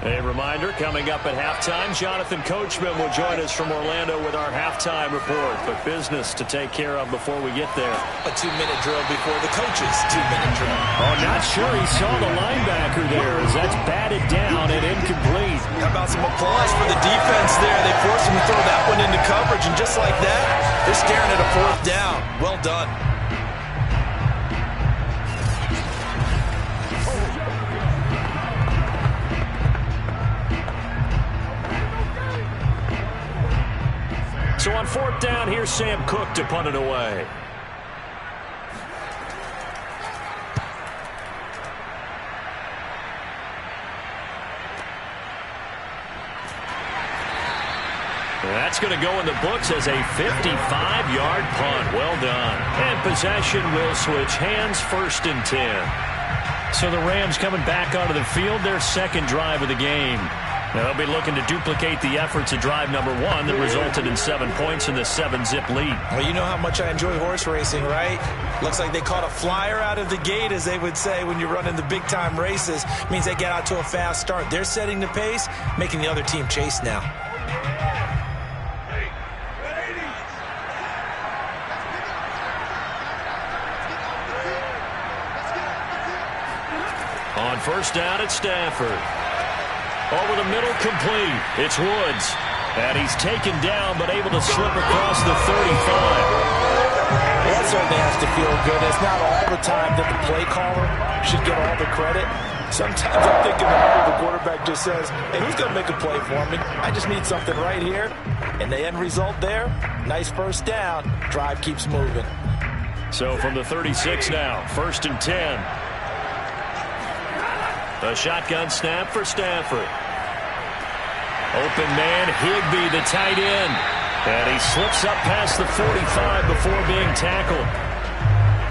A reminder, coming up at halftime, Jonathan Coachman will join us from Orlando with our halftime report. But business to take care of before we get there. A 2-minute drill before the coach's 2-minute drill. Oh, not sure he saw the linebacker there as that's batted down and incomplete. How about some applause for the defense there? They forced him to throw that one into coverage, and just like that, they're staring at a 4th down. Well done. So on 4th down, here's Sam Cook to punt it away. That's going to go in the books as a 55-yard punt. Well done. And possession will switch hands, 1st and 10. So the Rams coming back onto the field, their 2nd drive of the game. Now they'll be looking to duplicate the efforts of drive number 1 that resulted in 7 points in the 7-zip lead. Well, you know how much I enjoy horse racing, right? Looks like they caught a flyer out of the gate, as they would say when you're running the big-time races. Means they get out to a fast start. They're setting the pace, making the other team chase now. On 1st down at Stafford. Over the middle, complete. It's Woods. And he's taken down, but able to slip across the 35. Well, that certainly has to feel good. It's not all the time that the play caller should get all the credit. Sometimes I'm thinking the quarterback just says, hey, who's going to make a play for me? I just need something right here. And the end result there, nice 1st down. Drive keeps moving. So from the 36 now, 1st and 10. A shotgun snap for Stafford. Open man, Higbee, the tight end. And he slips up past the 45 before being tackled.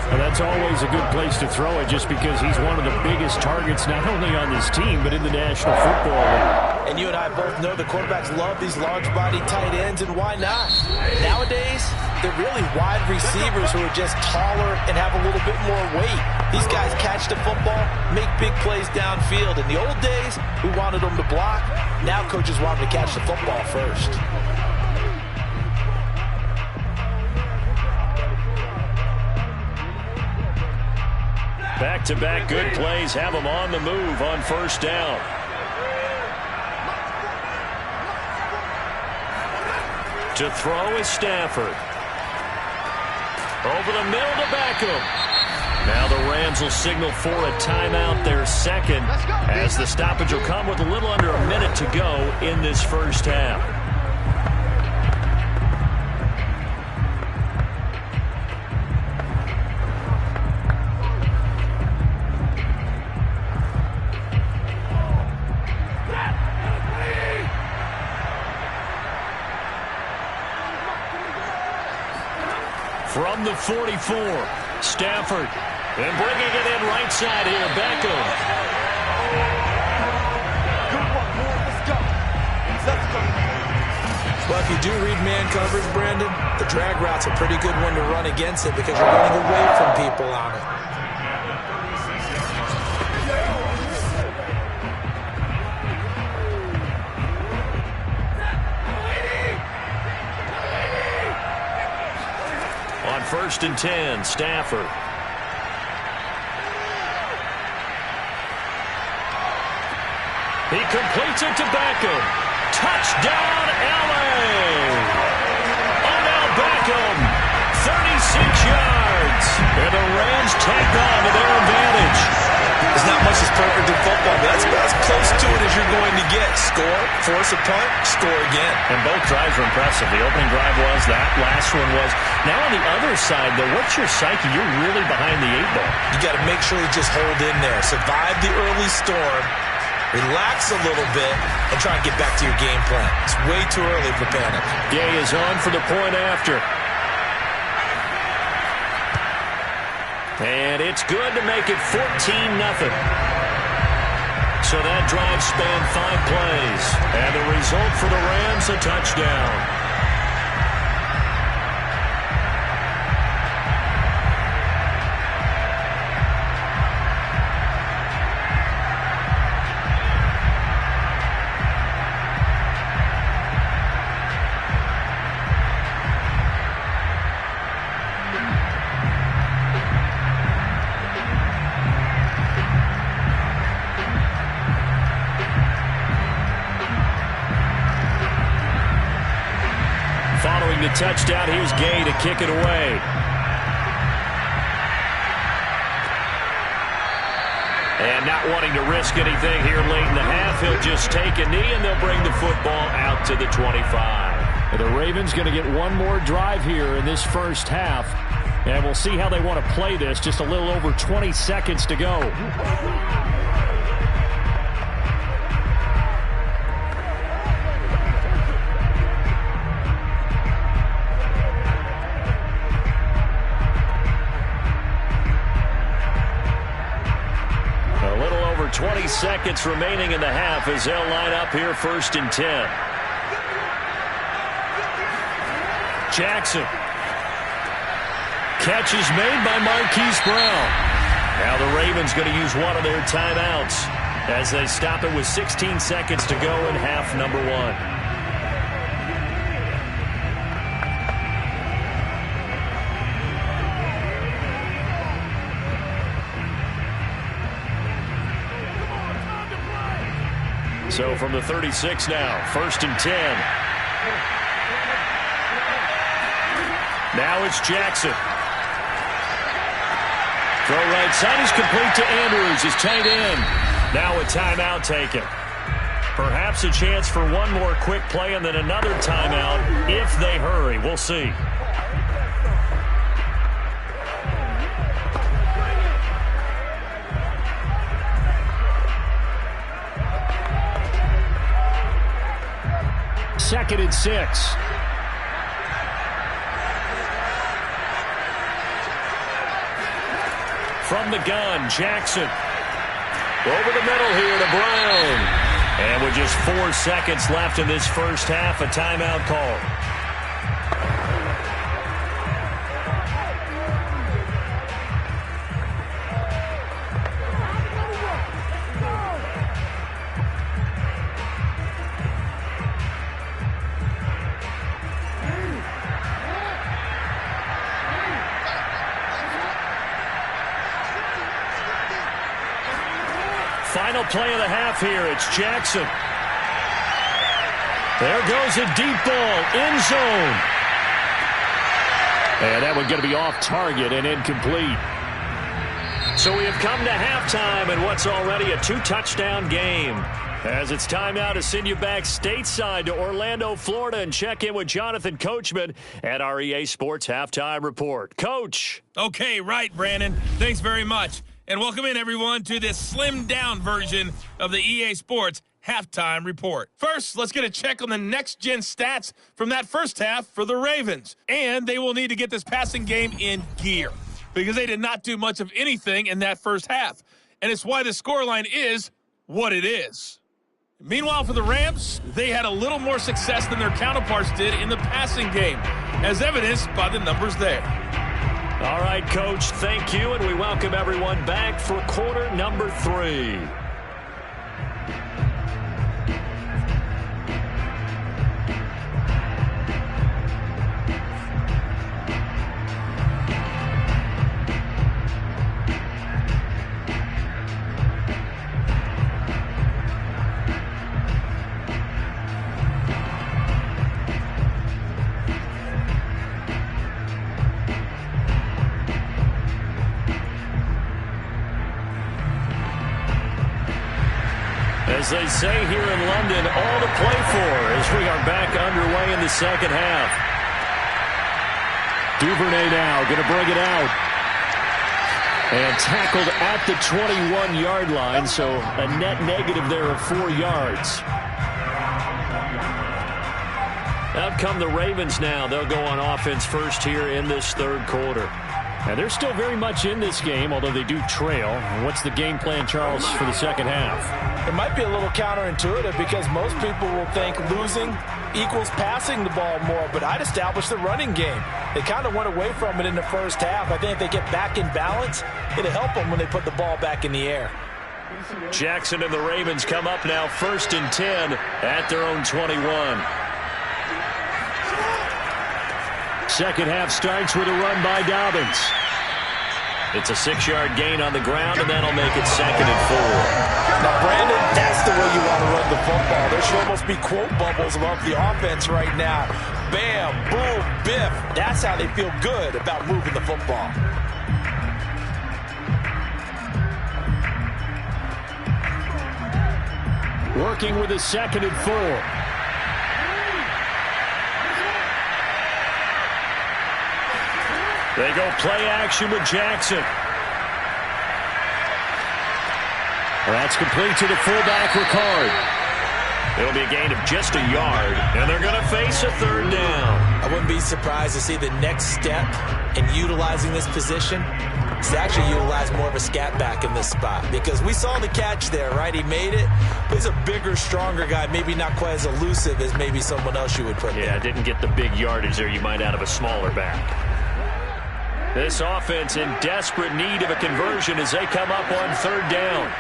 Well, that's always a good place to throw it just because he's one of the biggest targets not only on this team but in the National Football League. And you and I both know the quarterbacks love these large-body tight ends, and why not? Nowadays, they're really wide receivers who are just taller and have a little bit more weight. These guys catch the football, make big plays downfield. In the old days, we wanted them to block. Now coaches want them to catch the football first. Back-to-back good plays have them on the move on 1st down. To throw is Stafford. Over the middle to Beckham. Now the Rams will signal for a timeout, their 2nd, as the stoppage will come with a little under a minute to go in this 1st half. From the 44, Stafford. And bringing it in right side here, Beckham. Well, if you do read man coverage, Brandon, the drag route's a pretty good one to run against it because you're running away from people on it. On 1st and 10, Stafford. He completes it to Beckham. Touchdown, L.A. Odell Beckham, 36 yards. And the Rams tagged on to their advantage. There's not much that's perfect in football, but that's about as close to it as you're going to get. Score, force a punt, score again. And both drives were impressive. The opening drive was that. last one was. Now on the other side, though, what's your psyche? You're really behind the 8 ball. You got to make sure you just hold in there. Survive the early storm. Relax a little bit and try and get back to your game plan. It's way too early for panic. Gay is on for the point after. And it's good to make it 14-0. So that drive spanned 5 plays. And the result for the Rams, a touchdown. Following the touchdown, here's Gay to kick it away. And not wanting to risk anything here late in the half, he'll just take a knee and they'll bring the football out to the 25. The Ravens going to get one more drive here in this first half. And we'll see how they want to play this. Just a little over 20 seconds to go. A little over 20 seconds remaining in the half as they'll line up here 1st and 10. Jackson. Catch is made by Marquise Brown. Now the Ravens going to use one of their timeouts as they stop it with 16 seconds to go in half number 1. So from the 36 now, 1st and 10. Now it's Jackson. Throw right side is complete to Andrews, his tight end. Now a timeout taken. Perhaps a chance for one more quick play and then another timeout if they hurry. We'll see. Second and 6. From the gun, Jackson. Over the middle here to Brown. And with just 4 seconds left in this first half, a timeout call. Final play of the half here. It's Jackson. There goes a deep ball. End zone. And that one going to be off target and incomplete. So we have come to halftime in what's already a 2-touchdown game. As it's time now to send you back stateside to Orlando, Florida, and check in with Jonathan Coachman at our EA Sports Halftime Report. Coach. Okay, right, Brandon. Thanks very much. And welcome in, everyone, to this slimmed-down version of the EA Sports Halftime Report. First, let's get a check on the next-gen stats from that first half for the Ravens. And they will need to get this passing game in gear because they did not do much of anything in that first half. And it's why the scoreline is what it is. Meanwhile, for the Rams, they had a little more success than their counterparts did in the passing game, as evidenced by the numbers there. All right, Coach, thank you, and we welcome everyone back for quarter number 3. As they say here in London, all to play for as we are back underway in the second half. Duvernay now going to bring it out. And tackled at the 21-yard line, so a net negative there of 4 yards. Out come the Ravens now. They'll go on offense first here in this third quarter. And they're still very much in this game, although they do trail. What's the game plan, Charles, for the second half? It might be a little counterintuitive because most people will think losing equals passing the ball more, but I'd establish the running game. They kind of went away from it in the first half. I think if they get back in balance, it'll help them when they put the ball back in the air. Jackson and the Ravens come up now 1st and 10 at their own 21. Second half starts with a run by Dobbins. It's a 6-yard gain on the ground, and that'll make it 2nd and 4. Now, Brandon, that's the way you want to run the football. There should almost be quote bubbles above the offense right now. Bam, boom, biff. That's how they feel good about moving the football. Working with a 2nd and 4. They go play action with Jackson. That's complete to the fullback, Ricard. It'll be a gain of just a yard, and they're going to face a 3rd down. I wouldn't be surprised to see the next step in utilizing this position is to actually utilize more of a scat back in this spot, because we saw the catch there, right? He made it. But he's a bigger, stronger guy, maybe not quite as elusive as maybe someone else you would put there. Yeah, didn't get the big yardage there you might out of a smaller back. This offense in desperate need of a conversion as they come up on 3rd down.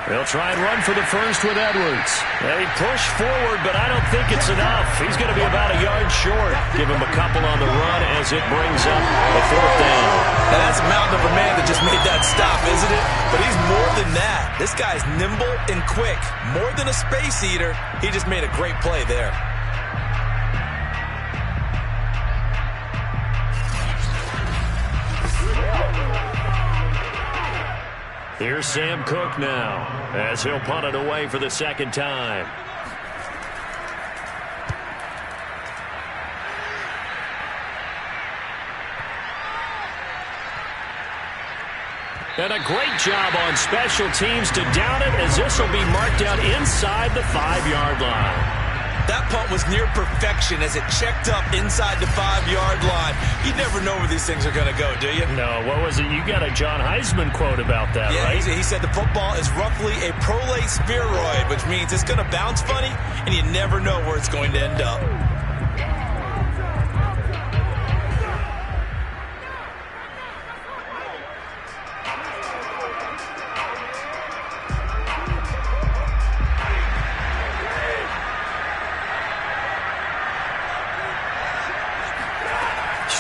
They'll try and run for the first with Edwards. They push forward, but I don't think it's enough. He's going to be about a yard short. Give him a couple on the run as it brings up a 4th down. Now that's a mountain of a man that just made that stop, isn't it? But he's more than that. This guy's nimble and quick. More than a space eater. He just made a great play there. Here's Sam Cook now as he'll punt it away for the 2nd time. And a great job on special teams to down it, as this will be marked out inside the 5-yard line. That punt was near perfection as it checked up inside the 5-yard line. You never know where these things are going to go, do you? No, what was it? You got a John Heisman quote about that, right? Yeah, he said the football is roughly a prolate spheroid, which means it's going to bounce funny, and you never know where it's going to end up.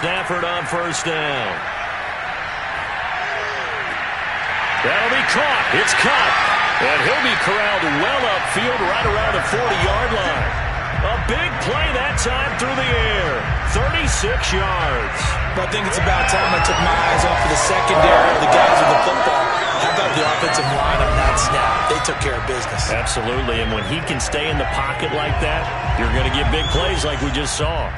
Stafford on 1st down. That'll be caught. It's caught. And he'll be corralled well upfield right around the 40-yard line. A big play that time through the air. 36 yards. But I think it's about time I took my eyes off of the secondary of the guys with the football. How about the offensive line on that snap? They took care of business. Absolutely. And when he can stay in the pocket like that, you're going to get big plays like we just saw.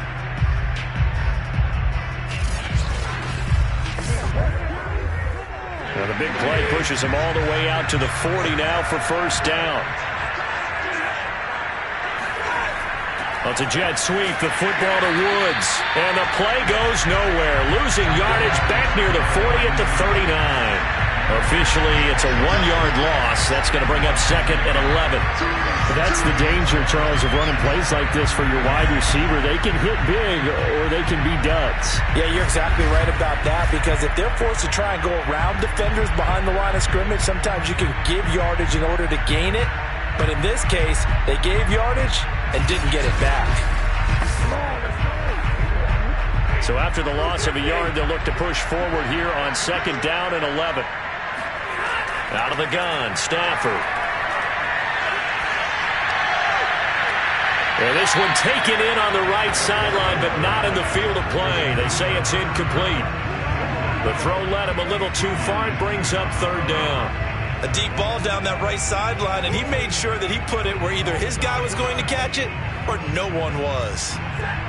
Now the big play pushes him all the way out to the 40 now for 1st down. It's a jet sweep, the football to Woods. And the play goes nowhere. Losing yardage back near the 40 at the 39. Officially, it's a 1-yard loss. That's going to bring up 2nd and 11. That's the danger, Charles, of running plays like this for your wide receiver. They can hit big or they can be duds. Yeah, you're exactly right about that, because if they're forced to try and go around defenders behind the line of scrimmage, sometimes you can give yardage in order to gain it. But in this case, they gave yardage and didn't get it back. So after the loss of a yard, they'll look to push forward here on 2nd down and 11. Out of the gun, Stafford. And this one taken in on the right sideline, but not in the field of play. They say it's incomplete. The throw led him a little too far. It brings up 3rd down. A deep ball down that right sideline, and he made sure that he put it where either his guy was going to catch it or no one was.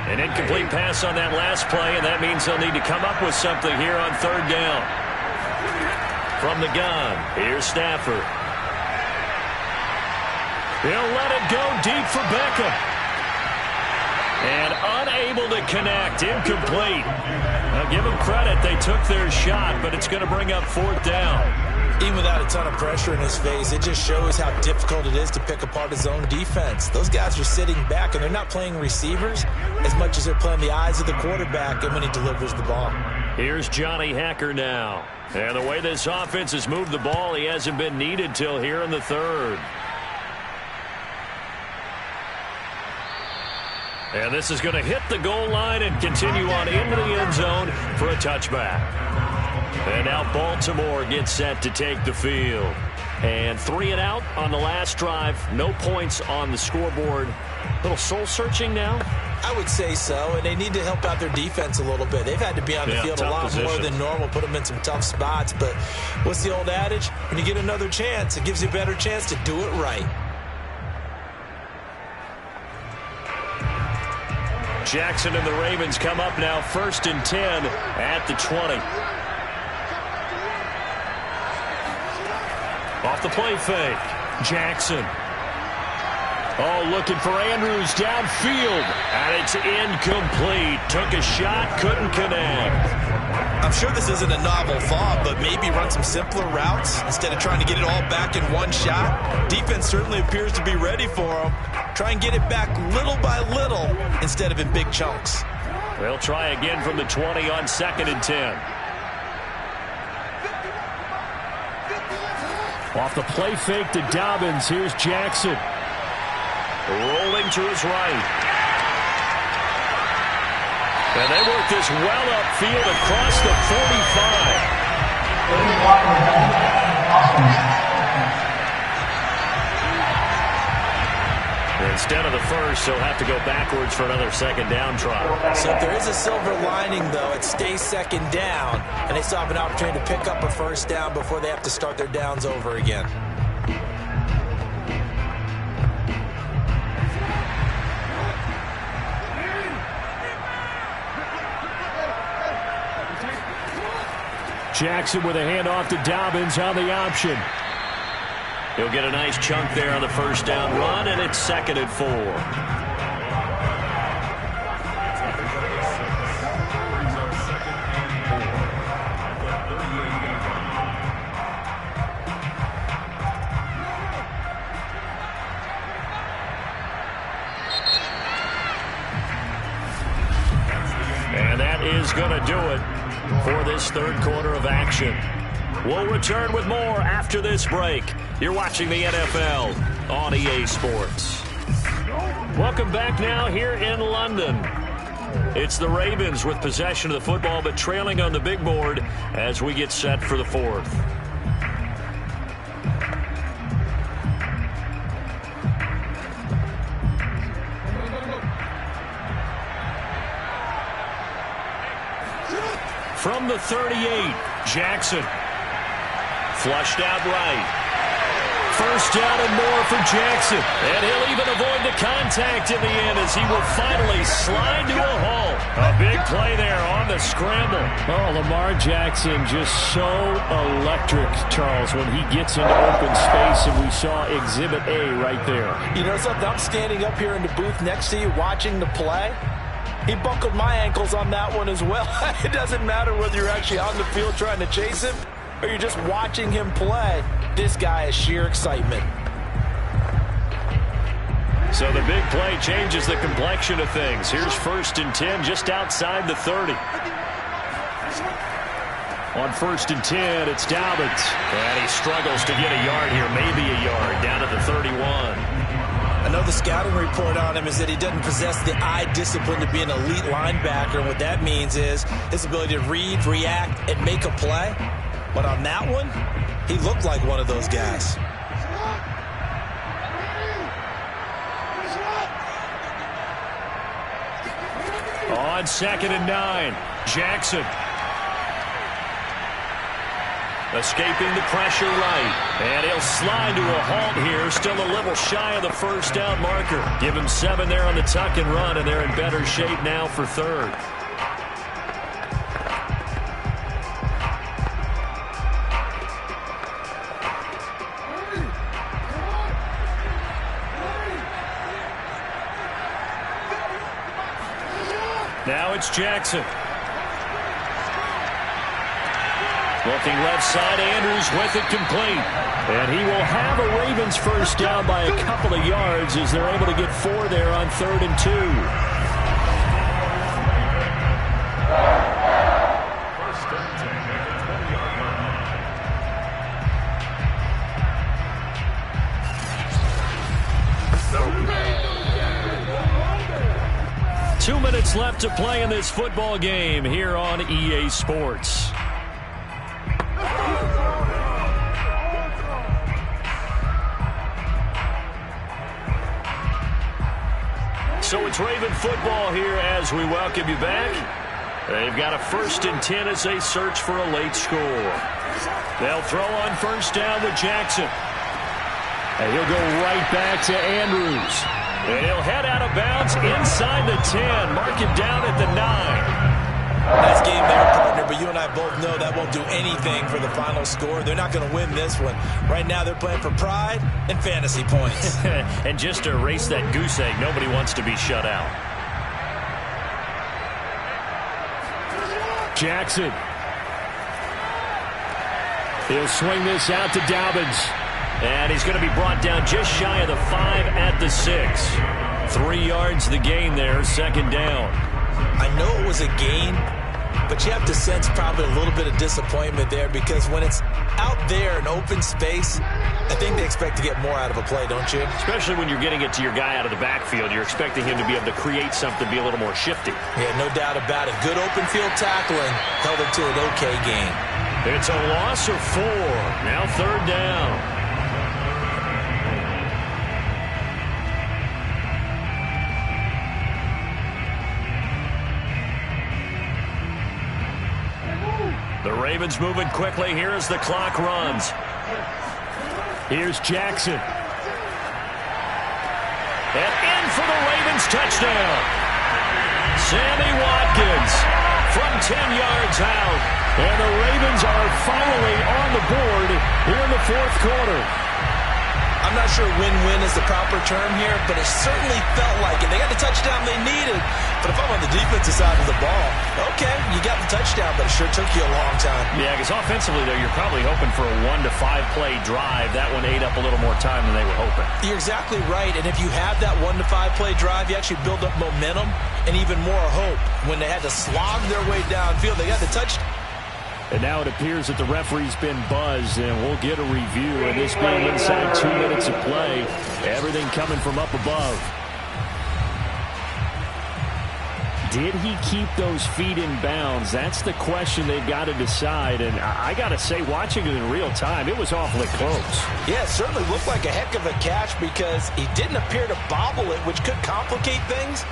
An incomplete pass on that last play, and that means they'll need to come up with something here on third down. From the gun, here's Stafford. He'll let it go deep for Beckham. And unable to connect, incomplete. Now give them credit, they took their shot, but it's going to bring up fourth down. Even without a ton of pressure in his face, it just shows how difficult it is to pick apart his own defense. Those guys are sitting back, and they're not playing receivers as much as they're playing the eyes of the quarterback and when he delivers the ball. Here's Johnny Hacker now. And the way this offense has moved the ball, he hasn't been needed till here in the third. And this is going to hit the goal line and continue on into the end zone for a touchback. And now Baltimore gets set to take the field. And 3 and out on the last drive. No points on the scoreboard. A little soul-searching now? I would say so, and they need to help out their defense a little bit. They've had to be on the field a lot more than normal, put them in some tough spots. But what's the old adage? When you get another chance, it gives you a better chance to do it right. Jackson and the Ravens come up now 1st and 10 at the 20. Off the play fake. Jackson. Oh, looking for Andrews downfield. And it's incomplete. Took a shot, couldn't connect. I'm sure this isn't a novel thought, but maybe run some simpler routes instead of trying to get it all back in one shot. Defense certainly appears to be ready for him. Try and get it back little by little instead of in big chunks. They'll try again from the 20 on 2nd and 10. Off the play fake to Dobbins. Here's Jackson. Rolling to his right. And they work this well upfield across the 45. Instead of the first, he'll have to go backwards for another second down try. So if there is a silver lining, though, it stays second down, and they still have an opportunity to pick up a first down before they have to start their downs over again. Jackson with a handoff to Dobbins on the option. He'll get a nice chunk there on the first down run, and it's 2nd and 4. And that is going to do it for this third quarter of action. We'll return with more after this break. You're watching the NFL on EA Sports. Welcome back now here in London. It's the Ravens with possession of the football, but trailing on the big board as we get set for the fourth. From the 38, Jackson. Flushed out right. First down and more for Jackson. And he'll even avoid the contact in the end as he will finally slide to a halt. A big play there on the scramble. Oh, Lamar Jackson just so electric, Charles, when he gets into open space, and we saw Exhibit A right there. You know something? I'm standing up here in the booth next to you watching the play. He buckled my ankles on that one as well. It doesn't matter whether you're actually on the field trying to chase him or you're just watching him play. This guy is sheer excitement. So the big play changes the complexion of things. Here's 1st and 10 just outside the 30. On 1st and 10, it's Dobbins. And he struggles to get a yard here, maybe a yard, down to the 31. I know the scouting report on him is that he doesn't possess the eye discipline to be an elite linebacker. And what that means is his ability to read, react, and make a play. But on that one, he looked like one of those guys. On 2nd and 9, Jackson. Escaping the pressure right. And he'll slide to a halt here. Still a little shy of the first down marker. Give him 7 there on the tuck and run, and they're in better shape now for third. Now it's Jackson. Looking left side, Andrews with it complete. And he will have a Ravens first down by a couple of yards as they're able to get 4 there on 3rd and 2. First and 10 at the 20-yard line. 2 minutes left to play in this football game here on EA Sports. So it's Raven football here as we welcome you back. They've got a 1st and 10 as they search for a late score. They'll throw on first down with Jackson. And he'll go right back to Andrews. And he'll head out of bounds inside the 10. Mark it down at the 9. Nice game there, partner, but you and I both know that won't do anything for the final score. They're not going to win this one. Right now they're playing for pride and fantasy points. And just to erase that goose egg, nobody wants to be shut out. Jackson. He'll swing this out to Dobbins. And he's going to be brought down just shy of the 5 at the 6. 3 yards the gain there, 2nd down. I know it was a gain, but you have to sense probably a little bit of disappointment there because when it's out there in open space, I think they expect to get more out of a play, don't you? Especially when you're getting it to your guy out of the backfield. You're expecting him to be able to create something, be a little more shifty. Yeah, no doubt about it. Good open field tackling held it to an okay game. It's a loss of 4. Now 3rd down. The Ravens moving quickly here as the clock runs. Here's Jackson. And in for the Ravens touchdown. Sammy Watkins from 10 yards out. And the Ravens are finally on the board here in the 4th quarter. I'm not sure win-win is the proper term here, but it certainly felt like it. They got the touchdown they needed. But if I'm on the defensive side of the ball, okay, you got the touchdown, but it sure took you a long time. Yeah, because offensively, though, you're probably hoping for a 1 to 5 play drive. That one ate up a little more time than they were hoping. You're exactly right, and if you have that 1 to 5 play drive, you actually build up momentum and even more hope. When they had to slog their way downfield, they got the touchdown. And now it appears that the referee's been buzzed, and we'll get a review. And this being inside 2 minutes of play, everything coming from up above. Did he keep those feet in bounds? That's the question they've got to decide. And I got to say, watching it in real time, it was awfully close. Yeah, it certainly looked like a heck of a catch because he didn't appear to bobble it, which could complicate things.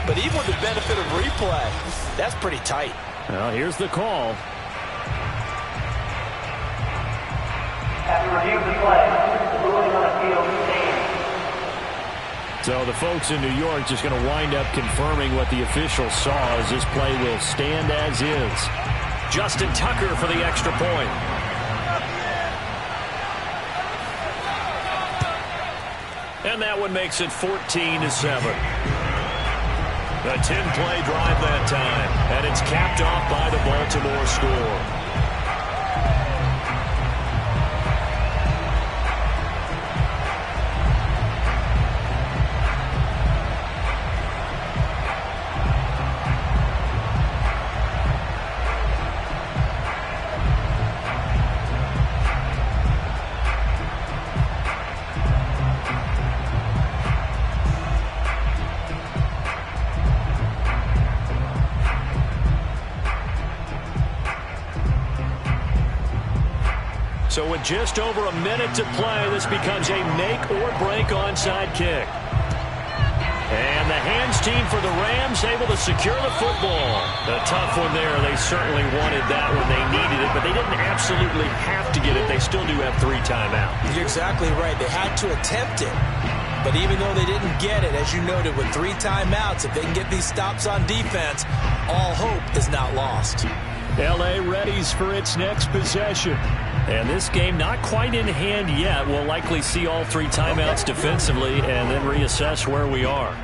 But even with the benefit of replay, that's pretty tight. Well, here's the call. After review of the play, the ruling on the field stands. So the folks in New York just going to wind up confirming what the officials saw as this play will stand as is. Justin Tucker for the extra point. And that one makes it 14-7. A 10-play drive that time. And it's capped off by the Baltimore score. So with just over a minute to play, this becomes a make-or-break onside kick. And the hands team for the Rams able to secure the football. A tough one there. They certainly wanted that when they needed it, but they didn't absolutely have to get it. They still do have 3 timeouts. You're exactly right. They had to attempt it. But even though they didn't get it, as you noted, with 3 timeouts, if they can get these stops on defense, all hope is not lost. L.A. readies for its next possession. And this game not quite in hand yet. We'll likely see all 3 timeouts defensively and then reassess where we are.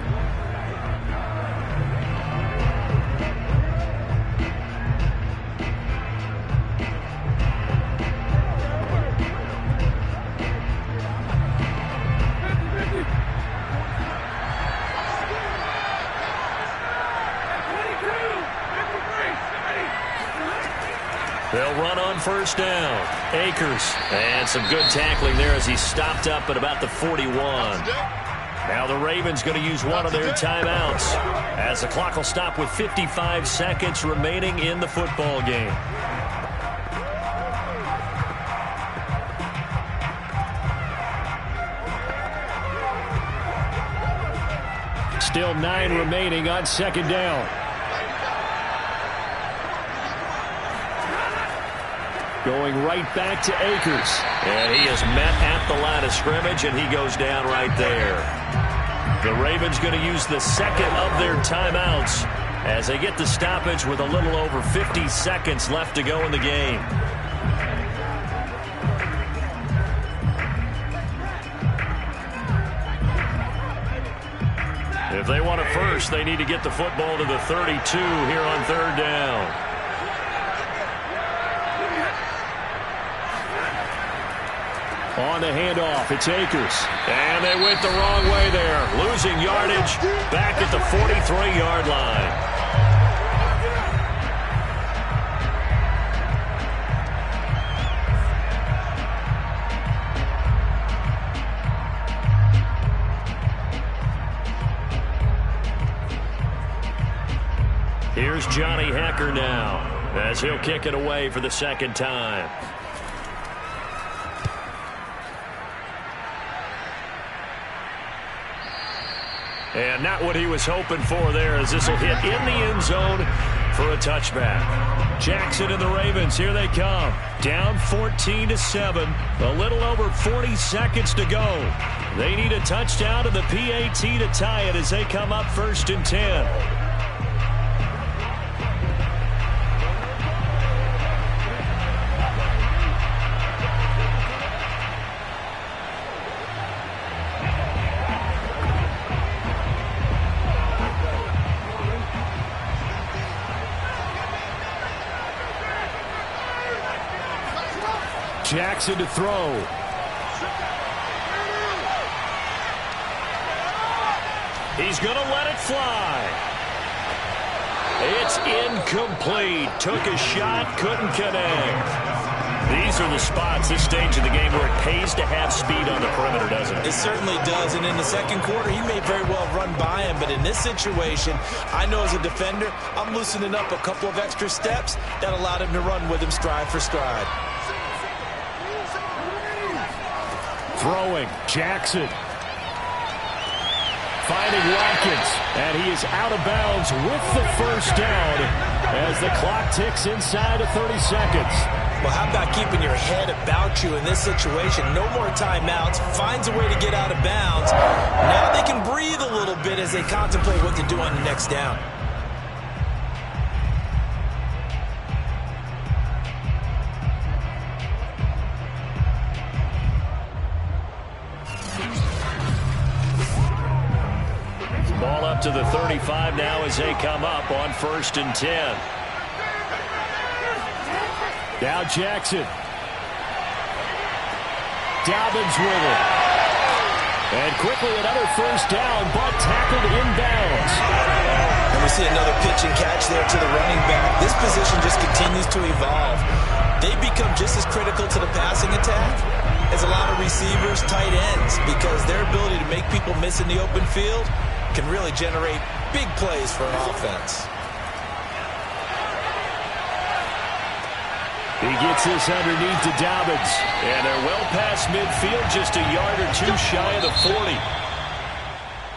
They'll run on first down. Akers. And some good tackling there as he stopped up at about the 41. Now the Ravens going to use one of their timeouts as the clock will stop with 55 seconds remaining in the football game. Still 9 remaining on second down. Going right back to Akers. And he is met at the line of scrimmage, and he goes down right there. The Ravens going to use the second of their timeouts as they get the stoppage with a little over 50 seconds left to go in the game. If they want it first, they need to get the football to the 32 here on third down. On the handoff, it's Akers. And they went the wrong way there. Losing yardage back at the 43-yard line. Here's Johnny Hecker now as he'll kick it away for the second time. And not what he was hoping for there, as this will hit in the end zone for a touchback. Jackson and the Ravens, here they come. Down 14-7, a little over 40 seconds to go. They need a touchdown to the PAT to tie it as they come up 1st and 10. Jackson to throw. He's going to let it fly. It's incomplete. Took a shot, couldn't connect. These are the spots, this stage of the game, where it pays to have speed on the perimeter, doesn't it? It certainly does, and in the second quarter, he may very well run by him, but in this situation, I know as a defender, I'm loosening up a couple of extra steps that allowed him to run with him stride for stride. Throwing, Jackson. Finding Watkins, and he is out of bounds with the first down as the clock ticks inside of 30 seconds. Well, how about keeping your head about you in this situation? No more timeouts. Finds a way to get out of bounds. Now they can breathe a little bit as they contemplate what to do on the next down. Ball up to the 35 now as they come up on 1st and 10. Now Jackson. Dobbins with it. And quickly another first down, but tackled inbounds. And we see another pitch and catch there to the running back. This position just continues to evolve. They become just as critical to the passing attack as a lot of receivers, tight ends, because their ability to make people miss in the open field can really generate big plays for an offense. He gets this underneath to Dobbins. And they're well past midfield, just a yard or two shy of the 40.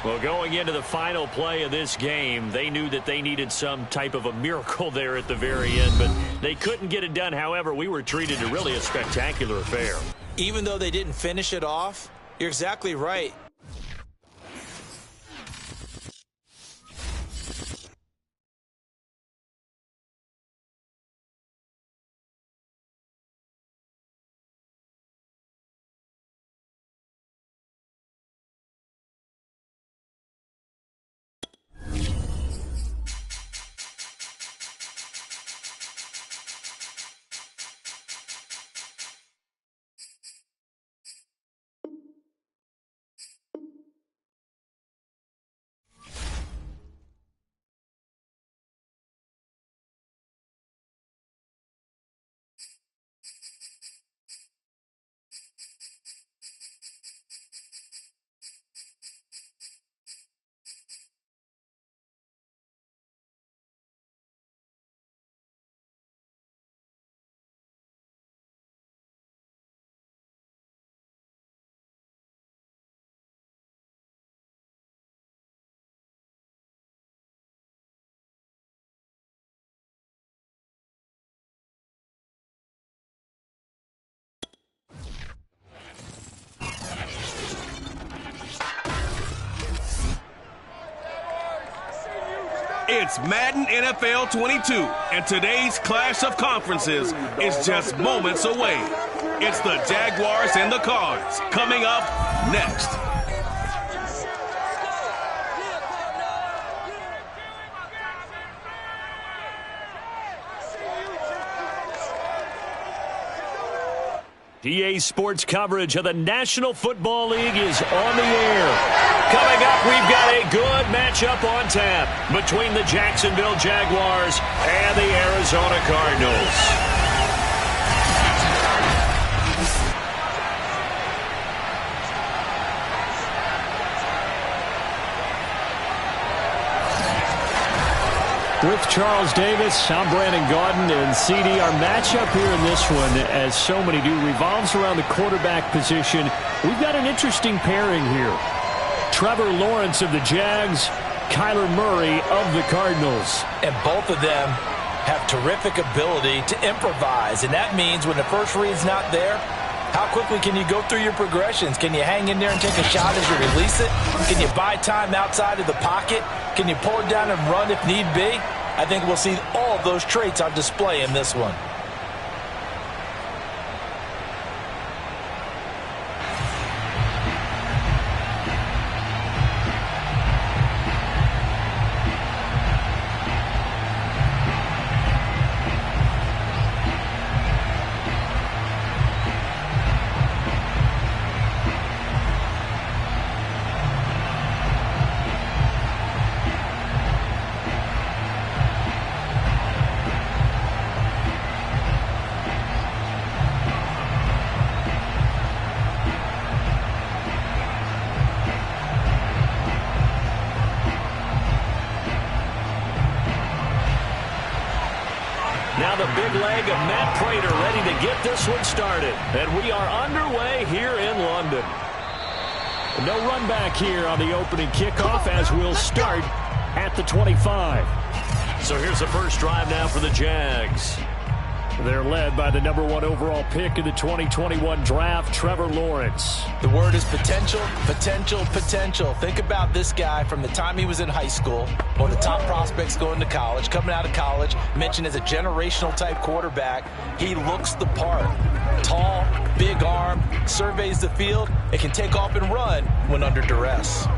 Well, going into the final play of this game, they knew that they needed some type of a miracle there at the very end, but they couldn't get it done. However, we were treated to really a spectacular affair. Even though they didn't finish it off, you're exactly right. It's Madden NFL 22, and today's clash of conferences is just moments away. It's the Jaguars and the Cards coming up next. EA Sports coverage of the National Football League is on the air. Coming up, we've got a good matchup on tap between the Jacksonville Jaguars and the Arizona Cardinals. With Charles Davis, I'm Brandon Gaudin, and CD, our matchup here in this one, as so many do, revolves around the quarterback position. We've got an interesting pairing here. Trevor Lawrence of the Jags, Kyler Murray of the Cardinals. And both of them have terrific ability to improvise, and that means when the first read's not there, how quickly can you go through your progressions? Can you hang in there and take a shot as you release it? Can you buy time outside of the pocket? Can you pull it down and run if need be? I think we'll see all of those traits on display in this one. Now the big leg of Matt Prater ready to get this one started. And we are underway here in London. No run back here on the opening kickoff as we'll start at the 25. So here's the first drive now for the Jags. They're led by the #1 overall pick in the 2021 draft, Trevor Lawrence. The word is potential, potential, potential. Think about this guy from the time he was in high school, one of the top prospects going to college, coming out of college, mentioned as a generational type quarterback. He looks the part. Tall, big arm, surveys the field, and can take off and run when under duress.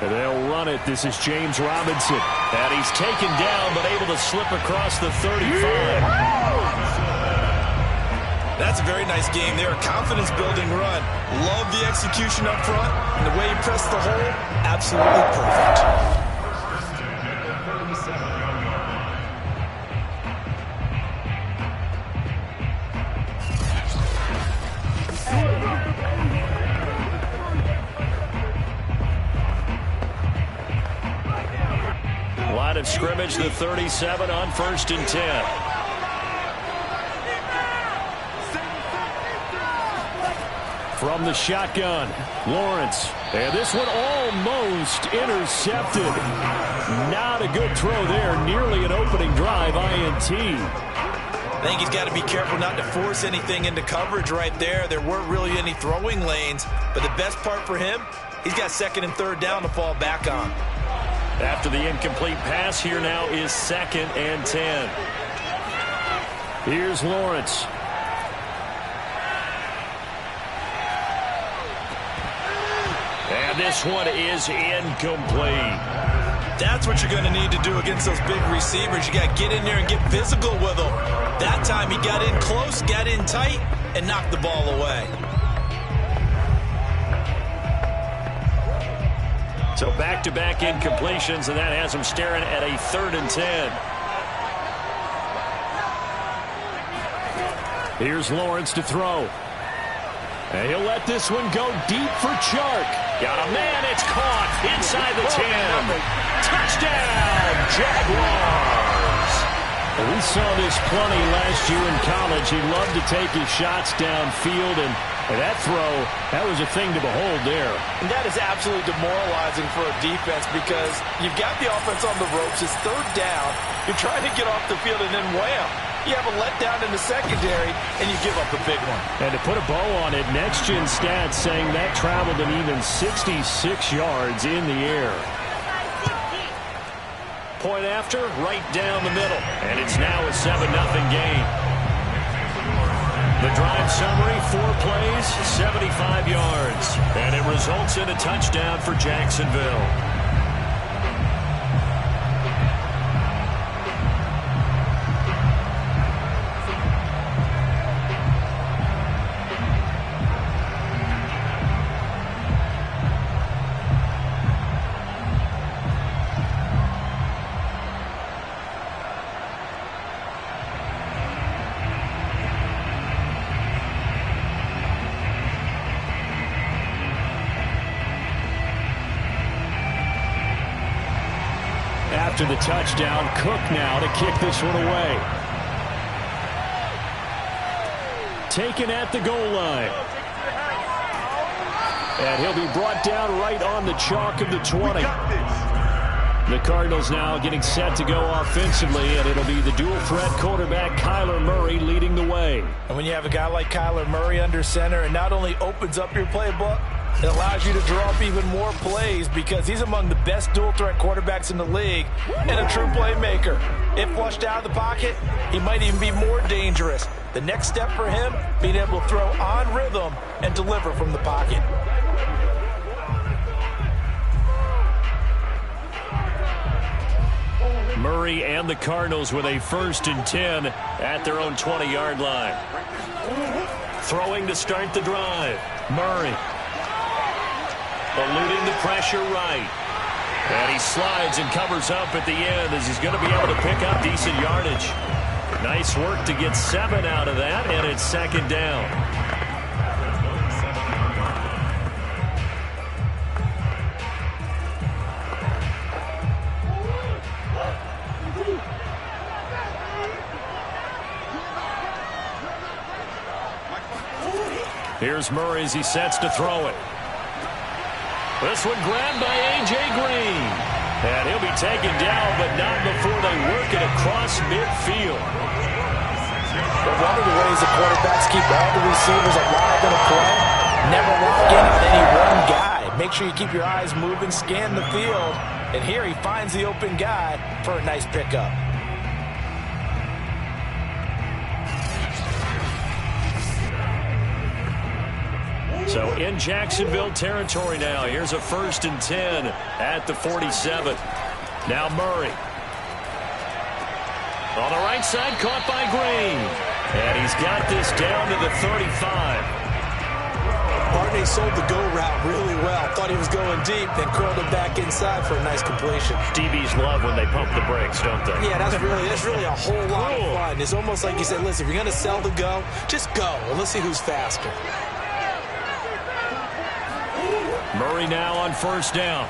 And they'll run it. This is James Robinson. And he's taken down, but able to slip across the 35. That's a very nice game there. Confidence-building run. Love the execution up front. And the way he pressed the hole, absolutely perfect. Line of scrimmage, the 37 on 1st and 10. From the shotgun, Lawrence. And this one almost intercepted. Not a good throw there. Nearly an opening drive, INT. I think he's got to be careful not to force anything into coverage right there. There weren't really any throwing lanes. But the best part for him, he's got 2nd and 3rd down to fall back on. After the incomplete pass, here now is 2nd and 10. Here's Lawrence. And this one is incomplete. That's what you're going to need to do against those big receivers. You got to get in there and get physical with them. That time he got in close, got in tight, and knocked the ball away. So back-to-back incompletions, and that has him staring at a 3rd and 10. Here's Lawrence to throw. And he'll let this one go deep for Chark. Got a man, it's caught inside the 10. Touchdown, Jaguars. We saw this plenty last year in college. He loved to take his shots downfield, and that throw, that was a thing to behold there. And that is absolutely demoralizing for a defense because you've got the offense on the ropes. It's 3rd down. You're trying to get off the field, and then wham. You have a letdown in the secondary, and you give up a big one. And to put a bow on it, Next Gen Stats saying that traveled an even 66 yards in the air. Point after, right down the middle. And it's now a 7-0 game. The drive summary, 4 plays, 75 yards. And it results in a touchdown for Jacksonville. After the touchdown, Cook now to kick this one away. Taken at the goal line. And he'll be brought down right on the chalk of the 20. The Cardinals now getting set to go offensively, and it'll be the dual-threat quarterback Kyler Murray leading the way. And when you have a guy like Kyler Murray under center, it not only opens up your playbook, it allows you to draw up even more plays because he's among the best dual-threat quarterbacks in the league and a true playmaker. If flushed out of the pocket, he might even be more dangerous. The next step for him, being able to throw on rhythm and deliver from the pocket. Murray and the Cardinals with a 1st and 10 at their own 20-yard line. Throwing to start the drive. Murray. Eluding the pressure right. And he slides and covers up at the end as he's going to be able to pick up decent yardage. Nice work to get 7 out of that, and it's 2nd down. Here's Murray as he sets to throw it. This one grabbed by A.J. Green. And he'll be taken down, but not before they work it across midfield. But one of the ways the quarterbacks keep all the receivers alive in a play, never lock in on any one guy. Make sure you keep your eyes moving, scan the field. And here he finds the open guy for a nice pickup. So in Jacksonville territory now. Here's a 1st and 10 at the 47. Now Murray. On the right side, caught by Green. And he's got this down to the 35. Barney sold the go route really well. Thought he was going deep, then curled it back inside for a nice completion. DBs love when they pump the brakes, don't they? Yeah, that's really a whole lot of fun. It's almost like you said, listen, if you're going to sell the go, just go. And let's see who's faster. Murray now on 1st down.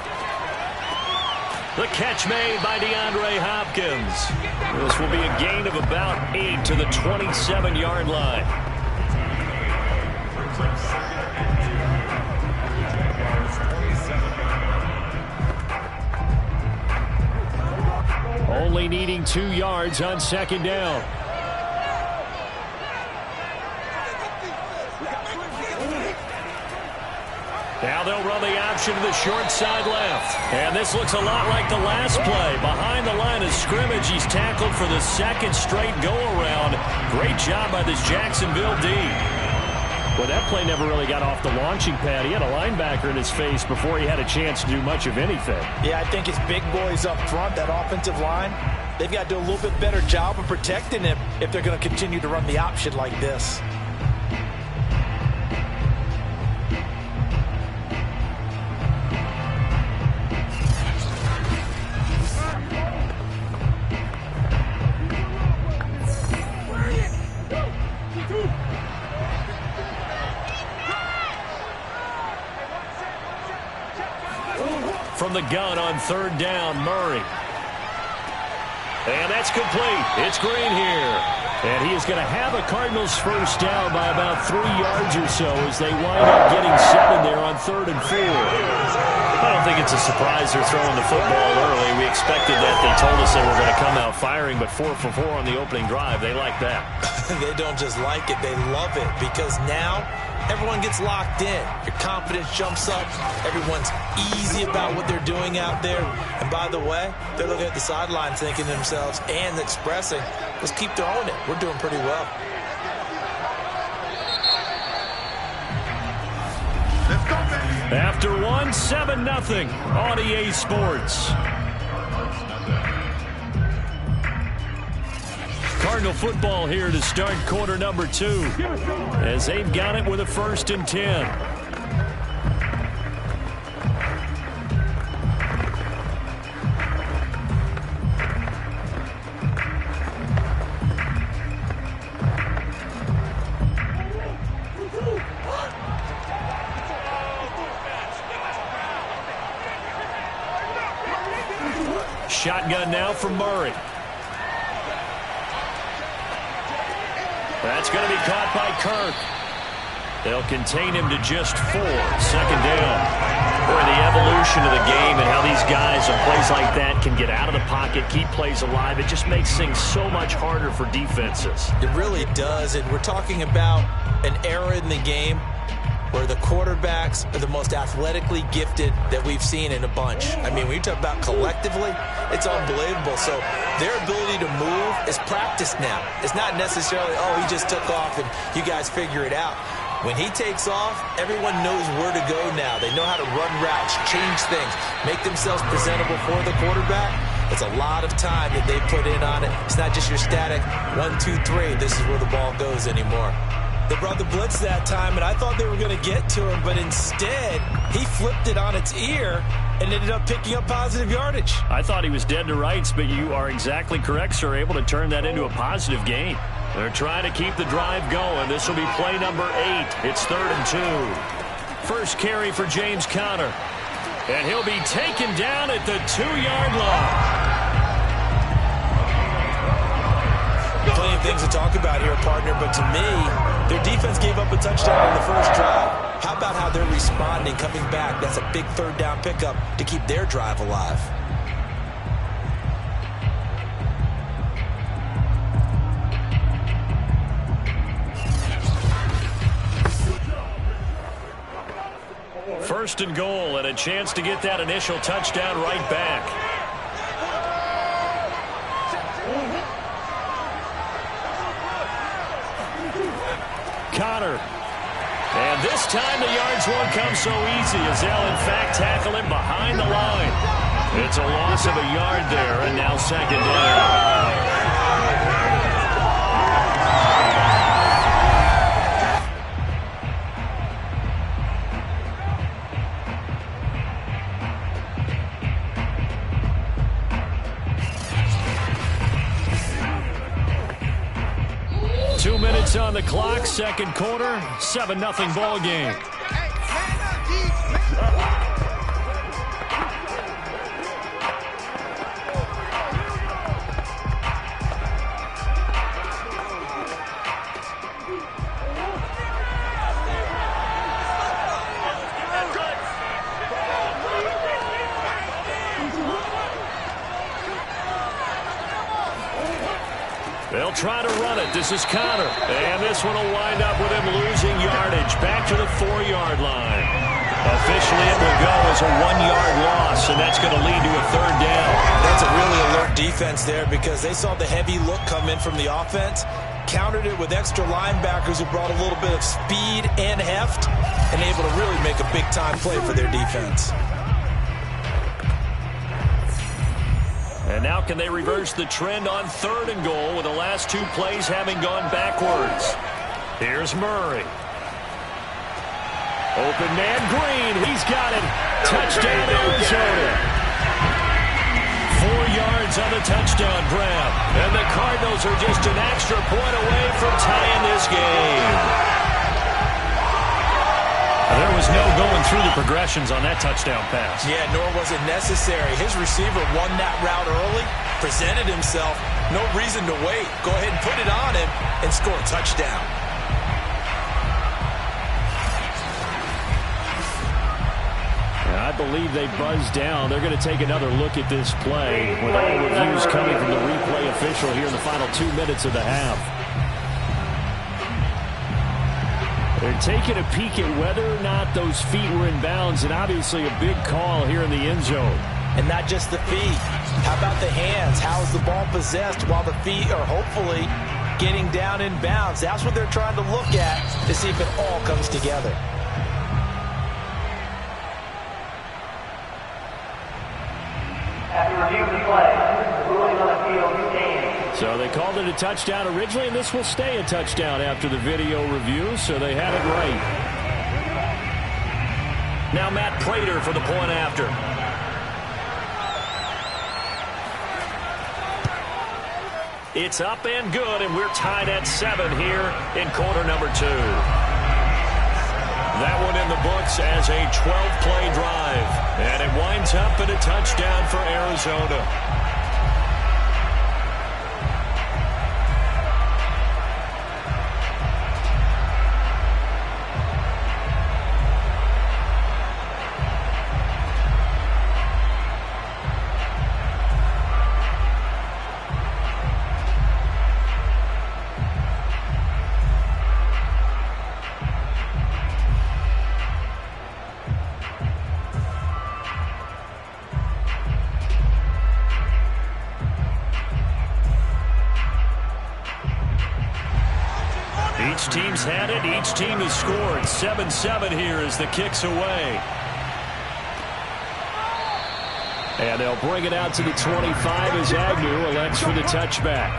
The catch made by DeAndre Hopkins. This will be a gain of about 8 to the 27-yard line. Only needing 2 yards on second down. Now they'll run the option to the short side left. And this looks a lot like the last play. Behind the line of scrimmage, he's tackled for the second straight go-around. Great job by this Jacksonville D. Well, that play never really got off the launching pad. He had a linebacker in his face before he had a chance to do much of anything. Yeah, I think it's big boys up front, that offensive line. They've got to do a little bit better job of protecting him if they're going to continue to run the option like this. From the gun on third down, Murray. And that's complete. It's Green here. And he is going to have a Cardinals first down by about 3 yards or so as they wind up getting 7 there on 3rd and 4. I don't think it's a surprise they're throwing the football early. We expected that. They told us they were going to come out firing, but 4 for 4 on the opening drive. They like that. They don't just like it, they love it, because now everyone gets locked in. Your confidence jumps up. Everyone's easy about what they're doing out there. And by the way, they're looking at the sidelines thinking to themselves and expressing, let's keep throwing it. We're doing pretty well. After 1, 7-0 on EA Sports. Cardinal football here to start quarter number 2 as they've got it with a 1st and 10. Shotgun now for Murray. That's going to be caught by Kirk. They'll contain him to just 4. 2nd down. Boy, the evolution of the game and how these guys on plays like that can get out of the pocket, keep plays alive, it just makes things so much harder for defenses. It really does, and we're talking about an era in the game where the quarterbacks are the most athletically gifted that we've seen in a bunch. I mean, when you talk about collectively, it's unbelievable. So their ability to move is practiced now. It's not necessarily, oh, he just took off and you guys figure it out. When he takes off, everyone knows where to go now. They know how to run routes, change things, make themselves presentable for the quarterback. It's a lot of time that they put in on it. It's not just your static 1, 2, 3, this is where the ball goes anymore. They brought the blitz that time, and I thought they were going to get to him, but instead, he flipped it on its ear and ended up picking up positive yardage. I thought he was dead to rights, but you are exactly correct, sir, able to turn that into a positive gain. They're trying to keep the drive going. This will be play number 8. It's 3rd and 2. First carry for James Conner, and he'll be taken down at the 2-yard line. Plenty of things to talk about here, partner, but to me, their defense gave up a touchdown on the first drive. How about how they're responding, coming back? That's a big 3rd down pickup to keep their drive alive. First and goal, and a chance to get that initial touchdown right back. Conner. And this time the yards won't come so easy as they'll in fact tackle him behind the line. It's a loss of a yard there, and now 2nd down. 2 minutes on the clock, 2nd quarter, 7-0 ball game. They'll try to run it. This is Connor. And this one will wind up with him losing yardage. Back to the 4-yard line. Officially, it will go as a 1-yard loss, and that's going to lead to a 3rd down. That's a really alert defense there because they saw the heavy look come in from the offense, countered it with extra linebackers who brought a little bit of speed and heft, and able to really make a big-time play for their defense. And now can they reverse the trend on 3rd and goal with the last 2 plays having gone backwards? Here's Murray. Open man Green. He's got it. Touchdown Arizona. 4 yards on the touchdown grab. And the Cardinals are just an extra point away from tying this game. There was no going through the progressions on that touchdown pass. Yeah, nor was it necessary. His receiver won that route early, presented himself. No reason to wait. Go ahead and put it on him and score a touchdown. I believe they buzzed down. They're going to take another look at this play with all reviews coming from the replay official here in the final 2 minutes of the half. They're taking a peek at whether or not those feet were in bounds, and obviously a big call here in the end zone. And not just the feet. How about the hands? How is the ball possessed while the feet are hopefully getting down in bounds? That's what they're trying to look at to see if it all comes together. After reviewing the play, the ruling on the field stands. So they called it a touchdown originally, and this will stay a touchdown after the video review, so they had it right. Now Matt Prater for the point after. It's up and good, and we're tied at 7 here in quarter number 2. That one in the books as a 12-play drive. And it winds up in a touchdown for Arizona. Each team's had it. Each team has scored. 7-7 here as the kick's away. And they'll bring it out to the 25 as Agnew elects for the touchback.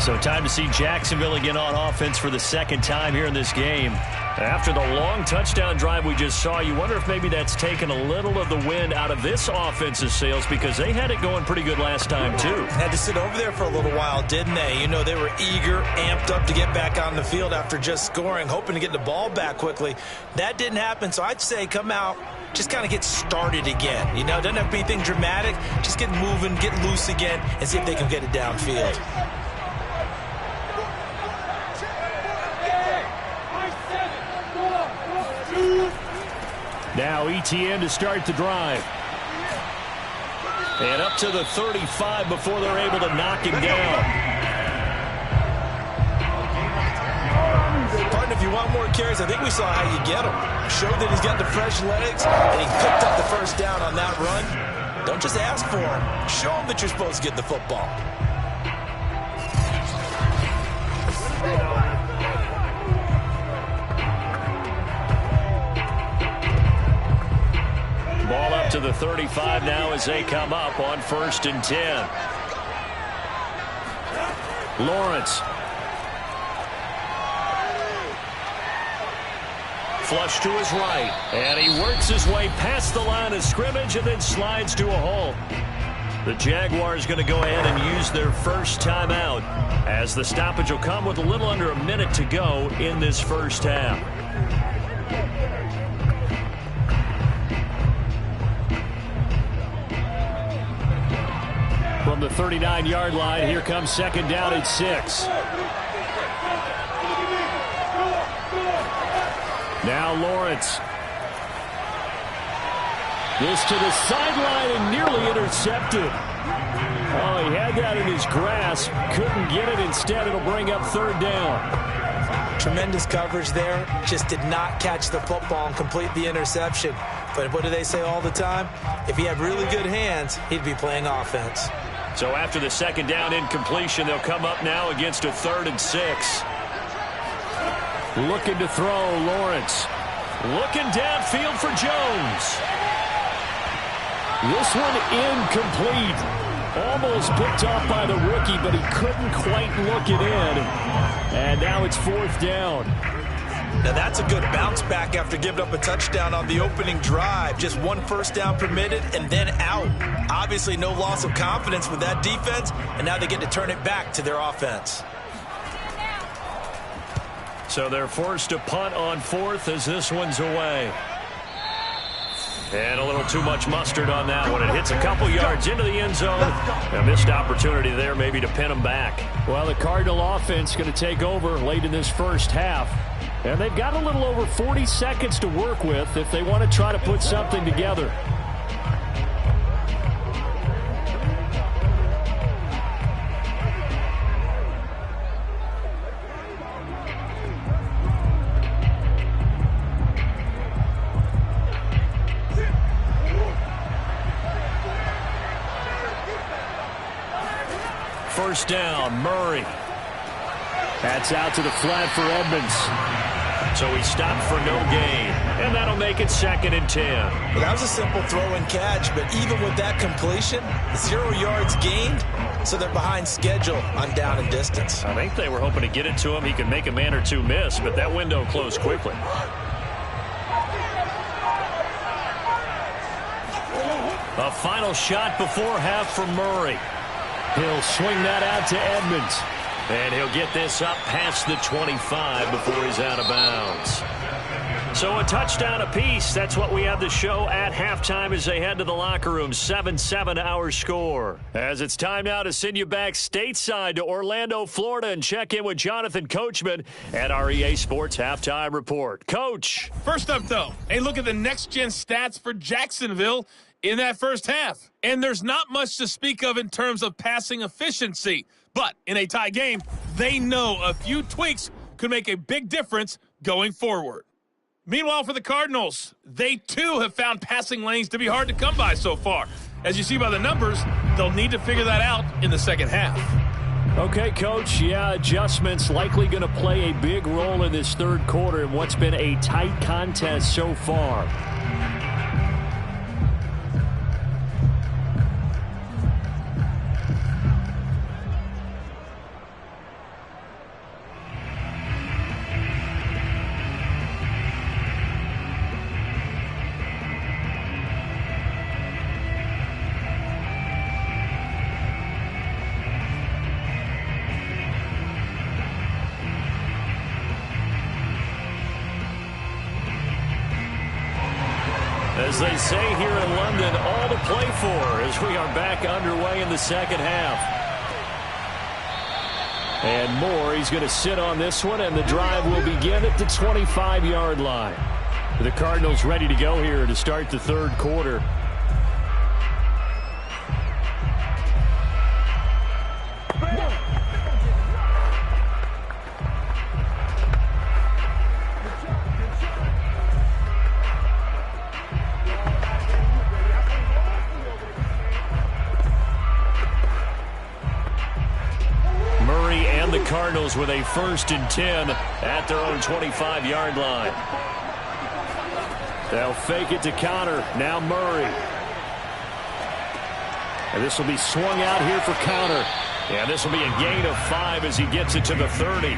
So time to see Jacksonville again on offense for the 2nd time here in this game. After the long touchdown drive we just saw, you wonder if maybe that's taken a little of the wind out of this offensive sails because they had it going pretty good last time too. Had to sit over there for a little while, didn't they? You know, they were eager, amped up to get back on the field after just scoring, hoping to get the ball back quickly. That didn't happen, so I'd say come out, just kind of get started again. You know, doesn't have to be anything dramatic. Just get moving, get loose again, and see if they can get it downfield. Now ETN to start the drive. And up to the 35 before they're able to knock him down. Pardon, if you want more carries, I think we saw how you get him. Showed that he's got the fresh legs, and he picked up the 1st down on that run. Don't just ask for him. Show him that you're supposed to get the football. Ball up to the 35 now as they come up on 1st and 10. Lawrence. Flush to his right. And he works his way past the line of scrimmage and then slides to a hole. The Jaguars going to go ahead and use their first timeout as the stoppage will come with a little under a minute to go in this first half. From the 39-yard line, here comes 2nd down and 6. Now Lawrence. This to the sideline and nearly intercepted. Oh, he had that in his grasp. Couldn't get it. Instead, it'll bring up third down. Tremendous coverage there. Just did not catch the football and complete the interception. But what do they say all the time? If he had really good hands, he'd be playing offense. So after the second down incompletion, they'll come up now against a 3rd and 6. Looking to throw, Lawrence. Looking downfield for Jones. This one incomplete. Almost picked off by the rookie, but he couldn't quite look it in. And now it's 4th down. Now that's a good bounce back after giving up a touchdown on the opening drive. Just 1 first down permitted and then out. Obviously no loss of confidence with that defense, and now they get to turn it back to their offense. So they're forced to punt on 4th as this one's away. And a little too much mustard on that one. It hits a couple yards into the end zone. A missed opportunity there maybe to pin them back. Well, the Cardinal offense going to take over late in this first half. And they've got a little over 40 seconds to work with if they want to try to put something together. First down, Murray. That's out to the flat for Edmonds. So he stopped for no gain, and that'll make it 2nd and 10. Well, that was a simple throw and catch, but even with that completion, 0 yards gained, so they're behind schedule on down and distance. I think they were hoping to get it to him. He could make a man or two miss, but that window closed quickly. A final shot before half for Murray. He'll swing that out to Edmonds. And he'll get this up past the 25 before he's out of bounds. So a touchdown apiece. That's what we have the show at halftime as they head to the locker room. 7-7 our score. As it's time now to send you back stateside to Orlando, Florida, and check in with Jonathan Coachman at our EA Sports Halftime Report. Coach. First up, though, a look at the next-gen stats for Jacksonville in that first half. And there's not much to speak of in terms of passing efficiency. But in a tie game, they know a few tweaks could make a big difference going forward. Meanwhile, for the Cardinals, they too have found passing lanes to be hard to come by so far. As you see by the numbers, they'll need to figure that out in the second half. Okay, Coach, yeah, adjustments likely going to play a big role in this third quarter in what's been a tight contest so far. As they say here in London, all to play for as we are back underway in the second half. And Moore, he's going to sit on this one, and the drive will begin at the 25-yard line. The Cardinals ready to go here to start the third quarter. Cardinals with a 1st and 10 at their own 25-yard line. They'll fake it to Connor. Now Murray. And this will be swung out here for Connor. And this will be a gain of 5 as he gets it to the 30.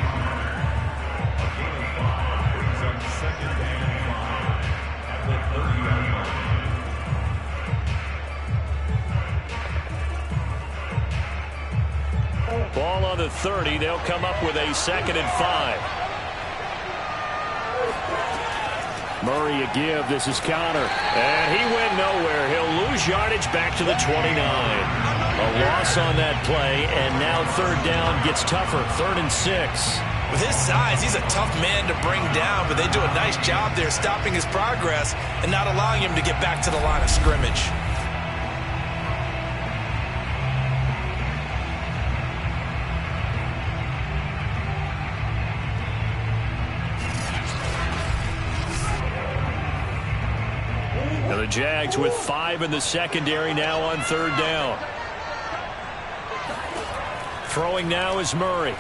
Ball on the 30. They'll come up with a 2nd and 5. Murray a give. This is Connor. And he went nowhere. He'll lose yardage back to the 29. A loss on that play, and now third down gets tougher. 3rd and 6. With his size, he's a tough man to bring down, but they do a nice job there stopping his progress and not allowing him to get back to the line of scrimmage. The Jags with 5 in the secondary now on 3rd down. Throwing now is Murray.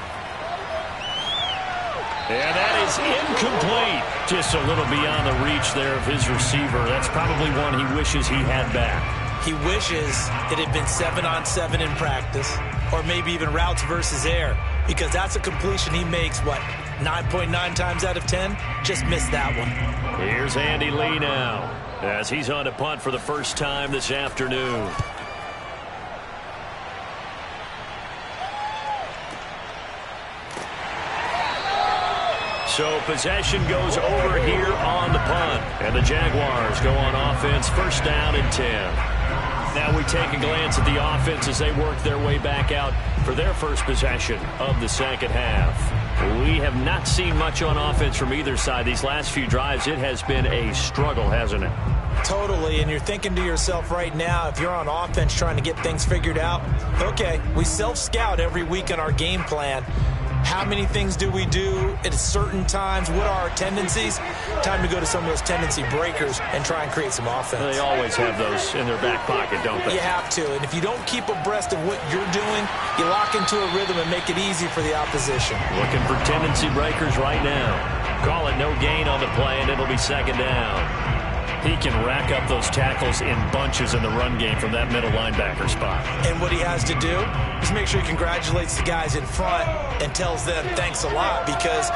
And that is incomplete. Just a little beyond the reach there of his receiver. That's probably one he wishes he had back. He wishes it had been 7-on-7 in practice, or maybe even routes versus air, because that's a completion he makes, 9.9 times out of 10? Just missed that one. Here's Andy Lee now, as he's on to punt for the first time this afternoon. So possession goes over here on the punt. And the Jaguars go on offense, 1st down and 10. Now we take a glance at the offense as they work their way back out for their first possession of the second half. We have not seen much on offense from either side. These last few drives, it has been a struggle, hasn't it? Totally, and you're thinking to yourself right now, if you're on offense trying to get things figured out, okay, we self-scout every week in our game plan. How many things do we do at certain times? What are our tendencies? Time to go to some of those tendency breakers and try and create some offense. They always have those in their back pocket, don't they? You have to. And if you don't keep abreast of what you're doing, you lock into a rhythm and make it easy for the opposition. Looking for tendency breakers right now. Call it no gain on the play, and it'll be 2nd down. He can rack up those tackles in bunches in the run game from that middle linebacker spot. And what he has to do is make sure he congratulates the guys in front and tells them thanks a lot, because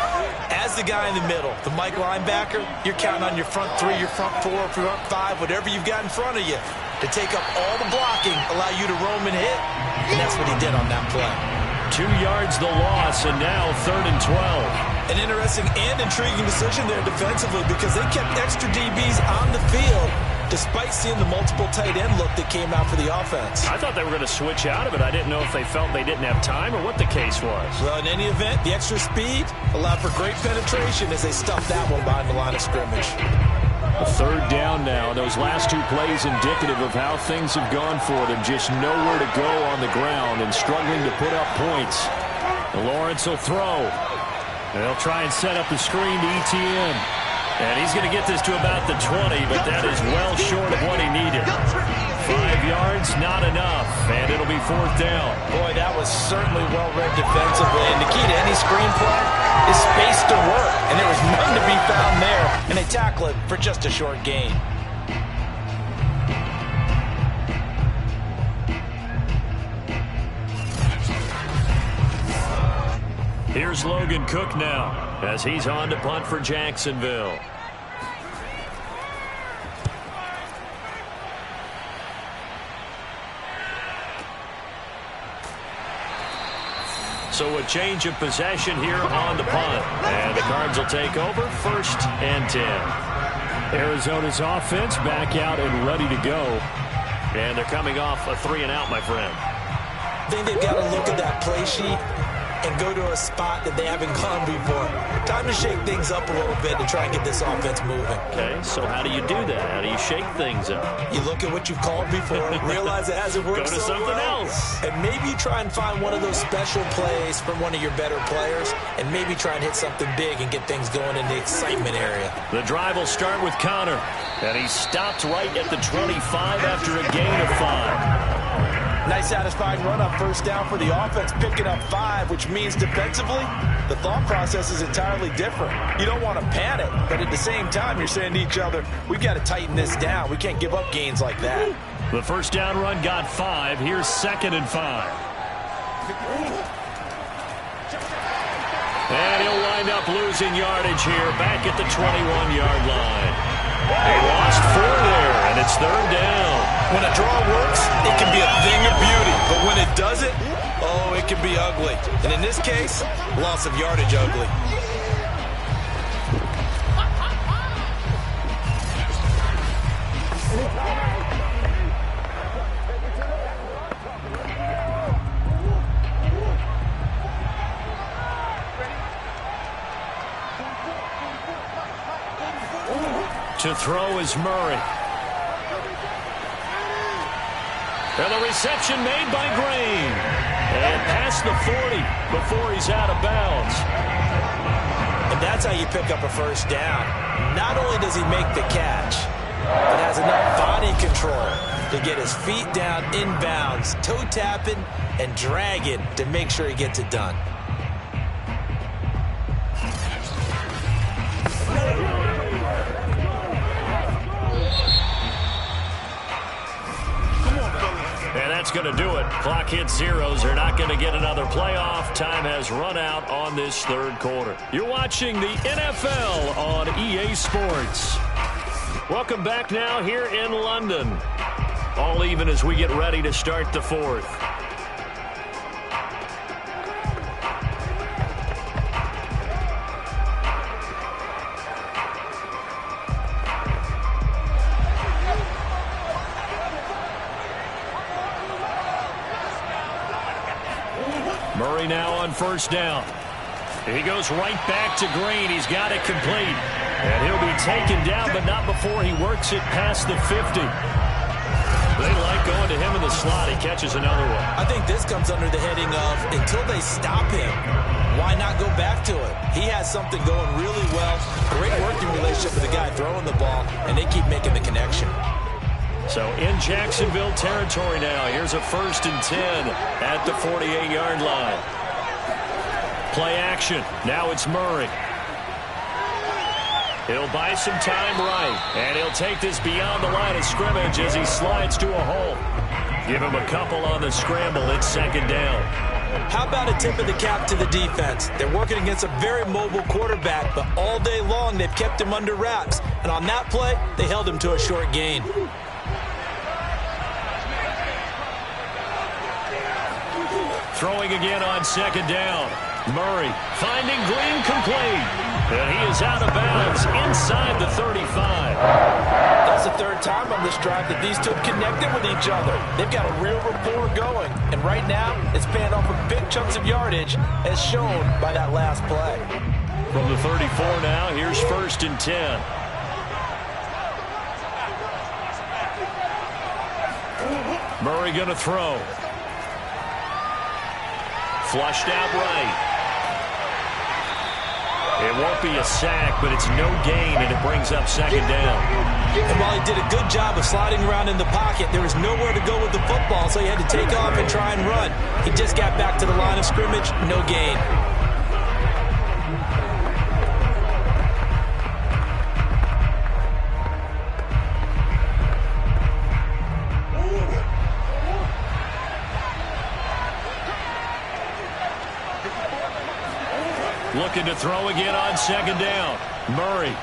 as the guy in the middle, the Mike linebacker, you're counting on your front 3, your front 4, front 5, whatever you've got in front of you to take up all the blocking, allow you to roam and hit. And that's what he did on that play. 2 yards the loss, and now 3rd and 12. An interesting and intriguing decision there defensively, because they kept extra DBs on the field despite seeing the multiple tight end look that came out for the offense. I thought they were going to switch out of it. I didn't know if they felt they didn't have time or what the case was. Well, in any event, the extra speed allowed for great penetration as they stuffed that one behind the line of scrimmage. 3rd down now. Those last 2 plays indicative of how things have gone for them. Just nowhere to go on the ground and struggling to put up points. Lawrence will throw. They'll try and set up the screen to ETN. And he's going to get this to about the 20, but that is well short of what he needed. 5 yards, not enough, and it'll be 4th down. Boy, that was certainly well read defensively, and the key to any screenplay is space to work, and there was none to be found there, and they tackle it for just a short gain. Here's Logan Cook now, as he's on to punt for Jacksonville. So a change of possession here on the punt. And the Cards will take over, 1st and 10. Arizona's offense back out and ready to go. And they're coming off a 3-and-out, my friend. I think they've got to look at that play sheet and go to a spot that they haven't gone before. Time to shake things up a little bit to try and get this offense moving. Okay, so how do you do that? How do you shake things up? You look at what you've called before, realize it hasn't worked Go to so something well, else. and maybe try and find one of those special plays from one of your better players, and maybe try and hit something big and get things going in the excitement area. The drive will start with Connor, and he stopped right at the 25 after a gain of 5. Nice satisfying run on 1st down for the offense, picking up 5, which means defensively, the thought process is entirely different. You don't want to panic, but at the same time, you're saying to each other, we've got to tighten this down. We can't give up gains like that. The 1st down run got 5. Here's 2nd and 5. And he'll wind up losing yardage here, back at the 21-yard line. They lost 4 there, and it's 3rd down. When a draw works, it can be a thing of beauty. But when it doesn't, oh, it can be ugly. And in this case, loss of yardage ugly. To throw is Murray. And the reception made by Green. And past the 40 before he's out of bounds. And that's how you pick up a 1st down. Not only does he make the catch, but has enough body control to get his feet down inbounds, toe tapping and dragging to make sure he gets it done. And that's going to do it. Clock hits zeros. They're not going to get another playoff. Time has run out on this third quarter. You're watching the NFL on EA Sports. Welcome back now here in London. All even as we get ready to start the fourth. Murray now on first down. He goes right back to Green. He's got it complete. And he'll be taken down, but not before he works it past the 50. They like going to him in the slot. He catches another one. I think this comes under the heading of until they stop him, why not go back to it? He has something going really well. Great working relationship with the guy throwing the ball, and they keep making the connection. So in Jacksonville territory now. Here's a 1st and 10 at the 48-yard line. Play action. Now it's Murray. He'll buy some time right, and he'll take this beyond the line of scrimmage as he slides to a hole. Give him a couple on the scramble. It's 2nd down. How about a tip of the cap to the defense? They're working against a very mobile quarterback, but all day long they've kept him under wraps. And on that play, they held him to a short gain. Throwing again on 2nd down. Murray finding Green complete. And he is out of bounds inside the 35. That's the 3rd time on this drive that these two have connected with each other. They've got a real rapport going. And right now, it's paying off with big chunks of yardage, as shown by that last play. From the 34 now, here's 1st and 10. Murray going to throw. Flushed out right. It won't be a sack, but it's no gain, and it brings up 2nd down. And while he did a good job of sliding around in the pocket, there was nowhere to go with the football, so he had to take off and try and run. He just got back to the line of scrimmage, no gain. Looking to throw again on 2nd down. Murray.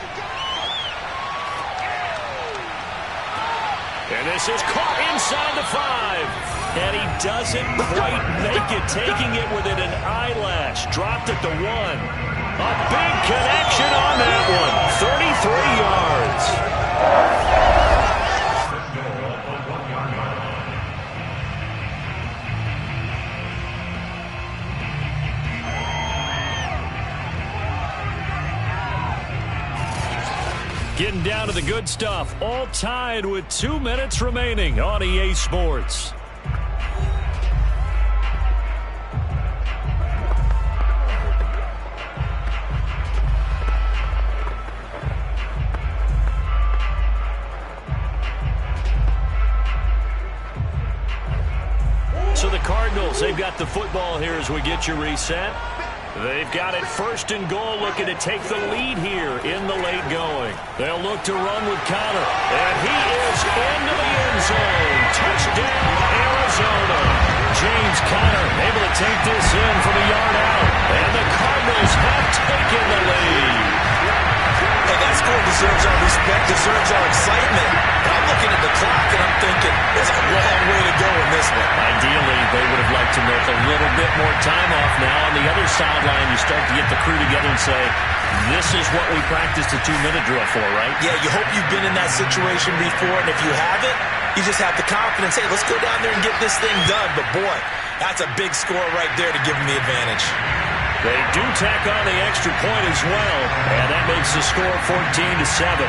And this is caught inside the 5. And he doesn't quite make it, taking it within an eyelash. Dropped at the 1. A big connection on that one. 33 yards. Getting down to the good stuff. All tied with 2 minutes remaining on EA Sports. So the Cardinals, they've got the football here as we get you reset. They've got it 1st and goal, looking to take the lead here in the late going. They'll look to run with Connor. And he is into the end zone. Touchdown, Arizona. James Conner able to take this in from a yard out. And the Cardinals have taken the lead. Hey, that score deserves our respect, deserves our excitement. But I'm looking at the clock and I'm thinking, there's a long way to go in this one. Ideally, they would have liked to milk a little bit more time off. Now on the other sideline, you start to get the crew together and say, this is what we practiced a 2-minute drill for, right? Yeah, you hope you've been in that situation before, and if you haven't, you just have the confidence, hey, let's go down there and get this thing done. But boy, that's a big score right there to give them the advantage. They do tack on the extra point as well, and that makes the score 14-7.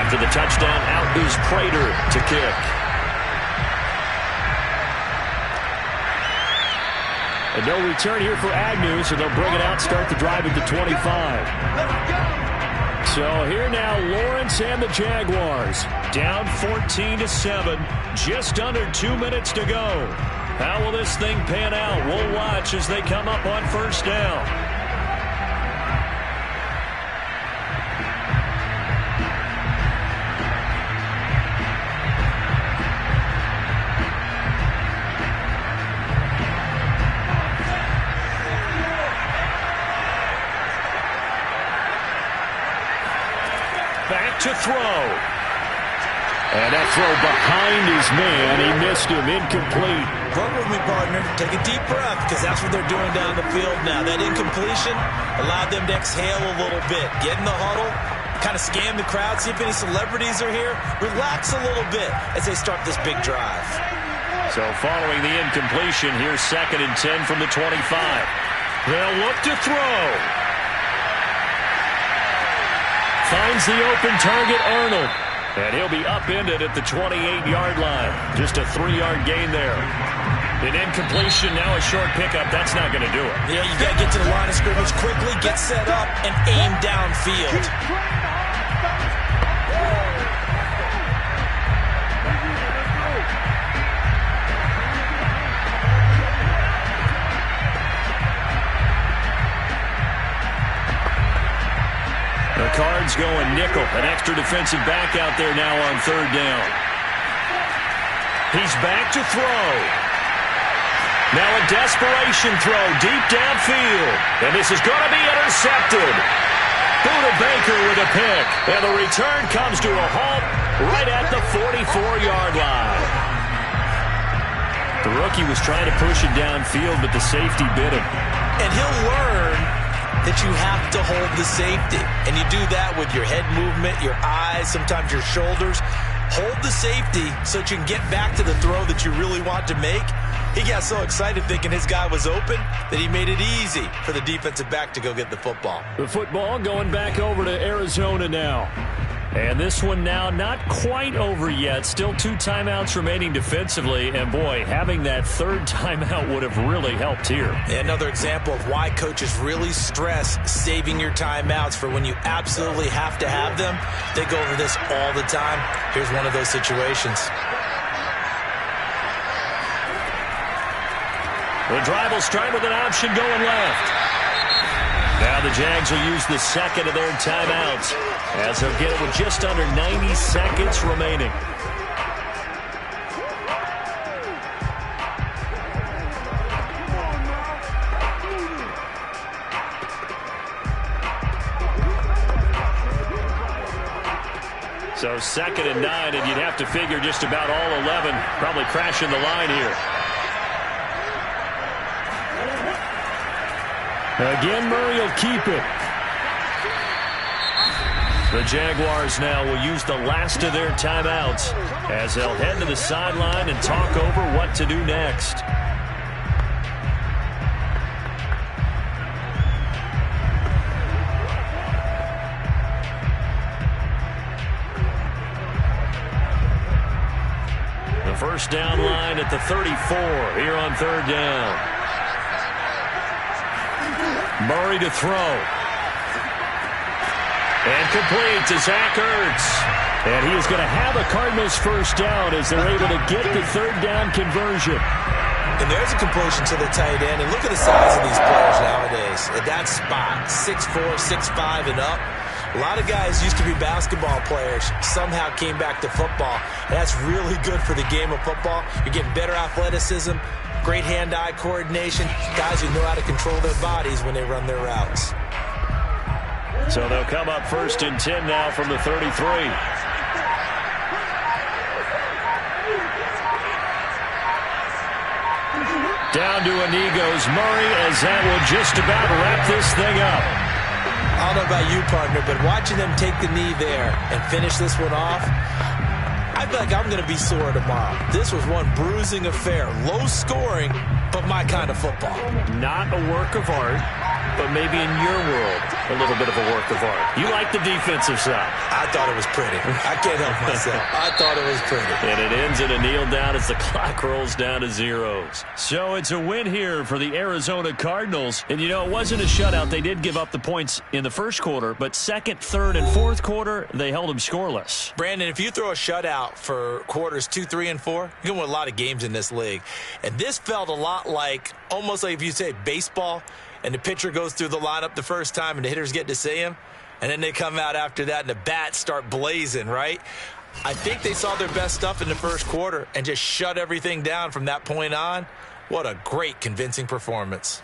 After the touchdown, out is Prater to kick. And no return here for Agnew, so they'll bring it out, start the drive at the 25. So here now, Lawrence and the Jaguars. Down 14-7, just under 2 minutes to go. How will this thing pan out? We'll watch as they come up on first down. Back to throw. And that throw behind his man. He missed him. Incomplete. Work with me, partner. Take a deep breath, because that's what they're doing down the field now. That incompletion allowed them to exhale a little bit. Get in the huddle, kind of scan the crowd, see if any celebrities are here. Relax a little bit as they start this big drive. So following the incompletion, here's 2nd and 10 from the 25. They'll look to throw. Finds the open target, Arnold. And he'll be upended at the 28-yard line. Just a 3-yard gain there. An incompletion, now a short pickup. That's not going to do it. Yeah, you got to get to the line of scrimmage quickly, get set up, and aim downfield. The Cards going nickel. An extra defensive back out there now on 3rd down. He's back to throw. Now a desperation throw deep downfield. And this is going to be intercepted. Buda Baker with a pick. And the return comes to a halt right at the 44-yard line. The rookie was trying to push it downfield, but the safety bit him. And he'll learn that you have to hold the safety. And you do that with your head movement, your eyes, sometimes your shoulders. Hold the safety so that you can get back to the throw that you really want to make. He got so excited thinking his guy was open that he made it easy for the defensive back to go get the football. The football going back over to Arizona now. And this one now not quite over yet. Still 2 timeouts remaining defensively. And, boy, having that 3rd timeout would have really helped here. Another example of why coaches really stress saving your timeouts for when you absolutely have to have them. They go over this all the time. Here's one of those situations. The drive will start with an option going left. Now the Jags will use the 2nd of their timeouts as they'll get it with just under 90 seconds remaining. So 2nd and 9, and you'd have to figure just about all 11 probably crashing the line here. Again, Murray will keep it. The Jaguars now will use the last of their timeouts as they'll head to the sideline and talk over what to do next. The first down line at the 34 here on 3rd down. Murray to throw. And complete to Zach Ertz. And he is going to have a Cardinals first down as they're able to get the 3rd down conversion. And there's a completion to the tight end. And look at the size of these players nowadays. At that spot, 6'4", 6'5", and up. A lot of guys used to be basketball players, somehow came back to football. And that's really good for the game of football. You're getting better athleticism, great hand-eye coordination, guys who know how to control their bodies when they run their routes. So they'll come up 1st and 10 now from the 33. Down to Inigo's Murray as that will just about wrap this thing up. I don't know about you, partner, but watching them take the knee there and finish this one off, I feel like I'm going to be sore tomorrow. This was one bruising affair. Low scoring, but my kind of football. Not a work of art. but maybe in your world, a little bit of a work of art. You like the defensive side. I thought it was pretty. I can't help myself. I thought it was pretty. And it ends in a kneel down as the clock rolls down to zeros. So it's a win here for the Arizona Cardinals. And, you know, it wasn't a shutout. They did give up the points in the first quarter, but second, third, and fourth quarter, they held them scoreless. Brandon, if you throw a shutout for quarters 2, 3, and 4, you can win a lot of games in this league. And this felt a lot like, almost like if you say baseball, and the pitcher goes through the lineup the first time and the hitters get to see him, and then they come out after that and the bats start blazing, right? I think they saw their best stuff in the first quarter and just shut everything down from that point on. What a great, convincing performance.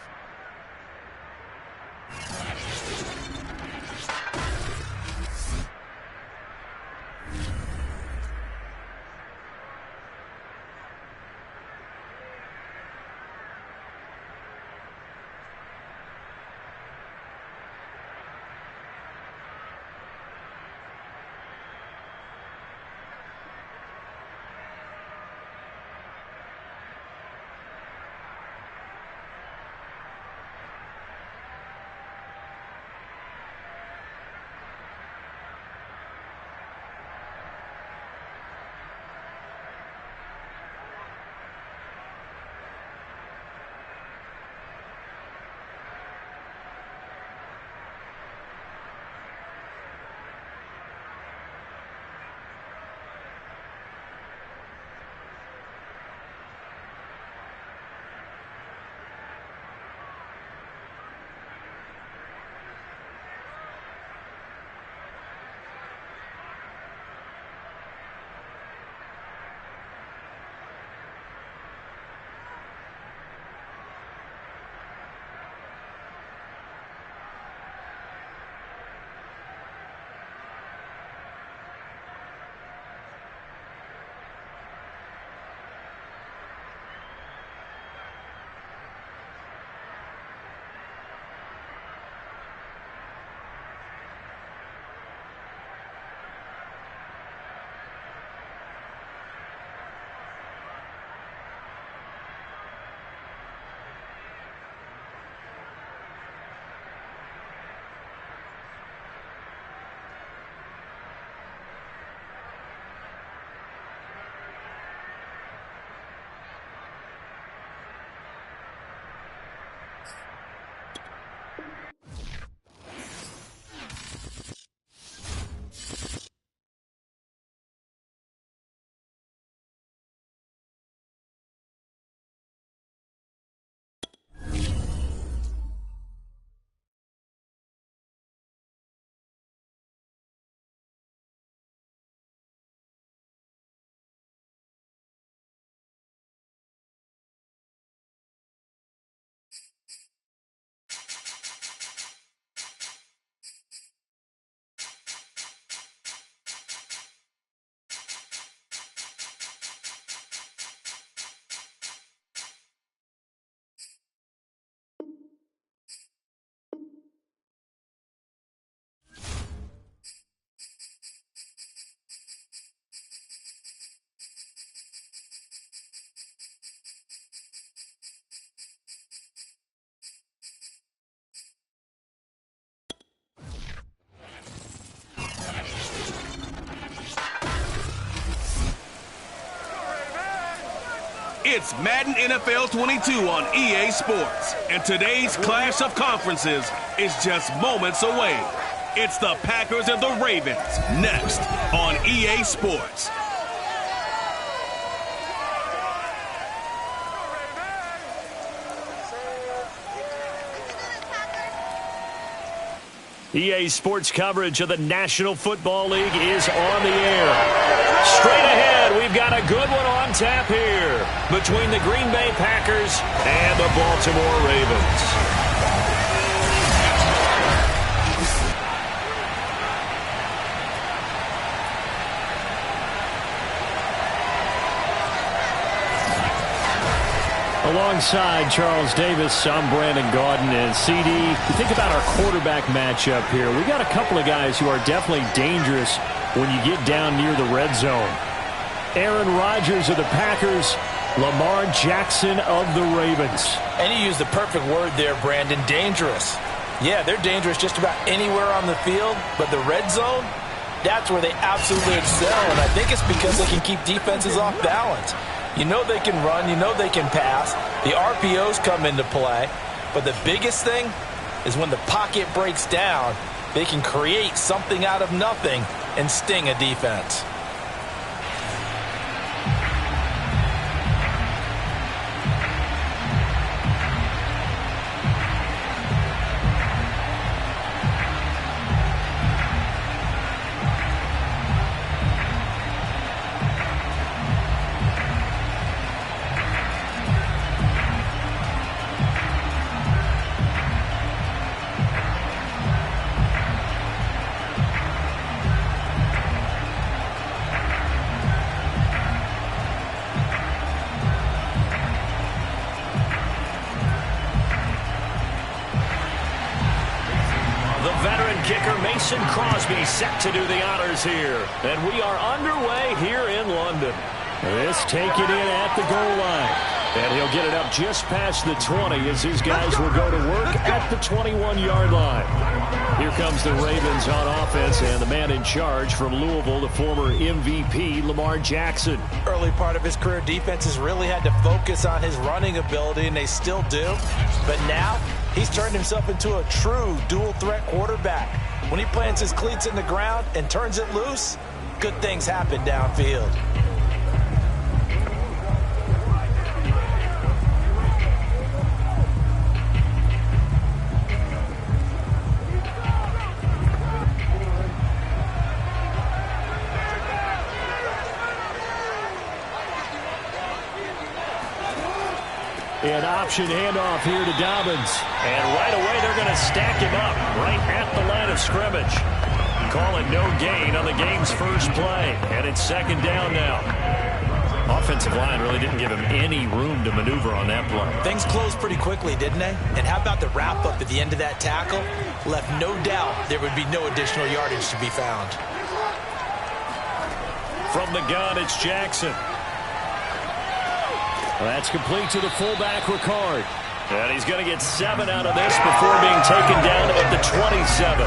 It's Madden NFL 22 on EA Sports, and today's clash of conferences is just moments away. It's the Packers and the Ravens, next on EA Sports. EA Sports coverage of the National Football League is on the air. Straight ahead, we've got a good one on tap here between the Green Bay Packers and the Baltimore Ravens. Alongside Charles Davis, I'm Brandon Gaudin, and CD. You think about our quarterback matchup here. We got a couple of guys who are definitely dangerous when you get down near the red zone. Aaron Rodgers of the Packers, Lamar Jackson of the Ravens. And you used the perfect word there, Brandon, dangerous. Yeah, they're dangerous just about anywhere on the field, but the red zone, that's where they absolutely excel, and I think it's because they can keep defenses off balance. You know they can run, you know they can pass. The RPOs come into play, but the biggest thing is when the pocket breaks down, they can create something out of nothing and sting a defense. Set to do the honors here. And we are underway here in London. This taken in at the goal line. And he'll get it up just past the 20 as his guys will go to work at the 21-yard line. Here comes the Ravens on offense, and the man in charge from Louisville, the former MVP, Lamar Jackson. Early part of his career, defenses really had to focus on his running ability, and they still do. But now, he's turned himself into a true dual-threat quarterback. When he plants his cleats in the ground and turns it loose, good things happen downfield. An option handoff here to Dobbins. And right away they're going to stack him up right at the line of scrimmage. Call it no gain on the game's first play. And it's second down now. Offensive line really didn't give him any room to maneuver on that play. Things closed pretty quickly, didn't they? And how about the wrap-up at the end of that tackle? Left no doubt there would be no additional yardage to be found. From the gun, it's Jackson. That's complete to the fullback, Ricard. And he's going to get 7 out of this before being taken down at the 27.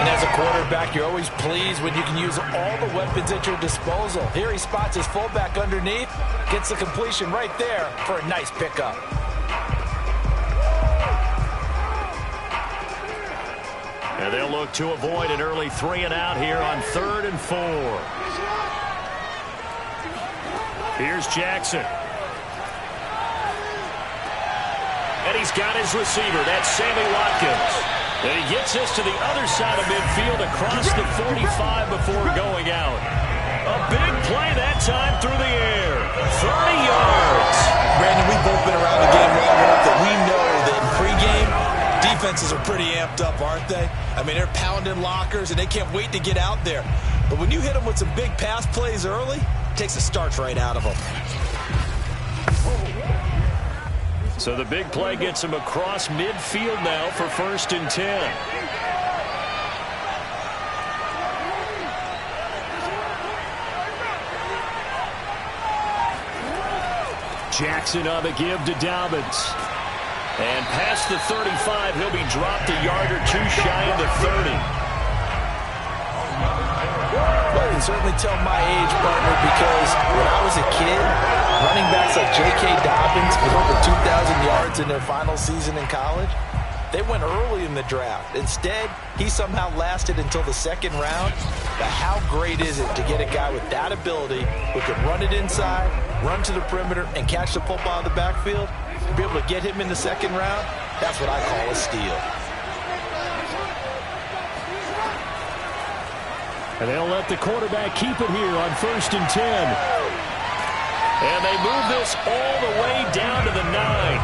And as a quarterback, you're always pleased when you can use all the weapons at your disposal. Here he spots his fullback underneath, gets the completion right there for a nice pickup. And they'll look to avoid an early 3-and-out here on 3rd and 4. Here's Jackson. And he's got his receiver. That's Sammy Watkins. And he gets this to the other side of midfield across the 45 before going out. A big play that time through the air. 30 yards. Brandon, we've both been around the game long enough that we know that in pregame, defenses are pretty amped up, aren't they? I mean, they're pounding lockers, and they can't wait to get out there. But when you hit them with some big pass plays early, it takes the starch right out of them. So the big play gets him across midfield now for 1st and 10. Jackson on the give to Dobbins. And past the 35, he'll be dropped a yard or two shy of the 30. Well, you can certainly tell my age, partner, because when I was a kid, running backs like J.K. Dobbins with over 2,000 yards in their final season in college, they went early in the draft. Instead, he somehow lasted until the 2nd round. But how great is it to get a guy with that ability who can run it inside, run to the perimeter, and catch the football in the backfield? To be able to get him in the 2nd round, that's what I call a steal. And they'll let the quarterback keep it here on 1st and 10. And they move this all the way down to the 9.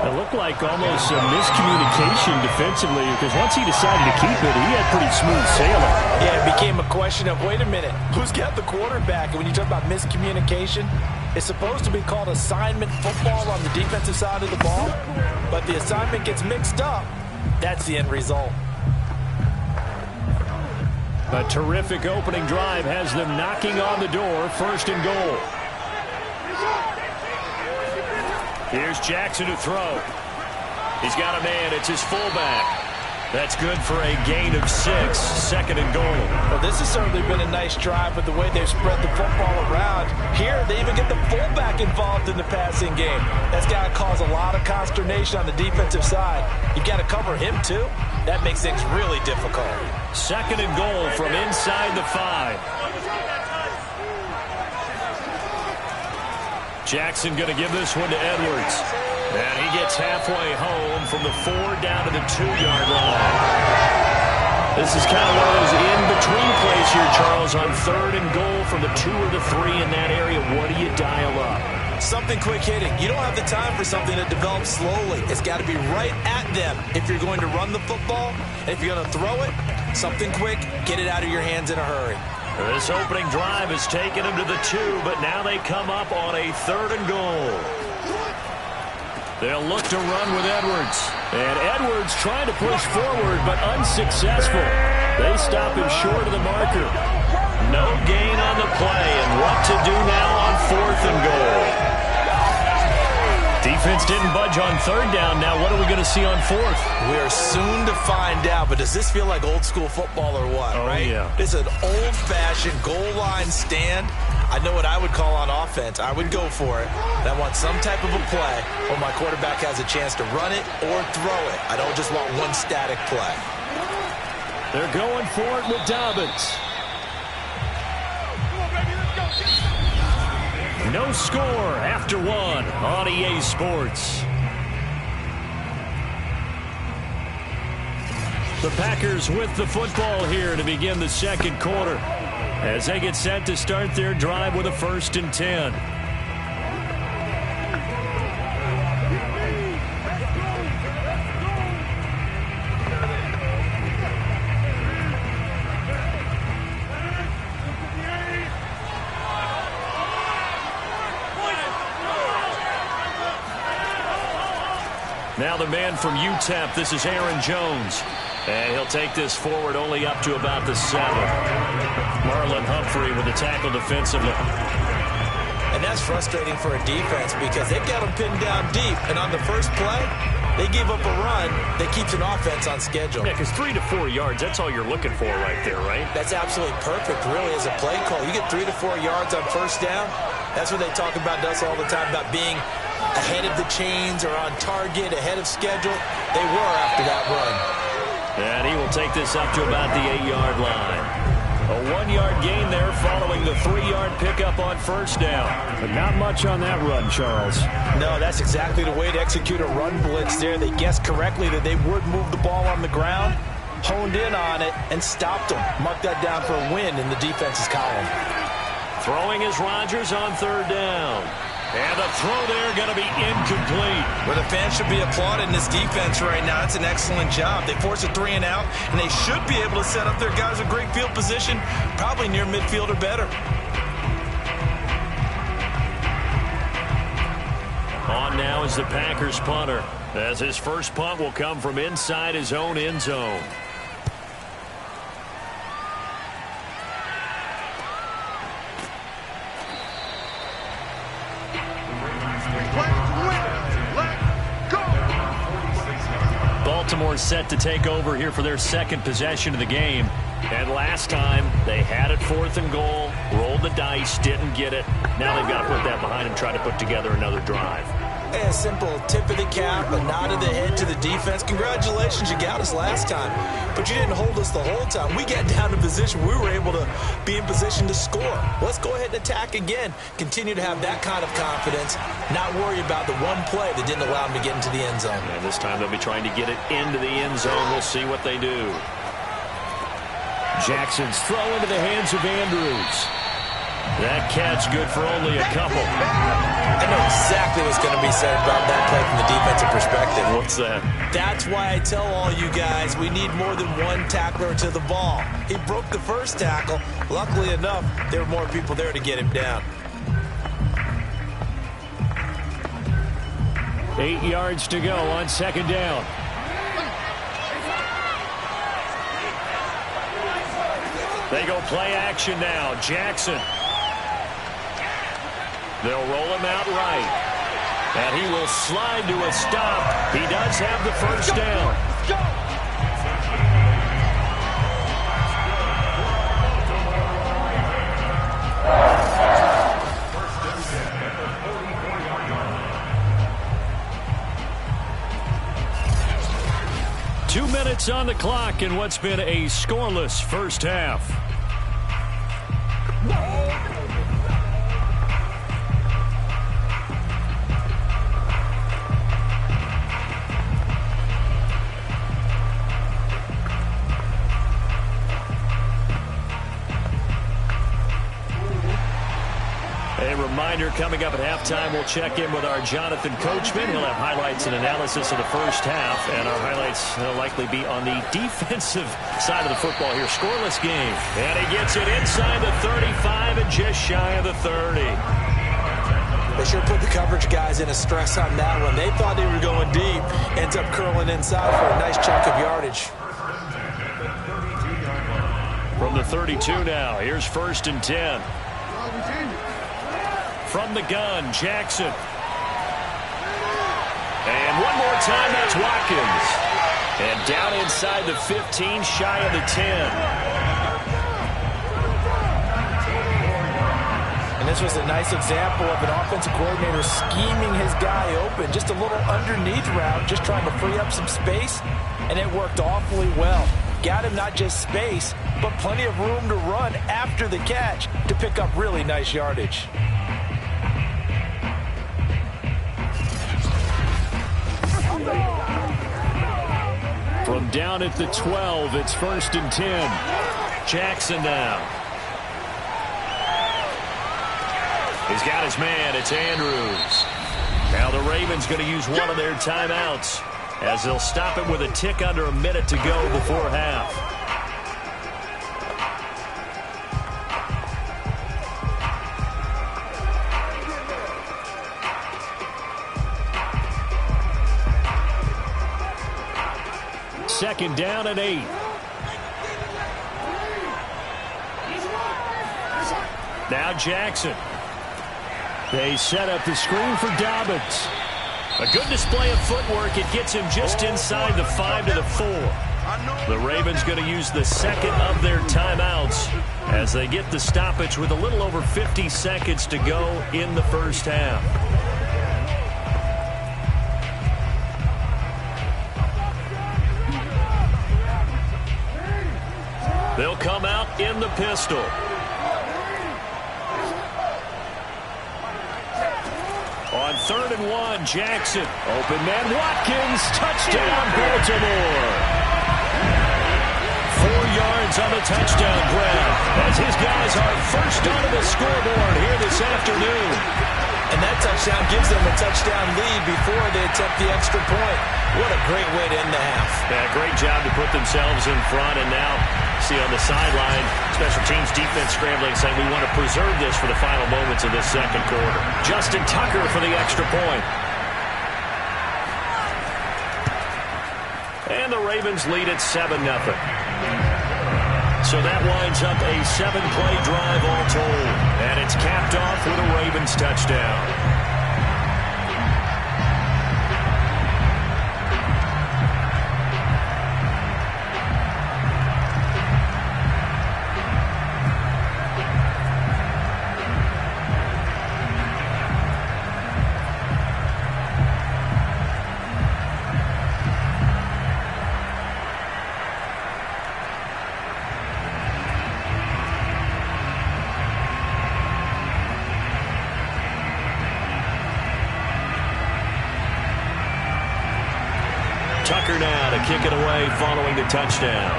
It looked like almost a miscommunication defensively, because once he decided to keep it, he had pretty smooth sailing. Yeah, it became a question of, wait a minute, who's got the quarterback? And when you talk about miscommunication, it's supposed to be called assignment football on the defensive side of the ball, but the assignment gets mixed up. That's the end result. A terrific opening drive has them knocking on the door, 1st and goal. Here's Jackson to throw. He's got a man. It's his fullback. That's good for a gain of 6, second and goal. Well, this has certainly been a nice drive with the way they've spread the football around. Here, they even get the fullback involved in the passing game. That's got to cause a lot of consternation on the defensive side. You've got to cover him, too. That makes things really difficult. Second and goal from inside the 5. Jackson going to give this one to Edwards. And he gets halfway home from the 4 down to the 2-yard line. This is kind of one of those in-between plays here, Charles, on third and goal from the 2 or the 3 in that area. What do you dial up? Something quick hitting. You don't have the time for something that develops slowly. It's got to be right at them if you're going to run the football. And if you're going to throw it, something quick, get it out of your hands in a hurry. This opening drive has taken them to the 2, but now they come up on a 3rd and goal. They'll look to run with Edwards. And Edwards trying to push forward, but unsuccessful. They stop him short of the marker. No gain on the play, and what to do now on 4th and goal. Defense didn't budge on 3rd down. Now what are we going to see on 4th? We are soon to find out, but does this feel like old school football or what, right? Yeah. This is an old-fashioned goal line stand. I know what I would call on offense. I would go for it. And I want some type of a play where my quarterback has a chance to run it or throw it. I don't just want one static play. They're going for it with Dobbins. No score after 1 on EA Sports. The Packers with the football here to begin the 2nd quarter as they get set to start their drive with a 1st and 10. Now the man from UTEP, this is Aaron Jones. And he'll take this forward only up to about the 7. Marlon Humphrey with the tackle defensively. And that's frustrating for a defense because they've got them pinned down deep. And on the first play, they give up a run that keeps an offense on schedule. Yeah, because 3 to 4 yards, that's all you're looking for right there, right? That's absolutely perfect, really, as a play call. You get 3 to 4 yards on 1st down. That's what they talk about us all the time, about being ahead of the chains or on target, ahead of schedule. They were after that run. And he will take this up to about the 8-yard line. A 1-yard gain there following the 3-yard pickup on 1st down. But not much on that run, Charles. No, that's exactly the way to execute a run blitz there. They guessed correctly that they would move the ball on the ground, honed in on it, and stopped them. Mark that down for a win in the defense's column. Throwing is Rodgers on 3rd down. And the throw there going to be incomplete. Well, the fans should be applauding this defense right now. It's an excellent job. They force a 3 and out, and they should be able to set up their guys with great field position, probably near midfield or better. On now is the Packers punter, as his first punt will come from inside his own end zone. Baltimore set to take over here for their 2nd possession of the game. And last time, they had it 4th and goal, rolled the dice, didn't get it. Now they've got to put that behind them, try to put together another drive. A simple tip of the cap, a nod of the head to the defense. Congratulations, you got us last time, but you didn't hold us the whole time. We got down to position. We were able to be in position to score. Let's go ahead and attack again. Continue to have that kind of confidence, not worry about the one play that didn't allow them to get into the end zone. And this time they'll be trying to get it into the end zone. We'll see what they do. Jackson's throw into the hands of Andrews. That catch good for only a couple. I know exactly what's going to be said about that play from the defensive perspective. What's that? That's why I tell all you guys we need more than one tackler to the ball. He broke the first tackle. Luckily enough, there were more people there to get him down. 8 yards to go on 2nd down. They go play action now. Jackson. They'll roll him out right. And he will slide to a stop. He does have the first down. Two minutes on the clock in what's been a scoreless first half. Reminder, coming up at halftime, we'll check in with our Jonathan Coachman. He'll have highlights and analysis of the first half, and our highlights will likely be on the defensive side of the football here. Scoreless game. And he gets it inside the 35 and just shy of the 30. They sure put the coverage guys in a stress on that one. They thought they were going deep. Ends up curling inside for a nice chunk of yardage. From the 32 now, here's 1st and 10. From the gun, Jackson. And one more time, that's Watkins. And down inside the 15, shy of the 10. And this was a nice example of an offensive coordinator scheming his guy open. Just a little underneath route, just trying to free up some space. And it worked awfully well. Got him not just space, but plenty of room to run after the catch to pick up really nice yardage. From down at the 12, it's 1st and 10. Jackson now. He's got his man. It's Andrews. Now the Ravens going to use one of their timeouts as they'll stop it with a tick under a minute to go before half. Second down and 8. Now Jackson. They set up the screen for Dobbins. A good display of footwork. It gets him just inside the 5 to the 4. The Ravens going to use the second of their timeouts as they get the stoppage with a little over 50 seconds to go in the first half. They'll come out in the pistol. On 3rd and 1, Jackson. Open man, Watkins. Touchdown, Baltimore. 4 yards on the touchdown grab as his guys are first onto the scoreboard here this afternoon. And that touchdown gives them a touchdown lead before they attempt the extra point. What a great way to end the half. Yeah, great job to put themselves in front, and now see on the sideline, special teams defense scrambling, saying we want to preserve this for the final moments of this second quarter. Justin Tucker for the extra point. And the Ravens lead at 7-0. So that winds up a 7-play drive all told. And it's capped off with a Ravens touchdown. Tucker now to kick it away following the touchdown.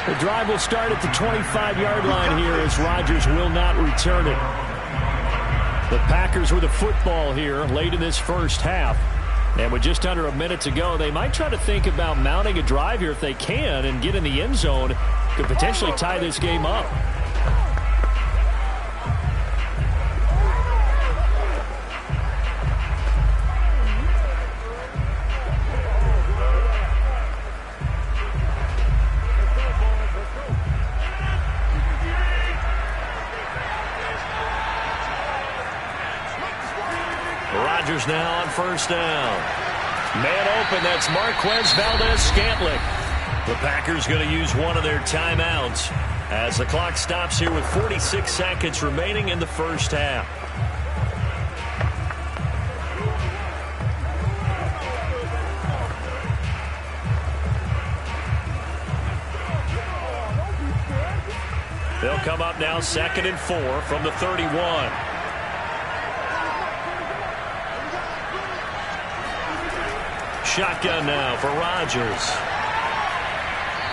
The drive will start at the 25-yard line here as Rodgers will not return it. The Packers with the football here late in this first half. And with just under a minute to go, they might try to think about mounting a drive here if they can and get in the end zone. Could potentially tie this game up. Packers now on first down. Man open, that's Marquez Valdez-Scantling. The Packers going to use one of their timeouts as the clock stops here with 46 seconds remaining in the first half. They'll come up now 2nd and 4 from the 31. Shotgun now for Rodgers.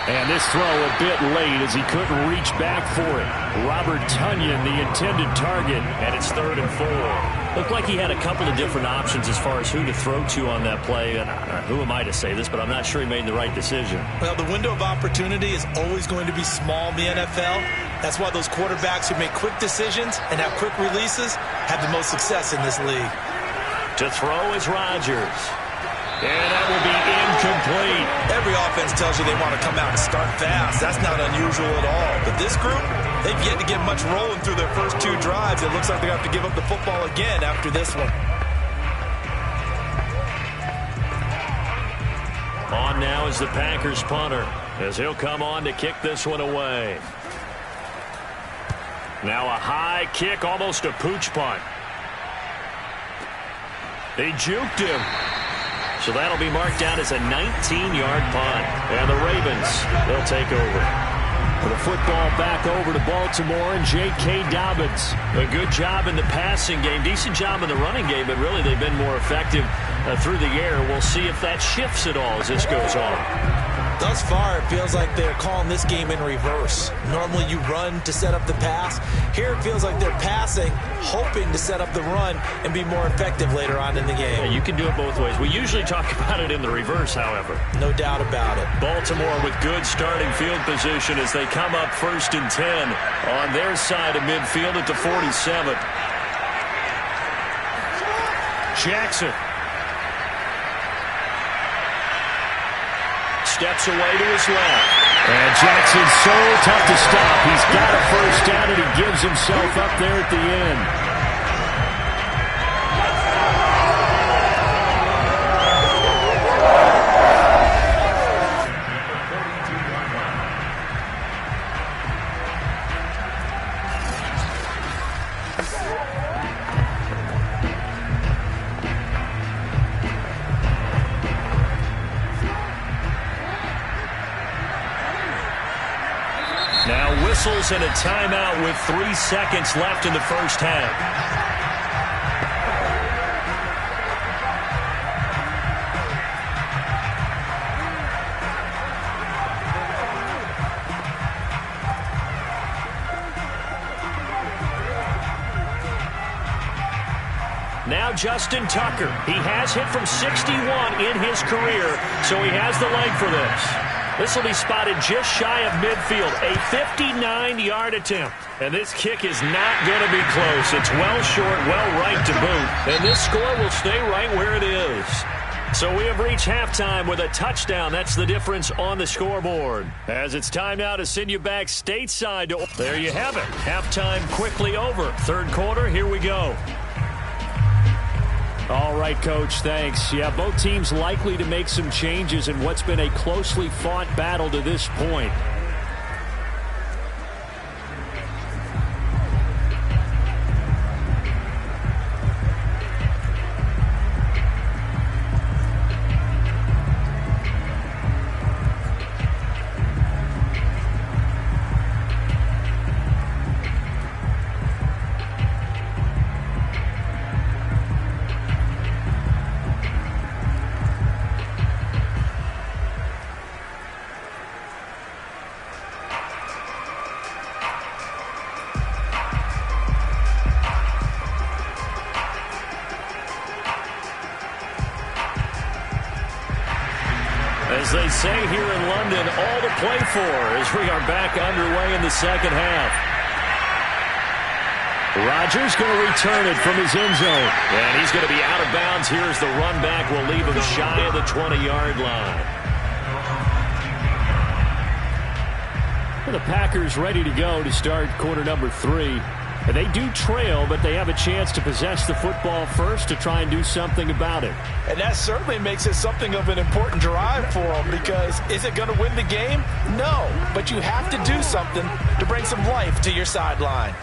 And this throw a bit late as he couldn't reach back for it. Robert Tonyan, the intended target, and it's 3rd and 4. Looked like he had a couple of different options as far as who to throw to on that play. And who am I to say this, but I'm not sure he made the right decision. Well, the window of opportunity is always going to be small in the NFL. That's why those quarterbacks who make quick decisions and have quick releases have the most success in this league. To throw is Rodgers. And that will be incomplete. Every offense tells you they want to come out and start fast. That's not unusual at all. But this group, they've yet to get much rolling through their first 2 drives. It looks like they're going to have to give up the football again after this one. On now is the Packers punter as he'll come on to kick this one away. Now a high kick, almost a pooch punt. They juked him. So that'll be marked down as a 19-yard punt. And the Ravens, they'll take over. The football back over to Baltimore and J.K. Dobbins. A good job in the passing game. Decent job in the running game, but really they've been more effective through the air. We'll see if that shifts at all as this goes on. Thus far, it feels like they're calling this game in reverse. Normally you run to set up the pass. Here it feels like they're passing, hoping to set up the run and be more effective later on in the game. Yeah, you can do it both ways. We usually talk about it in the reverse, however. No doubt about it. Baltimore with good starting field position as they come up 1st and 10 on their side of midfield at the 47. Jackson. Steps away to his left. And Jackson's so tough to stop. He's got a first down, and he gives himself up there at the end. Now whistles and a timeout with 3 seconds left in the first half. Now Justin Tucker. He has hit from 61 in his career, so he has the leg for this. This will be spotted just shy of midfield, a 59-yard attempt. And this kick is not going to be close. It's well short, well right to boot. And this score will stay right where it is. So we have reached halftime with a touchdown. That's the difference on the scoreboard. As it's time now to send you back stateside. There you have it. Halftime quickly over. 3rd quarter, here we go. All right, Coach, thanks. Yeah, both teams likely to make some changes in what's been a closely fought battle to this point. As they say here in London, all to play for as we are back underway in the second half. Rodgers going to return it from his end zone. And he's going to be out of bounds here as the run back will leave him shy of the 20-yard line. The Packers ready to go to start quarter number 3. And they do trail, but they have a chance to possess the football first to try and do something about it. And that certainly makes it something of an important drive for them, because is it going to win the game? No, but you have to do something to bring some life to your sideline.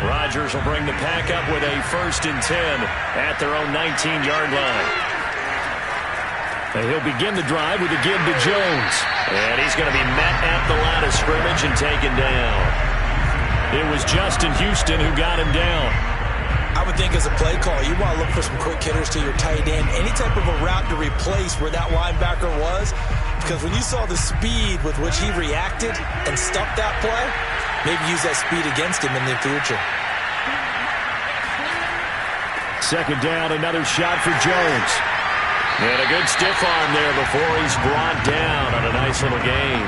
Rodgers will bring the pack up with a 1st and 10 at their own 19-yard line. And he'll begin the drive with a give to Jones. And he's going to be met at the line of scrimmage and taken down. It was Justin Houston who got him down. I would think as a play call, you want to look for some quick hitters to your tight end. Any type of a route to replace where that linebacker was. Because when you saw the speed with which he reacted and stuffed that play, maybe use that speed against him in the future. 2nd down, another shot for Jones. And a good stiff arm there before he's brought down on a nice little gain.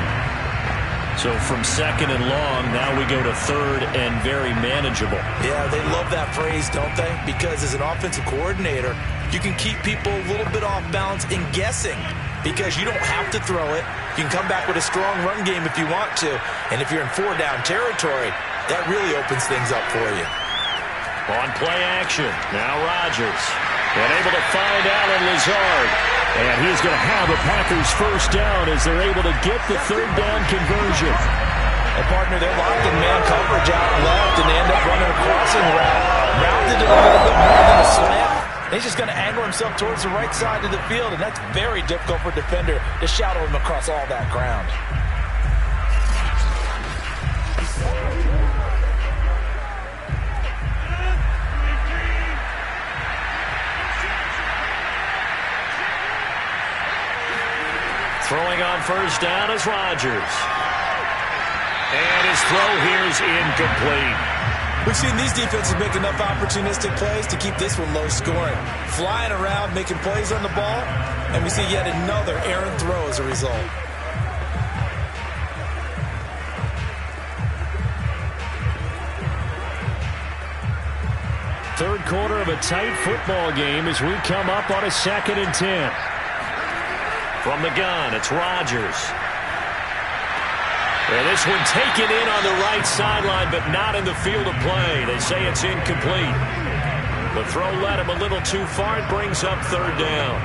So from 2nd and long, now we go to 3rd and very manageable. Yeah, they love that phrase, don't they? Because as an offensive coordinator, you can keep people a little bit off balance in guessing. Because you don't have to throw it. You can come back with a strong run game if you want to. And if you're in 4-down territory, that really opens things up for you. On play action, now Rodgers. And able to find Allen Lazard. And he's going to have a Packers 1st down as they're able to get the 3rd down conversion. And partner, they're locked in man coverage out left, and they end up running a crossing route. Rounded it a little bit more than a slant. He's just going to angle himself towards the right side of the field, and that's very difficult for a defender to shadow him across all that ground. Throwing on 1st down is Rodgers. And his throw here is incomplete. We've seen these defenses make enough opportunistic plays to keep this one low scoring. Flying around, making plays on the ball, and we see yet another errant throw as a result. Third quarter of a tight football game as we come up on a 2nd and 10. From the gun, it's Rodgers. And this one taken in on the right sideline, but not in the field of play. They say it's incomplete. The throw led him a little too far. It brings up 3rd down.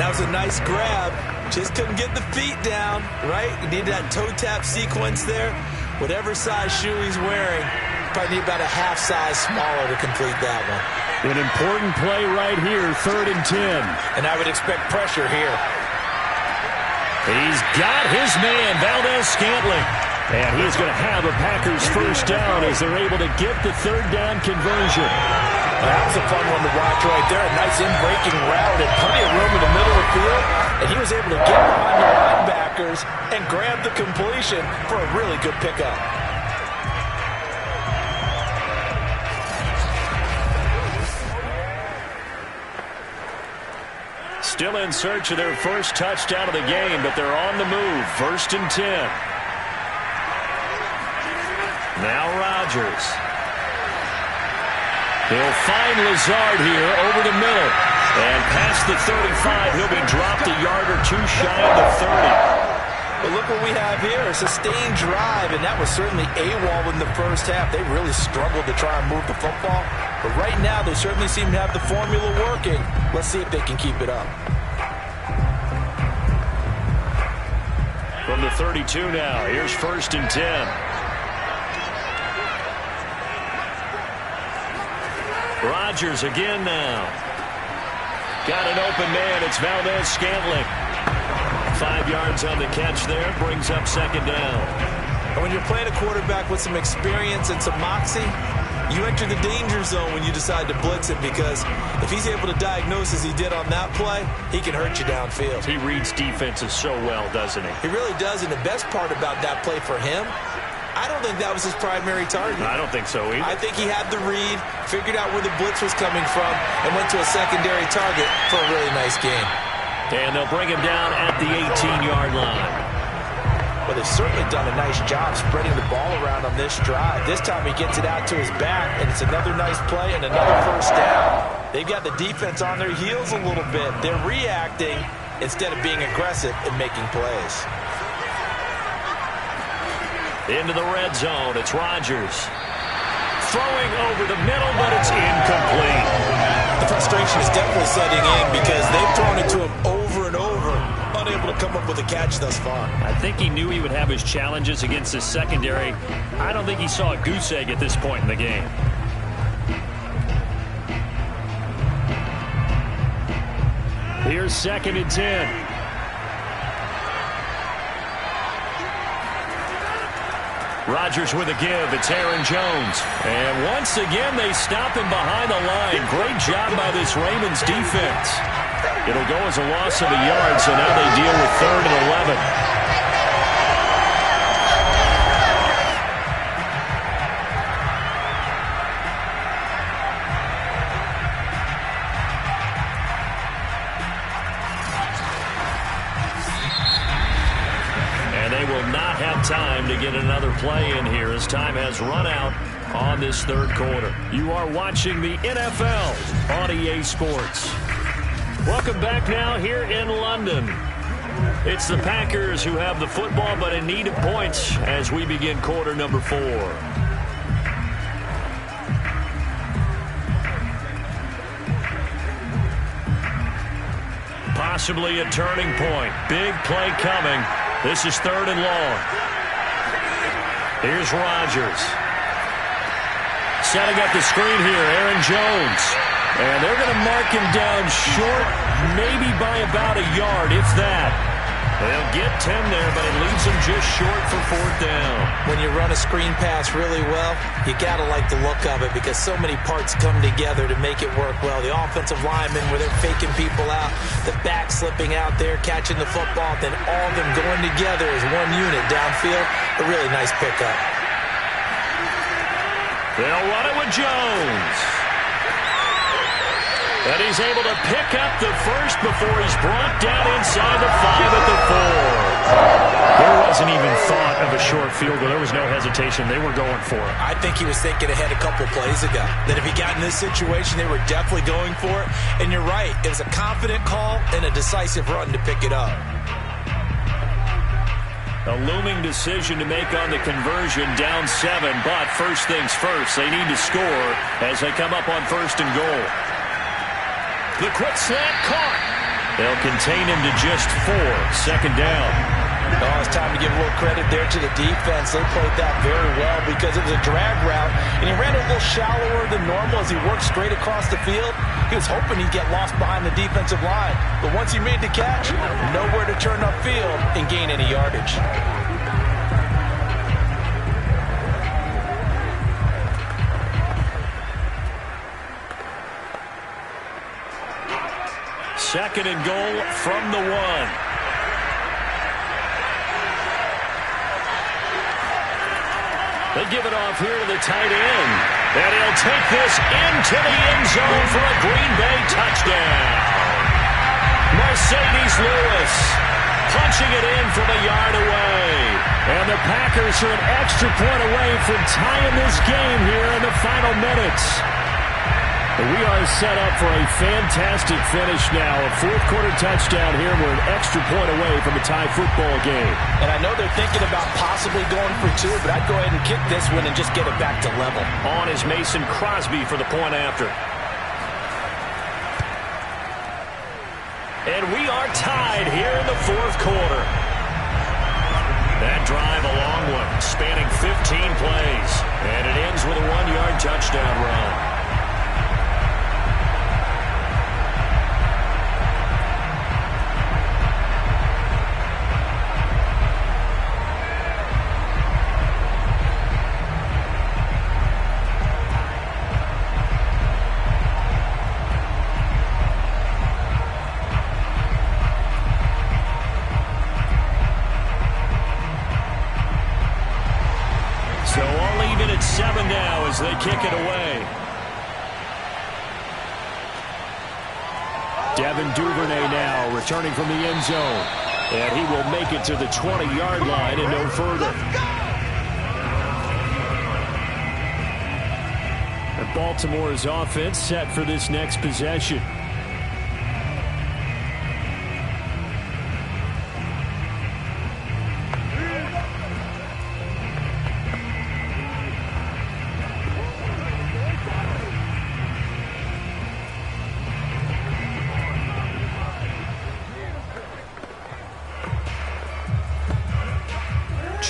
That was a nice grab. Just couldn't get the feet down, right? You need that toe tap sequence there. Whatever size shoe he's wearing, probably need about a half size smaller to complete that one. An important play right here, 3rd and 10. And I would expect pressure here. He's got his man, Valdez-Scantling. And he's going to have a Packers 1st down as they're able to get the 3rd down conversion. That was a fun one to watch right there. A nice in-breaking route and plenty of room in the middle of the field. And he was able to get behind the linebackers and grab the completion for a really good pickup. Still in search of their 1st touchdown of the game, but they're on the move. 1st and 10. Now Rodgers. He'll find Lazard here over the middle. And past the 35, he'll be dropped a yard or two shy of the 30. But look what we have here, a sustained drive, and that was certainly AWOL in the 1st half. They really struggled to try and move the football. But right now, they certainly seem to have the formula working. Let's see if they can keep it up. From the 32 now, here's 1st and 10. Rodgers again now. Got an open man. It's Valdez-Scantling. 5 yards on the catch there. Brings up 2nd down. And when you're playing a quarterback with some experience and some moxie, you enter the danger zone when you decide to blitz him, because if he's able to diagnose as he did on that play, he can hurt you downfield. He reads defenses so well, doesn't he? He really does, and the best part about that play for him, I don't think that was his primary target. I don't think so either. I think he had the read, figured out where the blitz was coming from, and went to a secondary target for a really nice game. And they'll bring him down at the 18-yard line. Well, they've certainly done a nice job spreading the ball around on this drive. This time he gets it out to his back, and it's another nice play and another 1st down. They've got the defense on their heels a little bit. They're reacting, instead of being aggressive and making plays. Into the red zone, it's Rodgers. Throwing over the middle, but it's incomplete. The frustration is definitely setting in because they've thrown it to him over and over, unable to come up with a catch thus far. I think he knew he would have his challenges against his secondary. I don't think he saw a goose egg at this point in the game. Here's 2nd and 10. Rodgers with a give. It's Aaron Jones. And once again, they stop him behind the line. Great job by this Ravens defense. It'll go as a loss of a yard, so now they deal with 3rd and 11. Time to get another play in here as time has run out on this 3rd quarter. You are watching the NFL on EA Sports. Welcome back now here in London. It's the Packers who have the football but in need of points as we begin quarter number 4. Possibly a turning point. Big play coming. This is 3rd and long. Here's Rodgers. Setting up the screen here, Aaron Jones. And they're going to mark him down short, maybe by about a yard, if that. They'll get 10 there, but it leaves them just short for 4th down. When you run a screen pass really well, you got to like the look of it because so many parts come together to make it work well. The offensive linemen, where they're faking people out, the back slipping out there, catching the football, then all of them going together as one unit downfield. A really nice pickup. They'll run it with Jones. And he's able to pick up the first before he's brought down inside the 5 at the 4. There wasn't even thought of a short field goal. There was no hesitation. They were going for it. I think he was thinking ahead a couple plays ago. That if he got in this situation, they were definitely going for it. And you're right. It was a confident call and a decisive run to pick it up. A looming decision to make on the conversion, down 7. But first things first, they need to score as they come up on 1st and goal. The quick slant caught. They'll contain him to just 4. 2nd down. Oh, it's time to give a little credit there to the defense. They played that very well because it was a drag route, and he ran a little shallower than normal as he worked straight across the field. He was hoping he'd get lost behind the defensive line, but once he made the catch, nowhere to turn upfield and gain any yardage. Second and goal from the 1. They give it off here to the tight end. And he'll take this into the end zone for a Green Bay touchdown. Mercedes Lewis punching it in from a yard away. And the Packers are an extra point away from tying this game here in the final minutes. We are set up for a fantastic finish now. A 4th quarter touchdown here. We're an extra point away from a tie football game. And I know they're thinking about possibly going for 2, but I'd go ahead and kick this one and just get it back to level. On is Mason Crosby for the point after. And we are tied here in the 4th quarter. That drive, a long one, spanning 15 plays. And it ends with a 1-yard touchdown run. As they kick it away. Devin Duvernay now returning from the end zone. And he will make it to the 20-yard line and no further. And Baltimore's offense set for this next possession.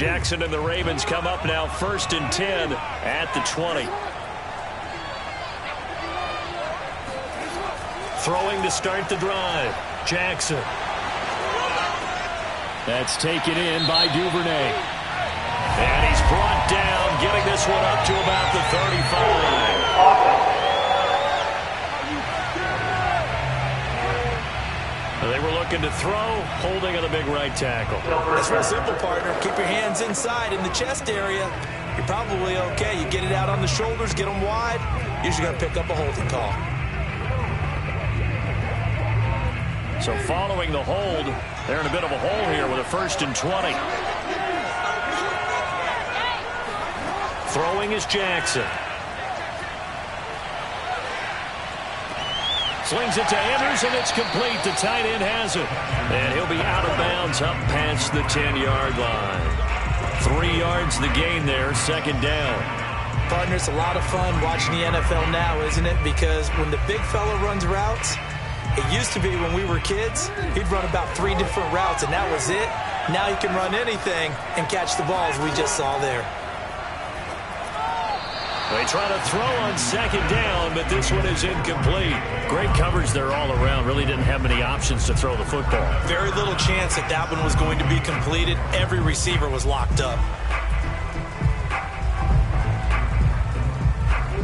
Jackson and the Ravens come up now 1st and 10 at the 20. Throwing to start the drive. Jackson. That's taken in by Duvernay. And he's brought down, getting this one up to about the 35. They were looking to throw, holding on the big right tackle. That's real simple, partner. Keep your hands inside in the chest area. You're probably okay. You get it out on the shoulders, get them wide. Usually going to pick up a holding call. So following the hold, they're in a bit of a hole here with a 1st and 20. Throwing is Jackson. Slings it to Anderson, and it's complete. The tight end has it. And he'll be out of bounds up past the 10-yard line. 3 yards the gain there, 2nd down. Partner, it's a lot of fun watching the NFL now, isn't it? Because when the big fella runs routes, it used to be when we were kids, he'd run about 3 different routes, and that was it. Now he can run anything and catch the balls we just saw there. They try to throw on 2nd down, but this one is incomplete. Great coverage there all around. Really didn't have many options to throw the football. Very little chance that that one was going to be completed. Every receiver was locked up.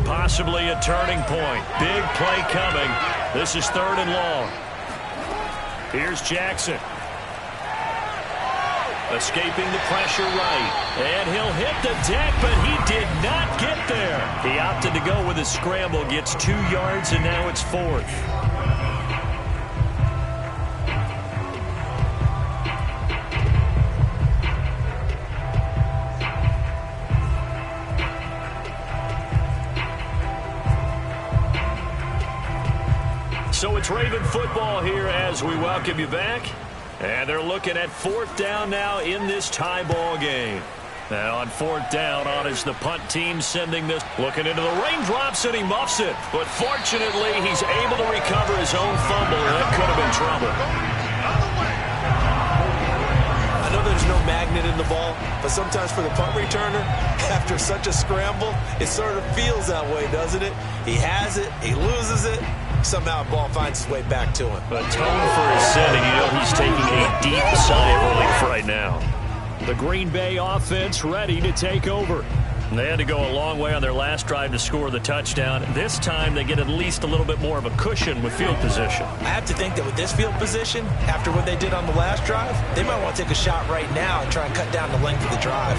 Possibly a turning point. Big play coming. This is 3rd and long. Here's Jackson. Escaping the pressure right. And he'll hit the deck, but he did not get there. He opted to go with a scramble. Gets 2 yards, and now it's 4th. So it's Raven football here as we welcome you back. And they're looking at 4th down now in this tie ball game. Now on 4th down, on is the punt team sending this. Looking into the raindrops, and he muffs it. But fortunately, he's able to recover his own fumble. That could have been trouble. I know there's no magnet in the ball, but sometimes for the punt returner, after such a scramble, it sort of feels that way, doesn't it? He has it, he loses it. Somehow the ball finds its way back to him. But tone for his setting, you know he's taking a deep sigh of relief right now. The Green Bay offense ready to take over. They had to go a long way on their last drive to score the touchdown. This time they get at least a little bit more of a cushion with field position. I have to think that with this field position, after what they did on the last drive, they might want to take a shot right now and try and cut down the length of the drive.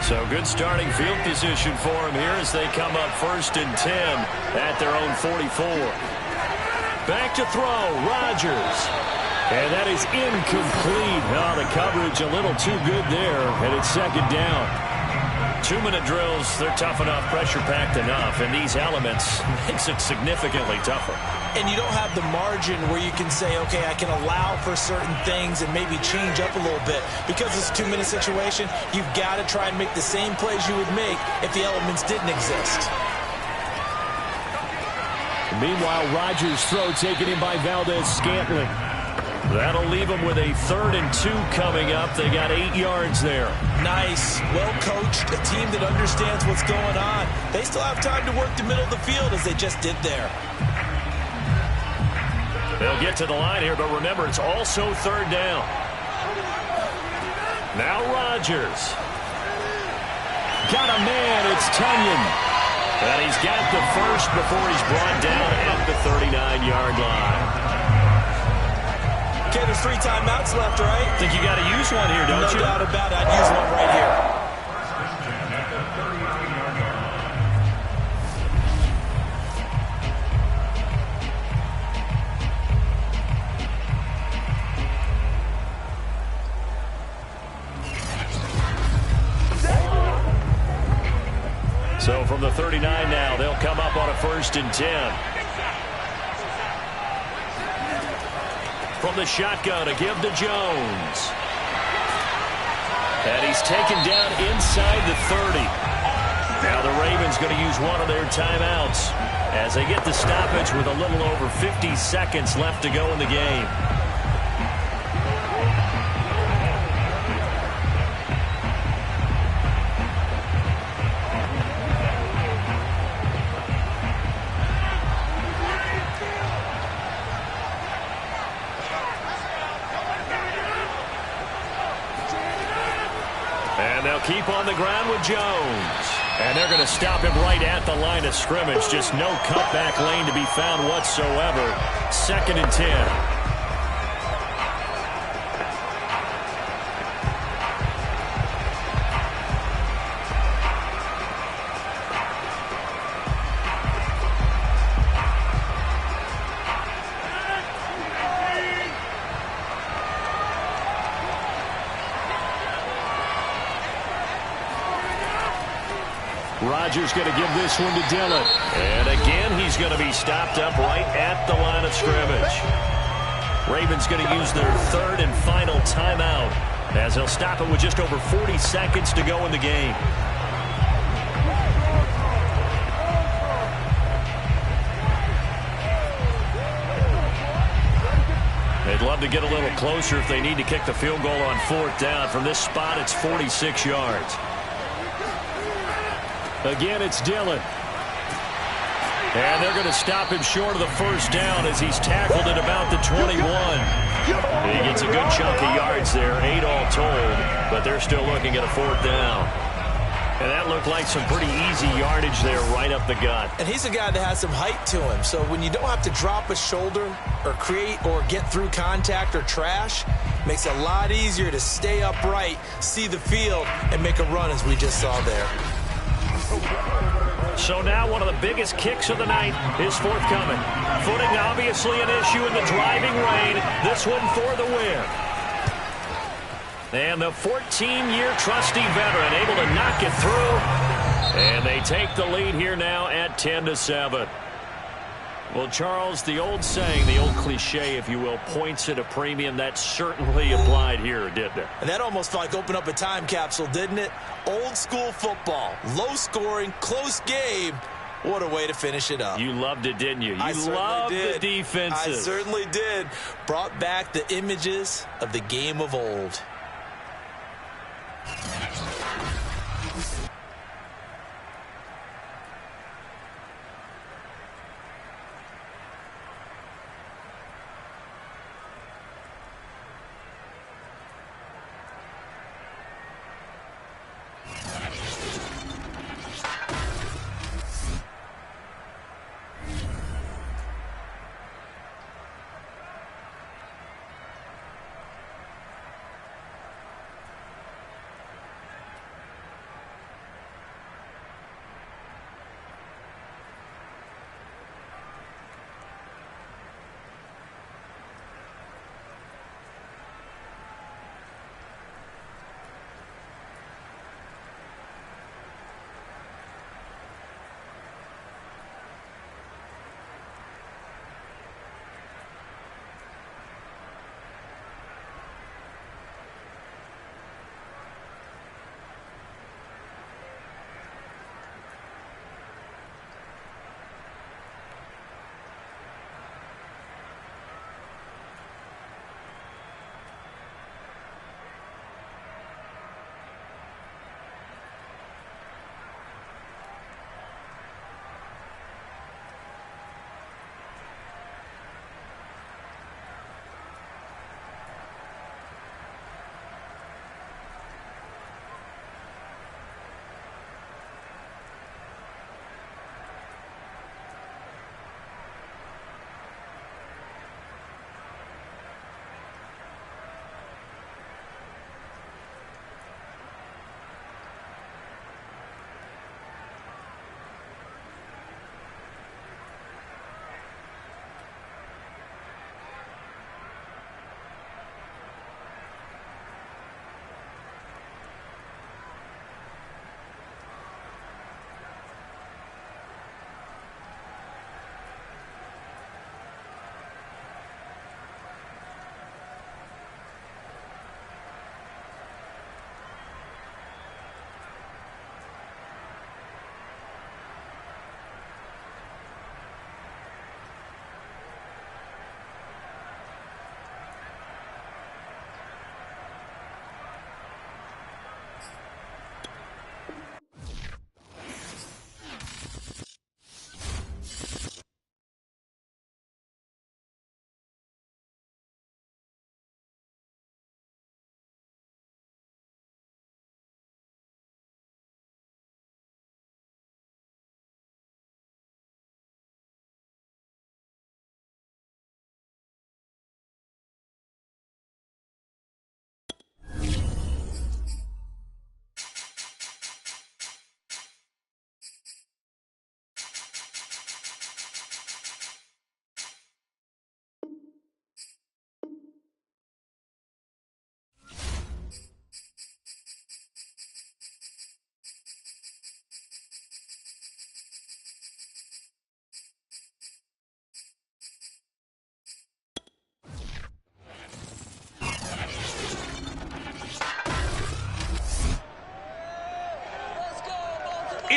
So good starting field position for them here as they come up 1st and 10 at their own 44. Back to throw, Rodgers. And that is incomplete. Oh, the coverage a little too good there, and it's 2nd down. 2-minute drills, they're tough enough, pressure-packed enough, and these elements makes it significantly tougher. And you don't have the margin where you can say, okay, I can allow for certain things and maybe change up a little bit. Because it's a 2-minute situation, you've got to try and make the same plays you would make if the elements didn't exist. Meanwhile, Rodgers' throw taken in by Valdez-Scantling. That'll leave them with a 3rd and 2 coming up. They got 8 yards there. Nice, well-coached, a team that understands what's going on. They still have time to work the middle of the field as they just did there. They'll get to the line here, but remember, it's also 3rd down. Now Rodgers. Got a man, it's Tunyon. And he's got the first before he's brought down at the 39-yard line. Okay, there's 3 timeouts left, right? Think you got to use one here, don't you? No doubt about it. I'd use one right here. So from the 39 now, they'll come up on a 1st and 10. From the shotgun, a give to Jones. And he's taken down inside the 30. Now the Ravens going to use one of their timeouts. as they get the stoppage with a little over 50 seconds left to go in the game. And they'll keep on the ground with Jones. And they're going to stop him right at the line of scrimmage. Just no cutback lane to be found whatsoever. 2nd and 10. Rodgers going to give this one to Dillon. And again, he's going to be stopped up right at the line of scrimmage. Ravens going to use their 3rd and final timeout as they'll stop it with just over 40 seconds to go in the game. They'd love to get a little closer if they need to kick the field goal on 4th down. From this spot, it's 46 yards. Again, it's Dillon. And they're going to stop him short of the 1st down as he's tackled at about the 21. He gets a good chunk of yards there, 8 all told, but they're still looking at a 4th down. And that looked like some pretty easy yardage there right up the gut. And he's a guy that has some height to him, so when you don't have to drop a shoulder or create or get through contact or trash, makes it a lot easier to stay upright, see the field, and make a run as we just saw there. So now one of the biggest kicks of the night is forthcoming. Footing obviously an issue in the driving rain. This one for the win. And the 14-year trusty veteran able to knock it through. And they take the lead here now at 10-7. Well, Charles, the old saying, the old cliche, if you will, points at a premium, that certainly applied here, didn't it? And that almost like opened up a time capsule, didn't it? Old school football, low scoring, close game. What a way to finish it up. You loved it, didn't you? You loved the defenses. I certainly did. Brought back the images of the game of old.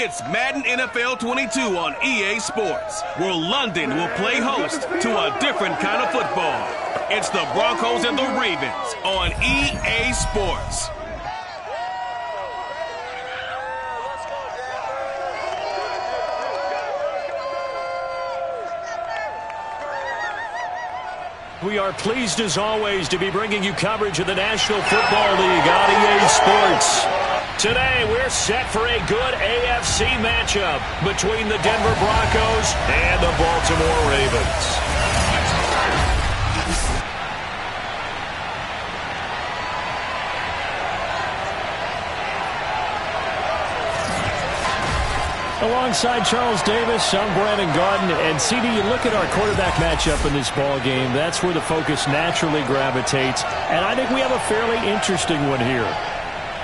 It's Madden NFL 22 on EA Sports, where London will play host to a different kind of football. It's the Broncos and the Ravens on EA Sports. We are pleased as always to be bringing you coverage of the National Football League on EA Sports. Today we're set for a good AFC matchup between the Denver Broncos and the Baltimore Ravens. Alongside Charles Davis, I'm Brandon Gaudin. And CD, you look at our quarterback matchup in this ball game, that's where the focus naturally gravitates. And I think we have a fairly interesting one here.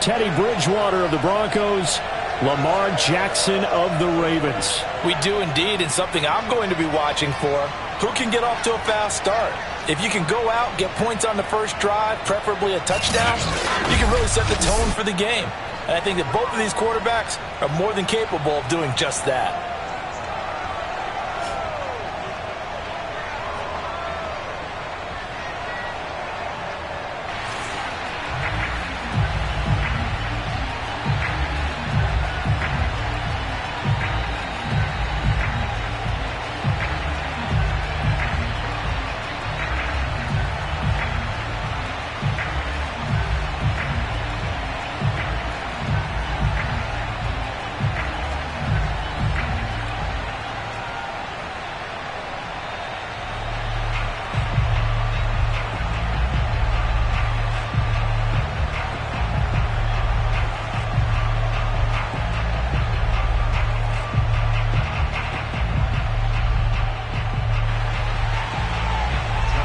Teddy Bridgewater of the Broncos, Lamar Jackson of the Ravens. We do indeed, and something I'm going to be watching for. Who can get off to a fast start? If you can go out, get points on the first drive, preferably a touchdown, you can really set the tone for the game. And I think that both of these quarterbacks are more than capable of doing just that.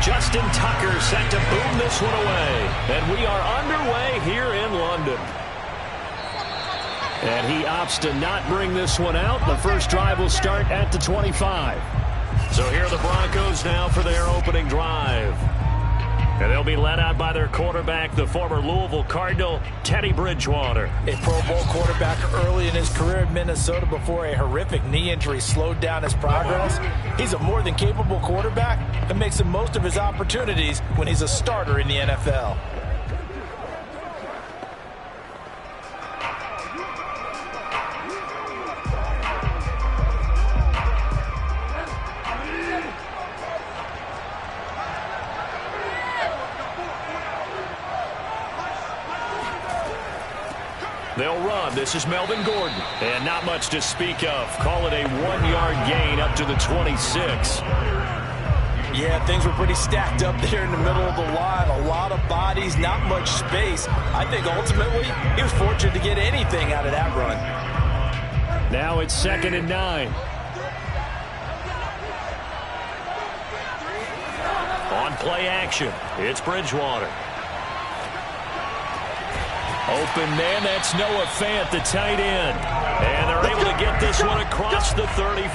Justin Tucker set to boom this one away. And we are underway here in London. And he opts to not bring this one out. The first drive will start at the 25. So here are the Broncos now for their opening drive. And they'll be led out by their quarterback, the former Louisville Cardinal, Teddy Bridgewater. A Pro Bowl quarterback early in his career in Minnesota before a horrific knee injury slowed down his progress. He's a more than capable quarterback and makes the most of his opportunities when he's a starter in the NFL. They'll run. This is Melvin Gordon. And not much to speak of. Call it a 1-yard gain up to the 26. Yeah, things were pretty stacked up there in the middle of the line. A lot of bodies, not much space. I think ultimately he was fortunate to get anything out of that run. Now it's 2nd and 9. On play action, it's Bridgewater. Open man, that's Noah Fant, the tight end. And they're able to get this one across the 35.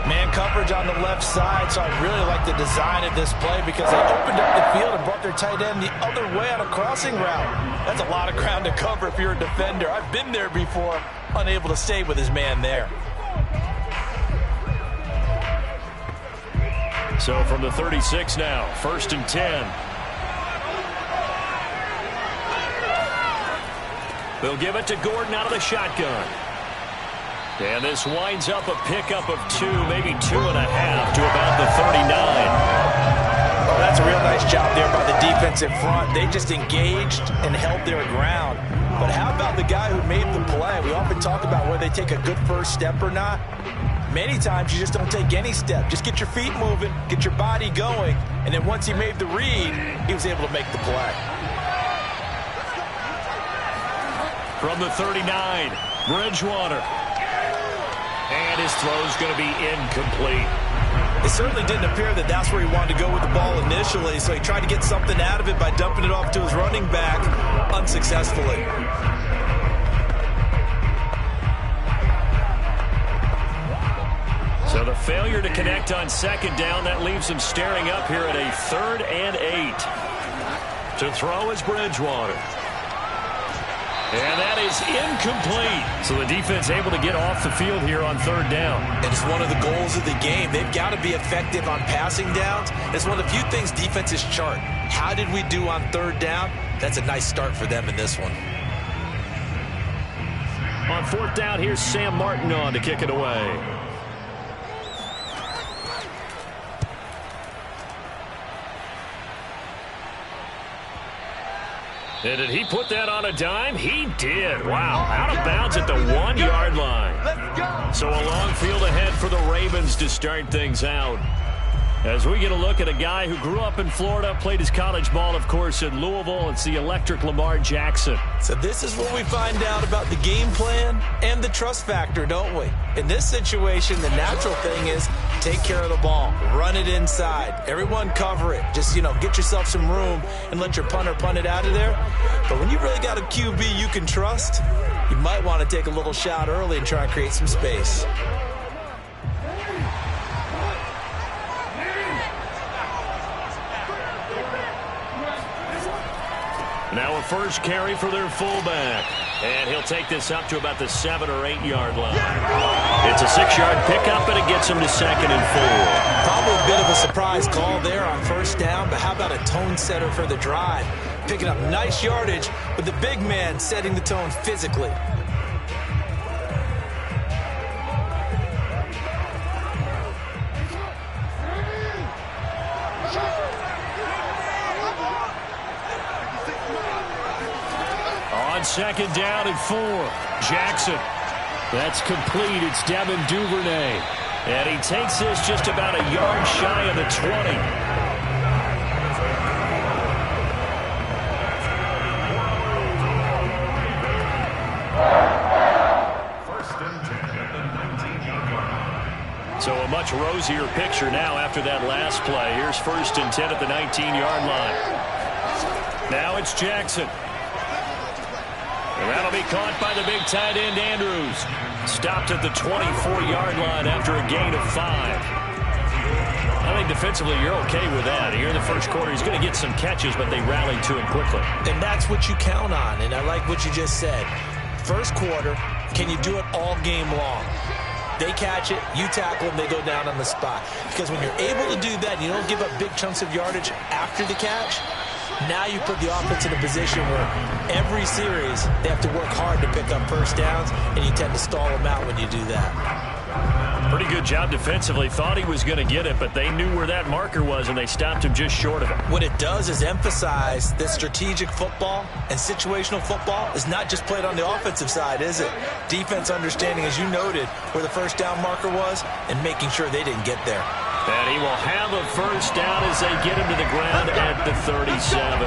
Man coverage on the left side, so I really like the design of this play because they opened up the field and brought their tight end the other way on a crossing route. That's a lot of ground to cover if you're a defender. I've been there before, unable to stay with his man there. So from the 36 now, 1st and 10. They'll give it to Gordon out of the shotgun. And this winds up a pickup of 2, maybe 2.5 to about the 39. Oh, that's a real nice job there by the defensive front. They just engaged and held their ground. But how about the guy who made the play? We often talk about whether they take a good first step or not. Many times you just don't take any step. Just get your feet moving, get your body going, and then once he made the read, he was able to make the play. From the 39, Bridgewater. And his throw's going to be incomplete. It certainly didn't appear that that's where he wanted to go with the ball initially, so he tried to get something out of it by dumping it off to his running back unsuccessfully. So the failure to connect on 2nd down, that leaves him staring up here at a 3rd and 8. To throw is Bridgewater. And that is incomplete. So the defense able to get off the field here on third down. And it's one of the goals of the game. They've got to be effective on passing downs. It's one of the few things defenses chart. How did we do on third down? That's a nice start for them in this one. On fourth down, here's Sam Martin on to kick it away. And did he put that on a dime? He did. Wow. Out of bounds at the 1-yard line. Let's go. So a long field ahead for the Ravens to start things out. As we get a look at a guy who grew up in Florida, played his college ball, of course, in Louisville. It's the electric Lamar Jackson. So this is what we find out about the game plan and the trust factor, don't we? In this situation, the natural thing is take care of the ball. Run it inside. Everyone cover it. Just, get yourself some room and let your punter punt it out of there. But when you really got a QB you can trust, you might want to take a little shot early and try and create some space. Now a first carry for their fullback. And he'll take this up to about the 7 or 8 yard line. It's a 6-yard pickup, and it gets him to 2nd and 4. Probably a bit of a surprise call there on first down, but how about a tone setter for the drive? Picking up nice yardage with the big man setting the tone physically. On 2nd down and 4, Jackson. That's complete. It's Devin Duvernay. And he takes this just about a yard shy of the 20. First and 10 at the 19-yard line. So a much rosier picture now after that last play. Here's 1st and 10 at the 19-yard line. Now it's Jackson. And that'll be caught by the big tight end, Andrews. Stopped at the 24-yard line after a gain of 5. I think defensively you're okay with that. Here in the first quarter, he's going to get some catches, but they rallied to him quickly. And that's what you count on, and I like what you just said. First quarter, can you do it all game long? They catch it, you tackle them, they go down on the spot. Because when you're able to do that, and you don't give up big chunks of yardage after the catch, now you put the offense in a position where every series they have to work hard to pick up first downs, and you tend to stall them out when you do that. Pretty good job defensively. Thought he was going to get it, but they knew where that marker was, and they stopped him just short of it. What it does is emphasize that strategic football and situational football is not just played on the offensive side, is it? Defense understanding, as you noted, where the first down marker was and making sure they didn't get there. And he will have a first down as they get him to the ground at the 37.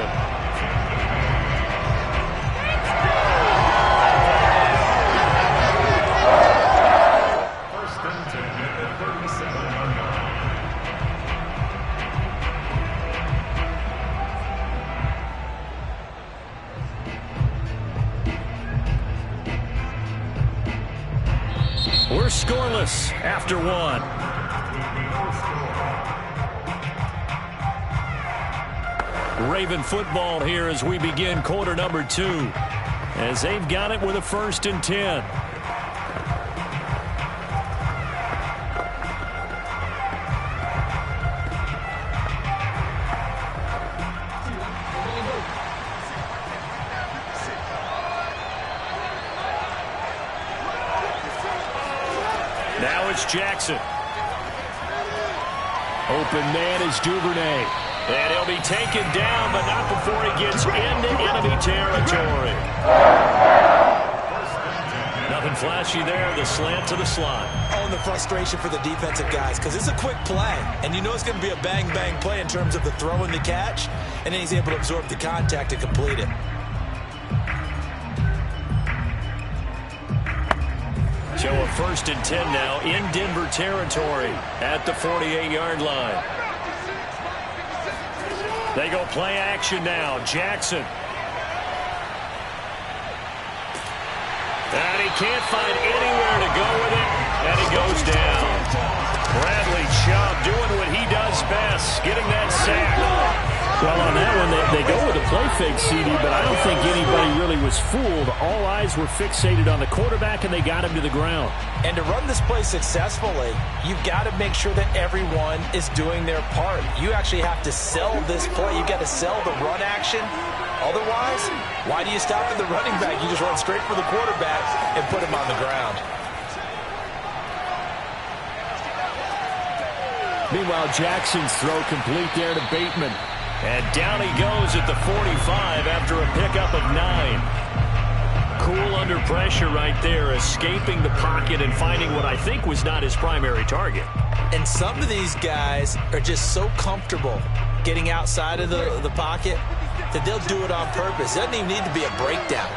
First and 10 at the 37-yard line. We're scoreless after 1. Raven football here as we begin quarter number 2. As they've got it with a 1st and 10. Now it's Jackson. Open man is Duvernay. And he'll be taken down, but not before he gets into enemy territory. Nothing flashy there. The slant to the slot. Oh, and the frustration for the defensive guys, because it's a quick play. And you know it's going to be a bang-bang play in terms of the throw and the catch. And then he's able to absorb the contact and complete it. So a 1st and 10 now in Denver territory at the 48-yard line. They go play action now. Jackson. And he can't find anywhere to go with it. And he goes down. Bradley Chubb doing what he does best, getting that sack. Well, on that one, they go with a play fake, CD, but I don't think anybody really was fooled. All eyes were fixated on the quarterback, and they got him to the ground. And to run this play successfully, you've got to make sure that everyone is doing their part. You actually have to sell this play. You've got to sell the run action. Otherwise, why do you stop at the running back? You just run straight for the quarterback and put him on the ground. Meanwhile, Jackson's throw complete there to Bateman. And down he goes at the 45 after a pickup of 9. Cool under pressure right there, escaping the pocket and finding what I think was not his primary target. And some of these guys are just so comfortable getting outside of the pocket that they'll do it on purpose. It doesn't even need to be a breakdown.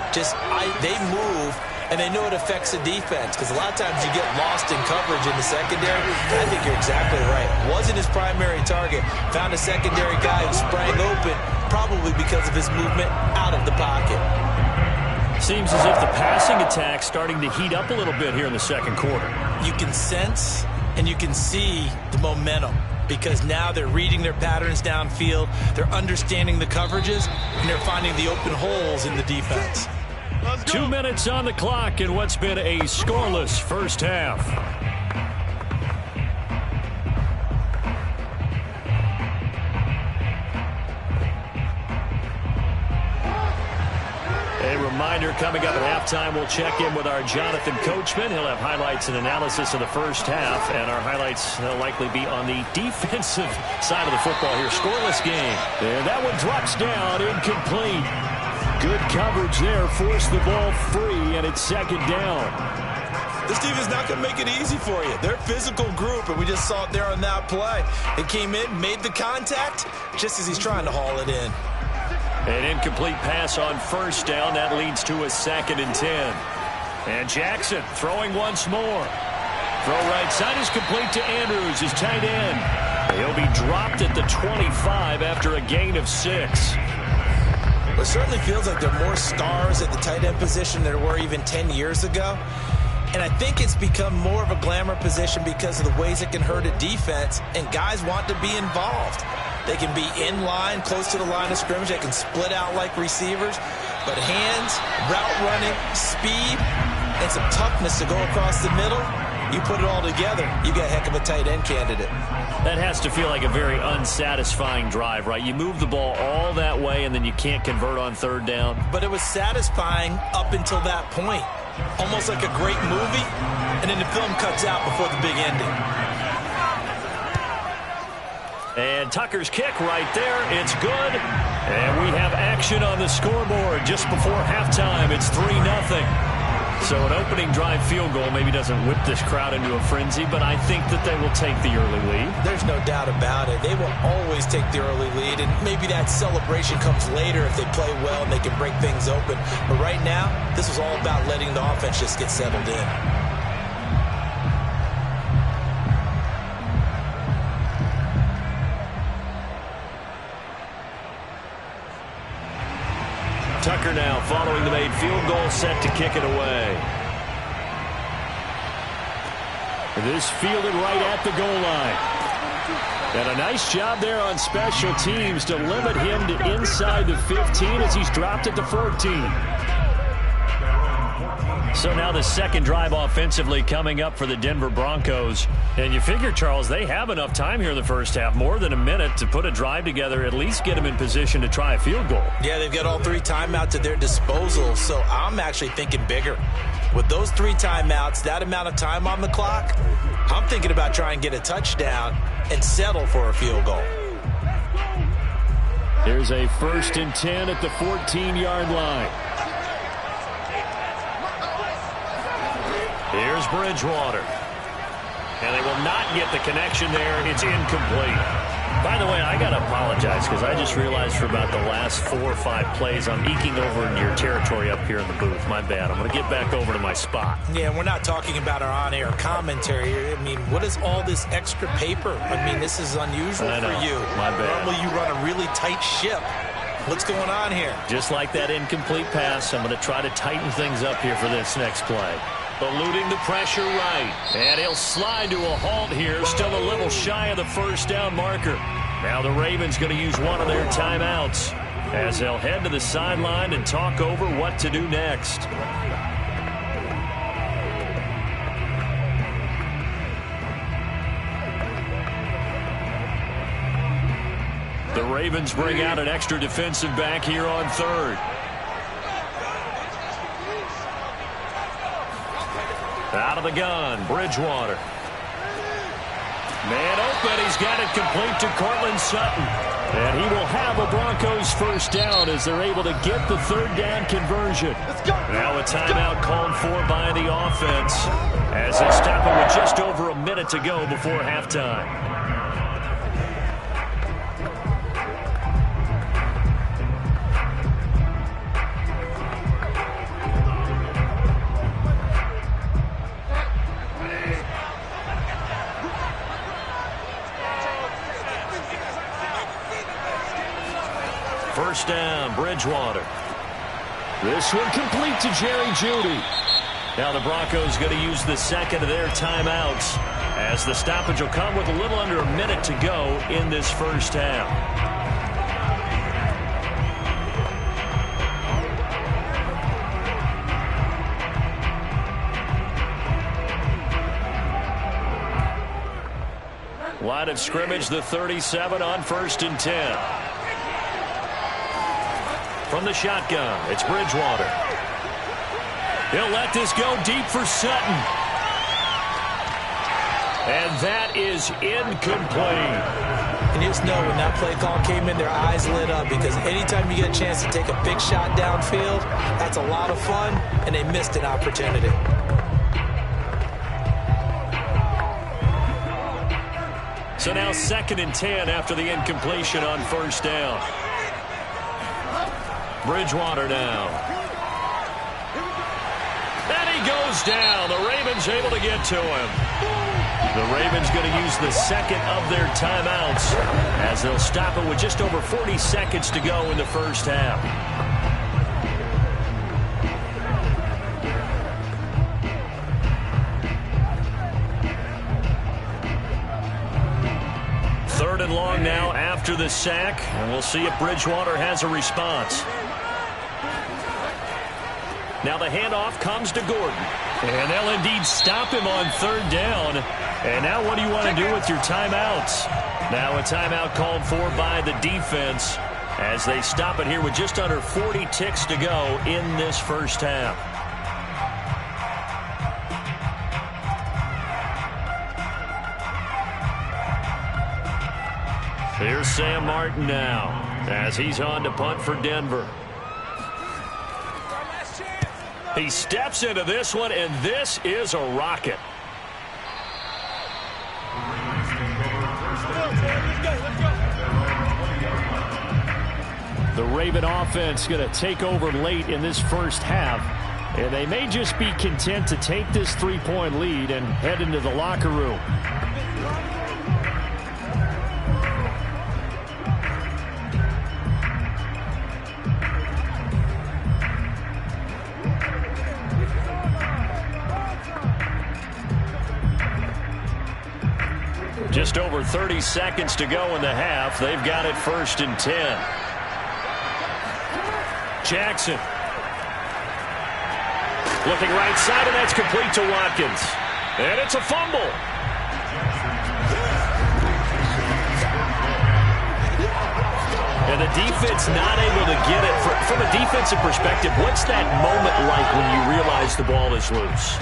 They move, and they know it affects the defense, because a lot of times you get lost in coverage in the secondary. I think you're exactly right. Wasn't his primary target. Found a secondary guy who sprang open, probably because of his movement out of the pocket. Seems as if the passing attack's starting to heat up a little bit here in the second quarter. You can sense and you can see the momentum, because now they're reading their patterns downfield, they're understanding the coverages, and they're finding the open holes in the defense. 2 minutes on the clock in what's been a scoreless first half. A reminder, coming up at halftime, we'll check in with our Jonathan Coachman. He'll have highlights and analysis of the first half, and our highlights will likely be on the defensive side of the football here. Scoreless game. And that one drops down, incomplete. Good coverage there, forced the ball free, and it's second down. This team is not going to make it easy for you. They're a physical group, and we just saw it there on that play. It came in, made the contact, just as he's trying to haul it in. An incomplete pass on first down. That leads to a 2nd and 10. And Jackson throwing once more. Throw right side is complete to Andrews, his tight end. He'll be dropped at the 25 after a gain of 6. It certainly feels like there are more stars at the tight end position than there were even 10 years ago. And I think it's become more of a glamour position because of the ways it can hurt a defense, and guys want to be involved. They can be in line, close to the line of scrimmage. They can split out like receivers. But hands, route running, speed, and some toughness to go across the middle, you put it all together, you got a heck of a tight end candidate. That has to feel like a very unsatisfying drive, right? You move the ball all that way, and then you can't convert on third down. But it was satisfying up until that point. Almost like a great movie, and then the film cuts out before the big ending. And Tucker's kick right there. It's good. And we have action on the scoreboard just before halftime. It's 3-0. So an opening drive field goal maybe doesn't whip this crowd into a frenzy, but I think that they will take the early lead. There's no doubt about it. They will always take the early lead, and maybe that celebration comes later if they play well and they can break things open. But right now, this was all about letting the offense just get settled in. Tucker now following the made field goal, set to kick it away. This fielded right at the goal line. And a nice job there on special teams to limit him to inside the 15 as he's dropped at the 14. So now the second drive offensively coming up for the Denver Broncos. And you figure, Charles, they have enough time here in the first half, more than a minute, to put a drive together, at least get them in position to try a field goal. Yeah, they've got all 3 timeouts at their disposal, so I'm actually thinking bigger. With those 3 timeouts, that amount of time on the clock, I'm thinking about trying to get a touchdown and settle for a field goal. Here's a 1st and 10 at the 14-yard line. Here's Bridgewater. And they will not get the connection there. It's incomplete. By the way, I got to apologize because I just realized for about the last 4 or 5 plays I'm eking over into your territory up here in the booth. My bad. I'm going to get back over to my spot. Yeah, we're not talking about our on-air commentary. I mean, what is all this extra paper? I mean, this is unusual for you. My bad. Normally you run a really tight ship. What's going on here? Just like that incomplete pass, I'm going to try to tighten things up here for this next play. Eluding the pressure right. And he'll slide to a halt here. Still a little shy of the first down marker. Now the Ravens going to use one of their timeouts. as they'll head to the sideline and talk over what to do next. The Ravens bring out an extra defensive back here on third. Out of the gun, Bridgewater. Man open, he's got it complete to Cortland Sutton. And he will have a Broncos first down as they're able to get the third down conversion. Now a timeout called for by the offense as they stop it with just over a minute to go before halftime. First down, Bridgewater. This one complete to Jerry Jeudy. Now the Broncos going to use the second of their timeouts as the stoppage will come with a little under a minute to go in this first half. Line of scrimmage, the 37 on 1st and 10. From the shotgun, it's Bridgewater. He'll let this go deep for Sutton. And that is incomplete. And you just know when that play call came in, their eyes lit up because anytime you get a chance to take a big shot downfield, that's a lot of fun, and they missed an opportunity. So now 2nd and 10 after the incompletion on first down. Bridgewater now. And he goes down. The Ravens able to get to him. The Ravens going to use the second of their timeouts as they'll stop it with just over 40 seconds to go in the first half. Third and long now after the sack, and we'll see if Bridgewater has a response. Now the handoff comes to Gordon. And they'll indeed stop him on third down. And now what do you want to do with your timeouts? Now a timeout called for by the defense as they stop it here with just under 40 ticks to go in this first half. Here's Sam Martin now as he's on to punt for Denver. He steps into this one, and this is a rocket. The Raven offense going to take over late in this first half, and they may just be content to take this 3-point lead and head into the locker room. Just over 30 seconds to go in the half. They've got it 1st and 10. Jackson. Looking right side, and that's complete to Watkins. And it's a fumble. And the defense not able to get it. From a defensive perspective, what's that moment like when you realize the ball is loose?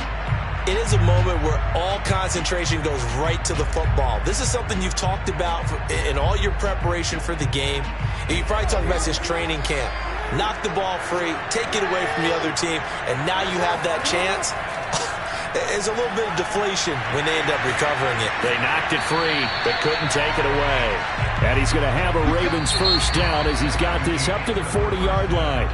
It is a moment where all concentration goes right to the football. This is something you've talked about in all your preparation for the game. And you probably talked about this training camp. Knock the ball free, take it away from the other team, and now you have that chance. There's a little bit of deflation when they end up recovering it. They knocked it free, but couldn't take it away. And he's going to have a Ravens first down as he's got this up to the 40-yard line.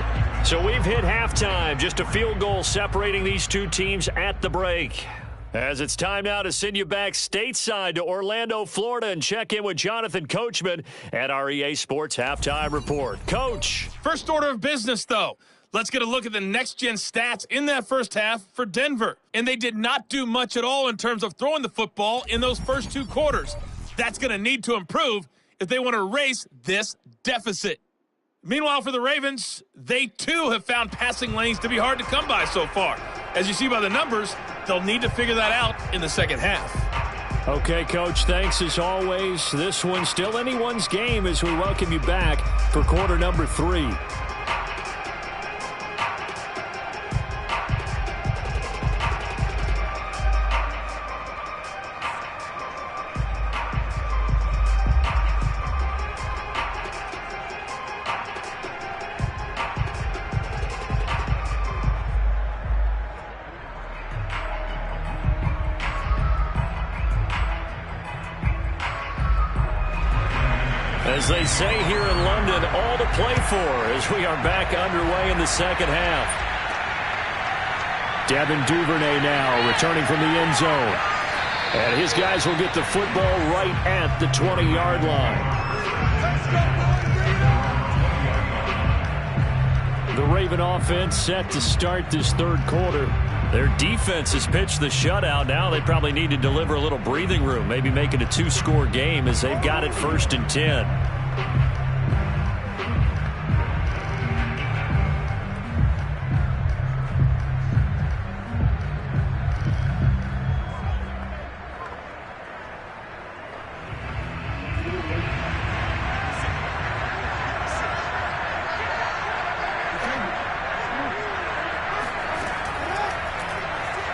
So we've hit halftime, just a field goal separating these two teams at the break. As it's time now to send you back stateside to Orlando, Florida, and check in with Jonathan Coachman at our EA Sports Halftime Report. Coach. First order of business, though. Let's get a look at the next-gen stats in that first half for Denver. And they did not do much at all in terms of throwing the football in those first two quarters. That's going to need to improve if they want to erase this deficit. Meanwhile, for the Ravens, they too have found passing lanes to be hard to come by so far. As you see by the numbers, they'll need to figure that out in the second half. Okay, Coach, thanks as always. This one's still anyone's game as we welcome you back for quarter number 3. As they say here in London, all to play for as we are back underway in the second half. Devin Duvernay now returning from the end zone. And his guys will get the football right at the 20-yard line. The Raven offense set to start this third quarter. Their defense has pitched the shutout. Now they probably need to deliver a little breathing room, maybe make it a 2-score game as they've got it 1st and 10.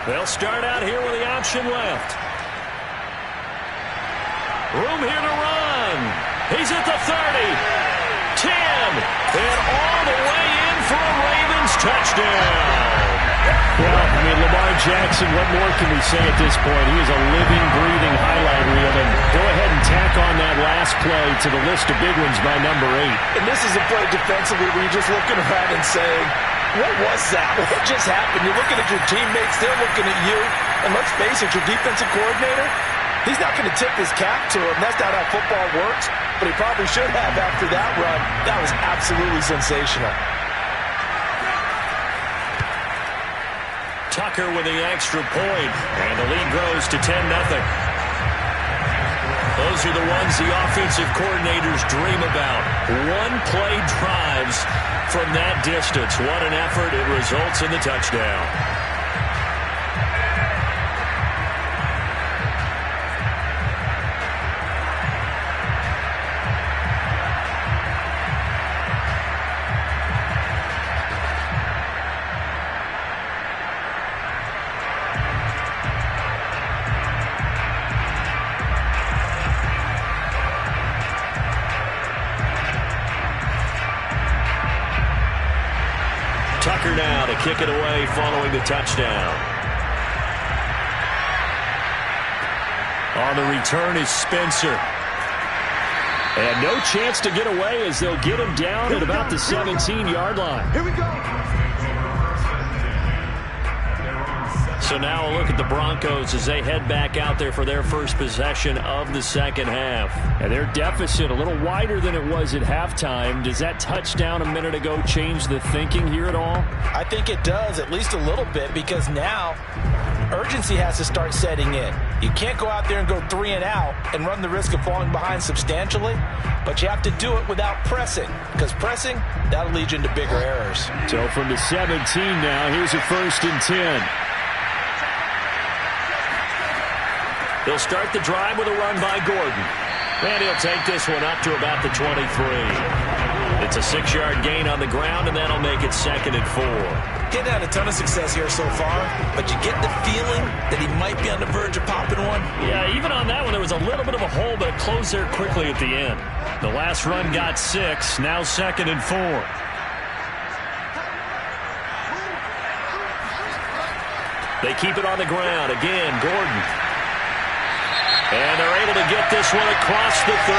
They'll start out here with the option left. Room here to run. He's at the 30, 10, and all the way in for a Ravens touchdown. Well, I mean, Lamar Jackson, what more can we say at this point? He is a living, breathing highlight reel. And go ahead and tack on that last play to the list of big ones by number 8. And this is a play defensively where you're just looking around and saying, what was that? What just happened? You're looking at your teammates, they're looking at you. And let's face it, your defensive coordinator, he's not going to tip his cap to him. That's not how football works. But he probably should have after that run. That was absolutely sensational. Tucker with the extra point, and the lead grows to 10-0. Those are the ones the offensive coordinators dream about. One-play drives from that distance. What an effort. It results in the touchdown. Tucker now to kick it away following the touchdown. On the return is Spencer. And no chance to get away as they'll get him down at about the 17-yard line. Here we go. So now a look at the Broncos as they head back out there for their first possession of the second half. And their deficit a little wider than it was at halftime. Does that touchdown a minute ago change the thinking here at all? I think it does, at least a little bit, because now urgency has to start setting in. You can't go out there and go 3 and out and run the risk of falling behind substantially, but you have to do it without pressing, because pressing, that'll lead you into bigger errors. So from the 17 now, here's a 1st and 10. They'll start the drive with a run by Gordon. And he'll take this one up to about the 23. It's a 6-yard gain on the ground, and that'll make it 2nd and 4. Getting had a ton of success here so far, but you get the feeling that he might be on the verge of popping one. Yeah, even on that one, there was a little bit of a hole, but it closed there quickly at the end. The last run got 6, now 2nd and 4. They keep it on the ground. Again, Gordon. And they're able to get this one across the 35.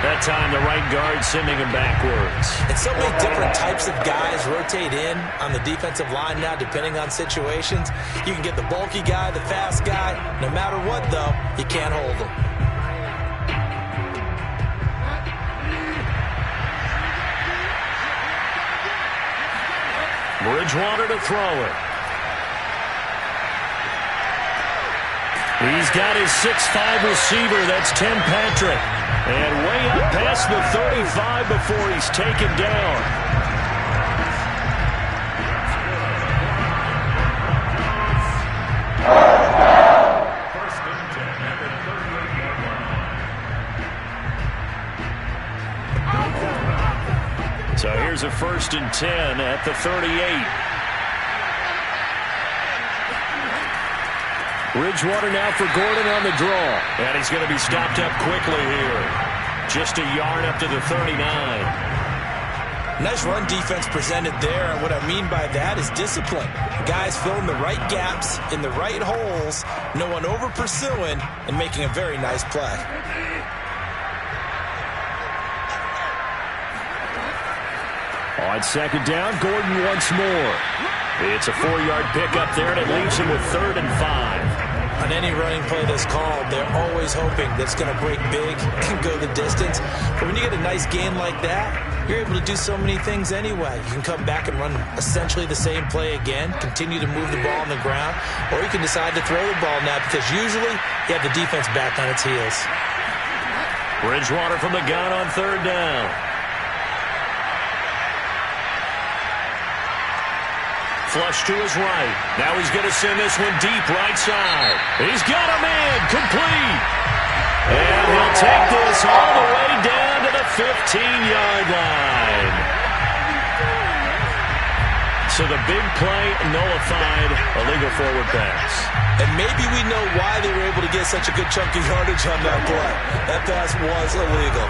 That time, the right guard sending him backwards. And so many different types of guys rotate in on the defensive line now, depending on situations. You can get the bulky guy, the fast guy. No matter what, though, you can't hold him. Bridgewater to throw it. He's got his 6'5" receiver. That's Tim Patrick. And way up past the 35 before he's taken down. First and 10 at the 38-yard line. So here's a 1st and 10 at the 38. Bridgewater now for Gordon on the draw. And he's going to be stopped up quickly here. Just a yard up to the 39. Nice run defense presented there, and what I mean by that is discipline. Guys filling the right gaps in the right holes, no one over pursuing, and making a very nice play. On 2nd down, Gordon once more. It's a 4-yard pickup there, and it leaves him with 3rd and 5. On any running play that's called, they're always hoping that it's going to break big and go the distance. But when you get a nice gain like that, you're able to do so many things anyway. You can come back and run essentially the same play again, continue to move the ball on the ground, or you can decide to throw the ball now because usually you have the defense back on its heels. Bridgewater from the gun on 3rd down. Flush to his right. Now he's going to send this one deep right side. He's got him in. Complete. And he'll take this all the way down to the 15-yard line. So the big play nullified, a legal forward pass. And maybe we know why they were able to get such a good chunk of yardage on that play. That pass was illegal.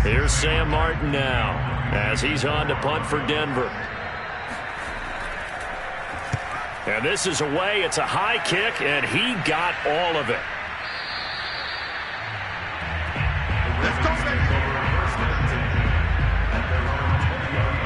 Here's Sam Martin now as he's on to punt for Denver. And this is away. It's a high kick, and he got all of it.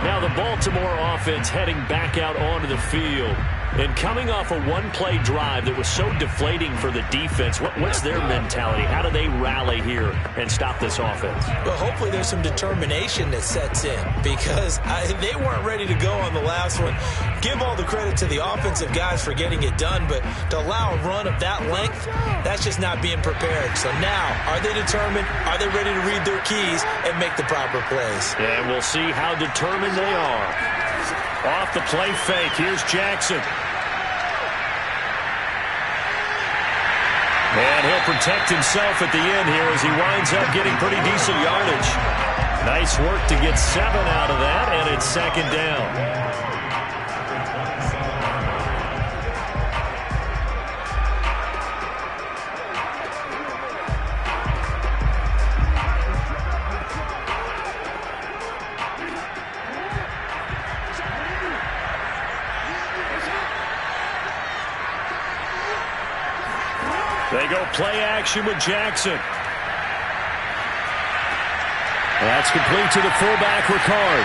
Now the Baltimore offense heading back out onto the field. And coming off a one-play drive that was so deflating for the defense, what's their mentality? How do they rally here and stop this offense? Well, hopefully there's some determination that sets in because they weren't ready to go on the last one. Give all the credit to the offensive guys for getting it done, but to allow a run of that length, that's just not being prepared. So now, are they determined? Are they ready to read their keys and make the proper plays? And we'll see how determined they are. Off the play fake, here's Jackson. And he'll protect himself at the end here as he winds up getting pretty decent yardage. Nice work to get 7 out of that, and it's 2nd down. They go play action with Jackson. That's complete to the fullback, Ricard.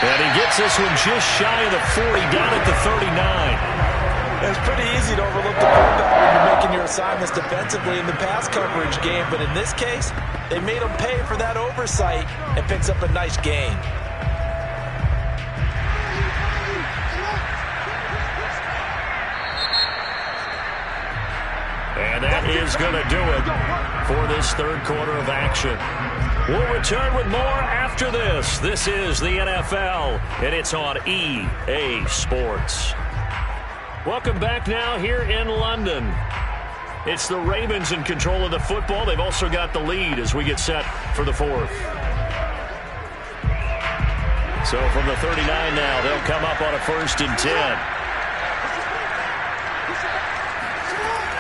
And he gets this one just shy of the 40, down at the 39. It's pretty easy to overlook the fullback when you're making your assignments defensively in the pass coverage game. But in this case, they made him pay for that oversight and picks up a nice gain. And that is going to do it for this 3rd quarter of action. We'll return with more after this. This is the NFL, and it's on EA Sports. Welcome back now here in London. It's the Ravens in control of the football. They've also got the lead as we get set for the 4th. So from the 39 now, they'll come up on a 1st and 10.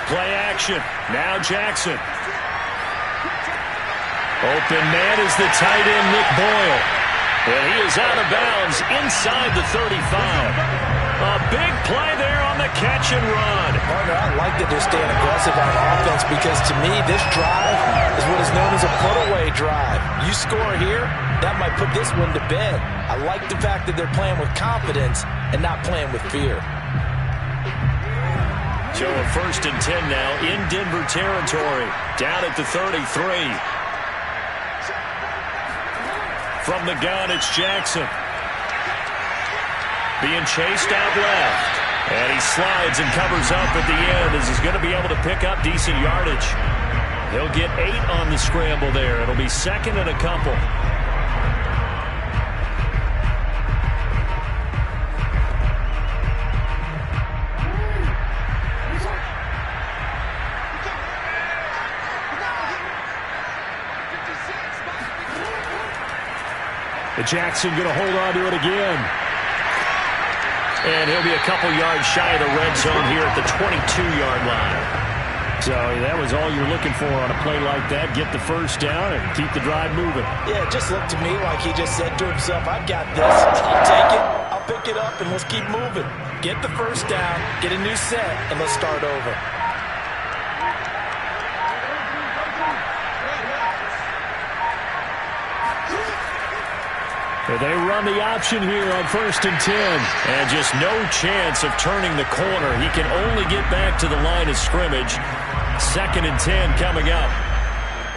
Play action. Now Jackson. Open man is the tight end, Nick Boyle. And he is out of bounds inside the 35. A big play there on the catch and run. Partner, I like that they're staying aggressive on offense because to me, this drive is what is known as a put-away drive. You score here, that might put this one to bed. I like the fact that they're playing with confidence and not playing with fear. So a 1st and 10 now in Denver territory. Down at the 33. From the gun, it's Jackson. Being chased out left. And he slides and covers up at the end as he's going to be able to pick up decent yardage. He'll get 8 on the scramble there. It'll be 2nd and a couple. Jackson going to hold on to it again. And he'll be a couple yards shy of the red zone here at the 22-yard line. So that was all you're looking for on a play like that. Get the first down and keep the drive moving. Yeah, it just looked to me like he just said to himself, I've got this. You take it, I'll pick it up, and let's keep moving. Get the first down, get a new set, and let's start over. They run the option here on 1st and 10. And just no chance of turning the corner. He can only get back to the line of scrimmage. 2nd and 10 coming up.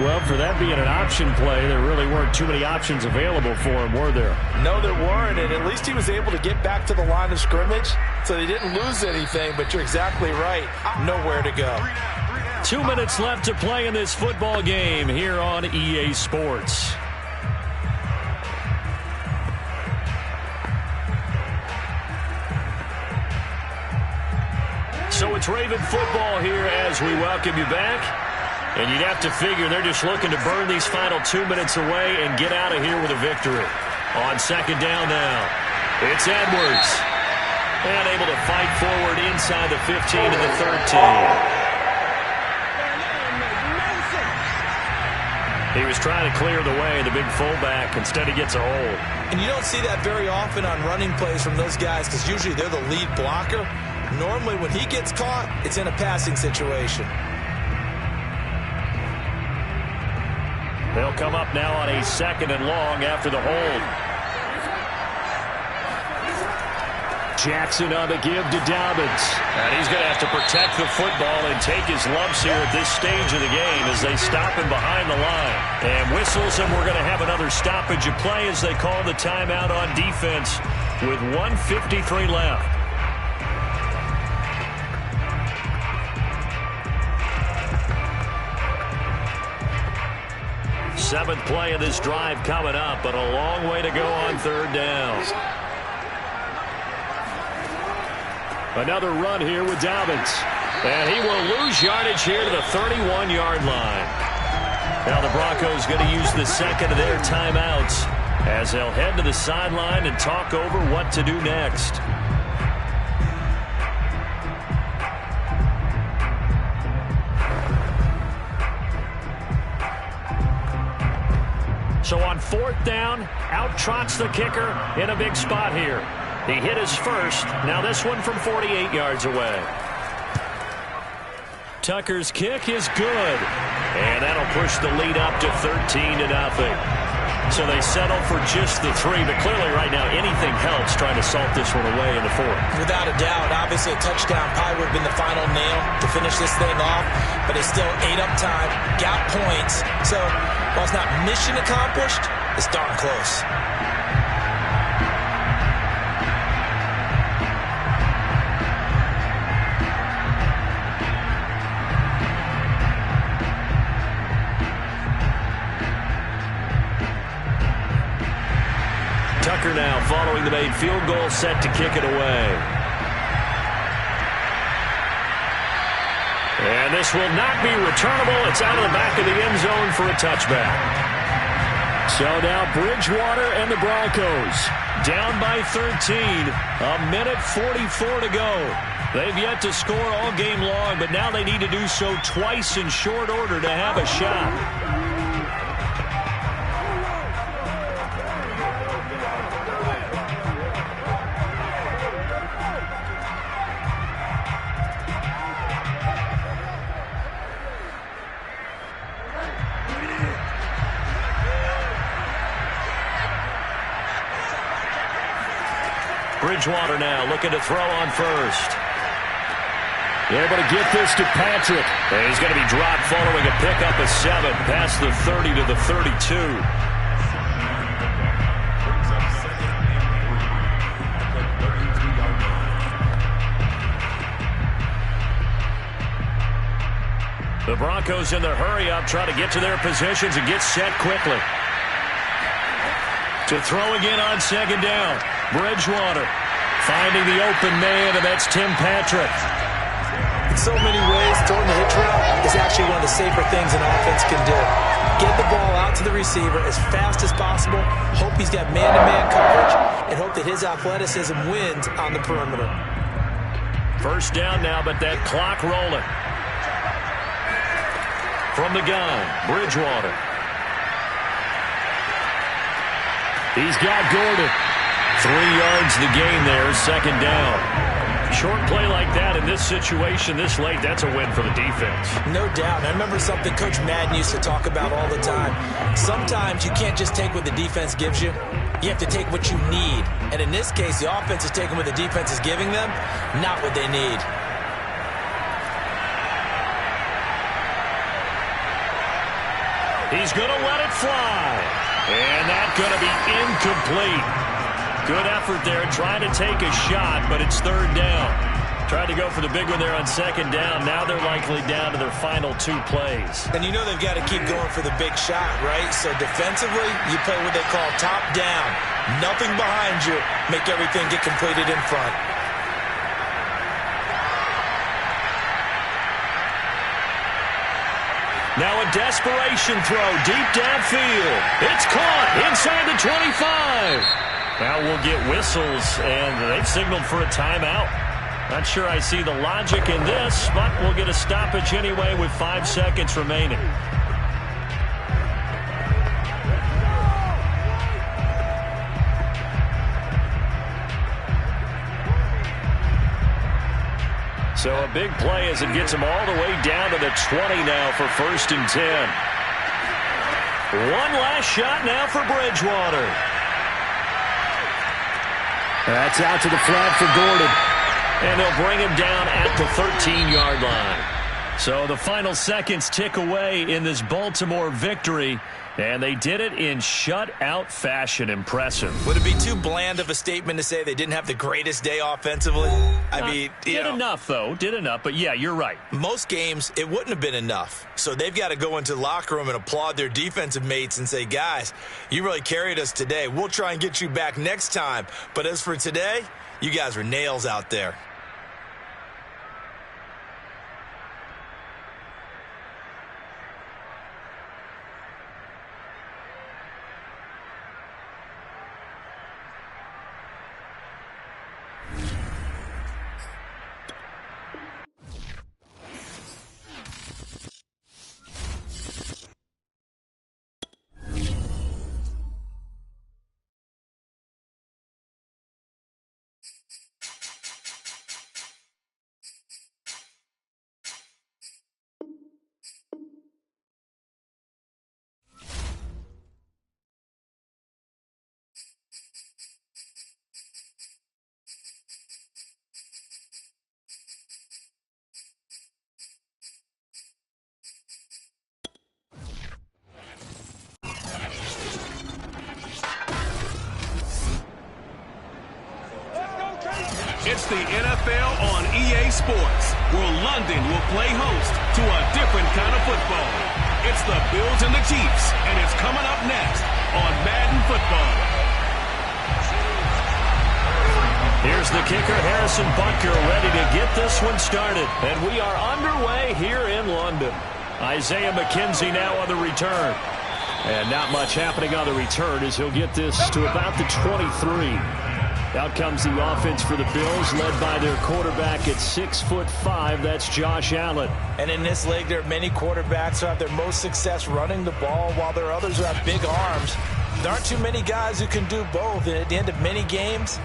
Well, for that being an option play, there really weren't too many options available for him, were there? No, there weren't, and at least he was able to get back to the line of scrimmage, so he didn't lose anything, but you're exactly right. Nowhere to go. 2 minutes left to play in this football game here on EA Sports. So it's Raven football here as we welcome you back. And you'd have to figure they're just looking to burn these final 2 minutes away and get out of here with a victory. On 2nd down now, it's Edwards. And able to fight forward inside the 15 to the 13. He was trying to clear the way, the big fullback. Instead, he gets a hold. And you don't see that very often on running plays from those guys because usually they're the lead blocker. Normally, when he gets caught, it's in a passing situation. They'll come up now on a 2nd and long after the hold. Jackson on the give to Dobbins. And he's going to have to protect the football and take his lumps here at this stage of the game as they stop him behind the line. And whistles, and we're going to have another stoppage of play as they call the timeout on defense with 1:53 left. 7th play of this drive coming up, but a long way to go on 3rd down. Another run here with Dobbins. And he will lose yardage here to the 31-yard line. Now the Broncos going to use the 2nd of their timeouts as they'll head to the sideline and talk over what to do next. So on 4th down, out trots the kicker in a big spot here. He hit his first. Now this one from 48 yards away. Tucker's kick is good. And that'll push the lead up to 13-0. So they settle for just the 3. But clearly right now anything helps trying to salt this one away in the 4th. Without a doubt, obviously a touchdown probably would have been the final nail to finish this thing off. But it's still ate up time, got points. So while it's not mission accomplished, it's darn close. Tucker now following the made field goal, set to kick it away. And this will not be returnable. It's out of the back of the end zone for a touchback. So now Bridgewater and the Broncos down by 13. A minute 44 to go. They've yet to score all game long, but now they need to do so twice in short order to have a shot. Bridgewater now looking to throw on first. Able to get this to Patrick. And he's going to be dropped following a pickup of 7 past the 30 to the 32. The Broncos in the hurry-up try to get to their positions and get set quickly. To throw again on second down. Bridgewater finding the open man, and that's Tim Patrick. In so many ways, throwing the hitch route is actually one of the safer things an offense can do. Get the ball out to the receiver as fast as possible, hope he's got man-to-man coverage, and hope that his athleticism wins on the perimeter. First down now, but that clock rolling. From the gun, Bridgewater. He's got Gordon. 3 yards the gain there, second down. Short play like that in this situation this late, that's a win for the defense. No doubt. I remember something Coach Madden used to talk about all the time. Sometimes you can't just take what the defense gives you. You have to take what you need. And in this case, the offense is taking what the defense is giving them, not what they need. He's going to let it fly. And that's going to be incomplete. Good effort there, trying to take a shot, but it's third down. Tried to go for the big one there on second down. Now they're likely down to their final 2 plays. And you know they've got to keep going for the big shot, right? So defensively, you play what they call top down. Nothing behind you. Make everything get completed in front. Now a desperation throw deep downfield. It's caught inside the 25. Now we'll get whistles, and they've signaled for a timeout. Not sure I see the logic in this, but we'll get a stoppage anyway with 5 seconds remaining. So a big play as it gets them all the way down to the 20 now for 1st and 10. One last shot now for Bridgewater. That's out to the flat for Gordon. And they'll bring him down at the 13-yard line. So the final seconds tick away in this Baltimore victory. And they did it in shutout fashion. Impressive. Would it be too bland of a statement to say they didn't have the greatest day offensively? I mean, did enough, though. Did enough. But, yeah, you're right. Most games, it wouldn't have been enough. So they've got to go into the locker room and applaud their defensive mates and say, guys, you really carried us today. We'll try and get you back next time. But as for today, you guys were nails out there. It's the NFL on EA Sports, where London will play host to a different kind of football. It's the Bills and the Chiefs, and it's coming up next on Madden Football. Here's the kicker, Harrison Butker, ready to get this one started. And we are underway here in London. Isaiah McKenzie now on the return. And not much happening on the return as he'll get this to about the 23. Out comes the offense for the Bills, led by their quarterback at 6'5". That's Josh Allen. And in this league, there are many quarterbacks who have their most success running the ball, while there are others who have big arms. There aren't too many guys who can do both. And at the end of many games,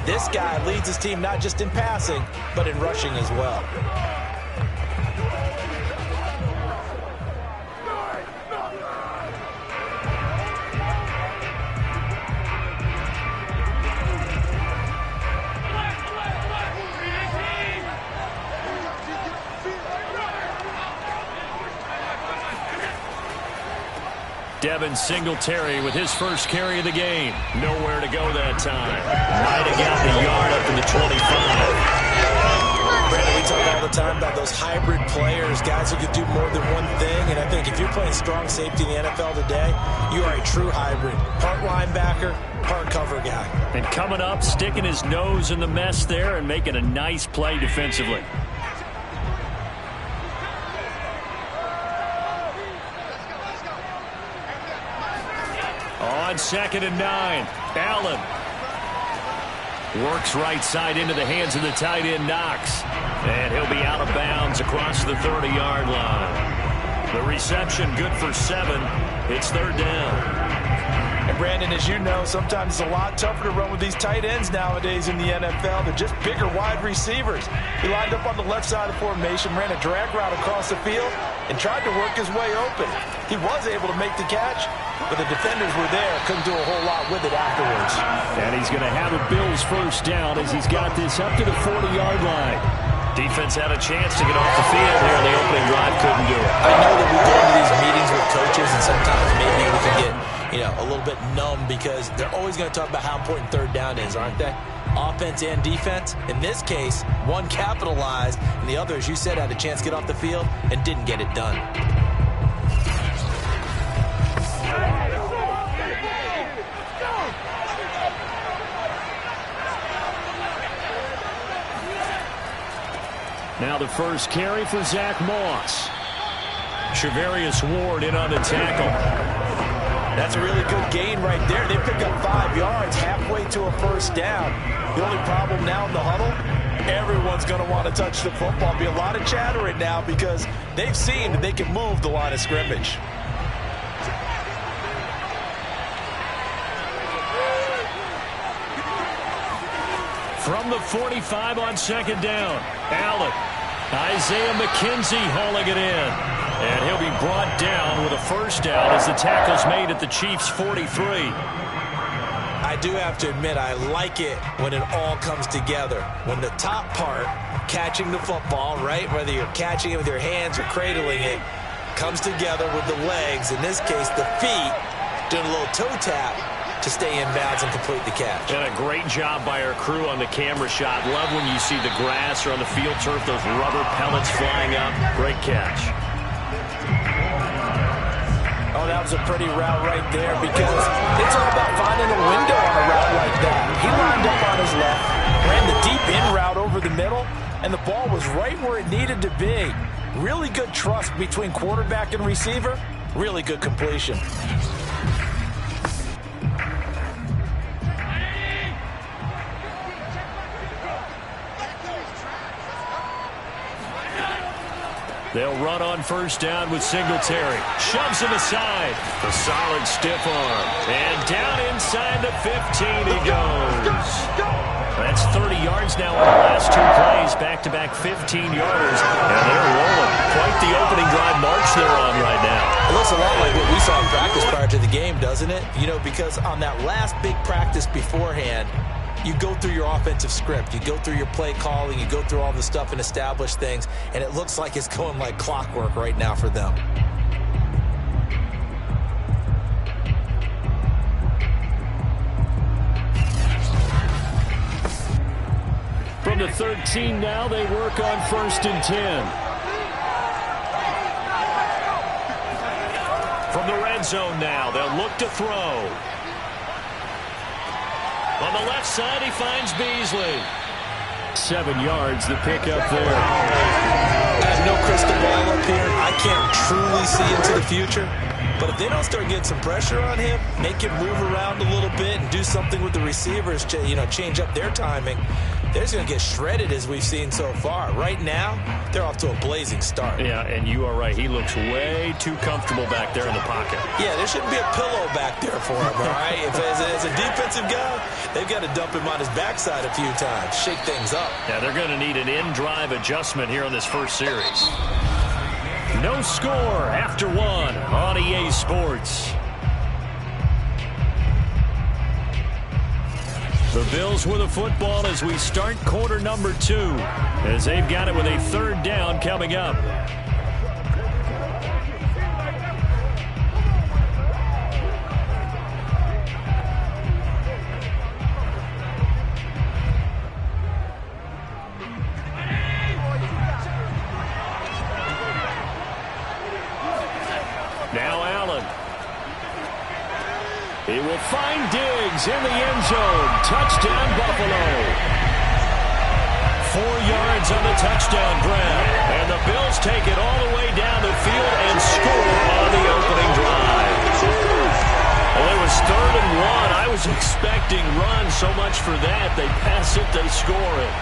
this guy leads his team not just in passing, but in rushing as well. Devin Singletary with his first carry of the game. Nowhere to go that time. Might have got the yard up to the 25. Brandon, we talk all the time about those hybrid players, guys who can do more than one thing. And I think if you're playing strong safety in the NFL today, you are a true hybrid. Part linebacker, part cover guy. And coming up, sticking his nose in the mess there and making a nice play defensively. On 2nd and 9, Allen works right side into the hands of the tight end, Knox. And he'll be out of bounds across the 30-yard line. The reception good for 7. It's 3rd down. And Brandon, as you know, sometimes it's a lot tougher to run with these tight ends nowadays in the NFL. They're just bigger wide receivers. He lined up on the left side of the formation, ran a drag route across the field, and tried to work his way open. He was able to make the catch, but the defenders were there. Couldn't do a whole lot with it afterwards. And he's going to have a Bills first down as he's got this up to the 40-yard line. Defense had a chance to get off the field here in the opening drive. Couldn't do it. I know that we go into these meetings with coaches, and sometimes maybe we can get a little bit numb because they're always going to talk about how important 3rd down is, aren't they? Offense and defense. In this case, one capitalized, and the other, as you said, had a chance to get off the field and didn't get it done. Now the first carry for Zach Moss. Shavarius Ward in on the tackle. That's a really good gain right there. They pick up 5 yards halfway to a first down. The only problem now in the huddle, everyone's going to want to touch the football. Be a lot of chattering now because they've seen that they can move the line of scrimmage. From the 45 on 2nd down, Allen. Isaiah McKenzie hauling it in. And he'll be brought down with a first down as the tackle's made at the Chiefs' 43. I do have to admit, I like it when it all comes together. When the top part, catching the football, right, whether you're catching it with your hands or cradling it, comes together with the legs, in this case the feet, doing a little toe tap to stay in bounds and complete the catch. And a great job by our crew on the camera shot. Love when you see the grass or on the field turf, those rubber pellets flying up. Great catch. Oh, that was a pretty route right there because it's all about finding a window on a route like that. He lined up on his left, ran the deep in route over the middle, and the ball was right where it needed to be. Really good trust between quarterback and receiver. Really good completion. They'll run on first down with Singletary. Shoves him aside. A solid stiff arm. And down inside the 15 he goes. That's 30 yards now on the last 2 plays. Back-to-back 15-yarders. And they're rolling. Quite the opening drive march they're on right now. It looks a lot like what we saw in practice prior to the game, doesn't it? Because on that last big practice beforehand, you go through your offensive script. You go through your play calling. You go through all the stuff and establish things. And it looks like it's going like clockwork right now for them. From the 13 now, they work on 1st and 10. From the red zone now, they'll look to throw. On the left side, he finds Beasley. 7 yards, the pickup there. I have no crystal ball up here. I can't truly see into the future. But if they don't start getting some pressure on him, make him move around a little bit and do something with the receivers, change up their timing, they're just going to get shredded as we've seen so far. Right now, they're off to a blazing start. Yeah, and you are right. He looks way too comfortable back there in the pocket. Yeah, there shouldn't be a pillow back there for him, all right? If as a defensive guy, they've got to dump him on his backside a few times, shake things up. Yeah, they're going to need an in-drive adjustment here on this first series. No score after 1 on EA Sports. The Bills with a football as we start quarter number 2, as they've got it with a 3rd down coming up. He will find Diggs in the end zone. Touchdown, Buffalo. 4 yards on the touchdown grab. And the Bills take it all the way down the field and score on the opening drive. Well, it was 3rd and 1. I was expecting run, so much for that. They pass it, they score it.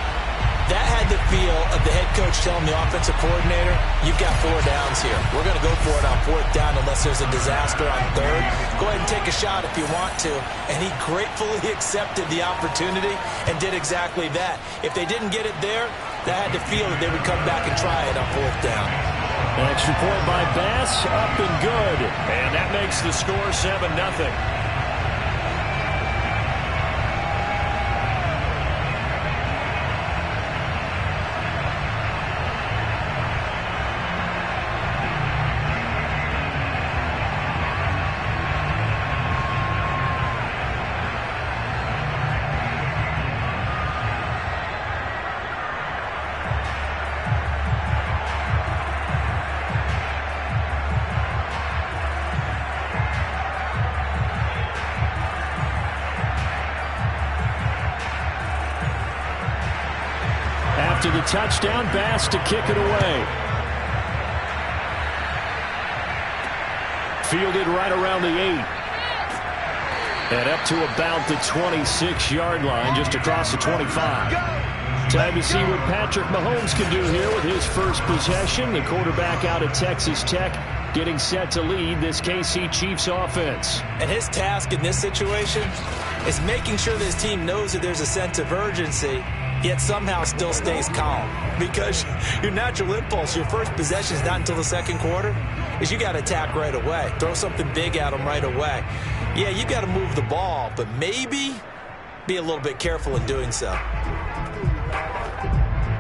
That had the feel of the head coach telling the offensive coordinator, you've got 4 downs here. We're going to go for it on 4th down unless there's a disaster on 3rd. Go ahead and take a shot if you want to. And he gratefully accepted the opportunity and did exactly that. If they didn't get it there, that had the feel that they would come back and try it on 4th down. An extra point by Bass, up and good. And that makes the score 7-0. To the touchdown, Bass to kick it away. Fielded right around the 8. And up to about the 26-yard line, just across the 25. Time to see what Patrick Mahomes can do here with his first possession. The quarterback out of Texas Tech getting set to lead this KC Chiefs offense. And his task in this situation is making sure that his team knows that there's a sense of urgency, yet somehow still stays calm. Because your natural impulse, your first possession is not until the 2nd quarter, is you got to attack right away. Throw something big at them right away. Yeah, you got to move the ball, but maybe be a little bit careful in doing so.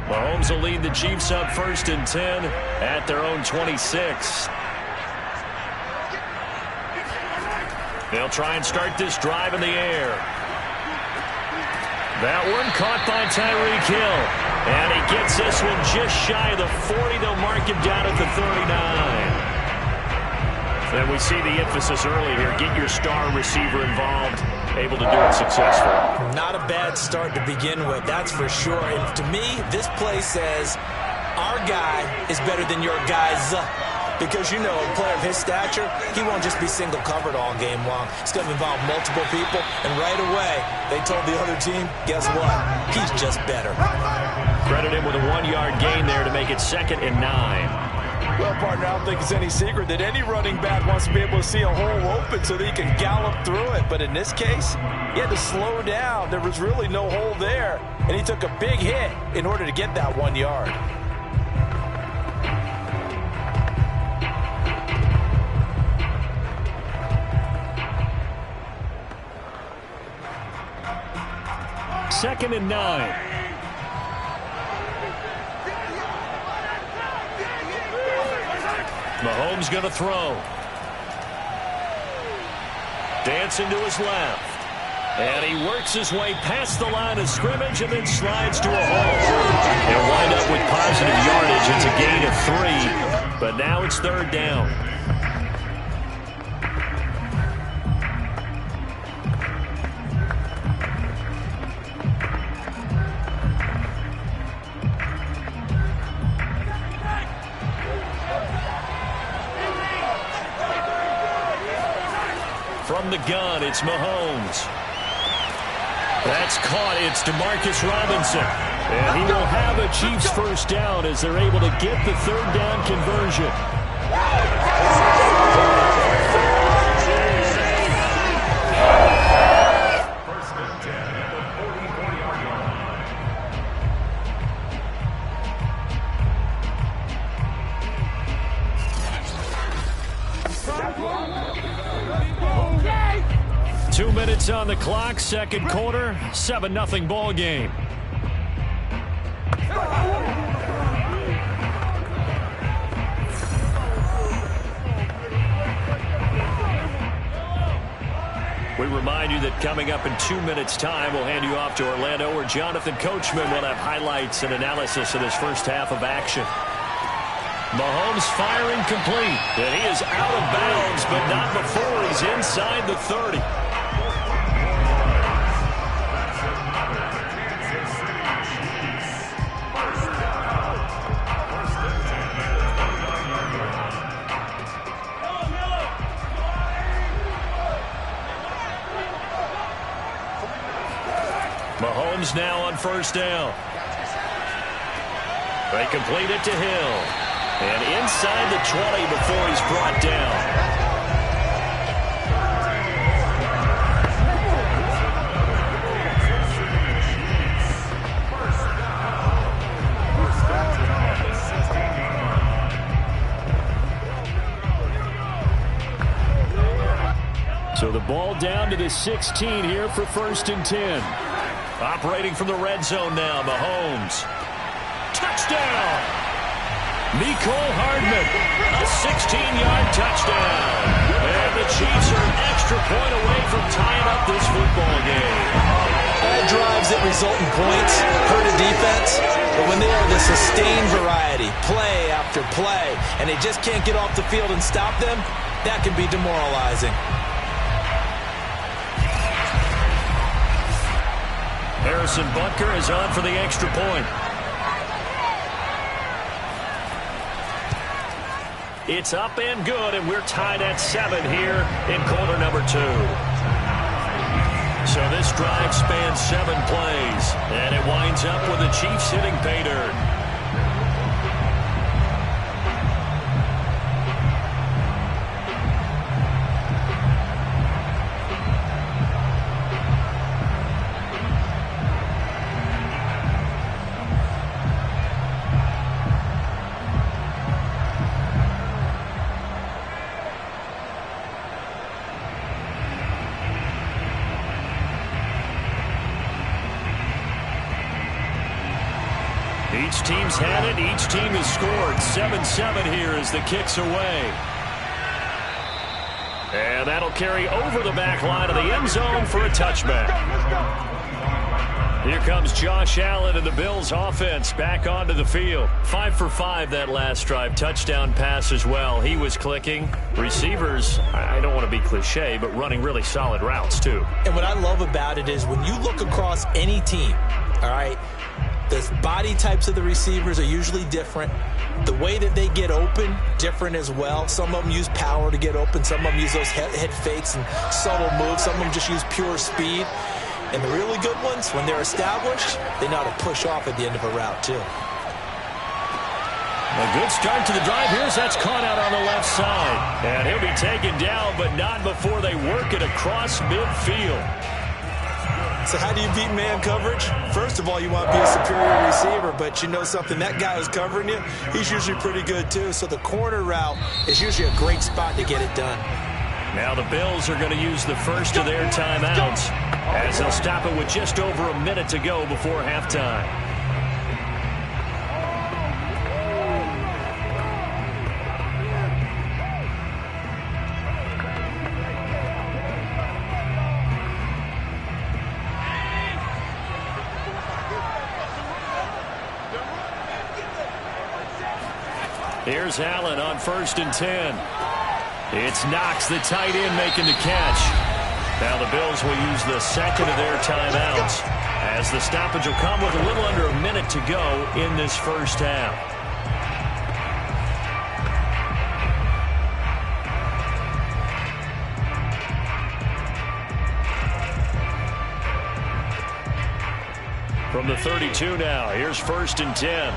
Mahomes will lead the Chiefs up 1st and 10 at their own 26. They'll try and start this drive in the air. That one caught by Tyreek Hill. And he gets this one just shy of the 40. They'll mark him down at the 39. And we see the emphasis early here. Get your star receiver involved. Able to do it successfully. Not a bad start to begin with, that's for sure. And to me, this play says our guy is better than your guy's. Because, you know, a player of his stature, he won't just be single covered all game long. It's going to involve multiple people. And right away, they told the other team, guess what? He's just better. Credit him with a 1-yard gain there to make it 2nd and 9. Well, partner, I don't think it's any secret that any running back wants to be able to see a hole open so that he can gallop through it. But in this case, he had to slow down. There was really no hole there. And he took a big hit in order to get that 1 yard. Second and 9. Mahomes going to throw. Dancing to his left. And he works his way past the line of scrimmage and then slides to a hole. They'll wind up with positive yardage. It's a gain of 3, but now it's 3rd down. From the gun, it's Mahomes. That's caught. It's DeMarcus Robinson. And he will have a Chiefs first down as they're able to get the 3rd down conversion. First and 10 at the 44-yard line. 2 minutes on the clock, 2nd quarter, 7-0 ball game. We remind you that coming up in 2 minutes' time, we'll hand you off to Orlando, where Jonathan Coachman will have highlights and analysis of this first half of action. Mahomes firing complete. And he is out of bounds, but not before he's inside the 30. Mahomes now on first down. They complete it to Hill. And inside the 20 before he's brought down. So the ball down to the 16 here for 1st and 10. Operating from the red zone now, Mahomes. Touchdown! Nicole Hardman, a 16-yard touchdown. And the Chiefs are an extra point away from tying up this football game. All drives that result in points hurt a defense, but when they are the sustained variety, play after play, and they just can't get off the field and stop them, that can be demoralizing. Harrison Butker is on for the extra point. It's up and good, and we're tied at 7 here in quarter number 2. So this drive spans 7 plays, and it winds up with the Chiefs hitting pay dirt. Each team's had it. Each team has scored. 7-7 here as the kick's away. And that'll carry over the back line of the end zone for a touchback. Here comes Josh Allen and the Bills offense back onto the field. 5 for 5 that last drive. Touchdown pass as well. He was clicking. Receivers, I don't want to be cliche, but running really solid routes too. And what I love about it is when you look across any team, all right, the body types of the receivers are usually different. The way that they get open, different as well. Some of them use power to get open. Some of them use those head fakes and subtle moves. Some of them just use pure speed. And the really good ones, when they're established, they know how to push off at the end of a route, too. A good start to the drive. That's caught out on the left side. And he'll be taken down, but not before they work it across midfield. So how do you beat man coverage? First of all, you want to be a superior receiver, but you know something, that guy who's covering you, he's usually pretty good too. So the corner route is usually a great spot to get it done. Now the Bills are going to use the first of their timeouts as they'll stop it with just over a minute to go before halftime. Here's Allen on 1st and 10. It's Knox, the tight end, making the catch. Now the Bills will use the second of their timeouts as the stoppage will come with a little under a minute to go in this first half. From the 32 now, here's 1st and 10.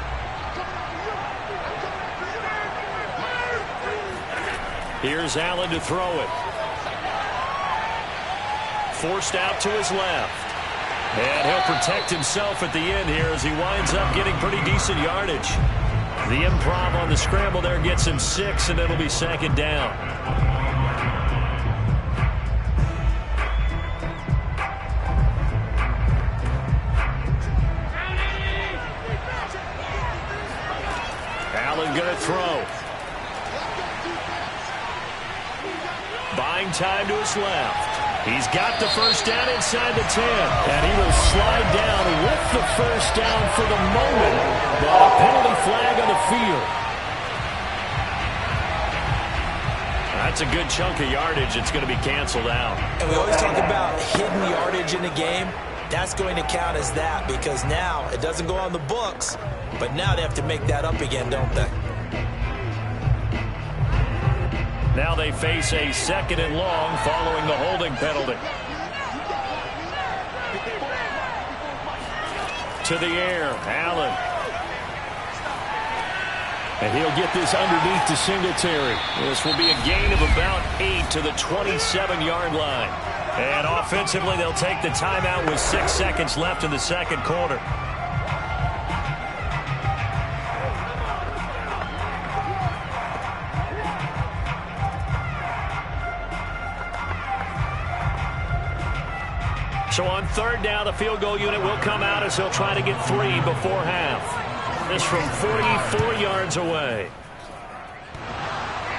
Here's Allen to throw it. Forced out to his left. And he'll protect himself at the end here as he winds up getting pretty decent yardage. The improv on the scramble there gets him 6, and it'll be 2nd down. Allen gonna throw. Buying time to his left. He's got the first down inside the 10. And he will slide down with the first down for the moment. But a penalty flag on the field. That's a good chunk of yardage. It's going to be canceled out. And we always talk about hidden yardage in the game. That's going to count as that because now it doesn't go on the books, but now they have to make that up again, don't they? Now they face a 2nd and long following the holding penalty. to the air. Allen. And he'll get this underneath to Singletary. This will be a gain of about 8 to the 27-yard line. And offensively, they'll take the timeout with 6 seconds left in the second quarter. So on third down, the field goal unit will come out as he'll try to get 3 before half. This from 44 yards away.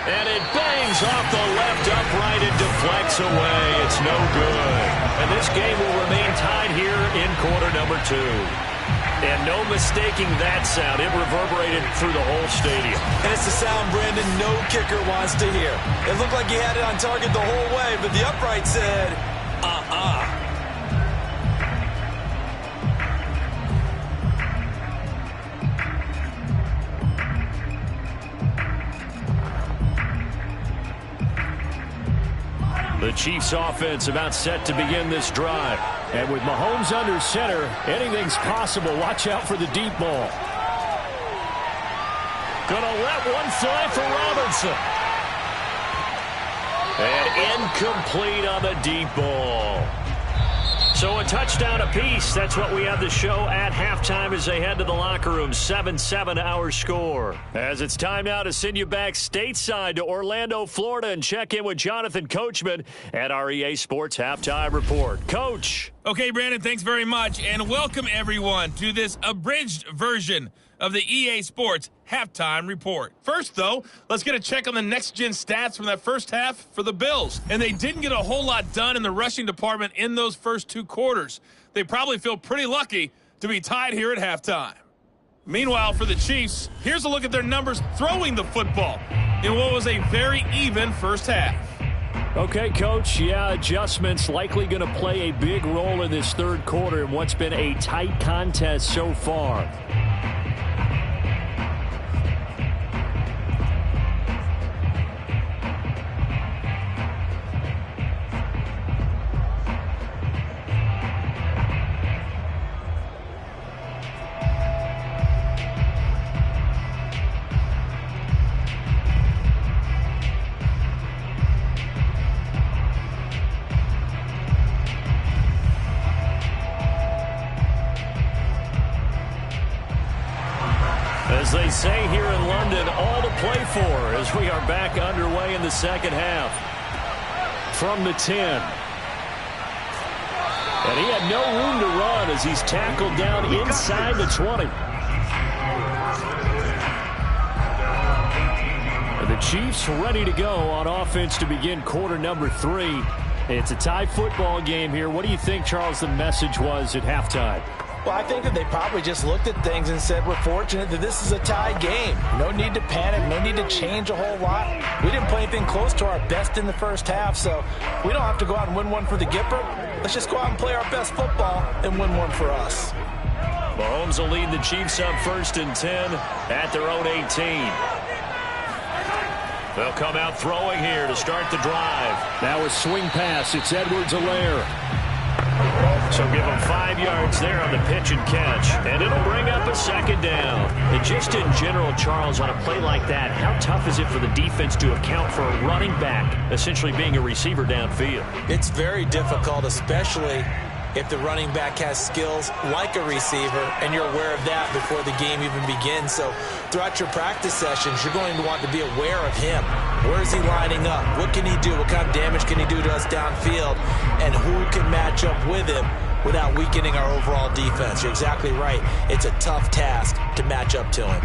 And it bangs off the left upright and deflects away. It's no good. And this game will remain tied here in quarter number 2. And no mistaking that sound. It reverberated through the whole stadium. And it's the sound Brandon no kicker wants to hear. It looked like he had it on target the whole way, but the upright said, The Chiefs offense about set to begin this drive. And with Mahomes under center, anything's possible. Watch out for the deep ball. Gonna let one fly for Robinson. And incomplete on the deep ball. So a touchdown apiece. That's what we have the show at halftime as they head to the locker room. 7-7 our score. As it's time now to send you back stateside to Orlando, Florida, and check in with Jonathan Coachman at our EA Sports Halftime Report. Coach. Okay, Brandon, thanks very much. And welcome, everyone, to this abridged version of the EA Sports Halftime Report. First, though, let's get a check on the next-gen stats from that first half for the Bills. And they didn't get a whole lot done in the rushing department in those first 2 quarters. They probably feel pretty lucky to be tied here at halftime. Meanwhile, for the Chiefs, here's a look at their numbers throwing the football in what was a very even first half. Okay, Coach, yeah, adjustments likely going to play a big role in this third quarter in what's been a tight contest so far. As they say here in London, all to play for as we are back underway in the second half. From the 10. And he had no room to run as he's tackled down inside the 20. And the Chiefs ready to go on offense to begin quarter number 3. It's a tie football game here. What do you think, Charles, the message was at halftime? Well, I think that they probably just looked at things and said, we're fortunate that this is a tie game. No need to panic. No need to change a whole lot. We didn't play anything close to our best in the first half, so we don't have to go out and win one for the Gipper. Let's just go out and play our best football and win one for us. Mahomes will lead the Chiefs up 1st and 10 at their own 18. They'll come out throwing here to start the drive. Now a swing pass. It's Edwards-Helaire. So give them 5 yards there on the pitch and catch. And it'll bring up a second down. And just in general, Charles, on a play like that, how tough is it for the defense to account for a running back essentially being a receiver downfield? It's very difficult, especially if the running back has skills like a receiver, and you're aware of that before the game even begins. So throughout your practice sessions, you're going to want to be aware of him. Where is he lining up? What can he do? What kind of damage can he do to us downfield? And who can match up with him without weakening our overall defense? You're exactly right. It's a tough task to match up to him.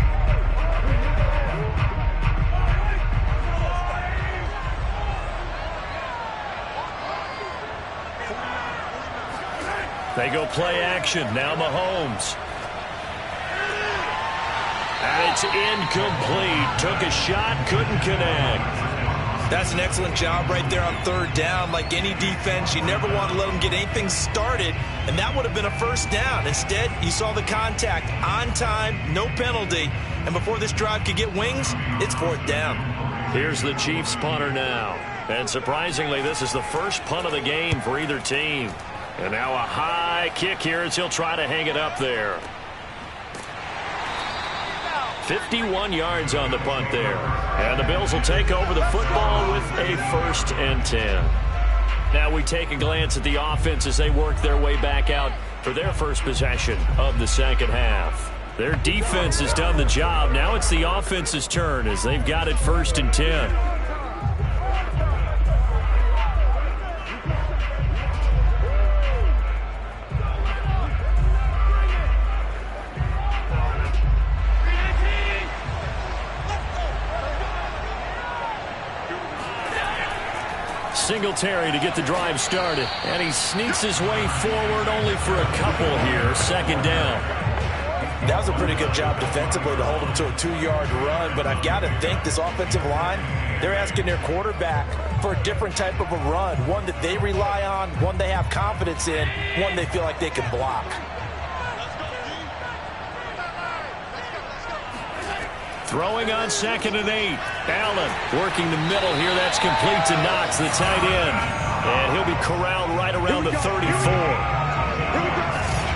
They go play action. Now Mahomes. And it's incomplete. Took a shot, couldn't connect. That's an excellent job right there on third down. Like any defense, you never want to let them get anything started, and that would have been a first down. Instead, you saw the contact on time, no penalty, and before this drive could get wings, it's 4th down. Here's the Chiefs punter now. And surprisingly, this is the first punt of the game for either team. And now a high kick here as he'll try to hang it up there. 51 yards on the punt there. And the Bills will take over the football with a 1st and 10. Now we take a glance at the offense as they work their way back out for their first possession of the second half. Their defense has done the job. Now it's the offense's turn as they've got it 1st and 10. Singletary to get the drive started. And he sneaks his way forward only for a couple here. 2nd down. That was a pretty good job defensively to hold him to a 2-yard run. But I've got to think this offensive line, they're asking their quarterback for a different type of a run. One that they rely on, one they have confidence in, one they feel like they can block. Throwing on 2nd and 8. Allen working the middle here. That's complete to Knox, the tight end. And he'll be corralled right around the 34.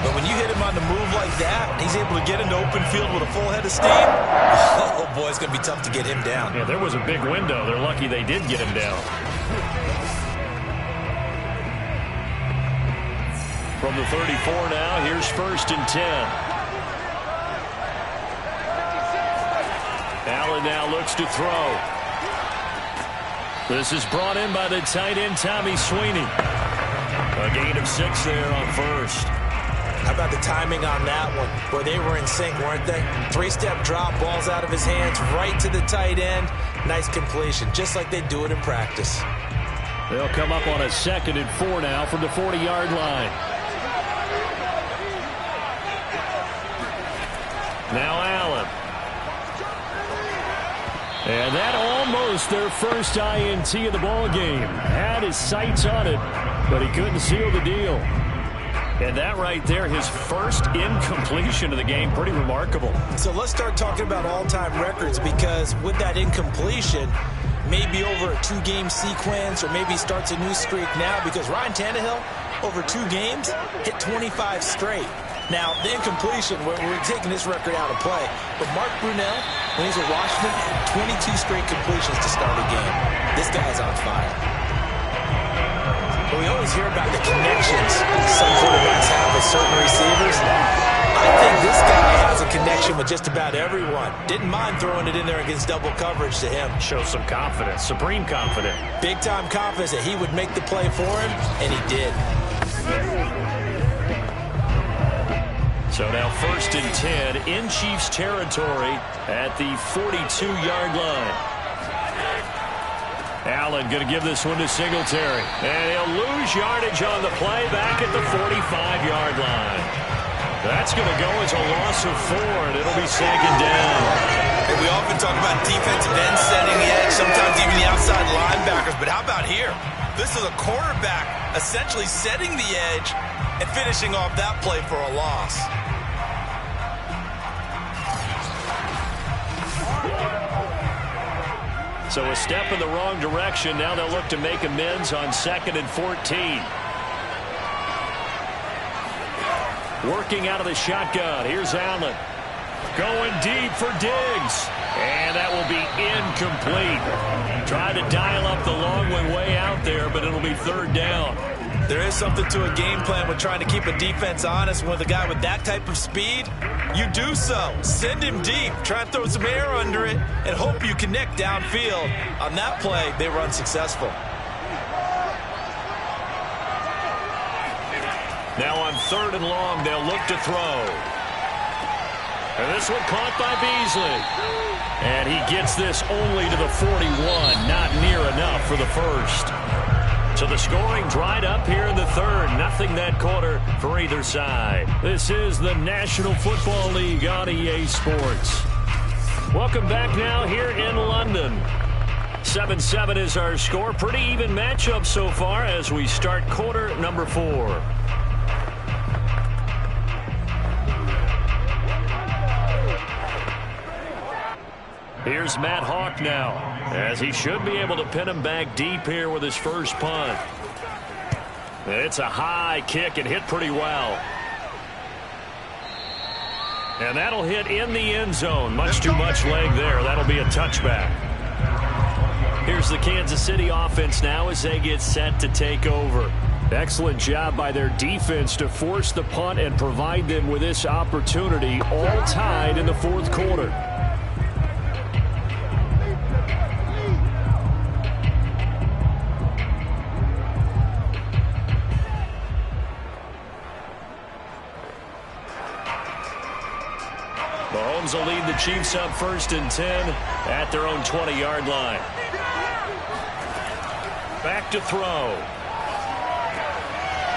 But when you hit him on the move like that, he's able to get into open field with a full head of steam. Oh, boy, it's going to be tough to get him down. Yeah, there was a big window. They're lucky they did get him down. From the 34 now, here's 1st and 10. Allen now looks to throw. This is brought in by the tight end, Tommy Sweeney. A gain of 6 there on 1st. How about the timing on that one? Boy, they were in sync, weren't they? 3-step drop, balls out of his hands, right to the tight end. Nice completion, just like they do it in practice. They'll come up on a 2nd and 4 now from the 40-yard line. Now Allen. And that almost their first INT of the ball game. Had his sights on it, but he couldn't seal the deal. And that right there, his first incompletion of the game, pretty remarkable. So let's start talking about all-time records, because with that incompletion, maybe over a 2-game sequence, or maybe starts a new streak now, because Ryan Tannehill, over 2 games, hit 25 straight. Now, the incompletion, we're taking this record out of play. But Mark Brunell, when he's with Washington, 22 straight completions to start a game. This guy's on fire. But we always hear about the connections some quarterbacks have with certain receivers. I think this guy has a connection with just about everyone. Didn't mind throwing it in there against double coverage to him. Shows some confidence, supreme confidence. Big-time confidence that he would make the play for him, and he did. So now 1st and 10 in Chiefs territory at the 42-yard line. Allen going to give this one to Singletary. And he'll lose yardage on the play back at the 45-yard line. That's going to go as a loss of 4, and it'll be 2nd down. And we often talk about defensive ends setting the edge, sometimes even the outside linebackers. But how about here? This is a quarterback essentially setting the edge and finishing off that play for a loss. So a step in the wrong direction. Now they'll look to make amends on 2nd and 14. Working out of the shotgun. Here's Allen. Going deep for Diggs. And that will be incomplete. Tried to dial up the long way out there, but it'll be 3rd down. There is something to a game plan with trying to keep a defense honest. With a guy with that type of speed, you do so. Send him deep. Try and throw some air under it and hope you connect downfield. On that play, they were unsuccessful. Now on 3rd and long, they'll look to throw. And this one caught by Beasley. And he gets this only to the 41. Not near enough for the 1st. So the scoring dried up here in the 3rd. Nothing that quarter for either side. This is the National Football League on EA Sports. Welcome back now here in London. 7-7 is our score. Pretty even matchup so far as we start quarter number 4. Here's Matt Hawk now, as he should be able to pin him back deep here with his first punt. It's a high kick and hit pretty well. And that'll hit in the end zone. Much too much leg there. That'll be a touchback. Here's the Kansas City offense now as they get set to take over. Excellent job by their defense to force the punt and provide them with this opportunity, all tied in the fourth quarter. Mahomes will lead the Chiefs up 1st and 10 at their own 20-yard line. Back to throw.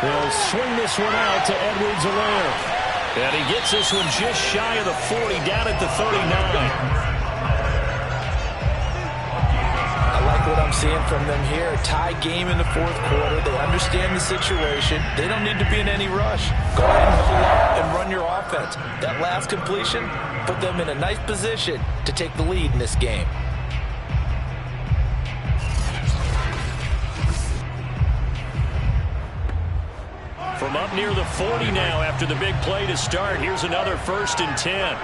They'll swing this one out to Edwards-Helaire. And he gets this one just shy of the 40, down at the 39. I like what I'm seeing from them here. Tie game in the fourth quarter. They understand the situation. They don't need to be in any rush. Go ahead and pull up and run your offense. That last completion put them in a nice position to take the lead in this game. From up near the 40 now after the big play to start. Here's another 1st and 10.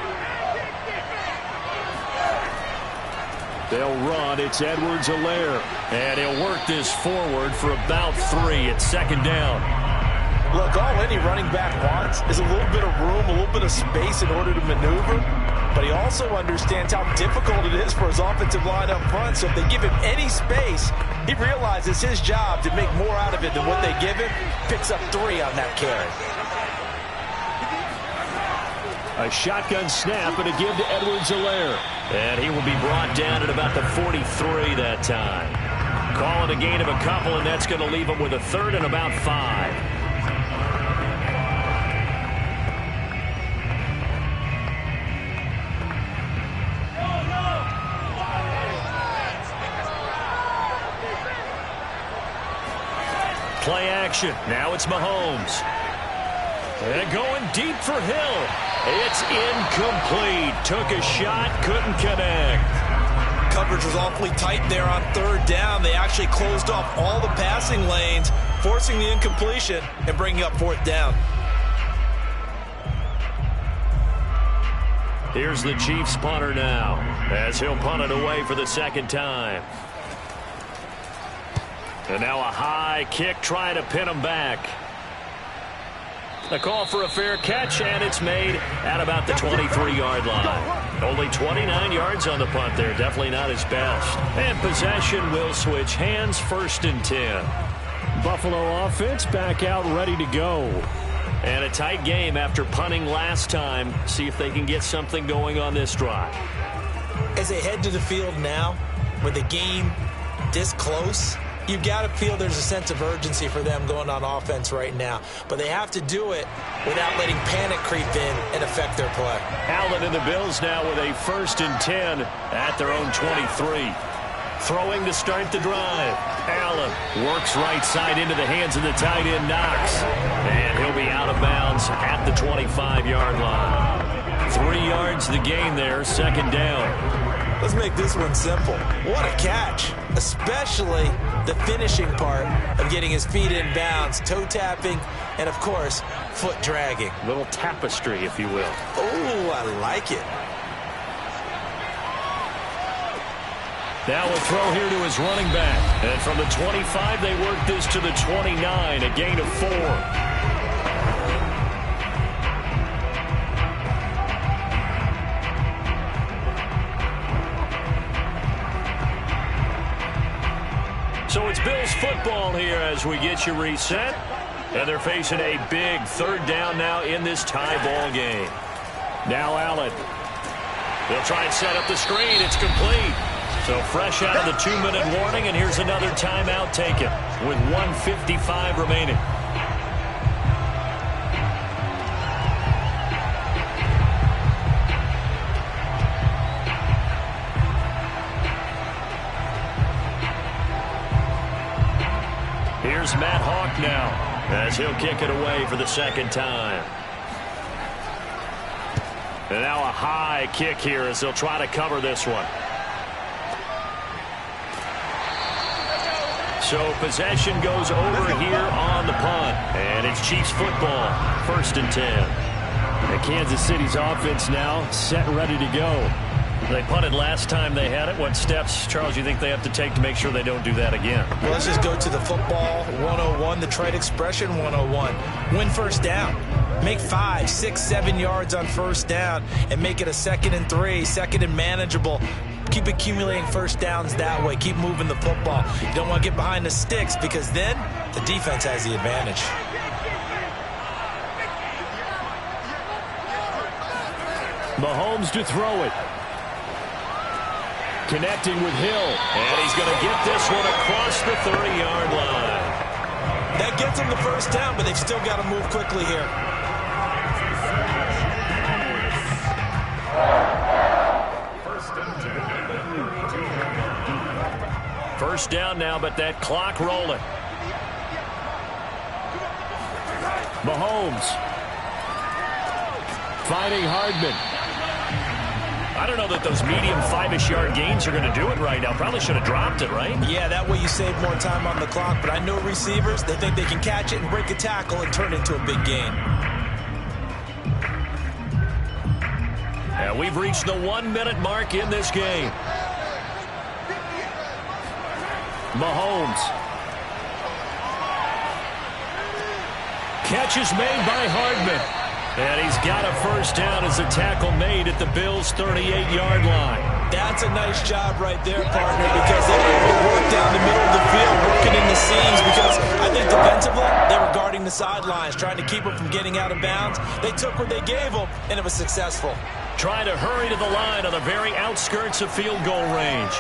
They'll run. It's Edwards-Helaire. And he'll work this forward for about 3 at 2nd down. Look, all any running back wants is a little bit of room, a little bit of space in order to maneuver. But he also understands how difficult it is for his offensive line up front. So if they give him any space, he realizes his job to make more out of it than what they give him. Picks up 3 on that carry. A shotgun snap and a give to Edwards-Helaire. And he will be brought down at about the 43 that time. Call it a gain of a couple, and that's going to leave him with a 3rd and about 5. Play action. Now it's Mahomes. And going deep for Hill. It's incomplete. Took a shot, couldn't connect. Coverage was awfully tight there on 3rd down. They actually closed off all the passing lanes, forcing the incompletion and bringing up 4th down. Here's the Chiefs punter now as he'll punt it away for the 2nd time. And now a high kick trying to pin him back. A call for a fair catch, and it's made at about the 23-yard line. Only 29 yards on the punt there. Definitely not his best. And possession will switch hands, 1st and 10. Buffalo offense back out ready to go. And a tight game after punting last time. See if they can get something going on this drive. As they head to the field now, with the game this close, you've got to feel there's a sense of urgency for them going on offense right now. But they have to do it without letting panic creep in and affect their play. Allen and the Bills now with a 1st and 10 at their own 23. Throwing to start the drive. Allen works right side into the hands of the tight end Knox. And he'll be out of bounds at the 25-yard line. 3 yards the gain there, 2nd down. Let's make this one simple. What a catch, especially the finishing part of getting his feet in bounds, toe tapping, and of course, foot dragging. Little tapestry, if you will. Oh, I like it. Now a throw here to his running back. And from the 25, they work this to the 29, a gain of 4. So it's Bills football here as we get you reset. And they're facing a big 3rd down now in this tie ball game. Now Allen. They'll try and set up the screen. It's complete. So fresh out of the 2-minute warning, and here's another timeout taken with 1:55 remaining. Here's Matt Hawk now as he'll kick it away for the 2nd time. And now a high kick here as they'll try to cover this one. So possession goes over here on the punt. And it's Chiefs football, 1st and 10. And Kansas City's offense now set and ready to go. They punted last time they had it. What steps, Charles, you think they have to take to make sure they don't do that again? Well, let's just go to the football 101, the trade expression 101. Win first down. Make 5, 6, 7 yards on first down and make it a 2nd and 3, 2nd and manageable. Keep accumulating first downs that way. Keep moving the football. You don't want to get behind the sticks because then the defense has the advantage. Mahomes to throw it. Connecting with Hill. And he's going to get this one across the 30-yard line. That gets them the first down, but they've still got to move quickly here. First down now, but that clock rolling. Mahomes. Fighting Hardman. I don't know that those medium 5-ish yard gains are going to do it right now. Probably should have dropped it, right? Yeah, that way you save more time on the clock. But I know receivers, they think they can catch it and break a tackle and turn it into a big gain. And we've reached the 1-minute mark in this game. Mahomes. Catch is made by Hardman. And he's got a first down as a tackle made at the Bills' 38-yard line. That's a nice job right there, partner, because they were able to work down the middle of the field, working in the seams, because I think defensively, they were guarding the sidelines, trying to keep them from getting out of bounds. They took what they gave them, and it was successful. Trying to hurry to the line on the very outskirts of field goal range.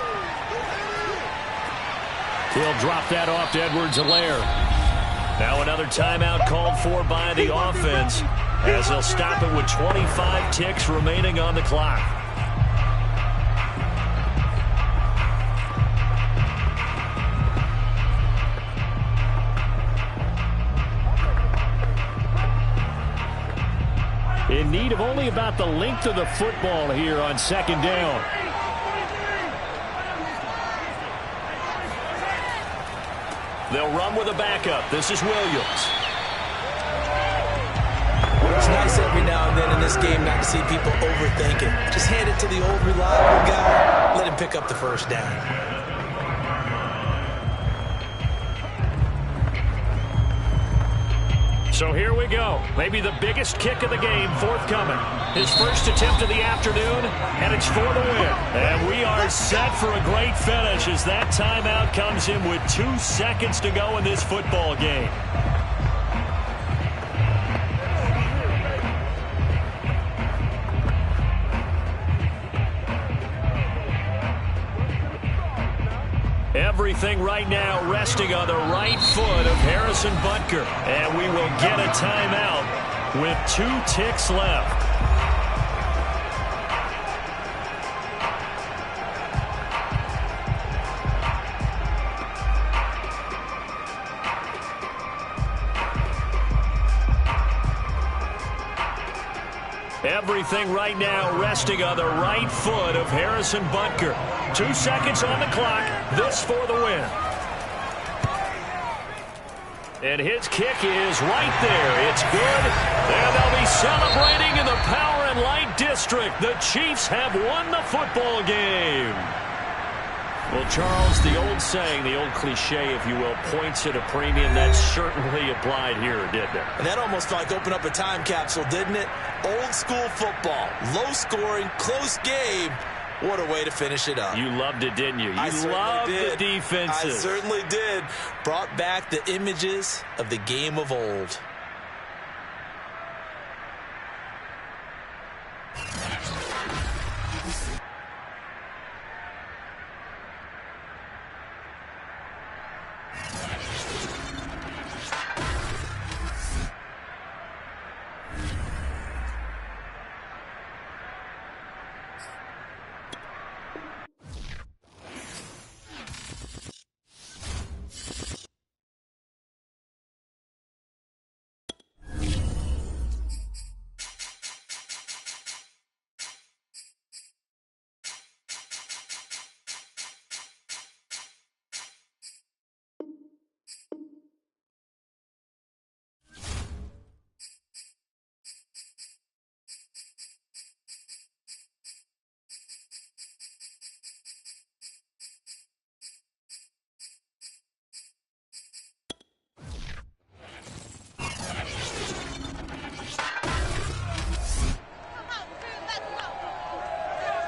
He'll drop that off to Edwards-Helaire. Now another timeout called for by the offense, as they'll stop it with 25 ticks remaining on the clock. In need of only about the length of the football here on 2nd down. They'll run with a backup. This is Williams. It's nice every now and then in this game not to see people overthink it. Just hand it to the old reliable guy. Let him pick up the first down. So here we go. Maybe the biggest kick of the game forthcoming. His first attempt of the afternoon, and it's for the win. And we are set for a great finish as that timeout comes in with 2 seconds to go in this football game. Everything right now resting on the right foot of Harrison Butker. And we will get a timeout with 2 ticks left. Everything right now resting on the right foot of Harrison Butker. 2 seconds on the clock. This for the win. And his kick is right there. It's good. And they'll be celebrating in the Power and Light District. The Chiefs have won the football game. Well, Charles, the old saying, the old cliche, if you will, points at a premium, that certainly applied here, didn't it? And that almost like opened up a time capsule, didn't it? Old school football, low scoring, close game. What a way to finish it up. You loved it, didn't you? You loved the defenses. I certainly did. Brought back the images of the game of old.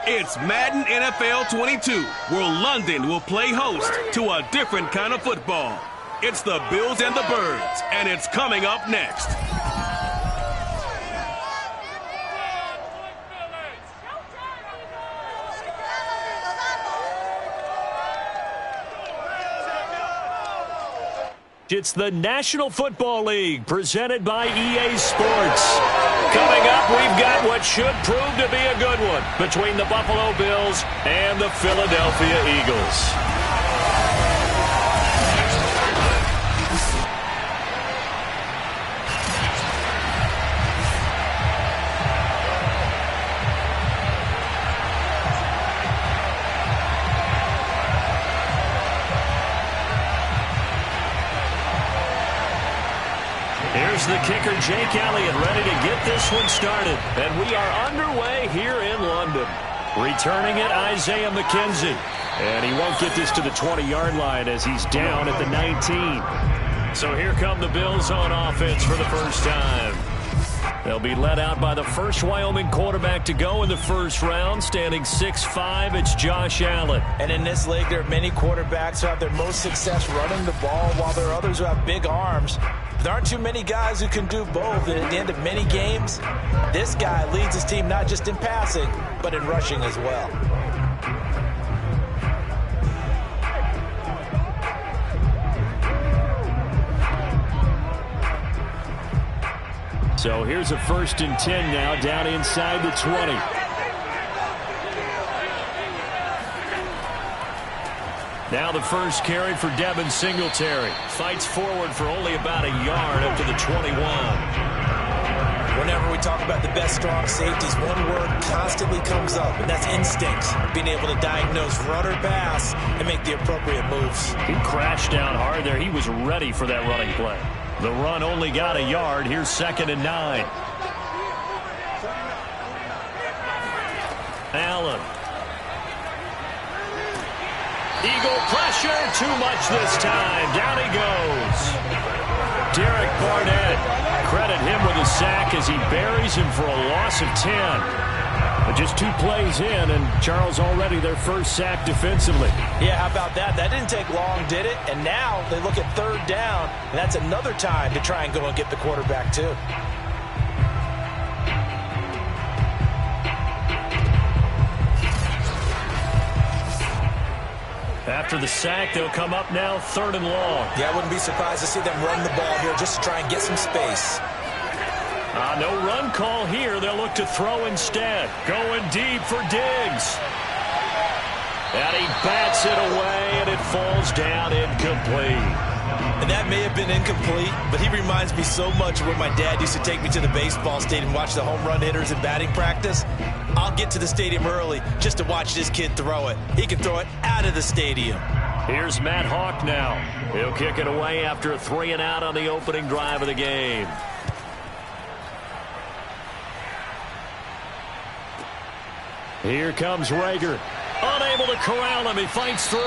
It's Madden NFL 22, where London will play host to a different kind of football. It's the Bills and the Birds, and it's coming up next. It's the National Football League presented by EA Sports. Coming up, we've got what should prove to be a good one between the Buffalo Bills and the Philadelphia Eagles. Here's the kicker, Jake Elliott, ready to get this one started. And we are underway here in London. Returning it, Isaiah McKenzie. And he won't get this to the 20-yard line as he's down at the 19. So here come the Bills on offense for the first time. They'll be led out by the first Wyoming quarterback to go in the first round, standing 6'5". It's Josh Allen. And in this league, there are many quarterbacks who have their most success running the ball, while there are others who have big arms. There aren't too many guys who can do both. And at the end of many games, this guy leads his team not just in passing, but in rushing as well. So here's a 1st and 10 now, down inside the 20. Now the first carry for Devin Singletary. Fights forward for only about a yard up to the 21. Whenever we talk about the best strong safeties, one word constantly comes up, and that's instincts. Being able to diagnose run or pass and make the appropriate moves. He crashed down hard there. He was ready for that running play. The run only got a yard. Here's 2nd and 9. Allen. Eagle pressure, too much this time. Down he goes. Derek Barnett, credit him with a sack as he buries him for a loss of 10. But just 2 plays in, and Charles already their first sack defensively. Yeah, how about that? That didn't take long, did it? And now they look at 3rd down, and that's another time to try and go and get the quarterback too. After the sack, they'll come up now 3rd and long. Yeah, I wouldn't be surprised to see them run the ball here just to try and get some space. No run call here. They'll look to throw instead. Going deep for Diggs. And he bats it away, and it falls down incomplete. And that may have been incomplete, but he reminds me so much of when my dad used to take me to the baseball stadium and watch the home run hitters in batting practice. I'll get to the stadium early just to watch this kid throw it. He can throw it out of the stadium. Here's Matt Hawk now. He'll kick it away after a 3-and-out on the opening drive of the game. Here comes Rager. Unable to corral him. He fights through.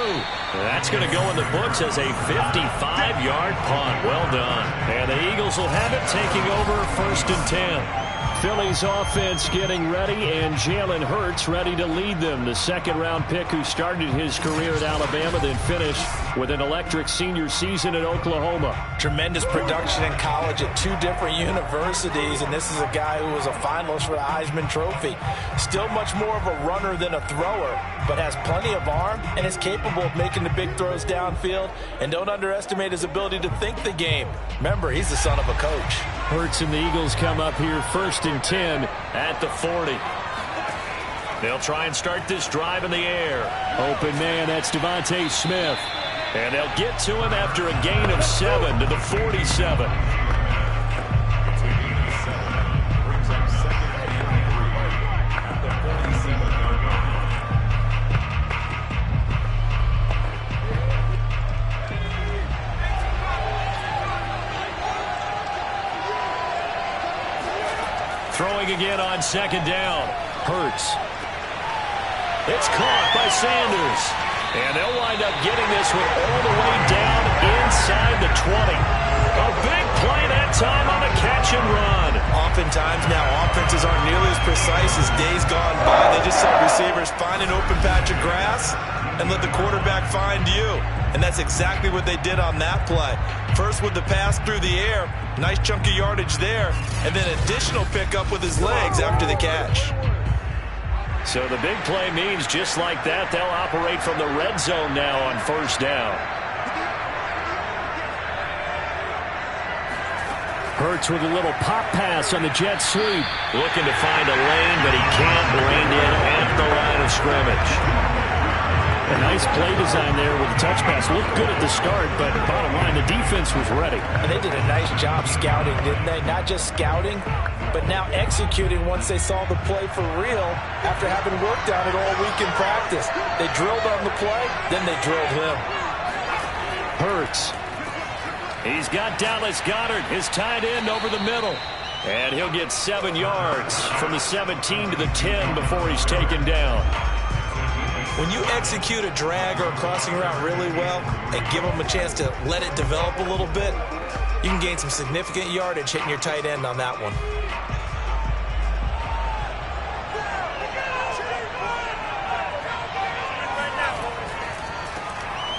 That's going to go in the books as a 55-yard punt. Well done. And the Eagles will have it, taking over 1st and 10. Philly's offense getting ready, and Jalen Hurts ready to lead them. The 2nd-round pick who started his career at Alabama, then finished with an electric senior season at Oklahoma. Tremendous production in college at 2 different universities, and this is a guy who was a finalist for the Heisman Trophy. Still much more of a runner than a thrower, but has plenty of arm and is capable of making the big throws downfield. And don't underestimate his ability to think the game. Remember, he's the son of a coach. Hurts and the Eagles come up here 1st and 10 at the 40. They'll try and start this drive in the air. Open man, that's Devontae Smith. And they'll get to him after a gain of 7 to the 47. Throwing again on 2nd down. Hurts. It's caught by Sanders. And they'll wind up getting this one all the way down inside the 20. A big play that time on a catch and run. oftentimes now offenses aren't nearly as precise as days gone by. They just saw receivers find an open patch of grass and let the quarterback find you. And that's exactly what they did on that play. First with the pass through the air, nice chunk of yardage there, and then additional pickup with his legs after the catch. So the big play means just like that, they'll operate from the red zone now on first down. Hurts with a little pop pass on the jet sweep. Looking to find a lane, but he can't. Reined in at the line of scrimmage. A nice play design there with the touch pass. Looked good at the start, but bottom line, the defense was ready. And they did a nice job scouting, didn't they? Not just scouting, but now executing once they saw the play for real after having worked on it all week in practice. They drilled on the play, then they drilled him. Hurts. He's got Dallas Goedert, his tight end, over the middle. And he'll get 7 yards from the 17 to the 10 before he's taken down. When you execute a drag or a crossing route really well and give them a chance to let it develop a little bit, you can gain some significant yardage hitting your tight end on that one.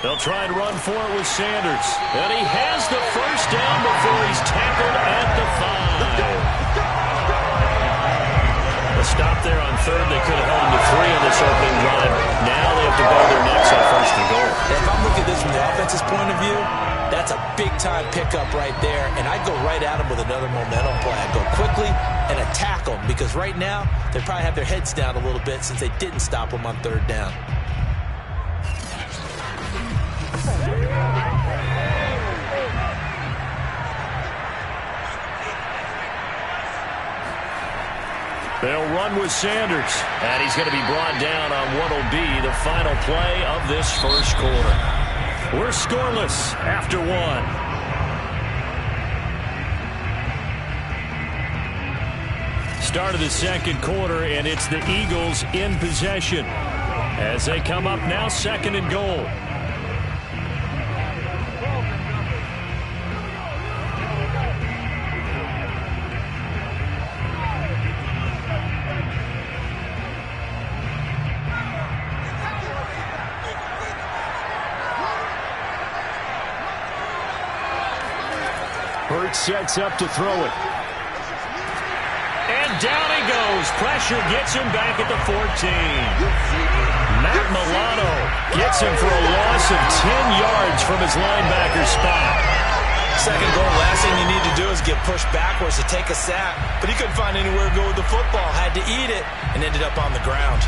They'll try and run for it with Sanders. And he has the first down before he's tackled at the 5. A stop there on third. They could have held him to 3 on this opening drive. Now they have to go their necks on first and goal. If I'm looking at this from the offense's point of view, that's a big-time pickup right there. And I'd go right at him with another momentum play. I'd go quickly and attack them because right now they probably have their heads down a little bit since they didn't stop them on third down. They'll run with Sanders, and he's going to be brought down on what will be the final play of this first quarter. We're scoreless after 1. Start of the second quarter, and it's the Eagles in possession as they come up now 2nd and goal. Hurts sets up to throw it. And down he goes. Pressure gets him back at the 14. Matt Milano gets him for a loss of 10 yards from his linebacker spot. Second goal, last thing you need to do is get pushed backwards to take a sack. But he couldn't find anywhere to go with the football. Had to eat it and ended up on the ground.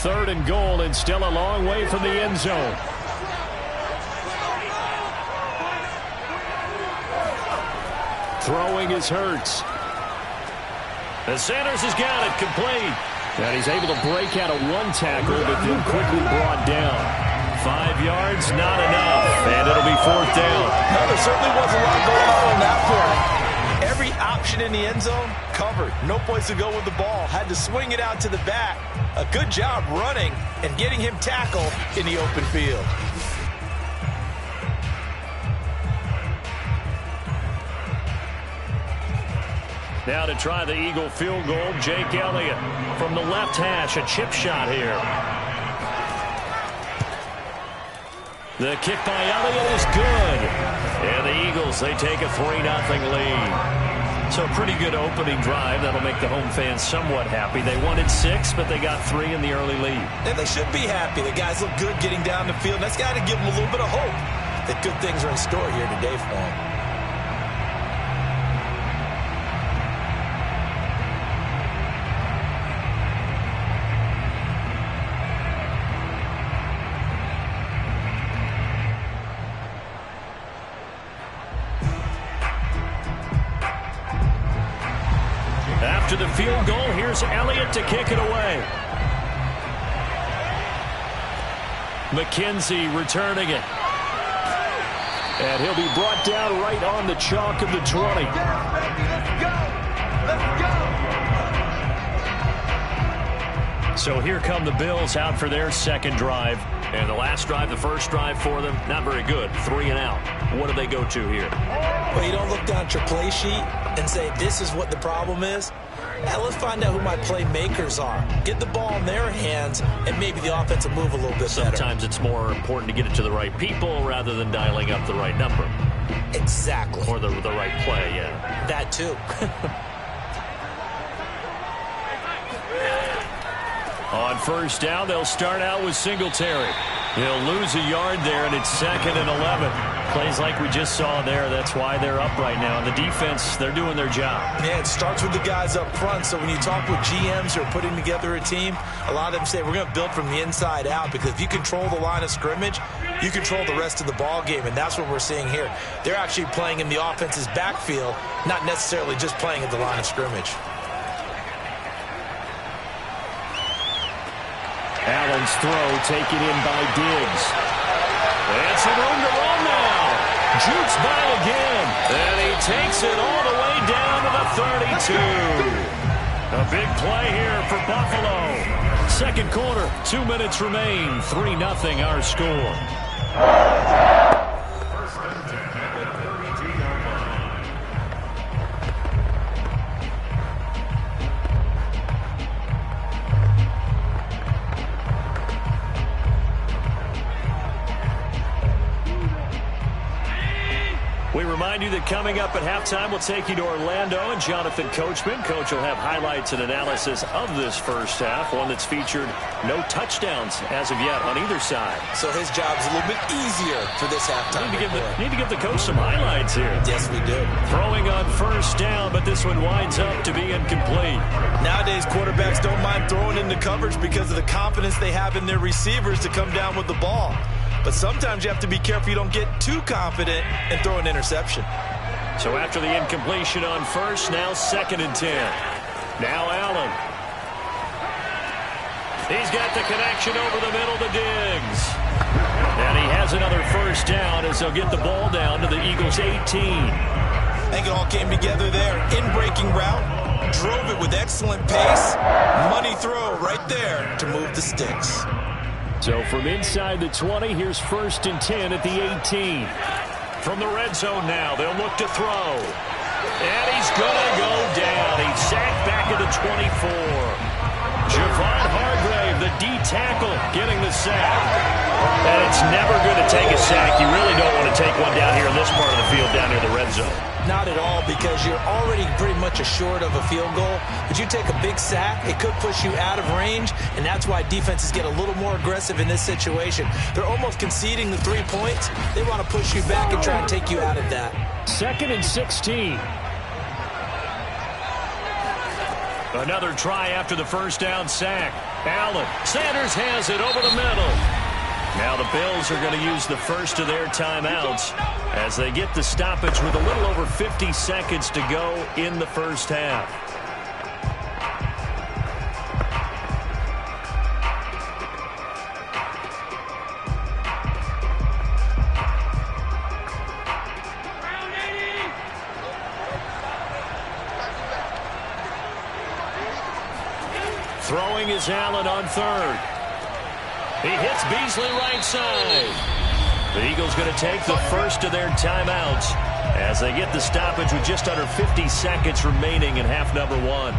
Third and goal, and still a long way from the end zone. Throwing is Hurts. And Sanders has got it complete. And he's able to break out of 1 tackle, but then quickly brought down. 5 yards, not enough. And it'll be 4th down. No, there certainly was a lot going on that play. Every option in the end zone covered. No place to go with the ball. Had to swing it out to the back. A good job running and getting him tackled in the open field. Now to try the Eagle field goal, Jake Elliott from the left hash, a chip shot here. The kick by Elliott is good. And the Eagles, they take a 3-0 lead. So a pretty good opening drive. That'll make the home fans somewhat happy. They wanted 6, but they got 3 in the early lead. And they should be happy. The guys look good getting down the field. That's got to give them a little bit of hope that good things are in store here today for them. After the field goal, here's Elliott to kick it away. McKenzie returning it. And he'll be brought down right on the chalk of the 20. So here come the Bills out for their second drive. And the last drive, the first drive for them, not very good. 3 and out. What do they go to here? Well, you don't look down at your play sheet and say, this is what the problem is. Yeah, let's find out who my playmakers are. Get the ball in their hands, and maybe the offense will move a little bit better. Sometimes it's more important to get it to the right people rather than dialing up the right number. Exactly. Or the right play, yeah. That too. On first down, they'll start out with Singletary. He'll lose a yard there, and it's 2nd and 11. Plays like we just saw there. That's why they're up right now. And the defense, they're doing their job. Yeah, it starts with the guys up front. So when you talk with GMs who are putting together a team, a lot of them say we're going to build from the inside out, because if you control the line of scrimmage, you control the rest of the ball game, and that's what we're seeing here. They're actually playing in the offense's backfield, not necessarily just playing at the line of scrimmage. Allen's throw taken in by Diggs. And some room to run now. Jukes by again. And he takes it all the way down to the 32. A big play here for Buffalo. Second quarter, 2 minutes remain. 3-0 our score. First and 10 at the 32-yard line. We remind you that coming up at halftime, we'll take you to Orlando and Jonathan Coachman. Coach will have highlights and analysis of this first half, one that's featured no touchdowns as of yet on either side. So his job's a little bit easier for this halftime. Need to give the coach some highlights here. Yes, we do. Throwing on first down, but this one winds up to be incomplete. Nowadays, quarterbacks don't mind throwing into coverage because of the confidence they have in their receivers to come down with the ball. But sometimes you have to be careful you don't get too confident and throw an interception. So after the incompletion on first, now 2nd and 10. Now Allen. He's got the connection over the middle to Diggs. And he has another first down as they'll get the ball down to the Eagles' 18. I think it all came together there. In-breaking route. Drove it with excellent pace. Money throw right there to move the sticks. So from inside the 20, here's 1st and 10 at the 18. From the red zone now, they'll look to throw. And he's going to go down. He's sacked back at the 24. Javon Hargrave, the D tackle, getting the sack. And it's never going to take a sack. You really don't want to take one down here in this part of the field, down near the red zone. Not at all, because you're already pretty much assured of a field goal. But you take a big sack, it could push you out of range, and that's why defenses get a little more aggressive in this situation. They're almost conceding the 3 points. They want to push you back and try and take you out of that. 2nd and 16. Another try after the first down sack. Allen. Sanders has it over the middle. Now the Bills are going to use the first of their timeouts as they get the stoppage with a little over 50 seconds to go in the first half. Throwing is Allen on 3rd. He hits Beasley right side. The Eagles going to take the first of their timeouts as they get the stoppage with just under 50 seconds remaining in half number 1.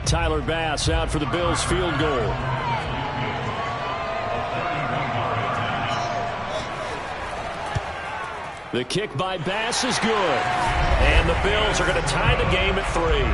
Tyler Bass out for the Bills field goal. The kick by Bass is good. And the Bills are going to tie the game at 3.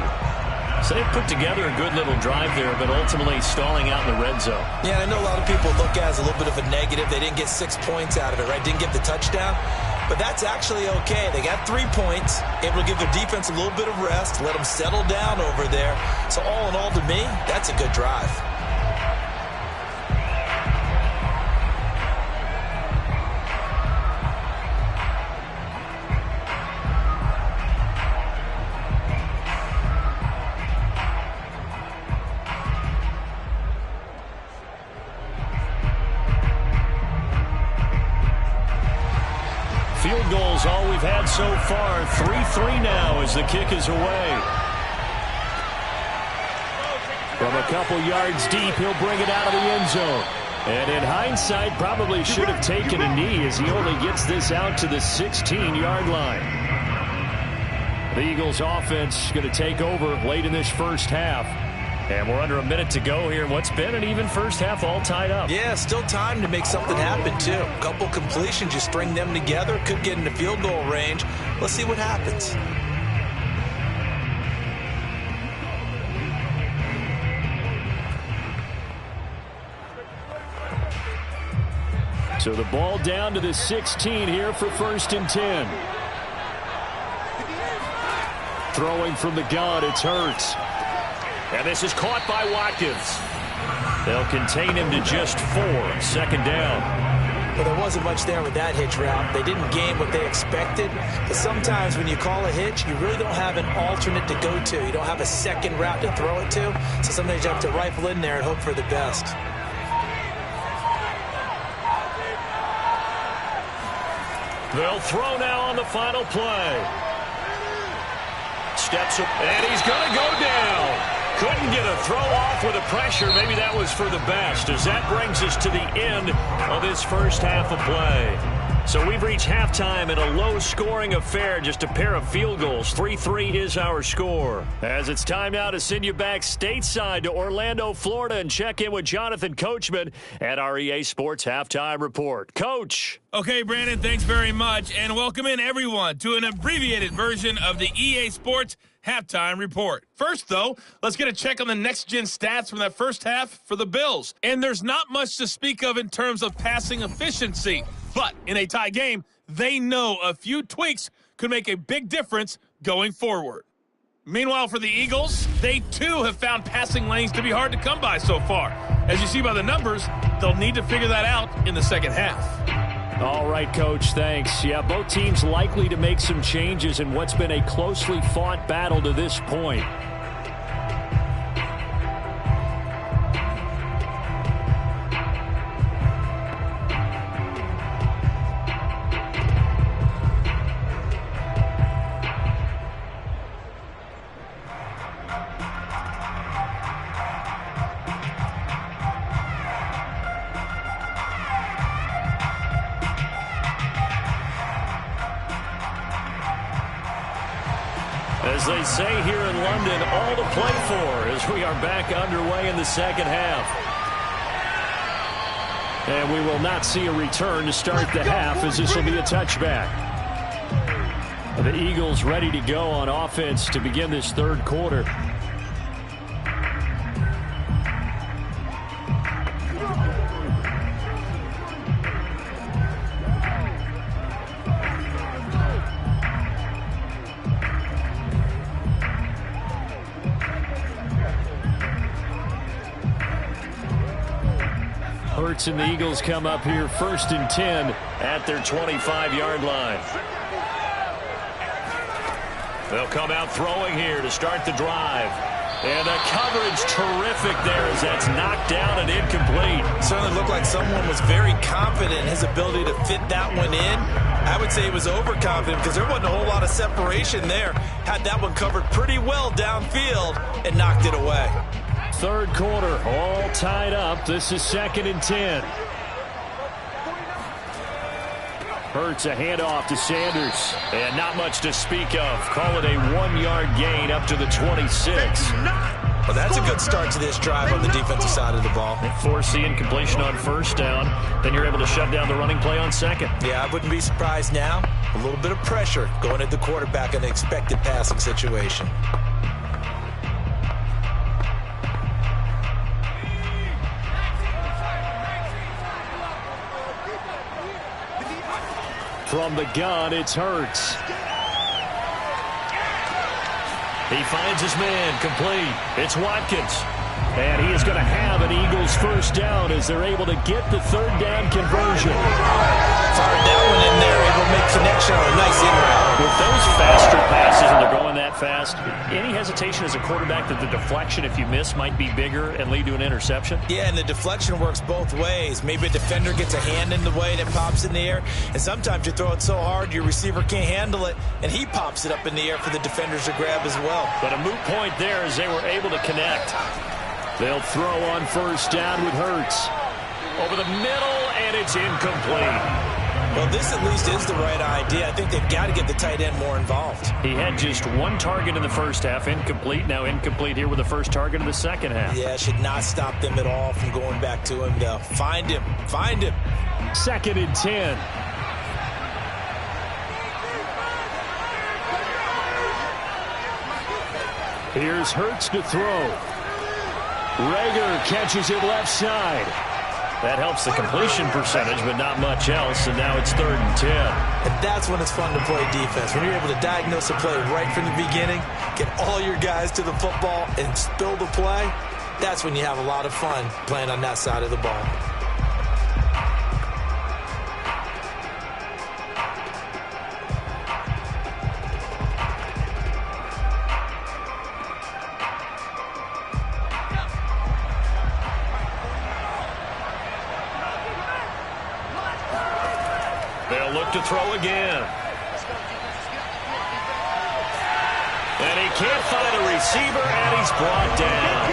So they've put together a good little drive there, but ultimately stalling out in the red zone. Yeah, I know a lot of people look at it as a little bit of a negative. They didn't get 6 points out of it, right? Didn't get the touchdown. But that's actually okay. They got 3 points, able to give their defense a little bit of rest, let them settle down over there. So all in all, to me, that's a good drive. Field goal's all we've had so far. 3-3 now as the kick is away. From a couple yards deep, he'll bring it out of the end zone. And in hindsight, probably should have taken a knee as he only gets this out to the 16-yard line. The Eagles offense going to take over late in this first half. And we're under a minute to go here in what's been an even first half, all tied up. Yeah, still time to make something happen, too. A couple completions, you string them together, could get into field goal range. Let's see what happens. So the ball down to the 16 here for 1st and 10. Throwing from the gun, it's Hurts. And this is caught by Watkins. They'll contain him to just 4. 2nd down. Well, there wasn't much there with that hitch route. They didn't gain what they expected. But sometimes when you call a hitch, you really don't have an alternate to go to. You don't have a second route to throw it to. So sometimes you have to rifle in there and hope for the best. They'll throw now on the final play. Steps up, and he's going to go down. Couldn't get a throw off with the pressure. Maybe that was for the best, as that brings us to the end of this first half of play. So we've reached halftime in a low-scoring affair, just a pair of field goals. 3-3 is our score. As it's time now to send you back stateside to Orlando, Florida, and check in with Jonathan Coachman at our EA Sports Halftime Report. Coach. Okay, Brandon, thanks very much, and welcome in everyone to an abbreviated version of the EA Sports Halftime Report. First, though, let's get a check on the next-gen stats from that first half for the Bills. And there's not much to speak of in terms of passing efficiency. But in a tie game, they know a few tweaks could make a big difference going forward. Meanwhile, for the Eagles, they too have found passing lanes to be hard to come by so far. As you see by the numbers, they'll need to figure that out in the second half. All right, Coach, thanks. Yeah, both teams likely to make some changes in what's been a closely fought battle to this point. As they say here in London, all to play for as we are back underway in the second half. And we will not see a return to start the half, as this will be a touchback. The Eagles ready to go on offense to begin this third quarter. Hurts and the Eagles come up here 1st and 10 at their 25-yard line. They'll come out throwing here to start the drive. And the coverage terrific there as that's knocked down and incomplete. Certainly looked like someone was very confident in his ability to fit that one in. I would say he was overconfident because there wasn't a whole lot of separation there. Had that one covered pretty well downfield and knocked it away. Third quarter, all tied up. This is 2nd and 10. Hurts a handoff to Sanders. And not much to speak of. Call it a 1-yard gain up to the 26. Well, that's a good start to this drive on the defensive side of the ball. Force the incompletion on 1st down. Then you're able to shut down the running play on 2nd. Yeah, I wouldn't be surprised now. A little bit of pressure going at the quarterback in an expected passing situation. From the gun, it's Hurts. He finds his man, complete. It's Watkins. And he is going to have an Eagles first down as they're able to get the third down conversion. Fired that one in there, able to make connection on a nice in route. With those faster passes in the going that fast. Any hesitation as a quarterback that the deflection, if you miss, might be bigger and lead to an interception? Yeah, and the deflection works both ways. Maybe a defender gets a hand in the way that pops in the air, and sometimes you throw it so hard your receiver can't handle it, and he pops it up in the air for the defenders to grab as well. But a moot point there as they were able to connect. They'll throw on first down with Hurts. Over the middle, and it's incomplete. Well, this at least is the right idea. I think they've got to get the tight end more involved. He had just one target in the first half, incomplete. Now incomplete here with the first target in the second half. Yeah, should not stop them at all from going back to him, though. Find him. Find him. 2nd and 10. Here's Hurts to throw. Rager catches it left side. That helps the completion percentage, but not much else, and now it's 3rd and 10. And that's when it's fun to play defense. When you're able to diagnose a play right from the beginning, get all your guys to the football, and spill the play, that's when you have a lot of fun playing on that side of the ball. They'll look to throw again. And he can't find a receiver, and he's brought down.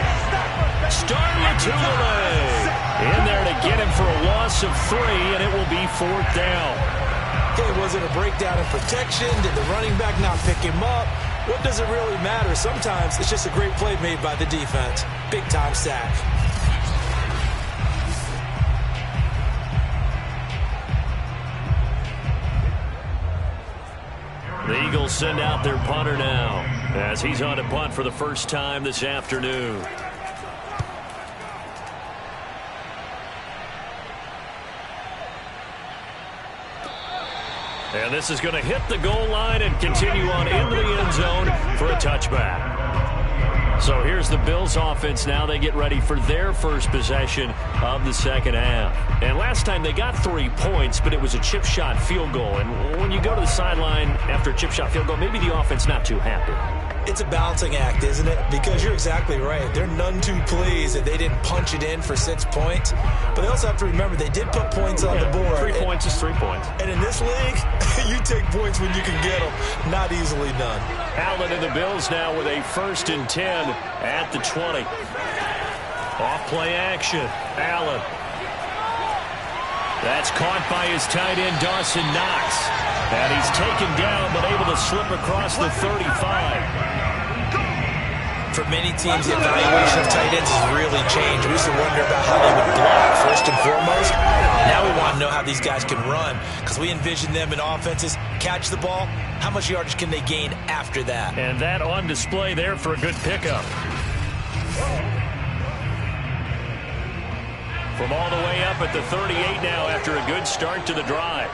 Starting to the leg. In there to get him for a loss of 3, and it will be 4th down. Okay, was it a breakdown in protection? Did the running back not pick him up? What does it really matter? Sometimes it's just a great play made by the defense. Big-time sack. The Eagles send out their punter now as he's on to punt for the first time this afternoon. And this is going to hit the goal line and continue on into the end zone for a touchback. So here's the Bills offense now. They get ready for their first possession of the second half. And last time they got 3 points, but it was a chip shot field goal. And when you go to the sideline after a chip shot field goal, maybe the offense not too happy. It's a balancing act, isn't it? Because you're exactly right. They're none too pleased that they didn't punch it in for 6 points. But they also have to remember they did put points on the board. 3 points is 3 points. And in this league, you take points when you can get them. Not easily done. Allen and the Bills now with a 1st and 10 at the 20. Off play action. Allen. That's caught by his tight end, Dawson Knox. And he's taken down, but able to slip across the 35. For many teams, the evaluation of tight ends has really changed. We used to wonder about how they would block first and foremost. Now we want to know how these guys can run because we envision them in offenses. Catch the ball. How much yardage can they gain after that? And that on display there for a good pickup. From all the way up at the 38 now after a good start to the drive.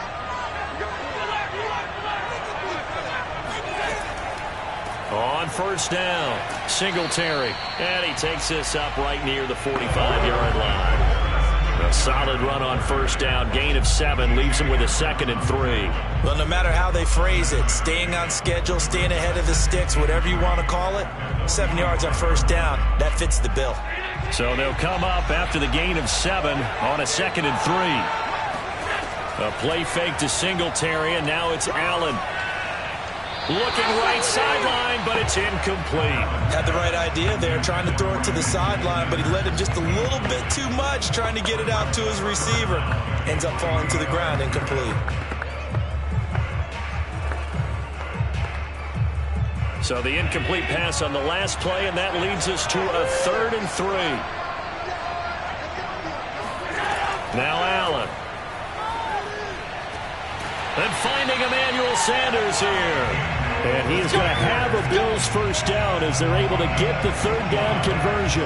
On first down, Singletary. And he takes this up right near the 45-yard line. A solid run on first down. Gain of 7 leaves him with a 2nd and 3. Well, no matter how they phrase it, staying on schedule, staying ahead of the sticks, whatever you want to call it, 7 yards on first down, that fits the bill. So they'll come up after the gain of 7 on a 2nd and 3. A play fake to Singletary, and now it's Allen. Looking right sideline, but it's incomplete. Had the right idea there, trying to throw it to the sideline, but he let him just a little bit too much, trying to get it out to his receiver. Ends up falling to the ground, incomplete. So the incomplete pass on the last play, and that leads us to a 3rd and 3. Now Allen. And finding Emmanuel Sanders here. And he is going to have a Bills first down as they're able to get the 3rd down conversion.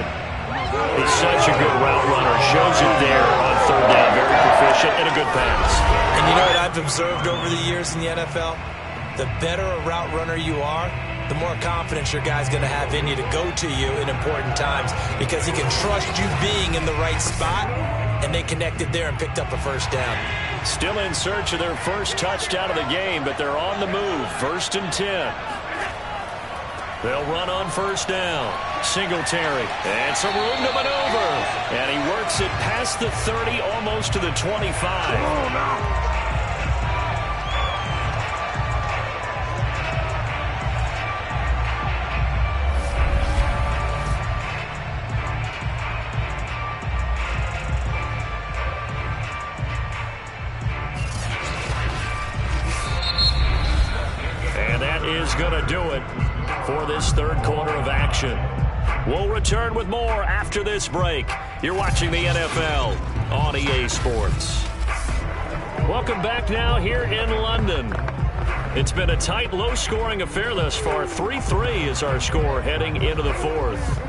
He's such a good route runner. Shows it there on 3rd down. Very proficient and a good pass. And you know what I've observed over the years in the NFL? The better a route runner you are, the more confidence your guy's going to have in you to go to you in important times because he can trust you being in the right spot, and they connected there and picked up a first down. Still in search of their first touchdown of the game, but they're on the move. 1st and 10. They'll run on first down. Singletary. And some room to maneuver. And he works it past the 30, almost to the 25. Oh, no. Is going to do it for this third quarter of action. We'll return with more after this break. You're watching the NFL on EA Sports. Welcome back now here in London. It's been a tight, low-scoring affair thus far. 3-3 is our score heading into the fourth.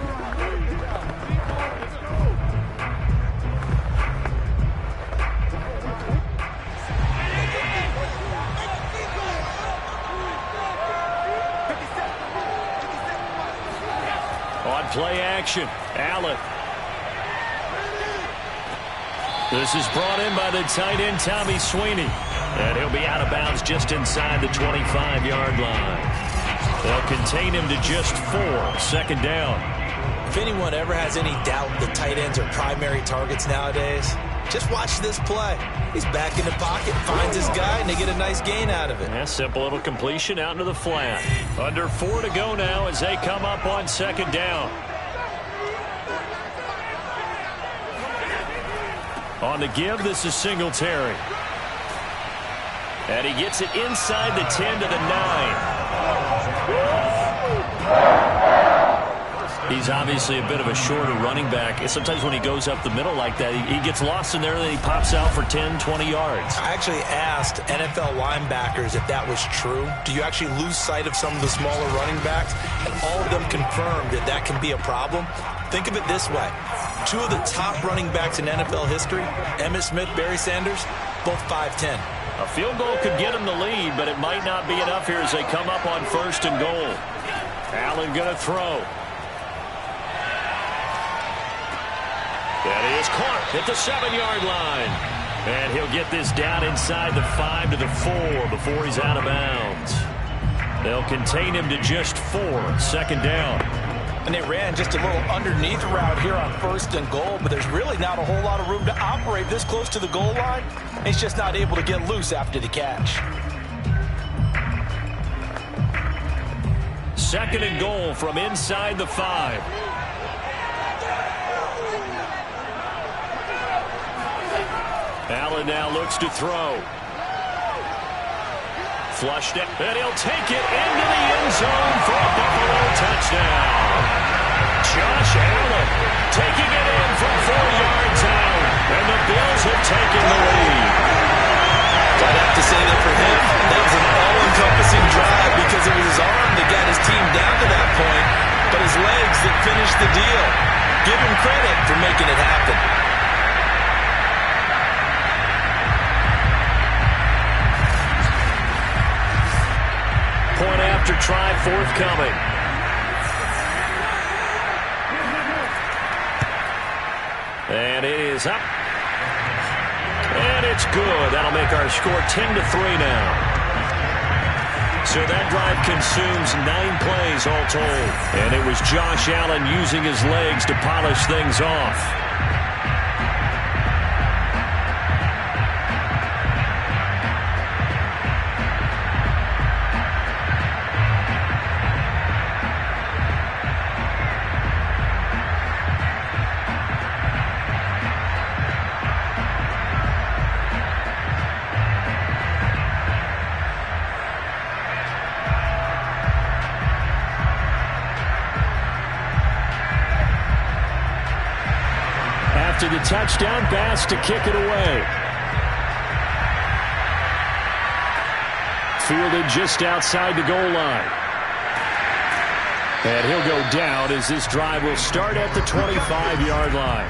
Play action. Allen. This is brought in by the tight end, Tommy Sweeney. And he'll be out of bounds just inside the 25-yard line. They'll contain him to just 4. Second down. If anyone ever has any doubt the tight ends are primary targets nowadays, just watch this play. He's back in the pocket, finds his guy, and they get a nice gain out of it. Yeah, simple little completion out into the flat. Under 4 to go now as they come up on second down. On the give, this is Singletary. And he gets it inside the 10 to the 9. He's obviously a bit of a shorter running back. Sometimes when he goes up the middle like that, he gets lost in there and then he pops out for 10, 20 yards. I actually asked NFL linebackers if that was true. Do you actually lose sight of some of the smaller running backs? And all of them confirmed that that can be a problem. Think of it this way. 2 of the top running backs in NFL history, Emmitt Smith, Barry Sanders, both 5'10". A field goal could get him the lead, but it might not be enough here as they come up on first and goal. Allen going to throw. That is caught at the 7-yard line. And he'll get this down inside the 5 to the 4 before he's out of bounds. They'll contain him to just 4. Second down. And they ran just a little underneath route here on first and goal, but there's really not a whole lot of room to operate this close to the goal line. He's just not able to get loose after the catch. Second and goal from inside the 5. Allen now looks to throw. Flushed it, and he'll take it into the end zone for a Buffalo touchdown. Josh Allen taking it in from 4 yards out, and the Bills have taken the lead. I'd have to say that for him, that was an all-encompassing drive because it was his arm that got his team down to that point, but his legs that finished the deal. Give him credit for making it happen. Point after try forthcoming. And it is up. And it's good. That'll make our score 10-3 now. So that drive consumes 9 plays all told. And it was Josh Allen using his legs to polish things off. To the touchdown pass to kick it away. Fielded just outside the goal line. And he'll go down as this drive will start at the 25-yard line.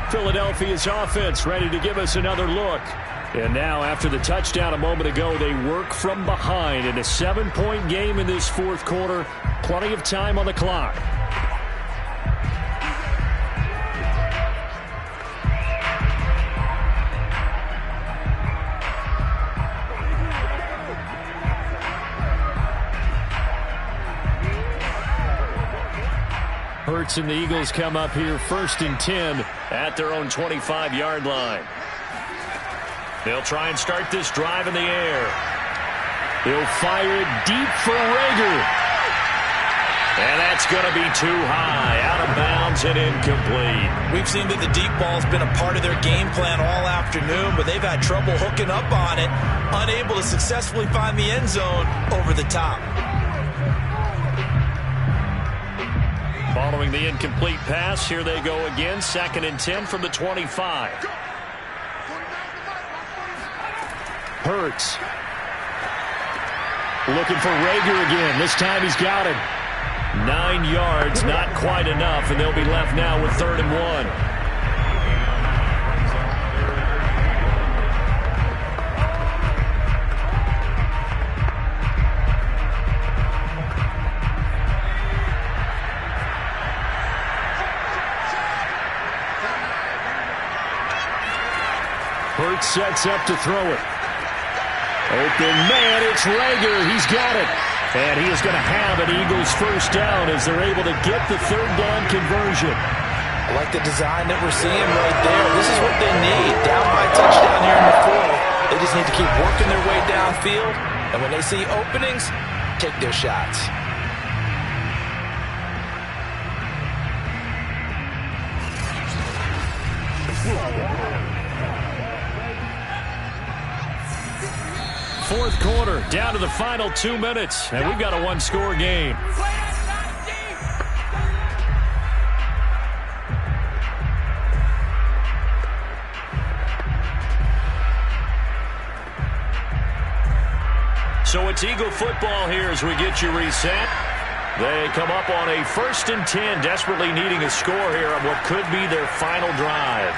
Philadelphia's offense ready to give us another look. And now, after the touchdown a moment ago, they work from behind in a 7-point game in this fourth quarter. Plenty of time on the clock. Hurts and the Eagles come up here 1st and 10 at their own 25-yard line. They'll try and start this drive in the air. He'll fire it deep for Rager. And that's going to be too high, out of bounds and incomplete. We've seen that the deep ball's been a part of their game plan all afternoon, but they've had trouble hooking up on it, unable to successfully find the end zone over the top. Following the incomplete pass, here they go again, 2nd and 10 from the 25. Hurts. Looking for Rager again. This time he's got it. 9 yards, not quite enough, and they'll be left now with 3rd and 1. Hurts sets up to throw it. Open man, it's Rager. He's got it. And he is going to have an Eagles first down as they're able to get the 3rd down conversion. I like the design that we're seeing right there. This is what they need. Down by a touchdown here in the 4th. They just need to keep working their way downfield. And when they see openings, take their shots. Fourth quarter, down to the final 2 minutes, and we've got a 1-score game. So it's Eagle football here as we get you reset. They come up on a 1st and 10, desperately needing a score here on what could be their final drive.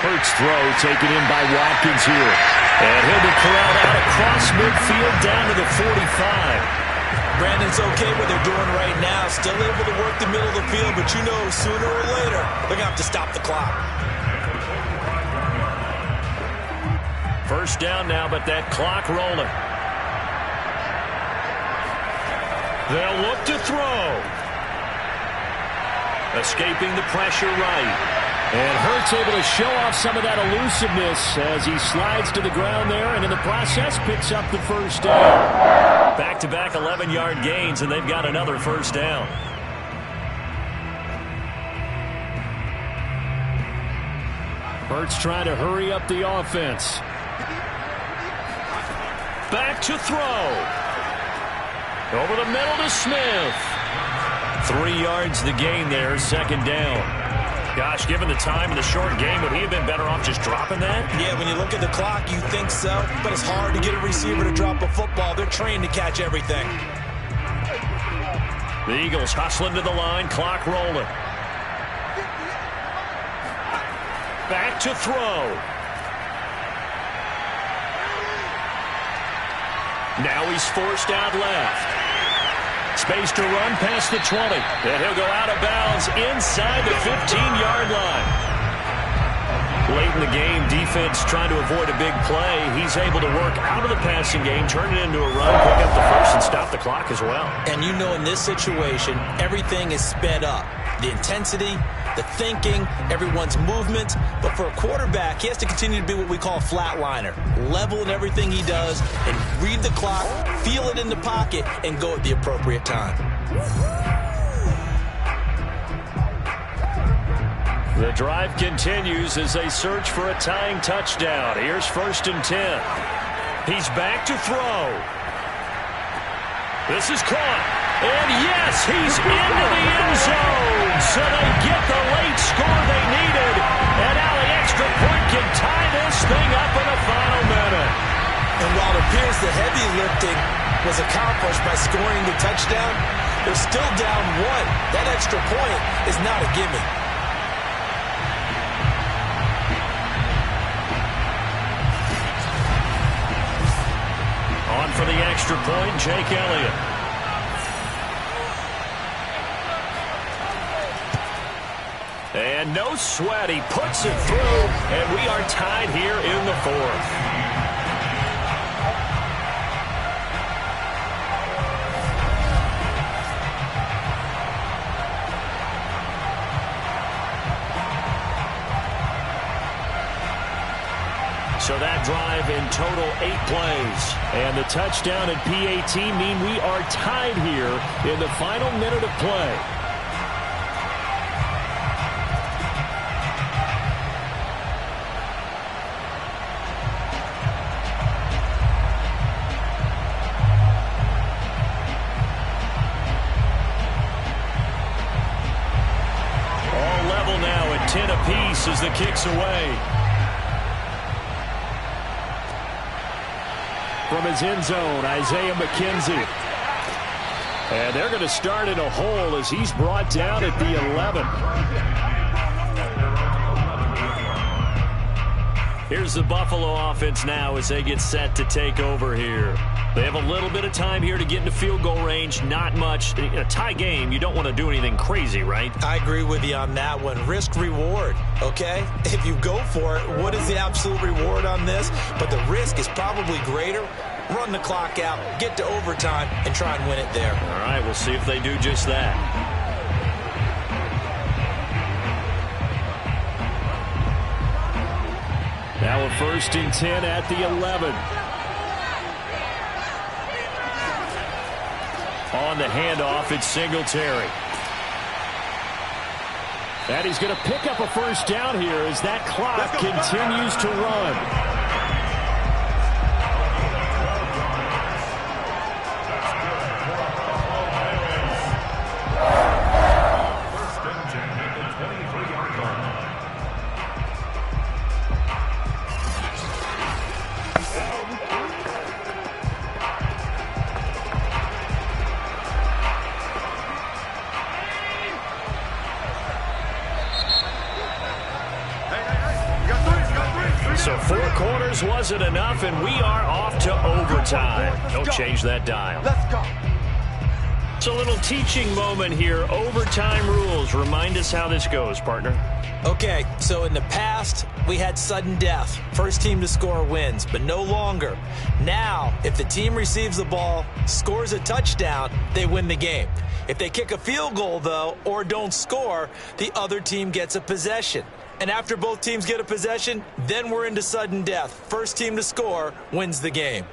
Hurts throw taken in by Watkins here. And he'll be corralled out across midfield down to the 45. Brandon's okay what they're doing right now. Still able to work the middle of the field, but you know sooner or later they're going to have to stop the clock. First down now, but that clock rolling. They'll look to throw. Escaping the pressure right. And Hurts able to show off some of that elusiveness as he slides to the ground there and in the process picks up the first down. Back-to-back 11-yard gains, and they've got another first down. Hurts trying to hurry up the offense. Back to throw. Over the middle to Smith. 3 yards the gain there, 2nd down. Gosh, given the time in the short game, would he have been better off just dropping that? Yeah, when you look at the clock, you think so. But it's hard to get a receiver to drop a football. They're trained to catch everything. The Eagles hustling to the line, clock rolling. Back to throw. Now he's forced out left. Space to run past the 20. And he'll go out of bounds inside the 15-yard line. Late in the game, defense trying to avoid a big play. He's able to work out of the passing game, turn it into a run, pick up the first, and stop the clock as well. And you know in this situation, everything is sped up. The intensity, the thinking, everyone's movement. But for a quarterback, he has to continue to be what we call a flatliner. Level in everything he does and read the clock, feel it in the pocket, and go at the appropriate time. The drive continues as they search for a tying touchdown. Here's 1st and 10. He's back to throw. This is caught. And yes, he's into the end zone. So they get the late score they needed. And now the extra point can tie this thing up in the final minute. And while it appears the heavy lifting was accomplished by scoring the touchdown, they're still down 1. That extra point is not a gimme. On for the extra point, Jake Elliott. And no sweat, he puts it through, and we are tied here in the 4th. So that drive in total 8 plays. And the touchdown and PAT mean we are tied here in the final minute of play. All level now at 10 apiece as the kick's away. From his end zone, Isaiah McKenzie. And they're going to start in a hole as he's brought down at the 11. Here's the Buffalo offense now as they get set to take over here. They have a little bit of time here to get into field goal range. Not much. In a tie game, you don't want to do anything crazy, right? I agree with you on that one. Risk reward, okay? If you go for it, what is the absolute reward on this? But the risk is probably greater. Run the clock out, get to overtime, and try and win it there. All right, we'll see if they do just that. Now a 1st and 10 at the 11. On the handoff, it's Singletary. And he's going to pick up a first down here as that clock continues to run. So 4 quarters wasn't enough, and we are off to overtime. Don't change that dial. Let's go. It's a little teaching moment here. Overtime rules. Remind us how this goes, partner. Okay, so in the past, we had sudden death. First team to score wins, but no longer. Now, if the team receives the ball, scores a touchdown, they win the game. If they kick a field goal, though, or don't score, the other team gets a possession. And after both teams get a possession, then we're into sudden death. First team to score wins the game.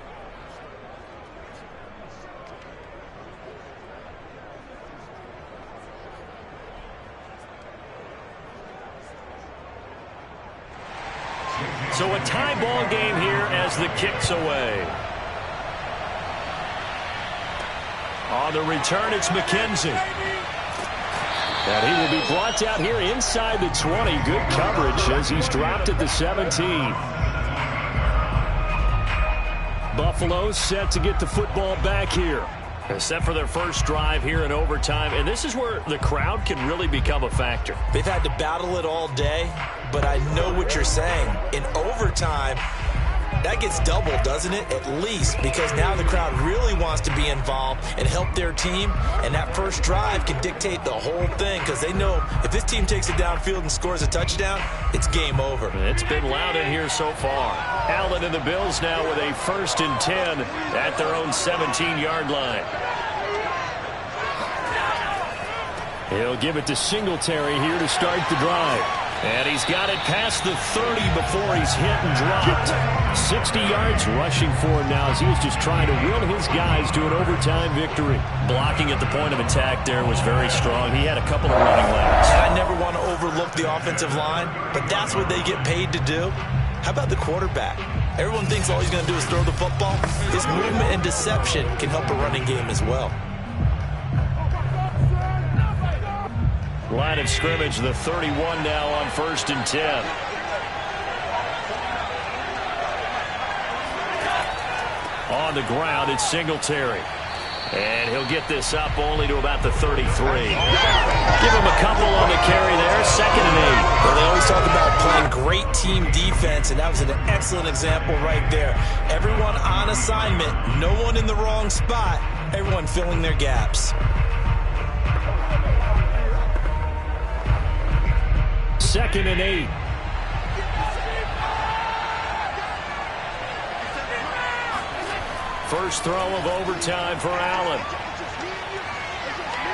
So a tie ball game here as the kick's away. On the return, it's McKenzie. And he will be brought down here inside the 20. Good coverage as he's dropped at the 17. Buffalo set to get the football back here. Set for their first drive here in overtime. And this is where the crowd can really become a factor. They've had to battle it all day, but I know what you're saying. In overtime, that gets doubled, doesn't it? At least, because now the crowd really wants to be involved and help their team, and that first drive can dictate the whole thing because they know if this team takes it downfield and scores a touchdown, it's game over. It's been loud in here so far. Allen and the Bills now with a 1st and 10 at their own 17-yard line. He'll give it to Singletary here to start the drive. And he's got it past the 30 before he's hit and dropped. 60 yards rushing for him now as he was just trying to will his guys to an overtime victory. Blocking at the point of attack there was very strong. He had a couple of running lanes. I never want to overlook the offensive line, but that's what they get paid to do. How about the quarterback? Everyone thinks all he's going to do is throw the football. His movement and deception can help a running game as well. Line of scrimmage, the 31 now on 1st and 10. On the ground, it's Singletary. And he'll get this up only to about the 33. Give him a couple on the carry there, 2nd and 8. Well, they always talk about playing great team defense, and that was an excellent example right there. Everyone on assignment, no one in the wrong spot, everyone filling their gaps. 2nd and 8. First throw of overtime for Allen.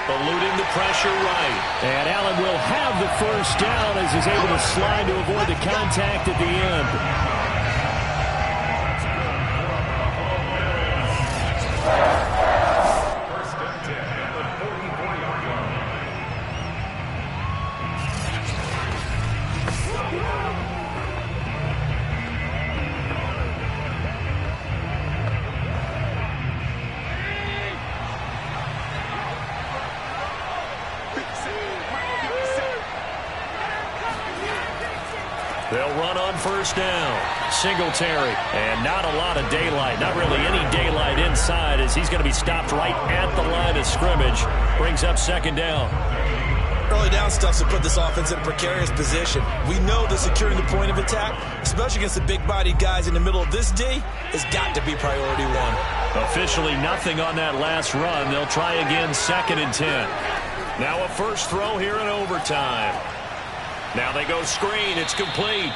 Eluding the pressure right. And Allen will have the first down as he's able to slide to avoid the contact at the end. They'll run on first down. Singletary. And not a lot of daylight. Not really any daylight inside as he's going to be stopped right at the line of scrimmage. Brings up second down. Early down stuff to put this offense in a precarious position. We know that securing the point of attack, especially against the big-bodied guys in the middle of this D, has got to be priority one. Officially nothing on that last run. They'll try again, 2nd and 10. Now a first throw here in overtime. Now they go screen. It's complete.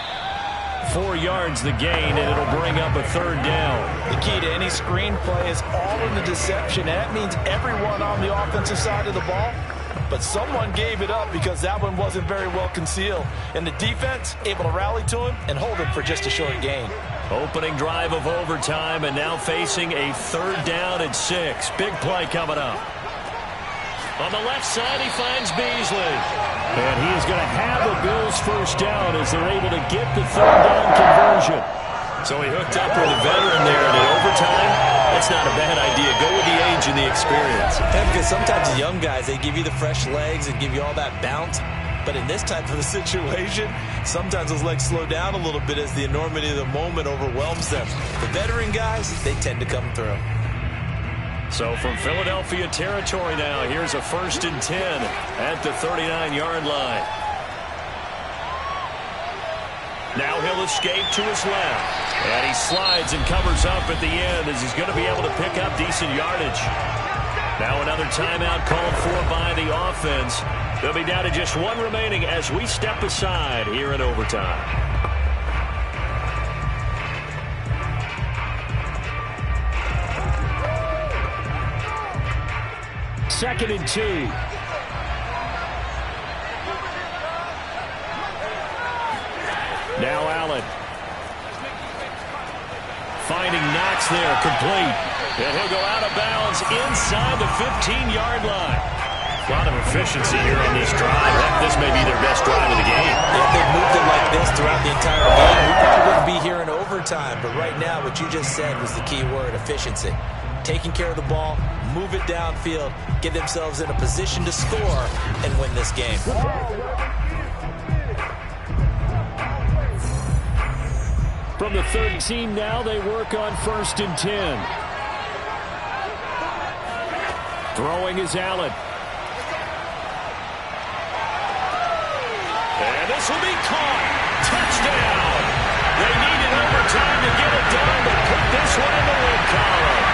4 yards the gain, and it'll bring up a 3rd down. The key to any screen play is all in the deception, and that means everyone on the offensive side of the ball. But someone gave it up because that one wasn't very well concealed. And the defense able to rally to him and hold him for just a short gain. Opening drive of overtime, and now facing a 3rd down and 6. Big play coming up. On the left side, he finds Beasley. And he is going to have the Bills first down as they're able to get the 3rd down conversion. So he hooked up with a veteran there, and in overtime, that's not a bad idea. Go with the age and the experience. Yeah, because sometimes the young guys, they give you the fresh legs and give you all that bounce. But in this type of a situation, sometimes those legs slow down a little bit as the enormity of the moment overwhelms them. The veteran guys, they tend to come through. So from Philadelphia territory now, here's a 1st and 10 at the 39-yard line. Now he'll escape to his left. And he slides and covers up at the end as he's going to be able to pick up decent yardage. Now another timeout called for by the offense. They'll be down to just 1 remaining as we step aside here in overtime. Second and 2. Now Allen. Finding Knox there, complete. And he'll go out of bounds inside the 15-yard line. A lot of efficiency here on this drive. This may be their best drive of the game. If they moved it like this throughout the entire game, we probably wouldn't be here in overtime. But right now, what you just said was the key word, efficiency. Taking care of the ball, move it downfield, get themselves in a position to score, and win this game. From the 13 now, they work on 1st and 10. Throwing is Allen. And this will be caught. Touchdown. They needed overtime to get it done, but put this one in the win column.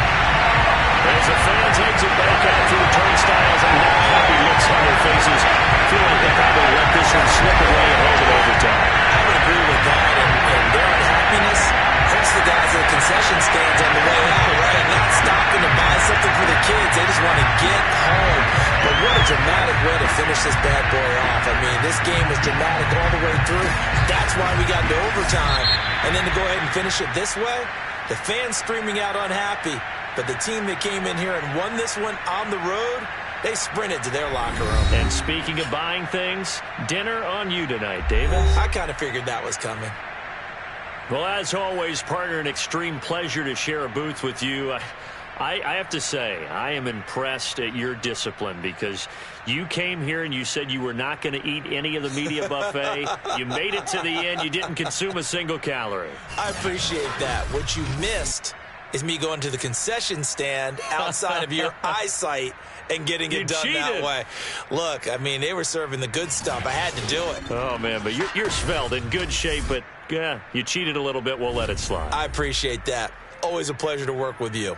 As the fans exit back out through the turnstiles and have happy looks on their faces, feel like they probably let this one slip away at home in overtime. I would agree with that, and their unhappiness hurts the guys at the concession stands on the way out, right? Not stopping to buy something for the kids. They just want to get home. But what a dramatic way to finish this bad boy off. I mean, this game was dramatic all the way through. That's why we got into overtime. And then to go ahead and finish it this way, the fans streaming out unhappy. But the team that came in here and won this one on the road, they sprinted to their locker room. And speaking of buying things, dinner on you tonight, Davis. I kind of figured that was coming. Well, as always, partner, an extreme pleasure to share a booth with you. I have to say, I am impressed at your discipline because you came here and you said you were not going to eat any of the media buffet. You made it to the end. You didn't consume a single calorie. I appreciate that. What you missed is me going to the concession stand outside of your eyesight and getting it done that way. Look, I mean, they were serving the good stuff. I had to do it. Oh, man, but you're svelte, in good shape, but yeah, you cheated a little bit. We'll let it slide. I appreciate that. Always a pleasure to work with you.